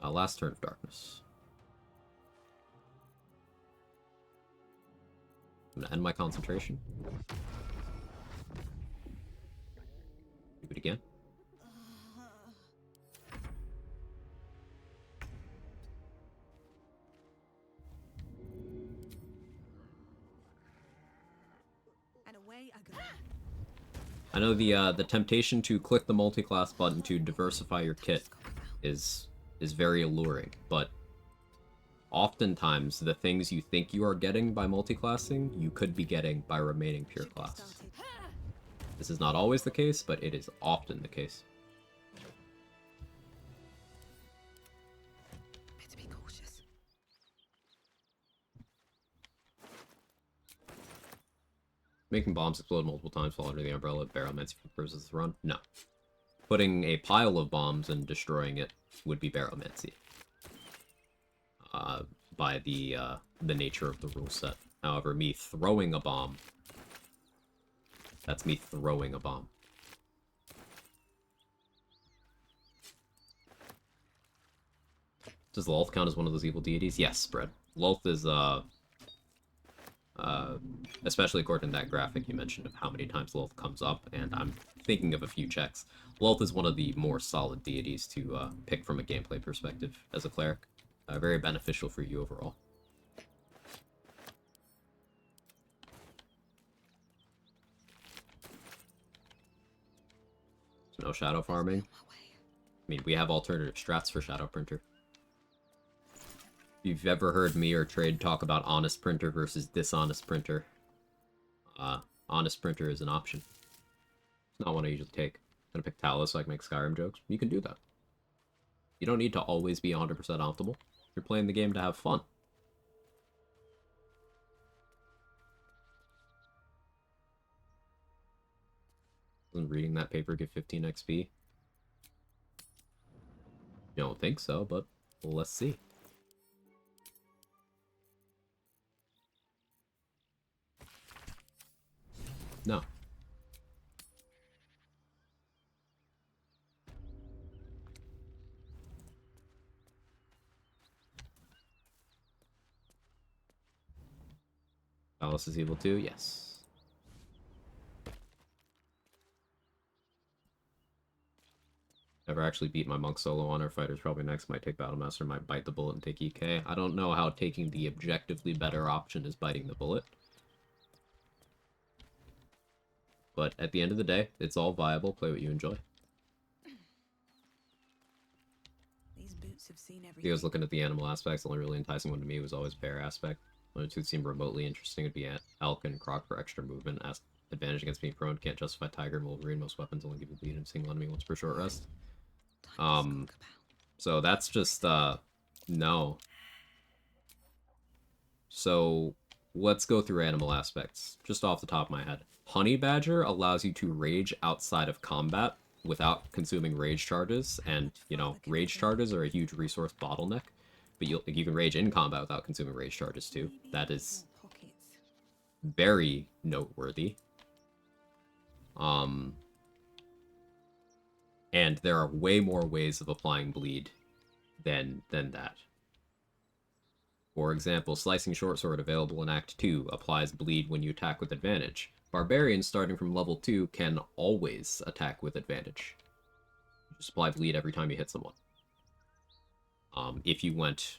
Last turn of darkness. I'm gonna end my concentration. Do it again. And away I go. I know the temptation to click the multi-class button to diversify your kit is very alluring, but oftentimes the things you think you are getting by multiclassing, you could be getting by remaining pure class. This is not always the case, but it is often the case. Better be cautious. Making bombs explode multiple times fall under the umbrella of barrelmancy for the purposes of the run? No. Putting a pile of bombs and destroying it would be barrelmancy. By the nature of the rule set. However, me throwing a bomb, that's me throwing a bomb. Does Lolth count as one of those evil deities? Yes, Brett. Lolth is, especially according to that graphic you mentioned of how many times Lolth comes up, and I'm thinking of a few checks. Lolth is one of the more solid deities to pick from a gameplay perspective as a cleric. very beneficial for you overall. No shadow farming. I mean, we have alternative strats for Shadow Printer. If you've ever heard me or Trade talk about Honest Printer versus Dishonest Printer, Honest Printer is an option. It's not one I usually take. I'm gonna pick Talos so I can make Skyrim jokes. You can do that. You don't need to always be 100% optimal. You're playing the game to have fun. Doesn't reading that paper give 15 XP? You don't think so, but well, let's see. No. Alice is evil too? Yes. Never actually beat my monk solo on our fighters. Probably next might take Battlemaster, might bite the bullet and take EK. I don't know how taking the objectively better option is biting the bullet. But at the end of the day, it's all viable. Play what you enjoy. These boots have seen everything. He was looking at the animal aspects. The only really enticing one to me was always bear aspect. One or two seemed remotely interesting. It'd be elk and croc for extra movement. Advantage against being prone. Can't justify tiger and wolverine. Most weapons only give you bleed and single enemy once per short rest. So that's just, no. So, let's go through animal aspects, just off the top of my head. Honey Badger allows you to rage outside of combat without consuming rage charges, and, you know, rage charges are a huge resource bottleneck, but you can rage in combat without consuming rage charges too. That is very noteworthy. And there are way more ways of applying bleed than that. For example, Slicing Short Sword available in Act 2 applies bleed when you attack with advantage. Barbarians starting from level 2 can always attack with advantage. Just apply bleed every time you hit someone. If you went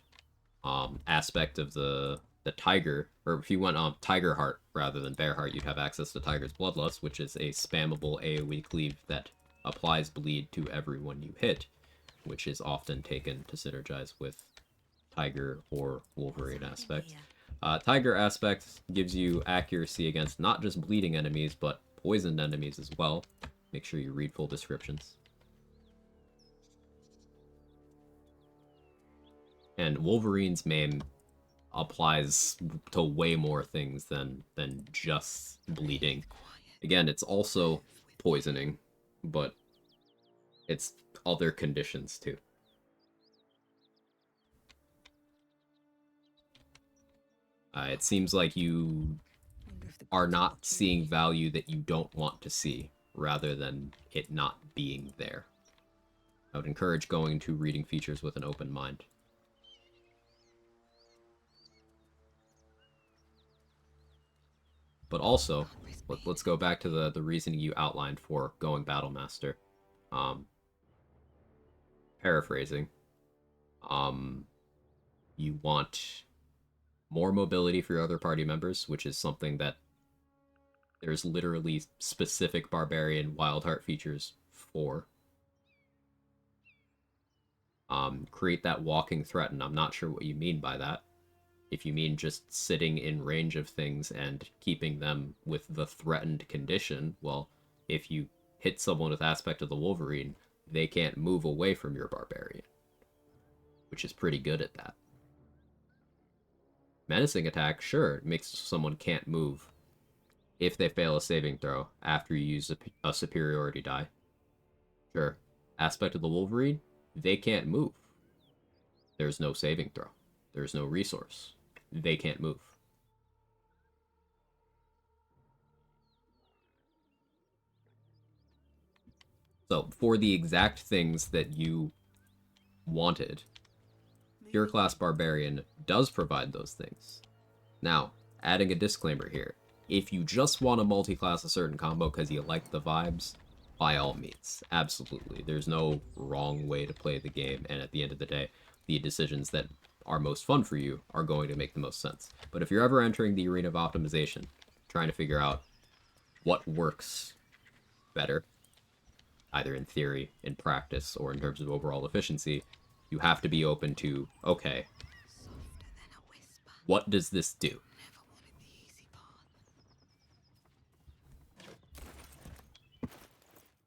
aspect of the tiger, or if you went Tiger Heart rather than Bear Heart, you'd have access to Tiger's Bloodlust, which is a spammable AoE cleave that applies bleed to everyone you hit, which is often taken to synergize with Tiger or Wolverine aspect. Tiger aspect gives you accuracy against not just bleeding enemies, but poisoned enemies as well. Make sure you read full descriptions. And Wolverine's maim applies to way more things than just bleeding. Again, it's also poisoning, but it's other conditions too. It seems like you are not seeing value that you don't want to see, rather than it not being there. I would encourage going to reading features with an open mind. But also, let's go back to the reasoning you outlined for going Battlemaster. Paraphrasing. You want more mobility for your other party members, which is something that there's literally specific Barbarian Wildheart features for. Create that walking threat, and I'm not sure what you mean by that. If you mean just sitting in range of things and keeping them with the threatened condition, well, if you hit someone with aspect of the Wolverine, they can't move away from your Barbarian, which is pretty good at that. Menacing attack, sure, it makes someone can't move if they fail a saving throw after you use a superiority die. Sure. Aspect of the Wolverine, they can't move. There's no saving throw. There's no resource. They can't move. So, for the exact things that you wanted, Pure Class Barbarian does provide those things. Now, adding a disclaimer here. If you just want to multi-class a certain combo because you like the vibes, by all means, absolutely. There's no wrong way to play the game, and at the end of the day, the decisions that are most fun for you are going to make the most sense. But if you're ever entering the arena of optimization, trying to figure out what works better, either in theory, in practice, or in terms of overall efficiency, you have to be open to, okay, what does this do?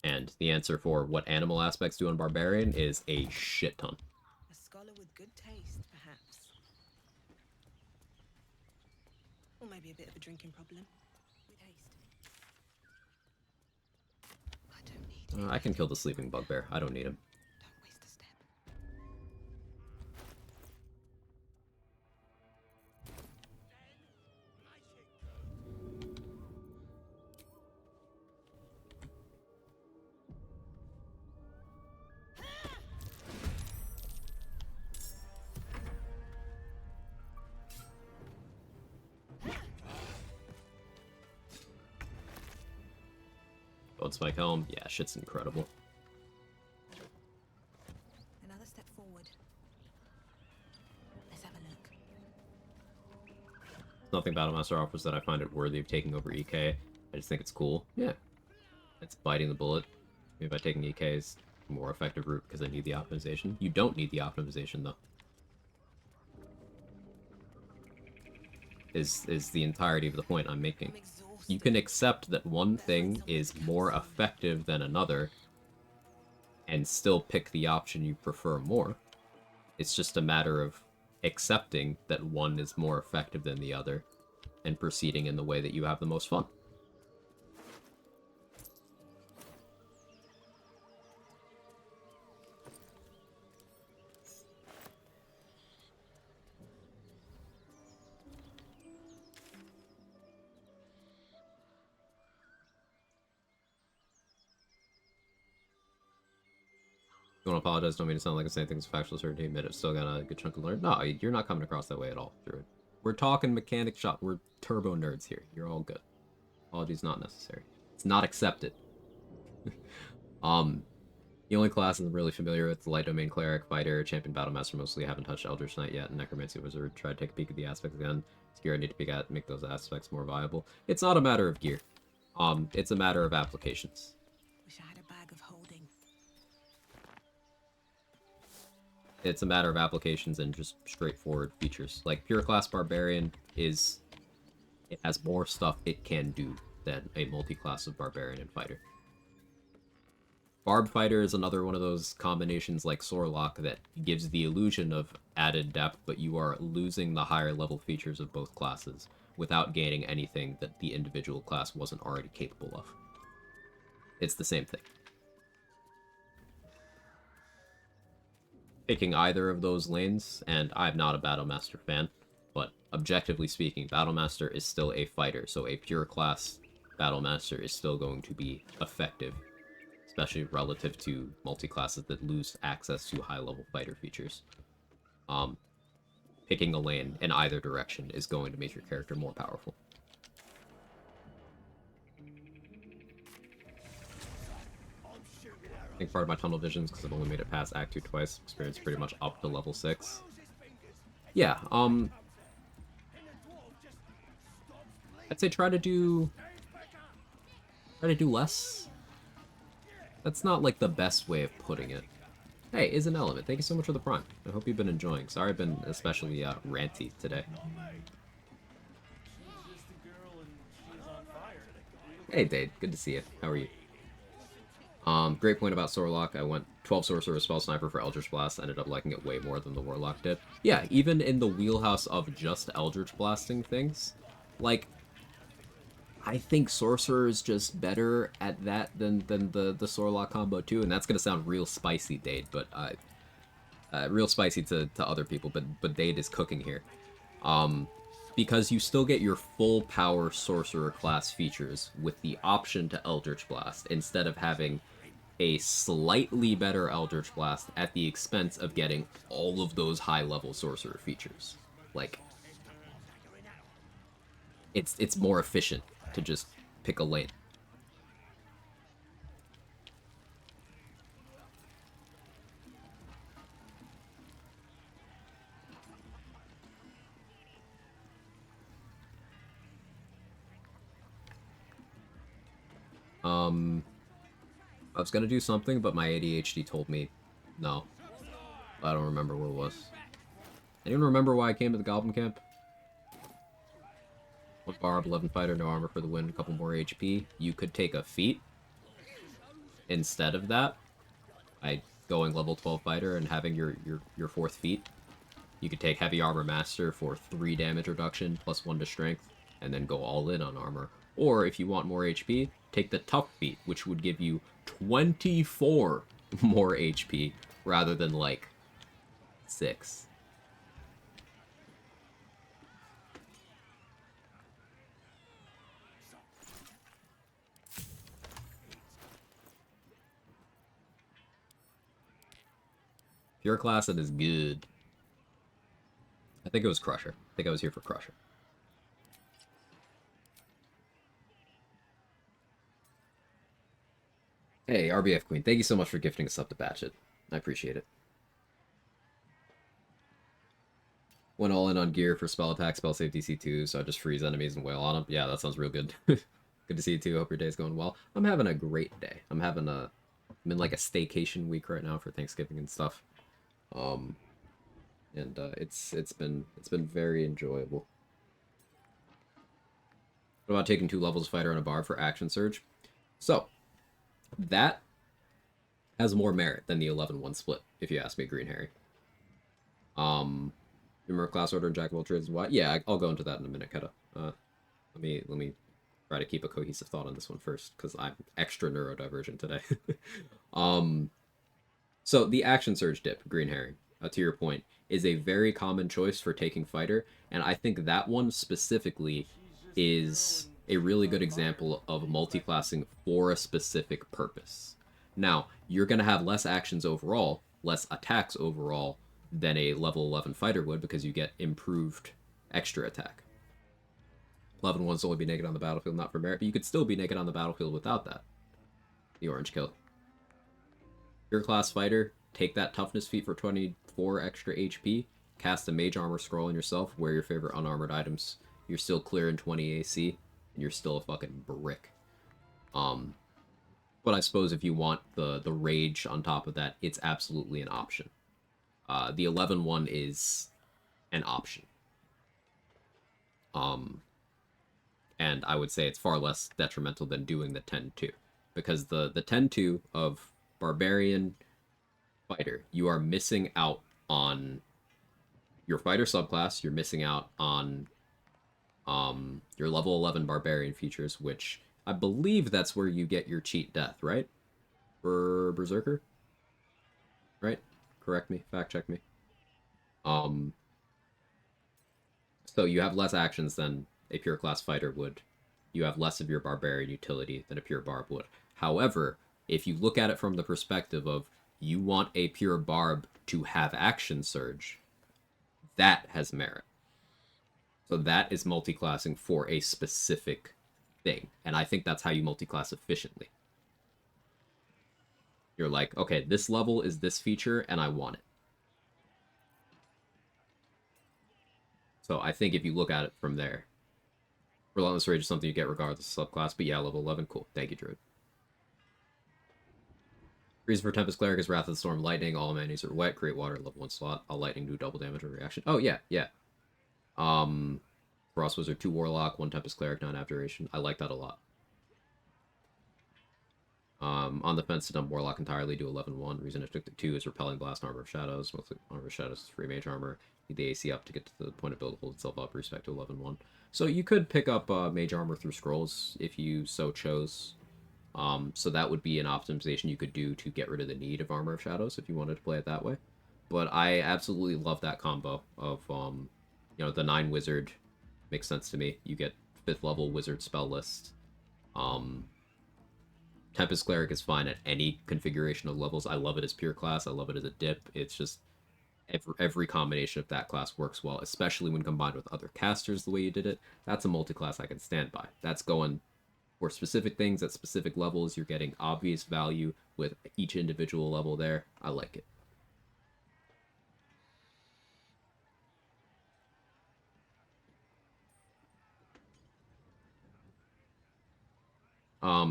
And the answer for what animal aspects do on Barbarian is a shit ton. A scholar with good taste, perhaps. Or maybe a bit of a drinking problem. With haste. I can kill the sleeping bugbear. I don't need him. Gold Spike Helm, yeah, shit's incredible. Another step forward. Let's have a look. Nothing Battlemaster offers that I find it worthy of taking over EK. I just think it's cool. Yeah. It's biting the bullet. Maybe by taking EK is a more effective route because I need the optimization. You don't need the optimization, though. Is the entirety of the point I'm making. You can accept that one thing is more effective than another and still pick the option you prefer more. It's just a matter of accepting that one is more effective than the other and proceeding in the way that you have the most fun. You want to apologize, don't mean to sound like I'm saying things factual certainty, admit it, still got a good chunk to learn. No, you're not coming across that way at all, Druid. We're talking mechanic shop, we're turbo nerds here. You're all good. Apologies not necessary. It's not accepted. The only classes I'm really familiar with, the Light Domain Cleric, Fighter, Champion Battlemaster, mostly haven't touched Eldritch Knight yet, and Necromancy Wizard. Try to take a peek at the aspects again. It's gear I need to peek at, make those aspects more viable. It's not a matter of gear. It's a matter of applications. Wish I had a bag of holding. It's a matter of applications and just straightforward features. Like, Pure Class Barbarian is... It has more stuff it can do than a multi-class of Barbarian and Fighter. Barb Fighter is another one of those combinations like Sorlock that gives the illusion of added depth, but you are losing the higher level features of both classes without gaining anything that the individual class wasn't already capable of. It's the same thing. Picking either of those lanes, and I'm not a Battlemaster fan, but objectively speaking, Battlemaster is still a fighter, so a pure class Battlemaster is still going to be effective, especially relative to multi-classes that lose access to high-level fighter features. Picking a lane in either direction is going to make your character more powerful. I think part of my tunnel vision is because I've only made it past Act 2 twice, experience pretty much up to level 6. Yeah, I'd say try to do less. That's not, like, the best way of putting it. Hey, is an element. Thank you so much for the prime. I hope you've been enjoying. Sorry I've been especially ranty today. Hey, Dade. Good to see you. How are you? Great point about Sorlock. I went 12 Sorcerer Spell Sniper for Eldritch Blast. Ended up liking it way more than the Warlock did. Yeah, even in the wheelhouse of just Eldritch Blasting things, like, I think Sorcerer is just better at that than the Sorlock combo too, and that's gonna sound real spicy, Dade, but real spicy to other people, but Dade is cooking here. Because you still get your full power Sorcerer class features with the option to Eldritch Blast, instead of having a slightly better Eldritch Blast at the expense of getting all of those high-level Sorcerer features. Like, it's more efficient to just pick a lane. I was gonna do something, but my ADHD told me no. I don't remember what it was. Anyone remember why I came to the Goblin Camp? 1 barb, 11 fighter, no armor for the win, a couple more HP. You could take a feat instead of that by going level 12 fighter and having your 4th feat. You could take heavy armor master for 3 damage reduction plus 1 to strength and then go all in on armor. Or if you want more HP, take the tough feat, which would give you 24 more HP rather than like 6. Pure class, that is good. I think it was Crusher. I think I was here for Crusher. Hey, RBF Queen, thank you so much for gifting us up to Batchet. I appreciate it. Went all in on gear for spell attack, spell save DC2, so I just freeze enemies and wail on them. Yeah, that sounds real good. Good to see you too. Hope your day's going well. I'm having a great day. I'm in like a staycation week right now for Thanksgiving and stuff. It's been very enjoyable. What about taking 2 levels fighter and a barb for action surge? So that has more merit than the 11-1 split, if you ask me, Green Harry. Remember class order and jack of all trades and why? Yeah, I'll go into that in a minute, Keta. Let me try to keep a cohesive thought on this one first, because I'm extra neurodivergent today. So the action surge dip, Green Herring, to your point, is a very common choice for taking fighter, and I think that one specifically is a really good example of multiclassing for a specific purpose. Now, you're going to have less actions overall, less attacks overall, than a level 11 fighter would, because you get improved extra attack. 11-1s only be naked on the battlefield, not for merit, but you could still be naked on the battlefield without that. The orange kill. Pure class fighter, take that toughness feat for 24 extra HP, cast a mage armor scroll on yourself, wear your favorite unarmored items. You're still clearing 20 AC, and you're still a fucking brick. But I suppose if you want the rage on top of that, it's absolutely an option. The 11-1 is an option. And I would say it's far less detrimental than doing the 10-2. Because the 10-2 of Barbarian Fighter, you are missing out on your Fighter subclass, you're missing out on your level 11 Barbarian features, which I believe that's where you get your cheat death, right? For Berserker? Right? Correct me, fact check me. So you have less actions than a pure class fighter would. You have less of your barbarian utility than a pure barb would. However, if you look at it from the perspective of you want a pure barb to have action surge, that has merit. So that is multiclassing for a specific thing. And I think that's how you multiclass efficiently. You're like, okay, this level is this feature, and I want it. So I think if you look at it from there, Relentless Rage is something you get regardless of subclass, but yeah, level 11, cool. Thank you, Druid. Reason for Tempest Cleric is Wrath of the Storm, Lightning, all manuals are wet, create water, level 1 slot, all lightning do double damage or reaction. Oh, yeah, yeah. Frost Wizard, 2 Warlock, 1 Tempest Cleric, 9 Abjuration. I like that a lot. On the fence to dump Warlock entirely, do 11-1. Reason I took the 2 is Repelling Blast, Armor of Shadows. Mostly Armor of Shadows is free mage armor. Need the AC up to get to the point of build to hold itself up, respect to 11-1. So you could pick up mage armor through scrolls if you so chose. So that would be an optimization you could do to get rid of the need of Armor of Shadows if you wanted to play it that way. But I absolutely love that combo of, the 9 wizard makes sense to me. You get 5th level wizard spell list. Tempest Cleric is fine at any configuration of levels. I love it as pure class. I love it as a dip. It's just every combination of that class works well, especially when combined with other casters the way you did it. That's a multi-class I can stand by. That's going for specific things at specific levels. You're getting obvious value with each individual level there. I like it.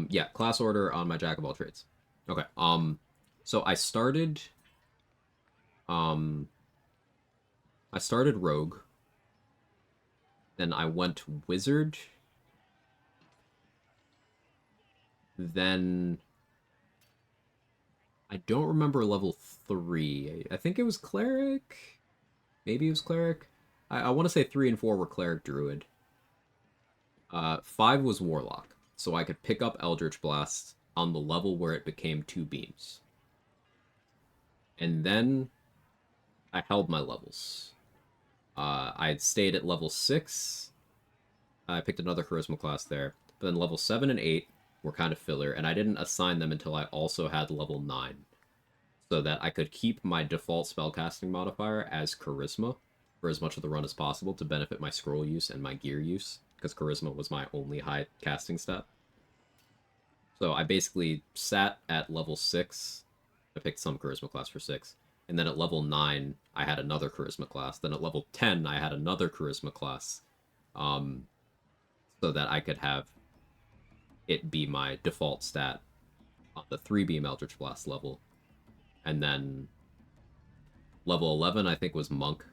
Yeah, class order on my jack of all trades. Okay. So I started rogue. Then I went wizard. Then I don't remember level 3. I think it was cleric. Maybe it was cleric. I want to say 3 and 4 were cleric druid. 5 was warlock, so I could pick up Eldritch Blast on the level where it became 2 beams. And then I held my levels. I had stayed at level 6. I picked another charisma class there. But then level 7 and 8 were kind of filler, and I didn't assign them until I also had level 9. So that I could keep my default spellcasting modifier as charisma for as much of the run as possible to benefit my scroll use and my gear use, because charisma was my only high casting stat. So I basically sat at level 6. I picked some charisma class for 6. And then at level 9, I had another charisma class. Then at level 10, I had another charisma class. So that I could have it be my default stat on the 3-beam Eldritch Blast level. And then level 11, I think, was Monk.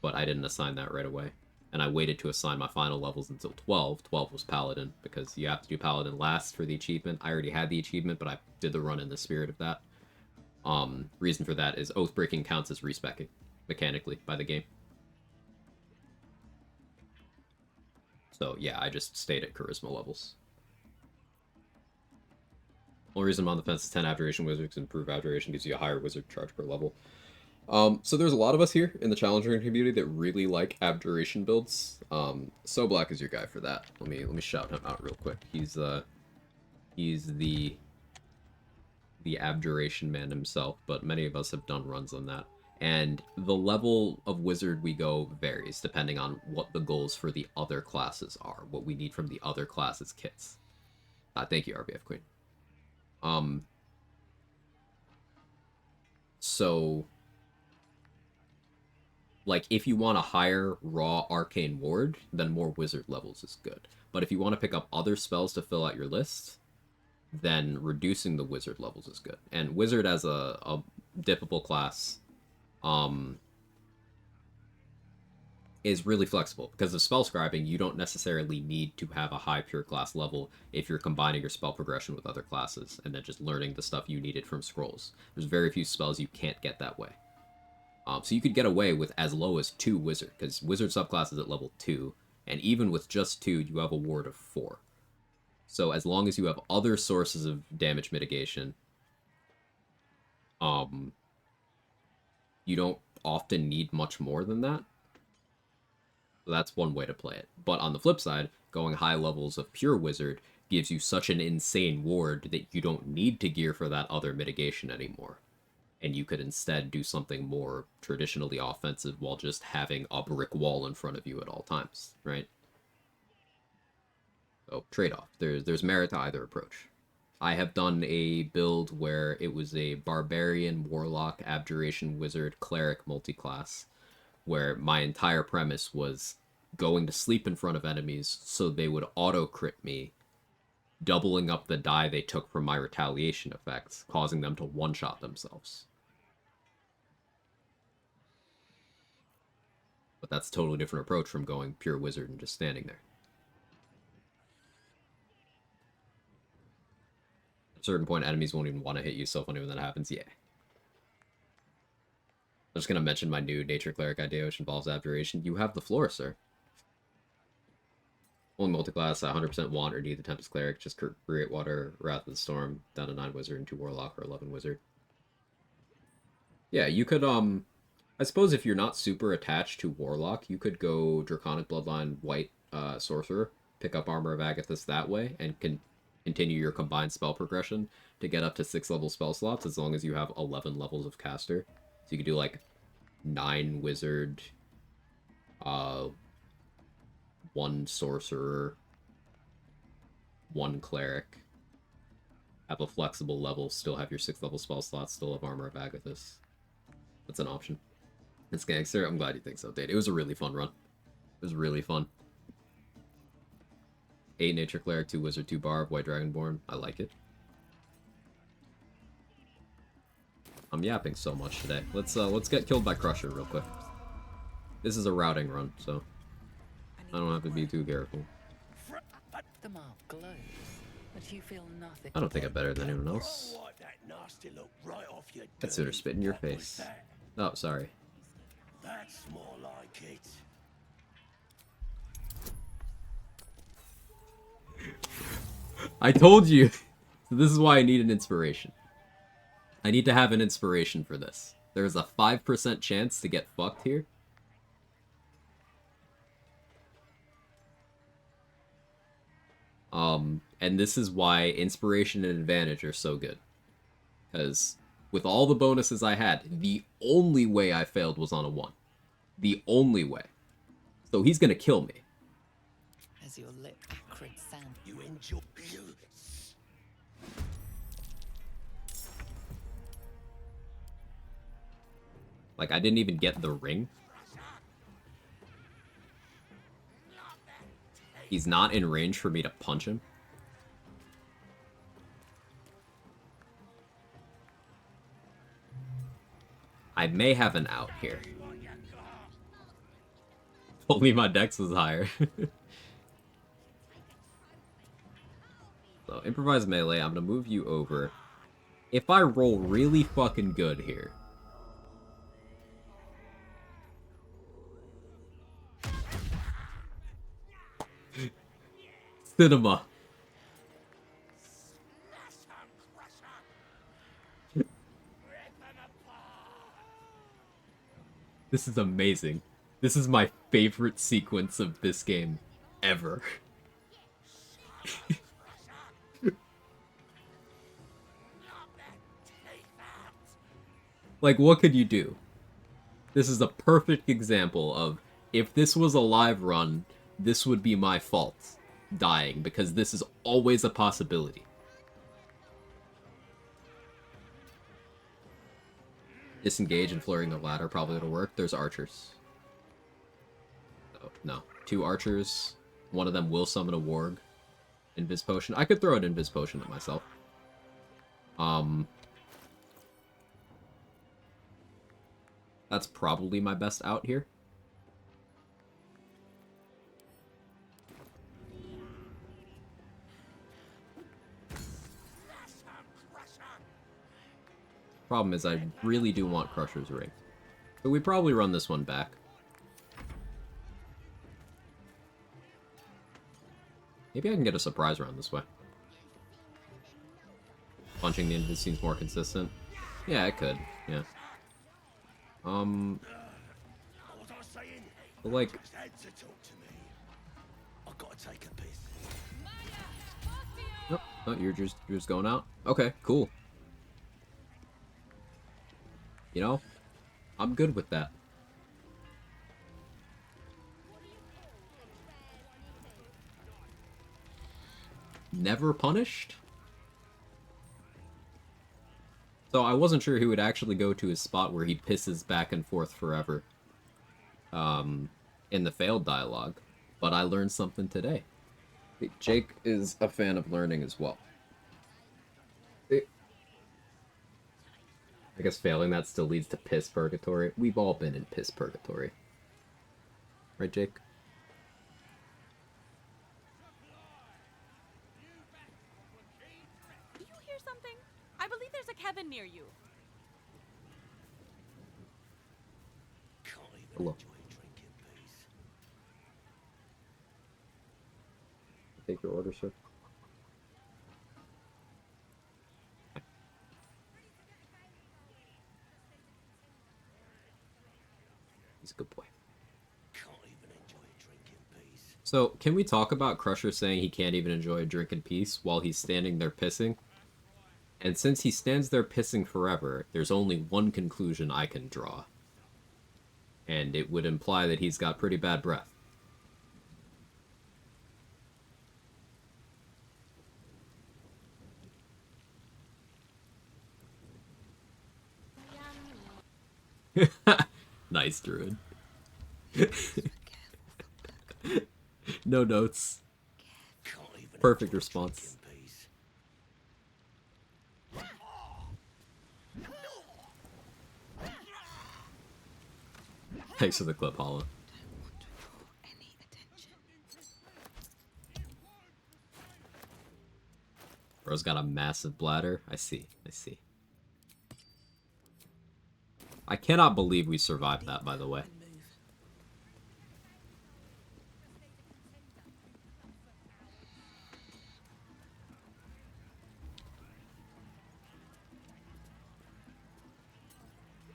But I didn't assign that right away. And I waited to assign my final levels until 12. 12 was Paladin, because you have to do Paladin last for the achievement. I already had the achievement, but I did the run in the spirit of that. Reason for that is Oathbreaking counts as respeccing, mechanically, by the game. So yeah, I just stayed at charisma levels. Only reason I'm on the fence is 10 Abjuration Wizards. Improve Abjuration gives you a higher wizard charge per level. So there's a lot of us here in the Challenger community that really like Abjuration builds. So Black is your guy for that. Let me shout him out real quick. He's the Abjuration man himself, but many of us have done runs on that. And the level of wizard we go varies depending on what the goals for the other classes are, what we need from the other classes' kits. Thank you, RBF Queen. So, like, if you want a higher raw arcane ward, then more wizard levels is good. But if you want to pick up other spells to fill out your list, then reducing the wizard levels is good. And wizard as a dippable class is really flexible. Because of spell scribing, you don't necessarily need to have a high pure class level if you're combining your spell progression with other classes and then just learning the stuff you needed from scrolls. There's very few spells you can't get that way. So you could get away with as low as 2 wizard, because wizard subclass is at level 2, and even with just 2, you have a ward of 4. So as long as you have other sources of damage mitigation, you don't often need much more than that. So that's one way to play it. But on the flip side, going high levels of pure wizard gives you such an insane ward that you don't need to gear for that other mitigation anymore. And you could instead do something more traditionally offensive while just having a brick wall in front of you at all times, right? So, trade-off. There's merit to either approach. I have done a build where it was a Barbarian, Warlock, Abjuration, Wizard, Cleric multiclass, where my entire premise was going to sleep in front of enemies so they would auto-crit me, doubling up the die they took from my retaliation effects, causing them to one-shot themselves. But that's a totally different approach from going pure wizard and just standing there. At a certain point, enemies won't even want to hit you, so funny when that happens, yeah. I'm just going to mention my new Nature Cleric idea, which involves Abjuration. You have the floor, sir. Only multiclass, 100% want or need the Tempest Cleric, just create Water, Wrath of the Storm, down to 9 Wizard and 2 Warlock or 11 Wizard. Yeah, you could, I suppose if you're not super attached to Warlock, you could go Draconic Bloodline White Sorcerer, pick up Armor of Agathis that way, and continue your combined spell progression to get up to 6 level spell slots as long as you have 11 levels of caster. So you could do like 9 Wizard, 1 Sorcerer, 1 Cleric, have a flexible level, still have your 6 level spell slots, still have Armor of Agathis. That's an option. It's gangster. I'm glad you think so, Dave. It was a really fun run. It was really fun. 8 Nature Cleric, 2 Wizard, 2 Barb, White Dragonborn. I like it. I'm yapping so much today. Let's get killed by Crusher real quick. This is a routing run, so I don't have to be too careful. The mark glows, but you feel nothing. I don't think I'm better than anyone else. I'd sooner spit in your face. Oh, sorry. That's more like it. I told you! So this is why I need an inspiration. I need to have an inspiration for this. There's a 5% chance to get fucked here. And this is why inspiration and advantage are so good. Because with all the bonuses I had, the only way I failed was on a 1. The only way. So he's gonna kill me. As your lip acrid sound. You enjoy you. Like, I didn't even get the ring. He's not in range for me to punch him. I may have an out here. Only my dex was higher. So, improvise melee, I'm gonna move you over. If I roll really fucking good here... Cinema. This is amazing. This is my favorite sequence of this game ever. Like, what could you do? This is a perfect example of, if this was a live run, this would be my fault. Dying, because this is always a possibility. Disengage and flurrying the ladder probably would work. There's archers. Oh, no. 2 archers. One of them will summon a warg. Invis potion. I could throw an invis potion at myself. That's probably my best out here. Problem is, I really do want Crusher's Ring. But we probably run this one back. Maybe I can get a surprise round this way. Punching the invis seems more consistent. Yeah, I could. Yeah. But like... Nope. Oh, you're just going out? Okay, cool. You know, I'm good with that. Never punished? So I wasn't sure he would actually go to his spot where he pisses back and forth forever. In the failed dialogue. But I learned something today. Jake is a fan of learning as well. I guess failing that still leads to piss purgatory. We've all been in piss purgatory. Right, Jake? Do you hear something? I believe there's a Kevin near you. Hello. Take your order, sir. He's a good boy. So, can we talk about Crusher saying he can't even enjoy a drink in peace while he's standing there pissing? And since he stands there pissing forever, there's only one conclusion I can draw. And it would imply that he's got pretty bad breath. Nice, Druid. No notes. Can't Perfect response. Thanks for the clip, Hollow. Bro's got a massive bladder. I see. I see. I cannot believe we survived that, by the way.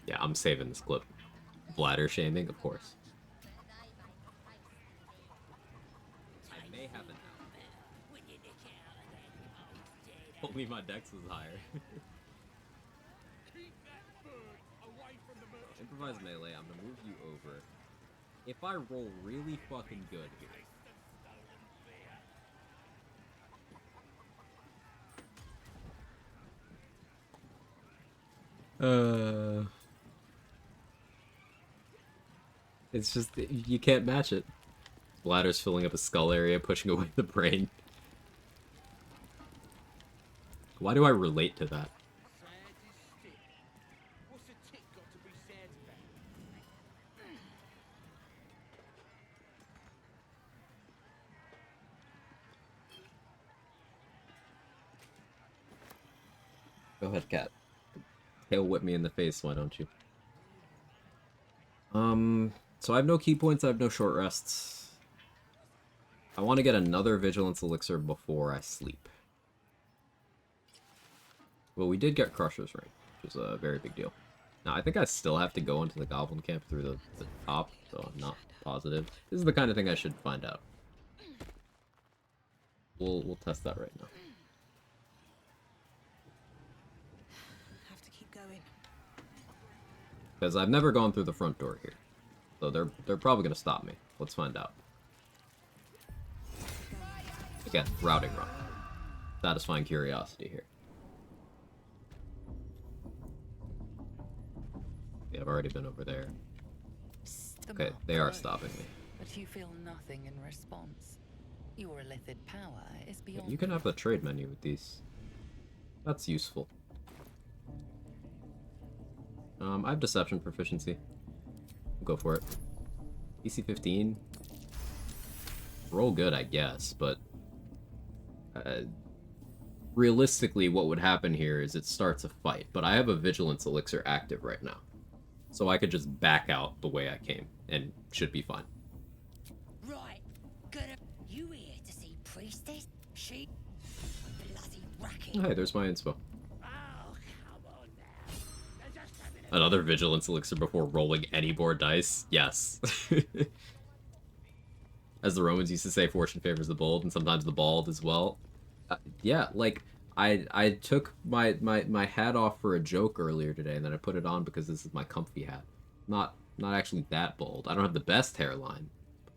Yeah, I'm saving this clip. Bladder shaming, of course. I may have it now. Only my dex was higher. Improvise melee, I'm gonna move you over. If I roll really fucking good here. It's just, you can't match it. Bladder's filling up a skull area, pushing away the brain. Why do I relate to that? Go ahead, cat. Tail whip me in the face, why don't you? So I have no key points, I have no short rests. I want to get another Vigilance Elixir before I sleep. Well, we did get Crusher's Ring, which is a very big deal. Now, I think I still have to go into the Goblin Camp through the top, so I'm not positive. This is the kind of thing I should find out. We'll test that right now. Have to keep going. Because I've never gone through the front door here. So they're probably going to stop me. Let's find out. Again, routing run. Satisfying curiosity here. Yeah, I've already been over there. Okay, they are stopping me. But you feel nothing in response. Your illithid power is beyond. You can have the trade menu with these. That's useful. I have deception proficiency. Go for it. DC 15. Roll good, I guess, but realistically, what would happen here is it starts a fight. But I have a Vigilance Elixir active right now, so I could just back out the way I came and should be fine. Right, you here to see Priestess? She bloody racket. Oh, hey, there's my inspo. Another Vigilance Elixir before rolling any more dice? Yes. As the Romans used to say, fortune favors the bold, and sometimes the bald as well. Yeah, like, I took my hat off for a joke earlier today, and then I put it on because this is my comfy hat. Not actually that bald. I don't have the best hairline.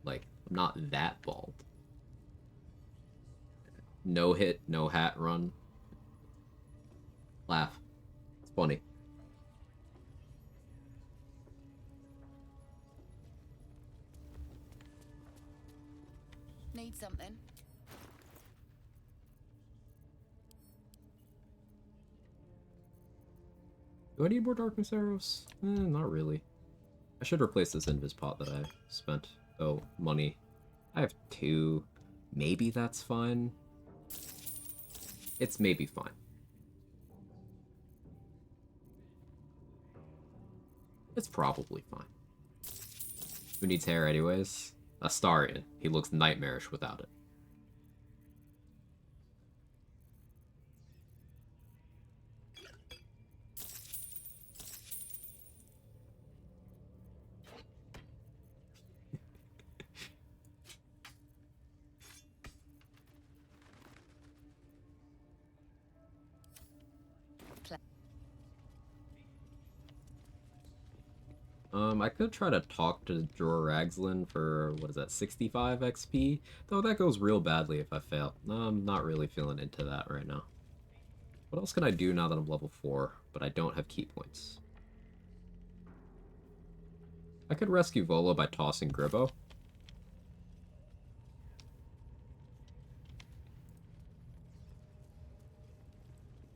Like, I'm not that bald. No hit, no hat run. Laugh. It's funny. Need something? Do I need more darkness arrows? Not really. I should replace this invis pot that I spent. Oh, money. I have 2. Maybe that's fine. It's maybe fine. It's probably fine. Who needs hair anyways? Astarion. He looks nightmarish without it. I could try to talk to Jorah Ragzlin for, what is that, 65 XP? Though that goes real badly if I fail. I'm not really feeling into that right now. What else can I do now that I'm level 4, but I don't have key points? I could rescue Volo by tossing Gribbo.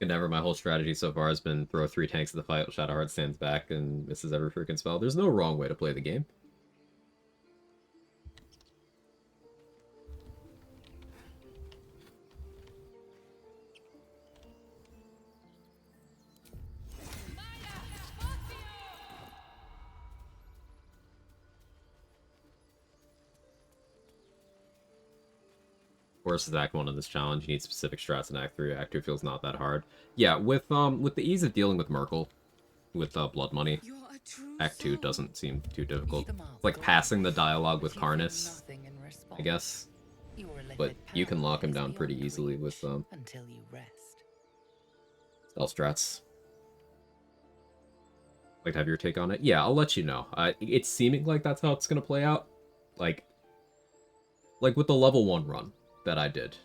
And never, my whole strategy so far has been throw 3 tanks at the fight, Shadowheart stands back and misses every freaking spell. There's no wrong way to play the game. Of course, is Act 1 of this challenge. You need specific strats in Act 3. Act 2 feels not that hard. Yeah, with the ease of dealing with Merkel, with Blood Money, Act 2 doesn't seem too difficult. It's like passing the dialogue with Karnas, I guess. But you can lock him down pretty easily with spell strats. Like to have your take on it? Yeah, I'll let you know. It's seeming like that's how it's gonna play out. Like with the level 1 run that I did.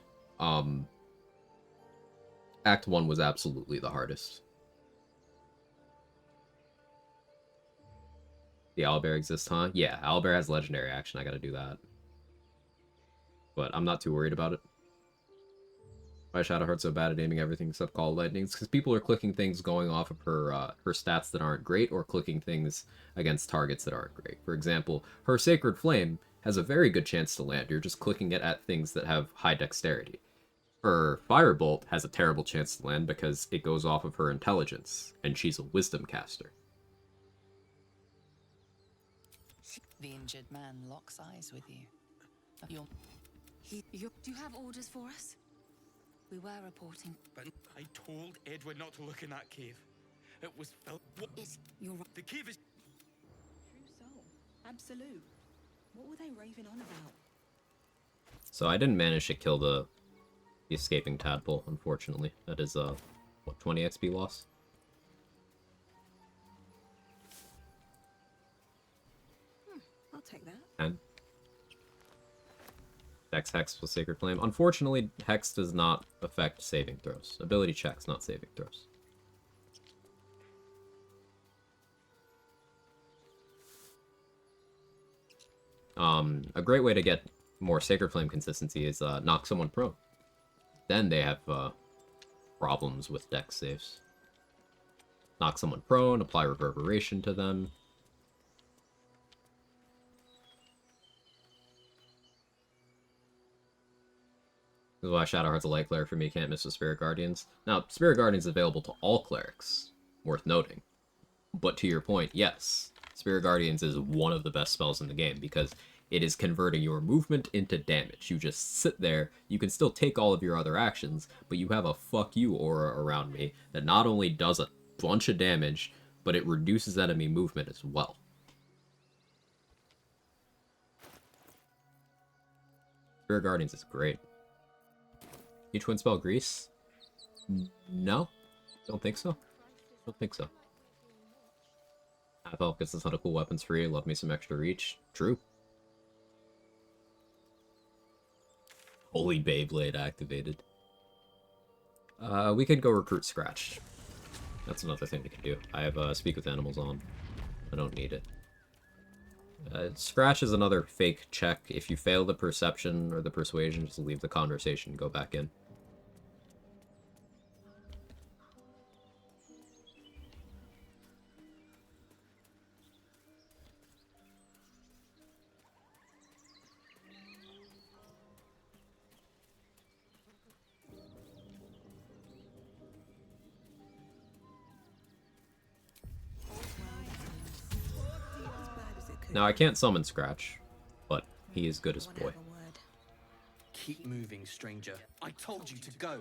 Act 1 was absolutely the hardest. The owlbear exists, huh? Yeah, owlbear has legendary action. I gotta do that. But I'm not too worried about it. Why is Shadowheart so bad at aiming everything except Call Lightnings? Because people are clicking things going off of her stats that aren't great, or clicking things against targets that aren't great. For example, her Sacred Flame has a very good chance to land. You're just clicking it at things that have high dexterity. Her Firebolt has a terrible chance to land because it goes off of her intelligence, and she's a wisdom caster. The injured man locks eyes with you. Do you have orders for us? We were reporting. But I told Edward not to look in that cave. It was filled. You're right. The cave is True soul. Absolute. What were they raving on about? So I didn't manage to kill the escaping tadpole, unfortunately. That is, what, 20 XP loss? I'll take that. 10. Dex Hex with Sacred Flame. Unfortunately, Hex does not affect saving throws. Ability checks, not saving throws. A great way to get more Sacred Flame consistency is knock someone prone. Then they have problems with Dex saves. Knock someone prone, apply Reverberation to them. This is why Shadowheart's a light cleric for me, can't miss with Spirit Guardians. Now, Spirit Guardians is available to all clerics, worth noting. But to your point, yes, Spirit Guardians is one of the best spells in the game because it is converting your movement into damage. You just sit there, you can still take all of your other actions, but you have a fuck you aura around me that not only does a bunch of damage, but it reduces enemy movement as well. Spirit Guardians is great. You twin spell Grease? No? Don't think so. Don't think so. Half Elf gets a ton of cool weapons free. Love me some extra reach. True. Holy Beyblade activated. We could go recruit Scratch. That's another thing we can do. I have Speak with Animals on. I don't need it. Scratch is another fake check. If you fail the Perception or the Persuasion, just leave the conversation and go back in. Now, I can't summon Scratch, but he is good as boy. Keep moving, stranger. I told you to go.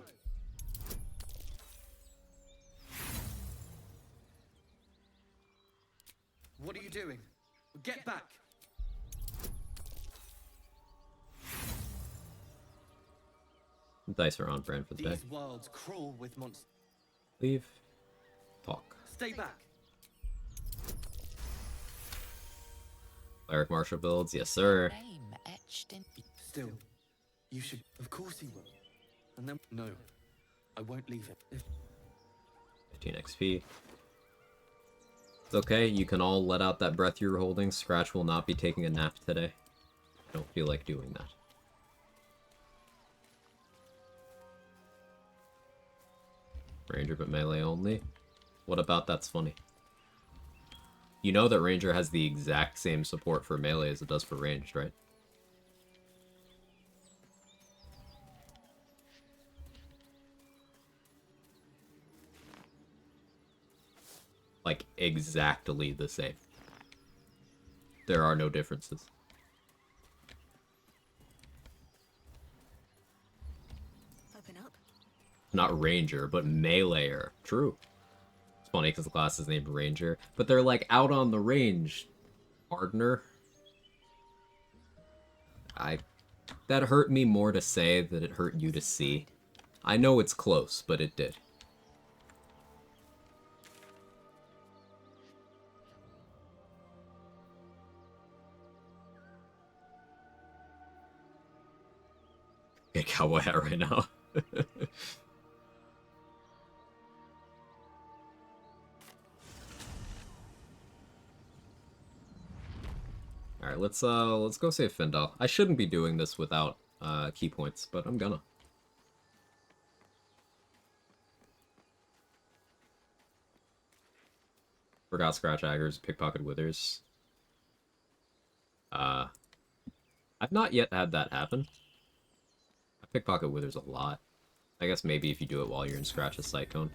What are you doing? Get back! Dice are on brand for the day. These worlds crawl with monsters. Leave. Talk. Stay back. Cleric Marshal builds, yes sir. Still, you should. Of course he will. And then no, I won't leave him. 15 XP. It's okay, you can all let out that breath you're holding. Scratch will not be taking a nap today. I don't feel like doing that. Ranger but melee only? What about that's funny? You know that Ranger has the exact same support for melee as it does for ranged, right? Like, exactly the same. There are no differences. Open up. Not Ranger, but Meleeer. True. It's funny because the class is named Ranger, but they're like out on the range, partner. That hurt me more to say than it hurt you to see. I know it's close, but it did. Get cowboy hat right now. Alright, let's go save Findel. I shouldn't be doing this without key points, but I'm gonna. Forgot Scratch Aggers, Pickpocket Withers. I've not yet had that happen. I Pickpocket Withers a lot. I guess maybe if you do it while you're in Scratch's Cyclone.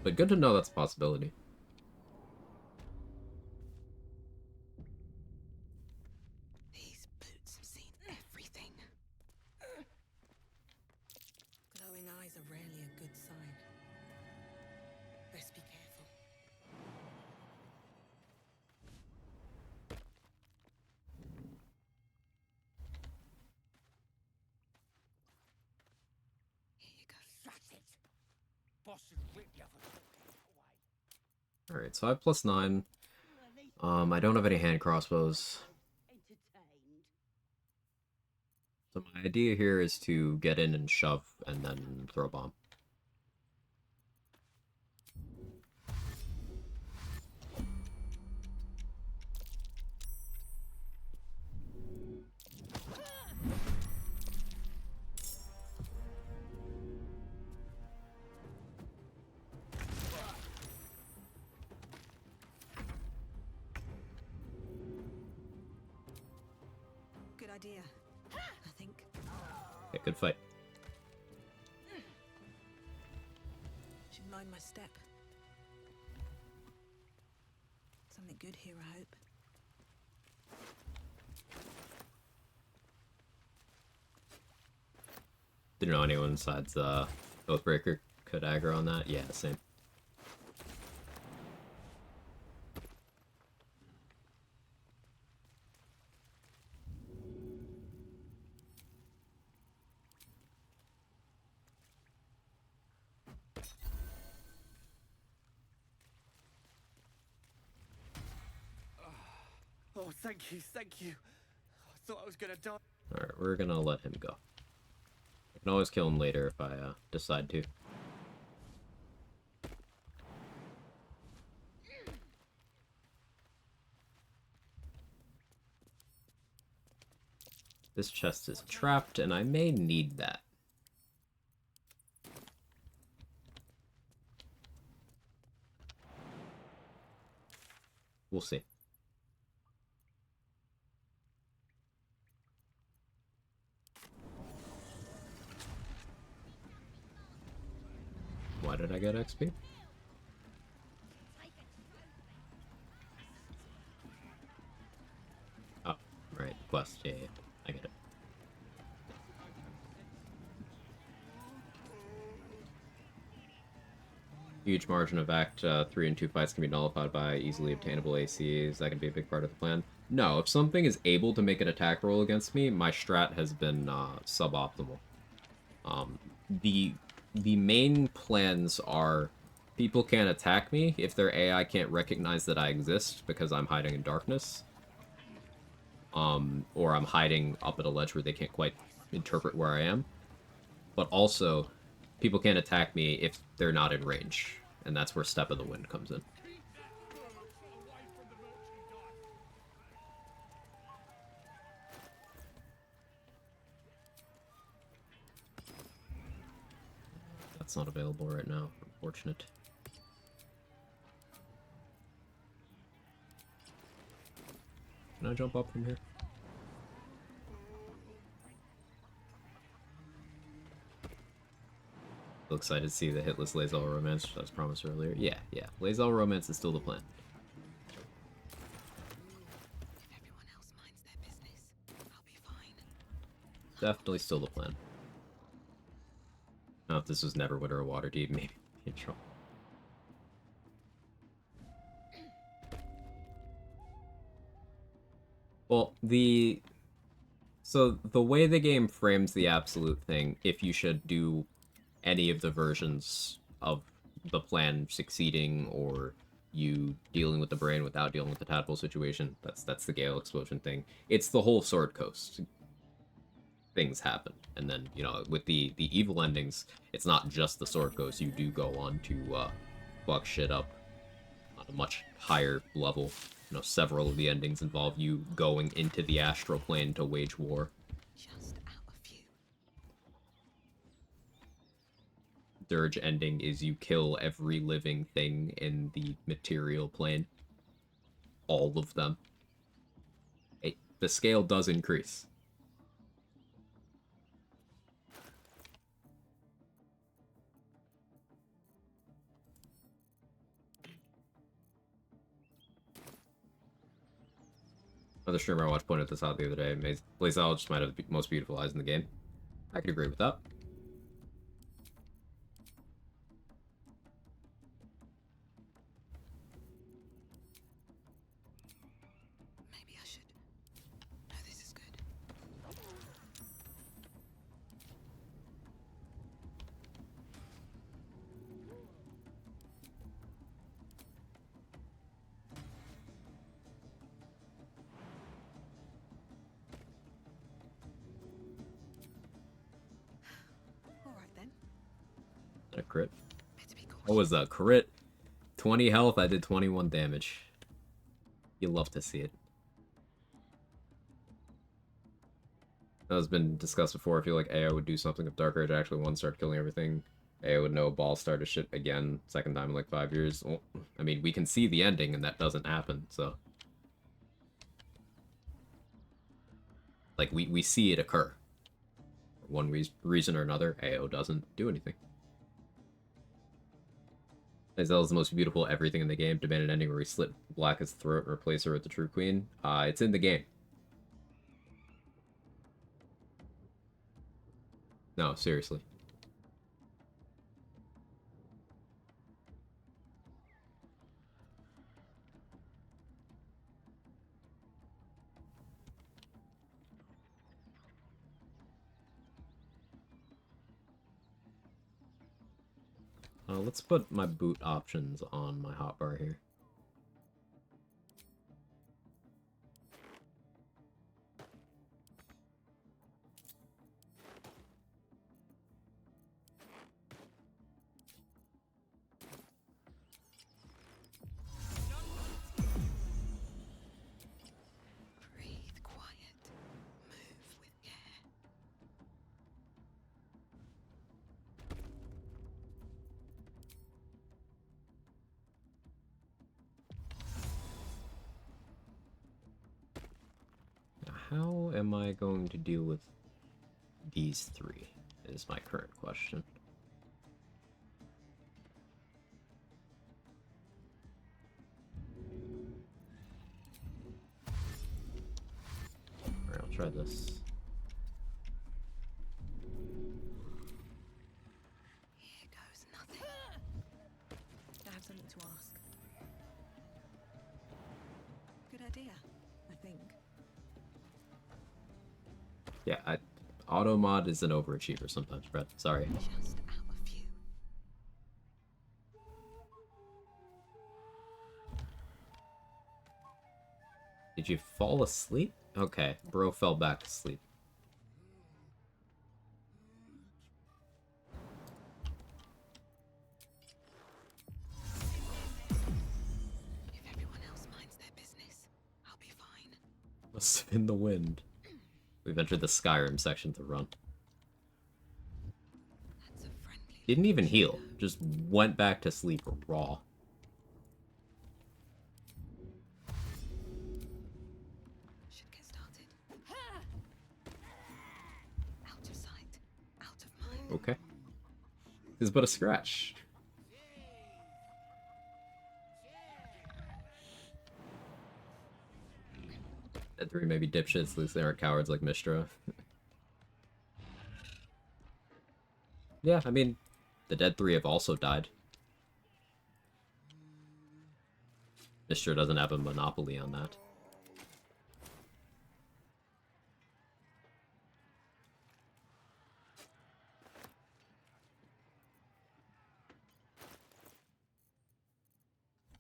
But good to know that's a possibility. These boots have seen everything. Glowing eyes are rarely a good sign. Best be careful. Here you go. Shut it. Boss should whip you for Alright, so I have +9. I don't have any hand crossbows. So my idea here is to get in and shove, and then throw a bomb. Good idea, I think. Okay, good fight. Should mind my step. Something good here, I hope. Didn't know anyone besides Oathbreaker could aggro on that. Yeah, same. Oh, thank you, thank you. I thought I was gonna die. Alright, we're gonna let him go. I can always kill him later if I decide to. This chest is trapped, and I may need that. We'll see. Why did I get XP? Oh, right. Quest. Yeah, yeah. I get it. Huge margin of Act 3 and 2 fights can be nullified by easily obtainable ACs. That can be a big part of the plan. No, if something is able to make an attack roll against me, my strat has been suboptimal. The main plans are people can't attack me if their AI can't recognize that I exist because I'm hiding in darkness. Or I'm hiding up at a ledge where they can't quite interpret where I am. But also, people can't attack me if they're not in range, and that's where Step of the Wind comes in. That's that's not available right now. Unfortunate. Can I jump up from here? So excited to see the Hitless Lazel romance, which I was promised earlier. Yeah, Lazel romance is still the plan. If everyone else minds their business, I'll be fine. Definitely still the plan. Now, if this was Neverwinter or Waterdeep, maybe in trouble. Well, so the way the game frames the absolute thing, if you should do any of the versions of the plan succeeding or you dealing with the brain without dealing with the tadpole situation, that's the Gale explosion thing. It's the whole Sword Coast. Things happen, and then, you know, with the evil endings, it's not just the Sword Coast. You do go on to fuck shit up on a much higher level. You know, several of the endings involve you going into the astral plane to wage war. Just out of view. Dirge ending is you kill every living thing in the material plane. All of them. The scale does increase. Another streamer I watched pointed this out the other day. Lazel just might have the most beautiful eyes in the game. I could agree with that. Maybe I should. No, this is good. Alright then. A crit. What was that? Crit? 20 health, I did 21 damage. You love to see it. That has been discussed before. I feel like AO would do something if Dark Rage actually won, start killing everything. AO would know ball started shit again, second time in like 5 years. Well, I mean, we can see the ending and that doesn't happen, so. Like, we see it occur. For one reason or another, AO doesn't do anything. Lazel is the most beautiful everything in the game. Demand an ending where we slit Black's throat and replace her with the True Queen. It's in the game. No, seriously. Let's put my boot options on my hotbar here. Breathe quiet. Move with care. How am I going to deal with these three, is my current question. Alright, I'll try this. Here goes nothing. I have something to ask. Good idea, I think. Yeah, auto mod is an overachiever sometimes, Brett. Sorry. Just out of view. Did you fall asleep? Okay, bro fell back asleep. If everyone else minds their business, I'll be fine. Must have been the wind. We've entered the Skyrim section to run. That's a friendly Didn't even heal. Just went back to sleep raw. Should get started. Out of sight, out of mind. Okay. This is but a scratch. Dead 3 maybe dipshits, at least they aren't cowards like Mistra. Yeah, I mean, the Dead 3 have also died. Mistra doesn't have a monopoly on that.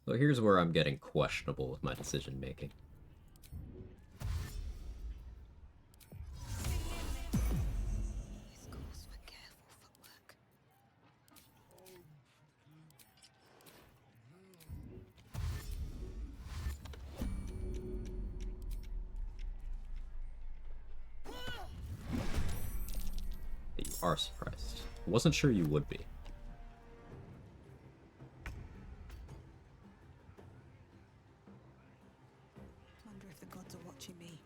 So here's where I'm getting questionable with my decision making. This calls for careful footwork. You are surprised. I wasn't sure you would be. Wonder if the gods are watching me.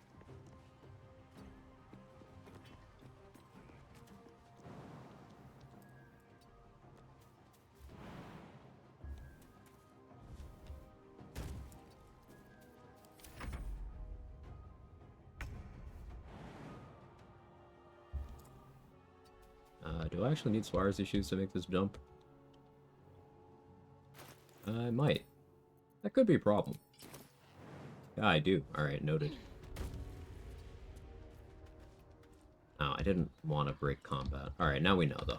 Do I actually need Swarzy shoes to make this jump? I might. That could be a problem. Yeah, I do. Alright, noted. Oh, I didn't want to break combat. Alright, now we know, though.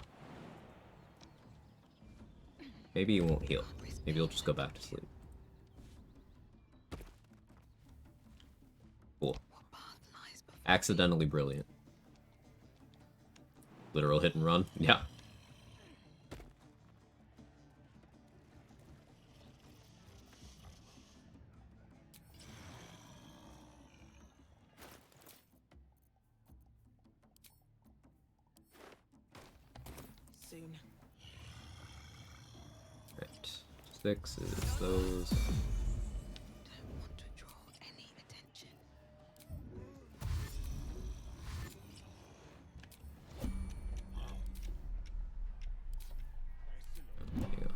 Maybe he won't heal. Maybe he'll just go back to sleep. Cool. Accidentally brilliant. Literal hit and run? Yeah. Soon. Right. 6 is those. Don't want to draw any attention. Yeah.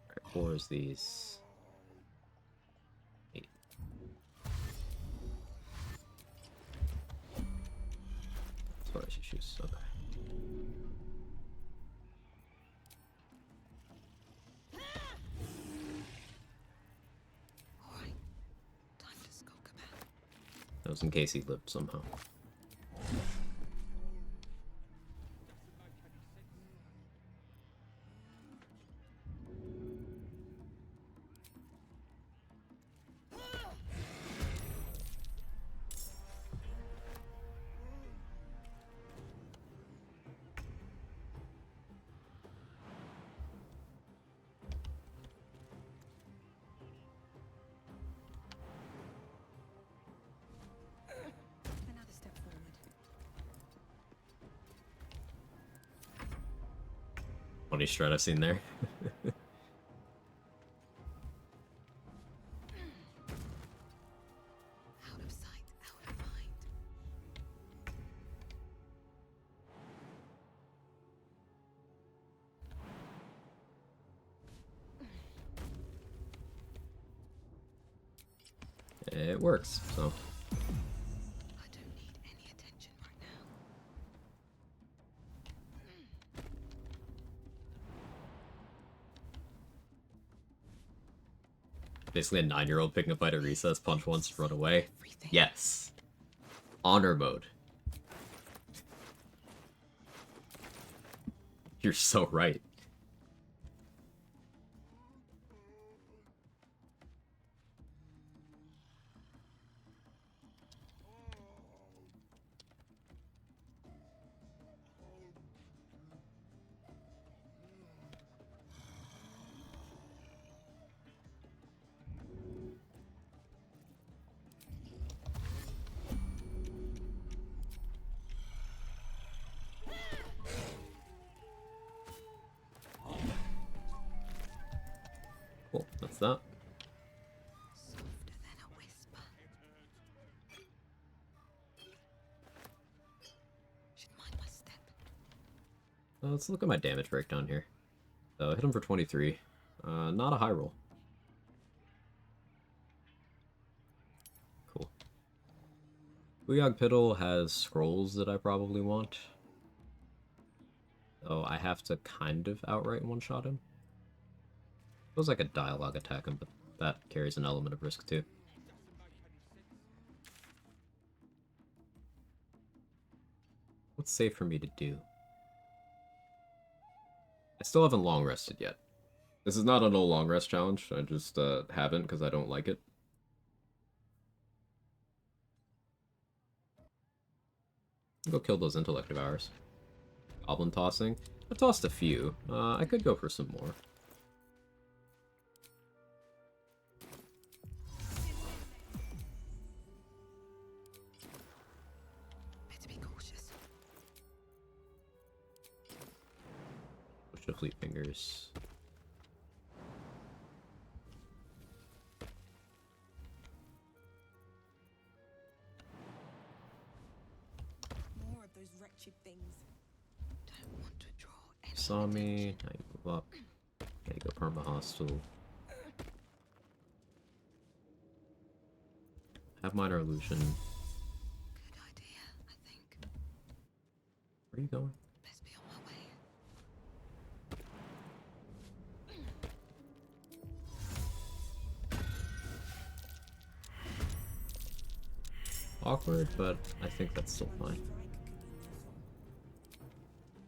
Alright, 4 is these. 8. Swarzy shoes, okay. Alright. Time to skulk about. That was in case he lived somehow. Another step forward. Funny shred I've seen there. Out of sight, out of mind. It works, so. I don't need any attention right now. Basically a 9-year-old picking a fight at recess, punch once, run away. Yes. Honor mode. You're so right. That's that. Softer than a whisper. Should mind my step. Let's look at my damage breakdown here. So hit him for 23. Not a high roll. Cool. Quag Piddle has scrolls that I probably want. So I have to kind of outright one-shot him. Feels like a dialogue attack him, but that carries an element of risk too. What's safe for me to do? I still haven't long rested yet. This is not a no long rest challenge. I just haven't because I don't like it. Go kill those intellect devours. Goblin tossing. I've tossed a few. I could go for some more. Better be cautious. Push the fleet fingers. More of those wretched things. Don't want to draw any Saw me. Now you move up. Now you go perma hostile. Have minor illusion. Good idea, I think. Where are you going? Best be on my way. Awkward, but I think that's still fine.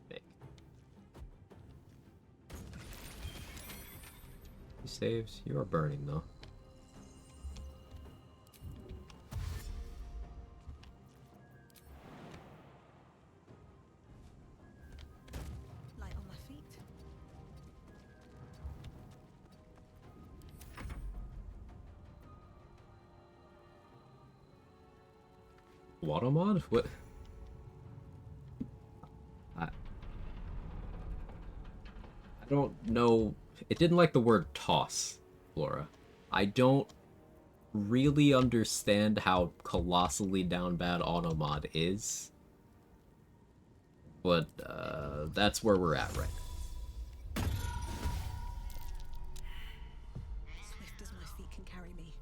Fake. He saves. You are burning though. Light on my feet. Water mod? What? I don't know. It didn't like the word toss, Flora. I don't really understand how colossally down bad automod is. But that's where we're at right now. Swift as my feet can carry me.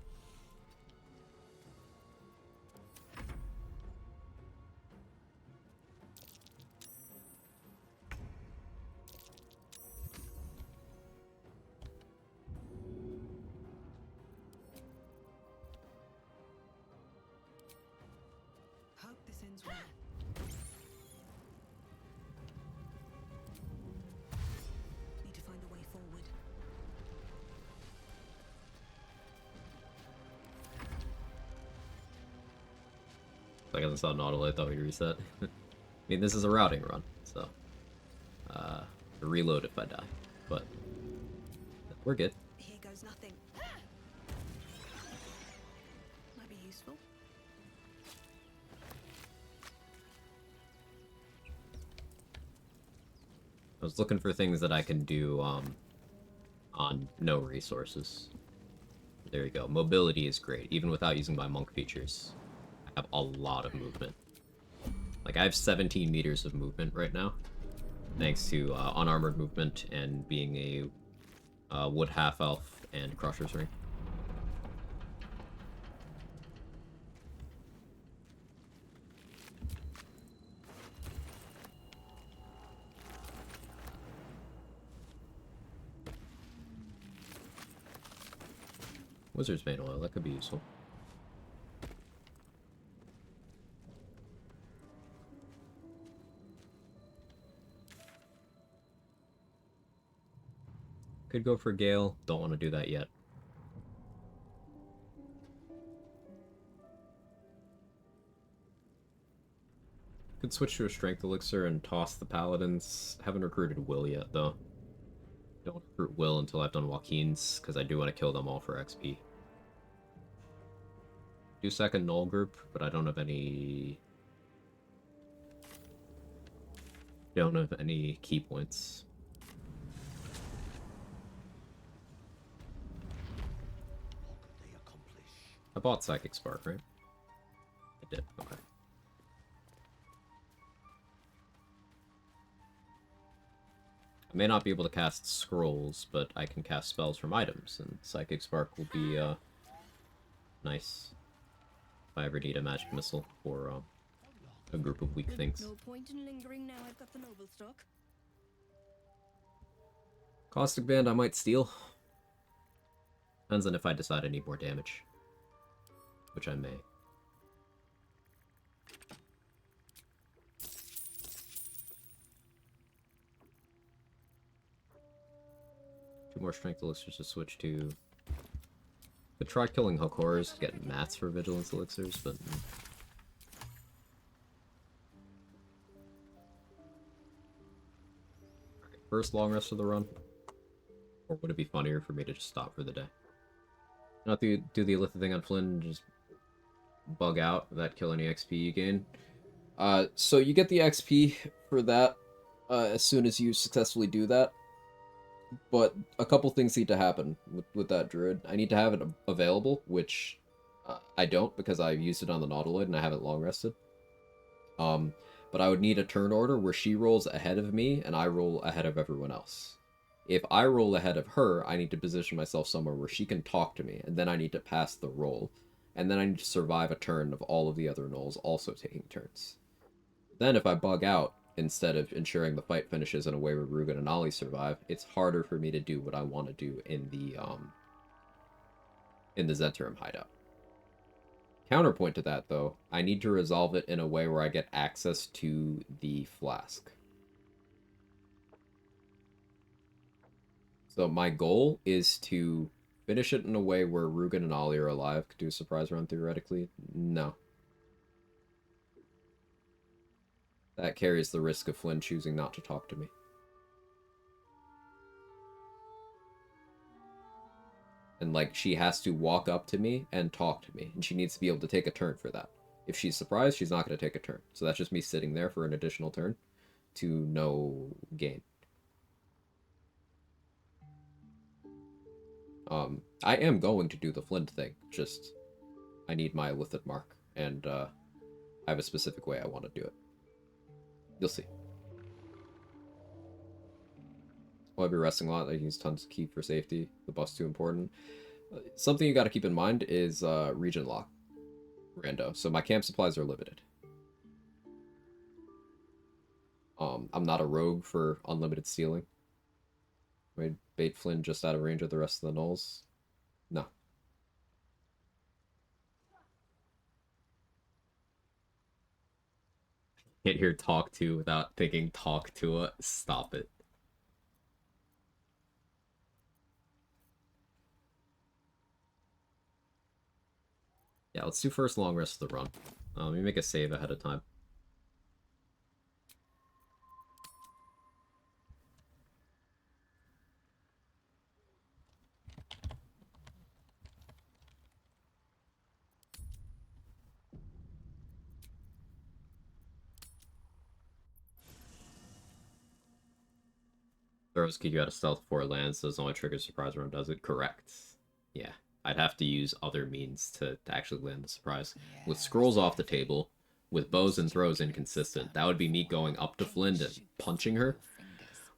Hope this ends well. Need to find a way forward. Like I saw an auto, I thought we'd reset. I mean, this is a routing run, so reload if I die, but we're good. Here goes nothing. Might be useful. I was looking for things that I can do on no resources. There you go. Mobility is great, even without using my monk features. I have a lot of movement. Like, I have 17 meters of movement right now, thanks to unarmored movement and being a wood half-elf and Crusher's Ring. Wizard's Bane oil, that could be useful. Could go for Gale, don't want to do that yet. Could switch to a Strength Elixir and toss the Paladins. Haven't recruited Will yet, though. Don't recruit Will until I've done Joaquin's, because I do want to kill them all for XP. Do second Null group, but I don't have any... Don't have any key points. I bought Psychic Spark, right? I did, okay. I may not be able to cast scrolls, but I can cast spells from items, and Psychic Spark will be, nice if I ever need a magic missile for, a group of weak things. No point in lingering now I've got the noble stock. Caustic Band I might steal. Depends on if I decide I need more damage. Which I may. Two more strength elixirs to switch to. Could try killing Hook Horrors to get mats for vigilance elixirs, but. Okay, first long rest of the run. Or would it be funnier for me to just stop for the day? Not do the illithid thing on Flynn and just bug out, that kill any XP you gain. So you get the XP for that as soon as you successfully do that. But a couple things need to happen with that druid. I need to have it available, which I don't because I've used it on the Nautiloid and I haven't long rested. But I would need a turn order where she rolls ahead of me and I roll ahead of everyone else. If I roll ahead of her, I need to position myself somewhere where she can talk to me, and then I need to pass the roll. And then I need to survive a turn of all of the other gnolls also taking turns. Then if I bug out, instead of ensuring the fight finishes in a way where Rugen and Ollie survive, it's harder for me to do what I want to do in the Zhentarim hideout. Counterpoint to that, though, I need to resolve it in a way where I get access to the flask. So my goal is to finish it in a way where Rugen and Ollie are alive. Could do a surprise run, theoretically. No. That carries the risk of Flynn choosing not to talk to me. And, like, she has to walk up to me and talk to me. And she needs to be able to take a turn for that. If she's surprised, she's not going to take a turn. So that's just me sitting there for an additional turn to no gain. I am going to do the Flint thing, just I need my illithid mark, and I have a specific way I want to do it. You'll see. I'll be resting a lot. I use tons of keep for safety. The buff's too important. Something you got to keep in mind is region lock. Rando. So my camp supplies are limited. I'm not a rogue for unlimited stealing. Right? Bait Flynn just out of range of the rest of the gnolls. No. Can't hear talk to without thinking talk to it. Stop it. Yeah, let's do first long rest of the run. Let me make a save ahead of time. Throws kick you out of stealth before it lands, so it's only triggers surprise run does it. Correct. Yeah. I'd have to use other means to actually land the surprise. With scrolls off the table, with bows and throws inconsistent, that would be me going up to Flynn and punching her,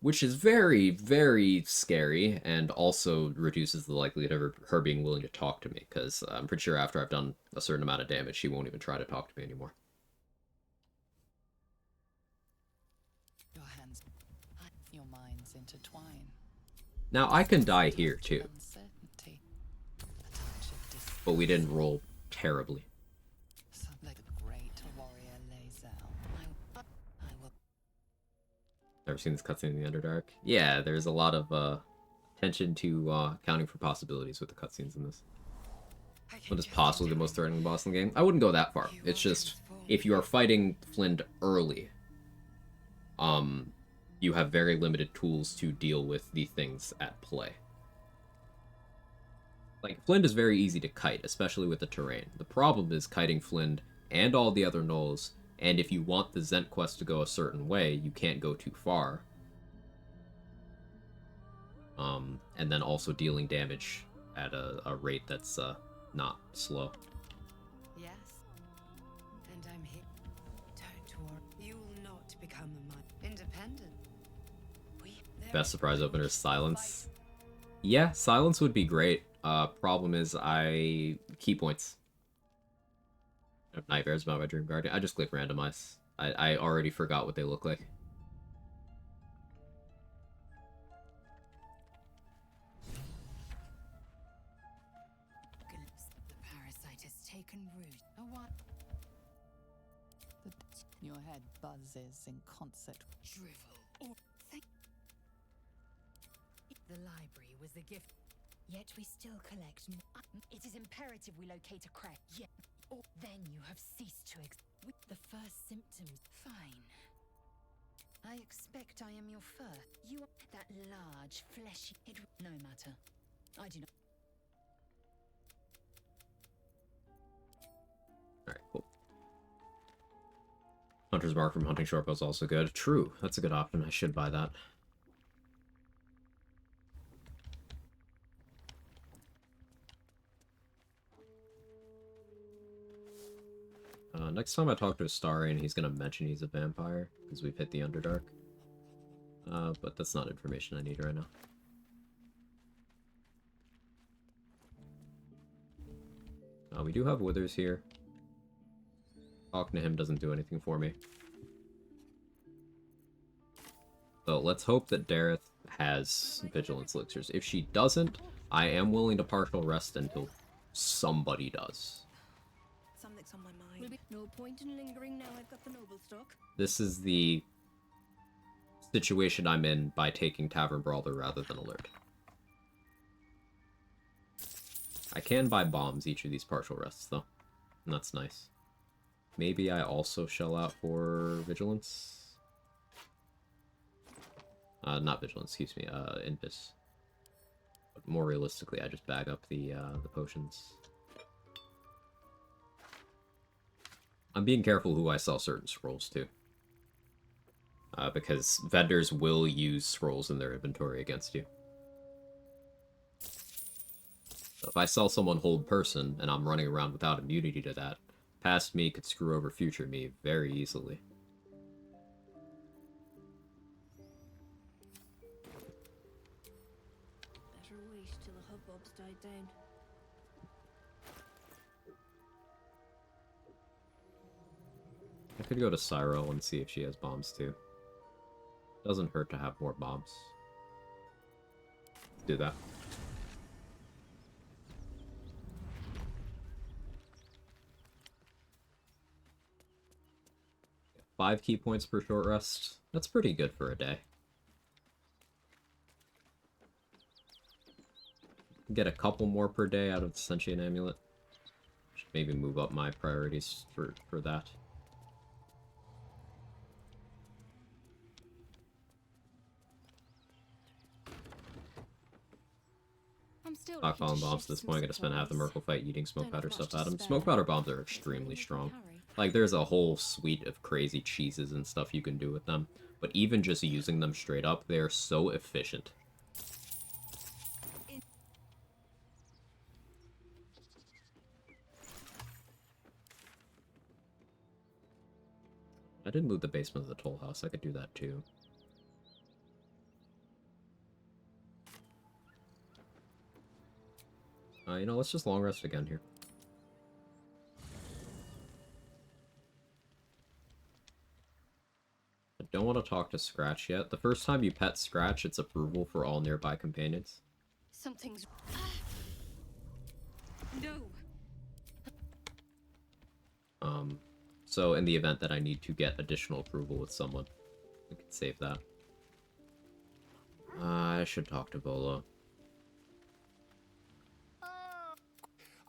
which is very, very scary, and also reduces the likelihood of her being willing to talk to me, because I'm pretty sure after I've done a certain amount of damage, she won't even try to talk to me anymore. Your hands, your minds intertwine. Now, I can die here, too. But we didn't roll terribly. Never seen this cutscene in the Underdark? Yeah, there's a lot of attention to accounting for possibilities with the cutscenes in this. What is possibly the most threatening boss in the game? I wouldn't go that far. It's just, if you are fighting Flint early, you have very limited tools to deal with the things at play. Like, Flint is very easy to kite, especially with the terrain. The problem is kiting Flint and all the other gnolls, and if you want the Zent quest to go a certain way, you can't go too far. And then also dealing damage at a rate that's not slow. become independent. Best surprise opener is silence. Yeah, silence would be great. Problem is I key points. I have nightmares about my Dream Guardian. I just click randomize. I already forgot what they look like. The parasite has taken root. Your head buzzes in concert. Drivel. The library was the gift. Yet we still collect more. It is imperative we locate a crack. Yet, or then you have ceased to with the first symptoms. Fine. I expect I am your fur. You are that large, fleshy. It no matter. I do not. Alright, cool. Hunter's Mark from Hunting Shortbow is also good. True, that's a good option. I should buy that. Next time I talk to Astarion, he's gonna mention he's a vampire, because we've hit the Underdark. But that's not information I need right now. We do have Withers here. Talking to him doesn't do anything for me. So let's hope that Dareth has Vigilance Elixirs. If she doesn't, I am willing to partial rest until somebody does. Something's on my mind. No point in lingering now I've got the noble stock. This is the situation I'm in by taking Tavern Brawler rather than Alert. I can buy bombs each of these partial rests, though. And that's nice. Maybe I also shell out for Vigilance? Not Vigilance, excuse me, Invis. But more realistically, I just bag up the potions. I'm being careful who I sell certain scrolls to. Because vendors will use scrolls in their inventory against you. So if I sell someone Hold Person, and I'm running around without immunity to that, past me could screw over future me very easily. Better wait till the hubbub's died down. I could go to Cyril and see if she has bombs too. Doesn't hurt to have more bombs. Let's do that. Yeah, 5 key points per short rest. That's pretty good for a day. Get a couple more per day out of the Sentient Amulet. Should maybe move up my priorities for that. Stockpiling bombs at this point, I'm gonna spend half the Merkle fight eating smoke powder stuff at them. Smoke powder bombs are extremely strong. Like, there's a whole suite of crazy cheeses and stuff you can do with them. But even just using them straight up, they're so efficient. I didn't loot the basement of the Toll House. I could do that too. You know, let's just long rest again here. I don't want to talk to Scratch yet. The first time you pet Scratch, it's approval for all nearby companions. Something's... No! So in the event that I need to get additional approval with someone, we can save that. I should talk to Bolo.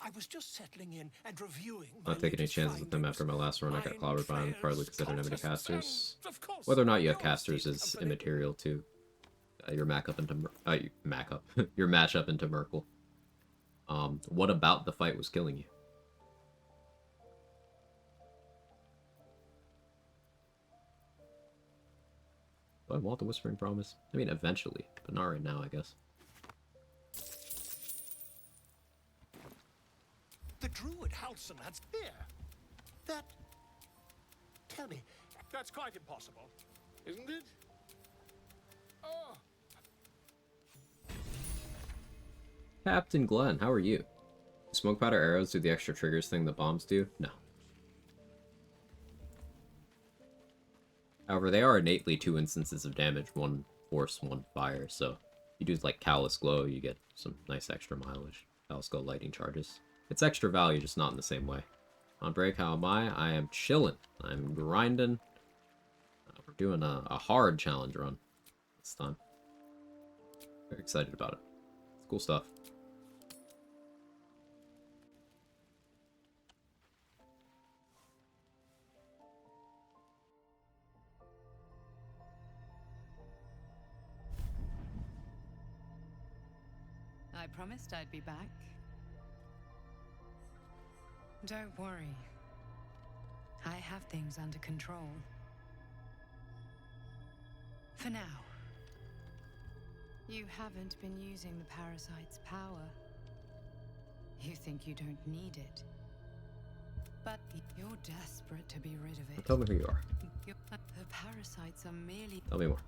I was just settling in and reviewing. I'm not taking any chances with them after my last run. I got clobbered by them, partly because I didn't have any casters. Whether or not you have casters is immaterial to your matchup into your matchup into Merkle. What about the fight was killing you? Do I want the Whispering Promise? I mean, eventually, but not right now, I guess. The druid Halson had here. That... Tell me, That's quite impossible, isn't it? Oh, Captain Glenn, how are you? Smoke powder arrows do the extra triggers thing the bombs do? No. However, they are innately 2 instances of damage, 1 force, 1 fire, so you do like Callous Glow, you get some nice extra mileage. Callous Glow lightning charges. It's extra value, just not in the same way. On break, how am I? I am chilling. I'm grinding. We're doing a hard challenge run this time. Very excited about it. It's cool stuff. I promised I'd be back. Don't worry. I have things under control. For now. You haven't been using the parasite's power. You think you don't need it. But you're desperate to be rid of it. Tell me who you are. The parasites are merely... Tell me more.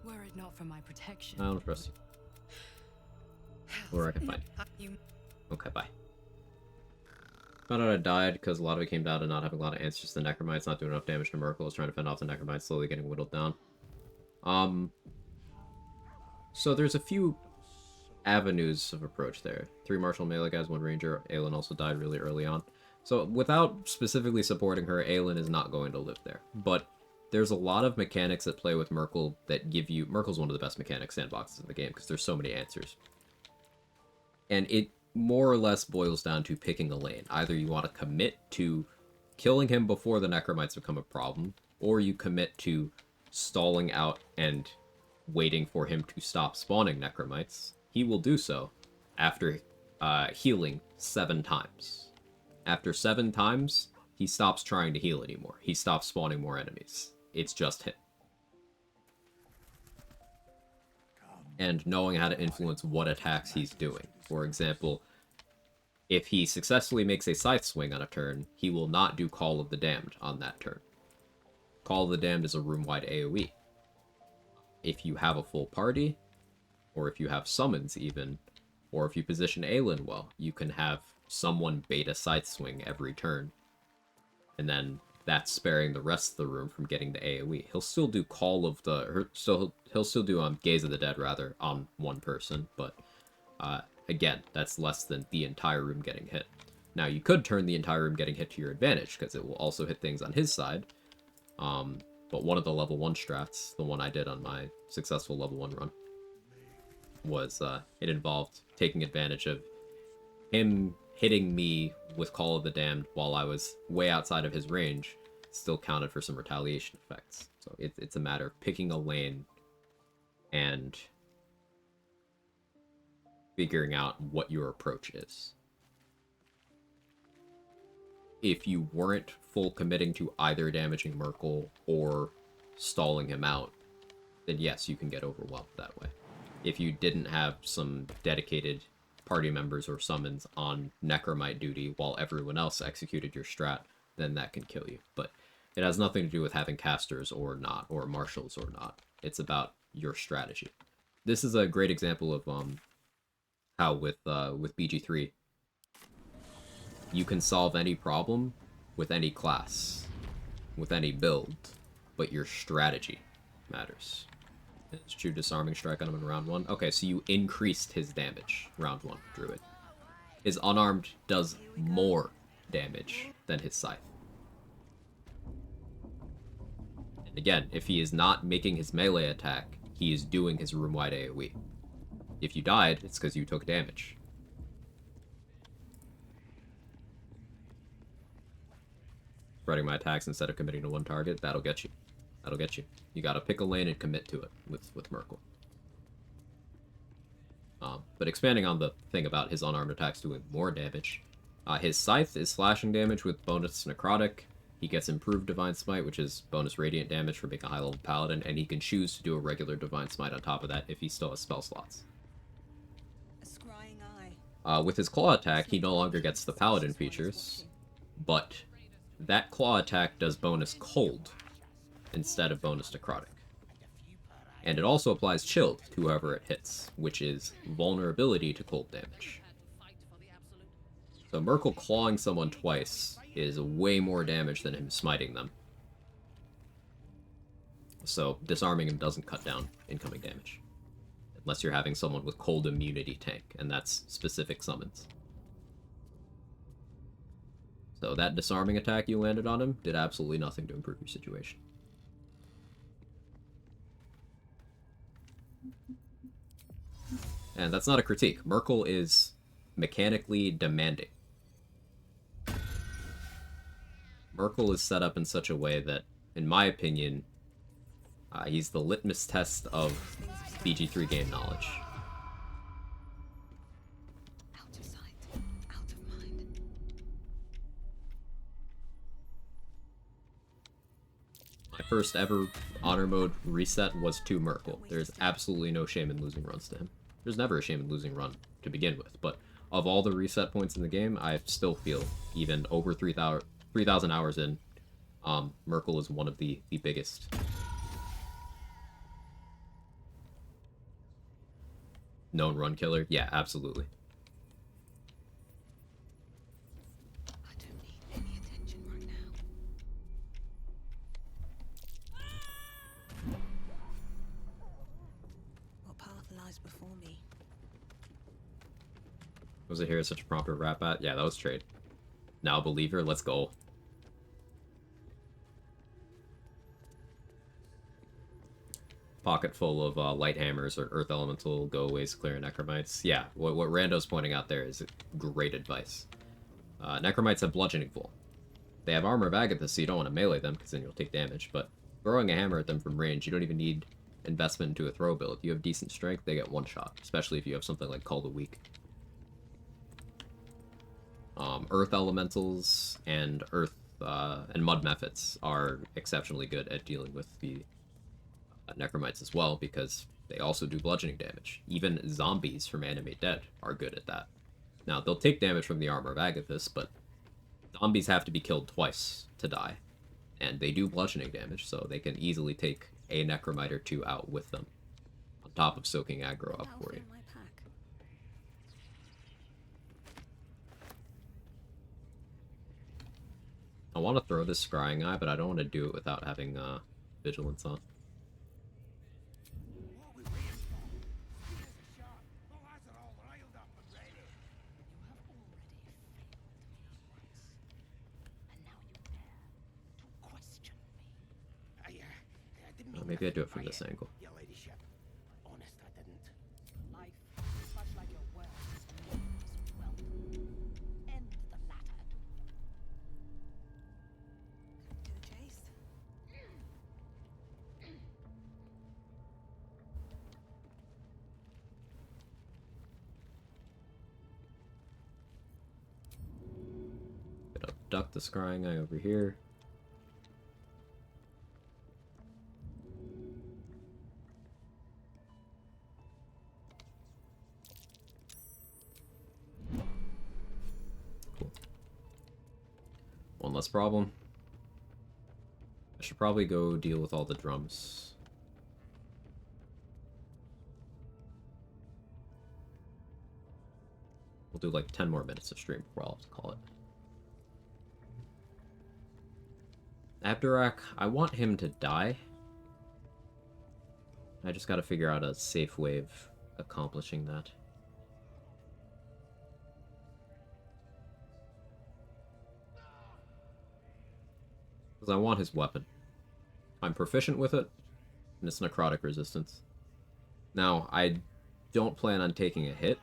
Were it not for my protection... I don't trust you. Or I can find you. Okay, bye. Found out I died because a lot of it came down to not having a lot of answers to the Necromites, not doing enough damage to Merkel. I was trying to fend off the Necromites, slowly getting whittled down. So there's a few avenues of approach there. 3 martial melee guys, 1 ranger. Aelin also died really early on. So without specifically supporting her, Aelin is not going to live there. But there's a lot of mechanics that play with Merkel that give you... Merkel's one of the best mechanic sandboxes in the game because there's so many answers. And it more or less boils down to picking a lane. Either you want to commit to killing him before the Necromites become a problem, or you commit to stalling out and waiting for him to stop spawning Necromites. He will do so after healing 7 times. After 7 times, he stops trying to heal anymore. He stops spawning more enemies. It's just him. And knowing how to influence what attacks he's doing. For example, if he successfully makes a scythe swing on a turn, he will not do Call of the Damned on that turn. Call of the Damned is a room-wide AoE. If you have a full party, or if you have summons even, or if you position Aelin well, you can have someone bait a scythe swing every turn. And then that's sparing the rest of the room from getting the AoE. He'll still do Call of the... He'll still do Gaze of the Dead, rather, on one person, but... again, that's less than the entire room getting hit. Now, you could turn the entire room getting hit to your advantage, because it will also hit things on his side. But one of the level 1 strats, the one I did on my successful level 1 run, was it involved taking advantage of him hitting me with Call of the Damned while I was way outside of his range, still counted for some retaliation effects. So it's a matter of picking a lane and figuring out what your approach is. If you weren't full committing to either damaging Merkel or stalling him out, then yes, you can get overwhelmed that way. If you didn't have some dedicated party members or summons on Necromite duty while everyone else executed your strat, then that can kill you. But it has nothing to do with having casters or not, or marshals or not. It's about your strategy. This is a great example of how with BG3, you can solve any problem with any class, with any build, but your strategy matters. It's true disarming strike on him in round 1. Okay, so you increased his damage round 1, Druid. His unarmed does more damage than his scythe. And again, if he is not making his melee attack, he is doing his room-wide AoE. If you died, it's because you took damage. Spreading my attacks instead of committing to one target, that'll get you. That'll get you. You gotta pick a lane and commit to it with Merkel. But expanding on the thing about his unarmed attacks doing more damage, his Scythe is slashing damage with bonus Necrotic. He gets improved Divine Smite, which is bonus Radiant damage for being a high-level Paladin, and he can choose to do a regular Divine Smite on top of that if he still has spell slots. With his Claw attack, he no longer gets the Paladin features, but that Claw attack does bonus Cold, instead of bonus necrotic. And it also applies chilled to whoever it hits, which is vulnerability to cold damage. So Merkel clawing someone twice is way more damage than him smiting them. So disarming him doesn't cut down incoming damage. Unless you're having someone with cold immunity tank, and that's specific summons. So that disarming attack you landed on him did absolutely nothing to improve your situation. And that's not a critique. Merkel is mechanically demanding. Merkel is set up in such a way that, in my opinion, he's the litmus test of BG3 game knowledge. Out of sight, out of mind. My first ever honor mode reset was to Merkel. There's absolutely no shame in losing runs to him. There's never a shame in losing run to begin with, but of all the reset points in the game, I still feel, even over 3,000 hours in, Merkel is one of the biggest. Known run killer? Yeah, absolutely. I don't need any attention right now. What path lies before me? Was it here such a prompter rap at? Yeah, that was trade. Now believer, let's go. Pocket full of light hammers or earth elemental go-aways clear necromites. Yeah, what Rando's pointing out there is great advice. Necromites have bludgeoning full. They have armor of Agathis, so you don't want to melee them because then you'll take damage, but throwing a hammer at them from range, you don't even need investment into a throw build. If you have decent strength, they get one shot, especially if you have something like Call the Weak. Earth elementals and earth and mud methods are exceptionally good at dealing with the necromites as well, because they also do bludgeoning damage. Even zombies from Animate Dead are good at that. Now, they'll take damage from the armor of Agathis, but zombies have to be killed twice to die. And they do bludgeoning damage, so they can easily take a necromite or two out with them, on top of soaking aggro up for you. I want to throw this Scrying Eye, but I don't want to do it without having Vigilance on. Maybe I do it from this angle. Your ladyship. Honest, I didn't. Life, much like your world, is well. End the latter. Do the chase. Gonna duck the Scrying Eye over here. One less problem. I should probably go deal with all the drums. We'll do like 10 more minutes of stream before I'll have to call it. Abdurak, I want him to die. I just gotta figure out a safe way of accomplishing that. Because I want his weapon. I'm proficient with it, and it's necrotic resistance. Now, I don't plan on taking a hit,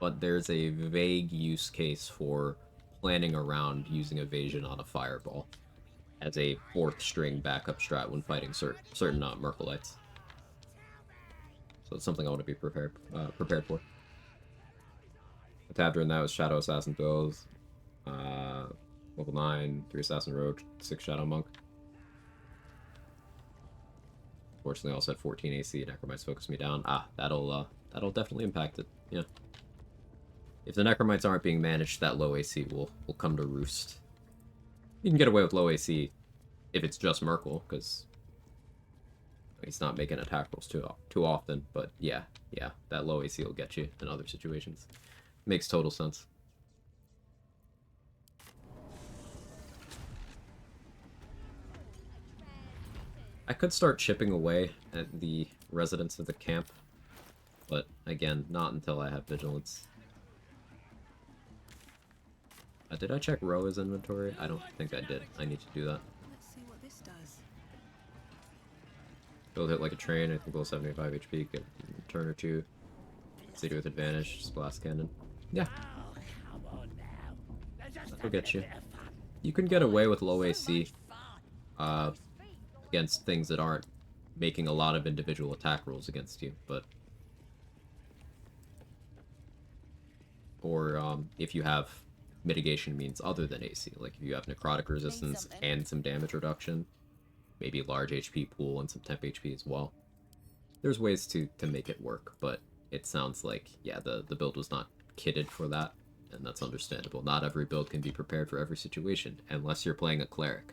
but there's a vague use case for planning around using evasion on a fireball as a fourth string backup strat when fighting certain Merkelites. So it's something I want to be prepared for. Tabbed in that was Shadow Assassin builds, level 9, 3 Assassin Rogue, 6 Shadow Monk. Fortunately, I also had 14 AC. Necromites focused me down. That'll definitely impact it. Yeah. If the Necromites aren't being managed, that low AC will come to roost. You can get away with low AC if it's just Merkle, because he's not making attack rolls too often. But yeah, that low AC will get you in other situations. Makes total sense. I could start chipping away at the residents of the camp, but again, not until I have vigilance. Did I check Roa's inventory? I don't think I did. I need to do that. Let's see what this does. Build it like a train. I think we'll 75 HP. Get a turn or two. City with advantage. Just blast cannon. Yeah. That'll get you. You can get away with low AC against things that aren't making a lot of individual attack rolls against you, but or if you have mitigation means other than AC, like if you have necrotic resistance and some damage reduction, maybe a large HP pool and some temp HP as well. There's ways to make it work, but it sounds like, yeah, the build was not kitted for that, and that's understandable. Not every build can be prepared for every situation, unless you're playing a cleric.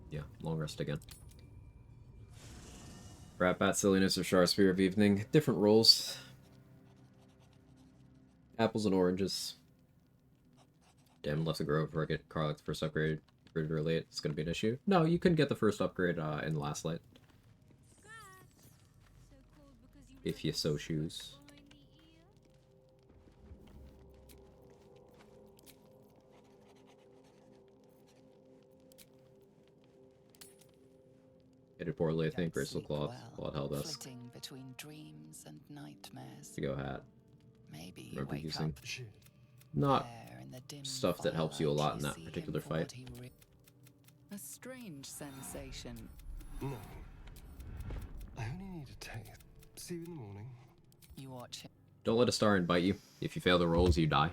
Yeah, long rest again. Rat Bat, Silliness, or Char Spear of Evening. Different rolls. Apples and oranges. Damn, left to grow before I get Karlach's first upgrade. Grid or late, it's gonna be an issue. No, you can get the first upgrade in Last Light. If you so choose. Hit it poorly, I think. Graceful Cloth. Clawed Helldusk. Flitting between dreams and nightmares. To go hat. Maybe Remember wake using. up Not there in the dim stuff that helps you a lot in firelight, that you see particular him for fight. what he a strange sensation. No. I only need a taste. See you in the morning. You watch him. Don't let a star bite you. If you fail the rolls, you die.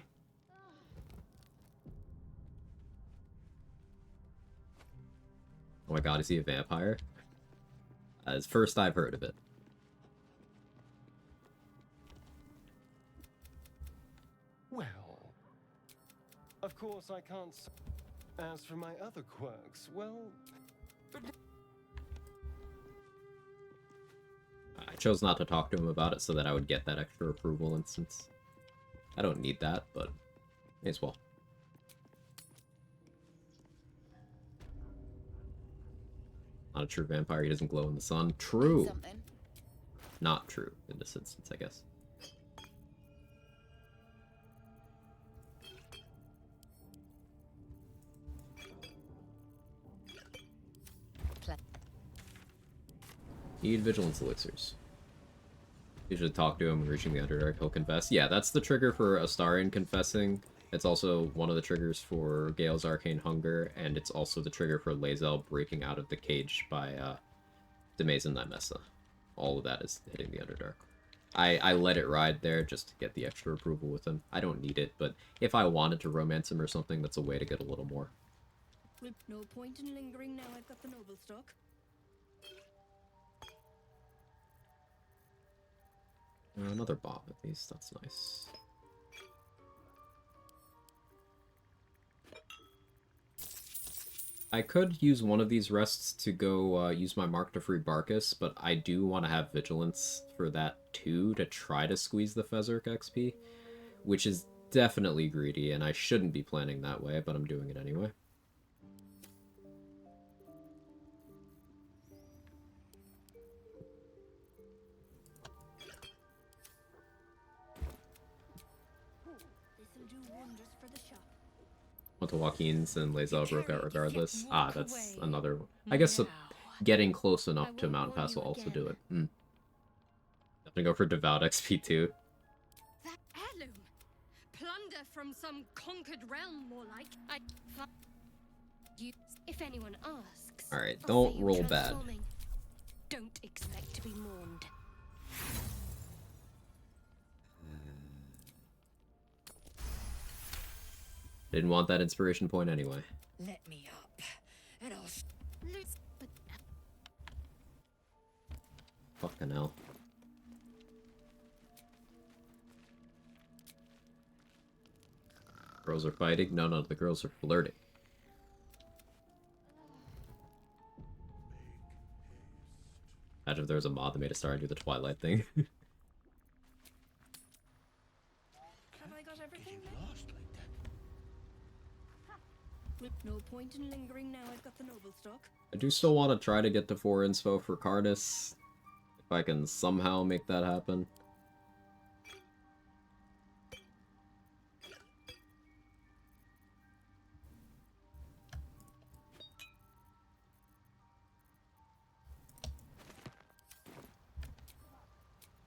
Oh my god, is he a vampire? As first I've heard of it. Well, of course I can't. As for my other quirks, well, I chose not to talk to him about it so that I would get that extra approval instance. I don't need that, but may as well. Not a true vampire, he doesn't glow in the sun. True! Not true in this instance, I guess. Need vigilance elixirs. Usually talk to him when reaching the Underdark, he'll confess. Yeah, that's the trigger for Astarion confessing. It's also one of the triggers for Gale's Arcane Hunger, and it's also the trigger for Lae'zel breaking out of the cage by Demaze and Nymessa. All of that is hitting the Underdark. I let it ride there just to get the extra approval with him. I don't need it, but if I wanted to romance him or something, that's a way to get a little more. No point in lingering now I've got the noble stock. Another bomb at least, that's nice. I could use one of these rests to go use my mark to free Barkus, but I do want to have Vigilance for that too, to try to squeeze the Fezzik XP, which is definitely greedy, and I shouldn't be planning that way, but I'm doing it anyway. This'll do wonders for the shop. Went to Joaquin's and Lae'zel broke out regardless. Ah, that's another one. I guess getting close enough to Mountain Pass will also do it. I'm gonna go for Devout XP too. That heirloom! Plunder from some conquered realm, more like. If anyone asks, Alright, I'll don't say you roll bad. transforming. Don't expect to be mourned. Didn't want that inspiration point anyway. Let me up, and I'll. Fucking hell. Girls are fighting? No, no, the girls are flirting. Imagine if there was a mod that made a star and do the Twilight thing. Have I got everything? No point in lingering now I've got the noble stock. I do still want to try to get to 4 inspo for Cardis. If I can somehow make that happen.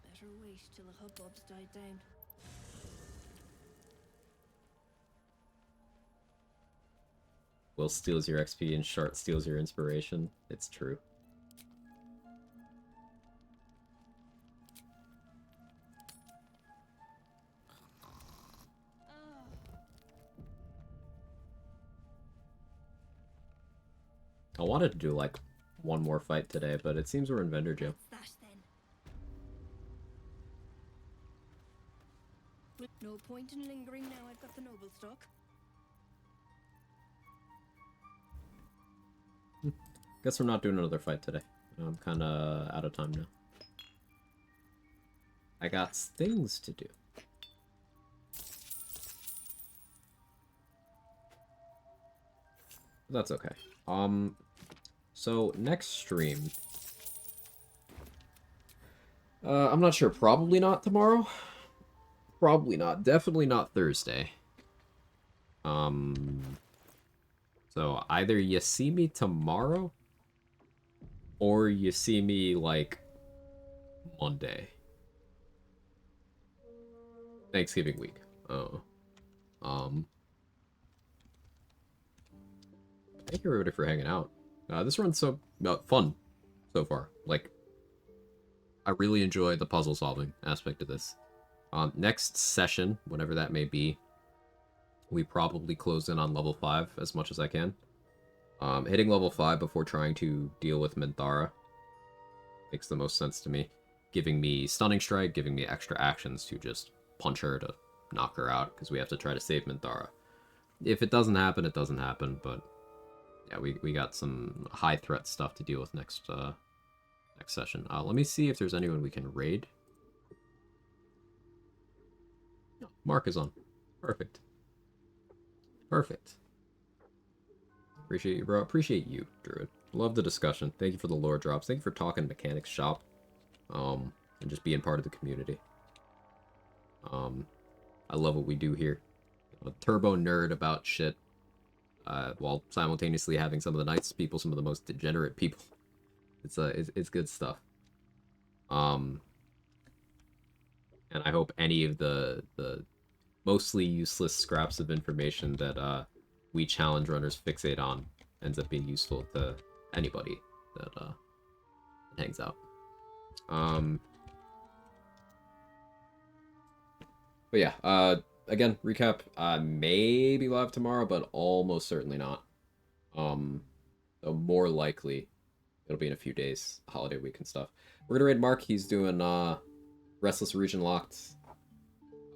Better wait till the hubbub's died down. Will steals your XP and Shart steals your inspiration. It's true. I wanted to do like one more fight today, but it seems we're in vendor jail. That then. No point in lingering now I've got the noble stock. Guess we're not doing another fight today. I'm kind of out of time now. I got things to do. That's okay. So next stream. I'm not sure. Probably not tomorrow. Probably not. Definitely not Thursday. So either you see me tomorrow, or you see me, like, Monday. Thanksgiving week. Oh. Thank you everybody for hanging out. This run's so fun so far. Like, I really enjoy the puzzle solving aspect of this. Next session, whenever that may be, we probably close in on level 5 as much as I can. Hitting level 5 before trying to deal with Minthara makes the most sense to me. Giving me Stunning Strike, giving me extra actions to just punch her to knock her out, because we have to try to save Minthara. If it doesn't happen, it doesn't happen, but yeah, we got some high threat stuff to deal with next session. Let me see if there's anyone we can raid. Mark is on. Perfect. Perfect. Appreciate you, bro. Appreciate you, Druid. Love the discussion. Thank you for the lore drops. Thank you for talking mechanics shop. And just being part of the community. I love what we do here. A turbo nerd about shit. While simultaneously having some of the nicest people, some of the most degenerate people. It's good stuff. And I hope any of the mostly useless scraps of information that we challenge runners fixate on ends up being useful to anybody that hangs out. But yeah, again, recap, may be live tomorrow, but almost certainly not. So more likely, it'll be in a few days, holiday week and stuff. We're gonna raid Mark. He's doing Restless Region Locked,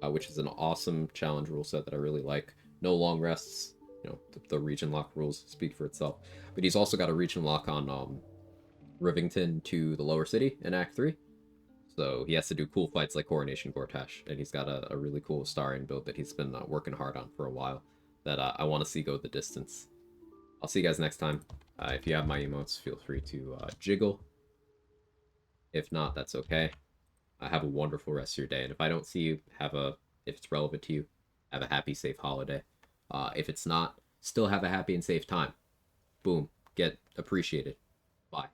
which is an awesome challenge rule set that I really like. No long rests. You know, the region lock rules speak for itself. But he's also got a region lock on Rivington to the lower city in Act 3. So he has to do cool fights like Coronation Gortash, and he's got a really cool starring build that he's been working hard on for a while that I want to see go the distance. I'll see you guys next time. If you have my emotes, feel free to jiggle. If not, that's okay. Have a wonderful rest of your day, and if I don't see you, if it's relevant to you, have a happy, safe holiday. If it's not, still have a happy and safe time. Boom. Get appreciated. Bye.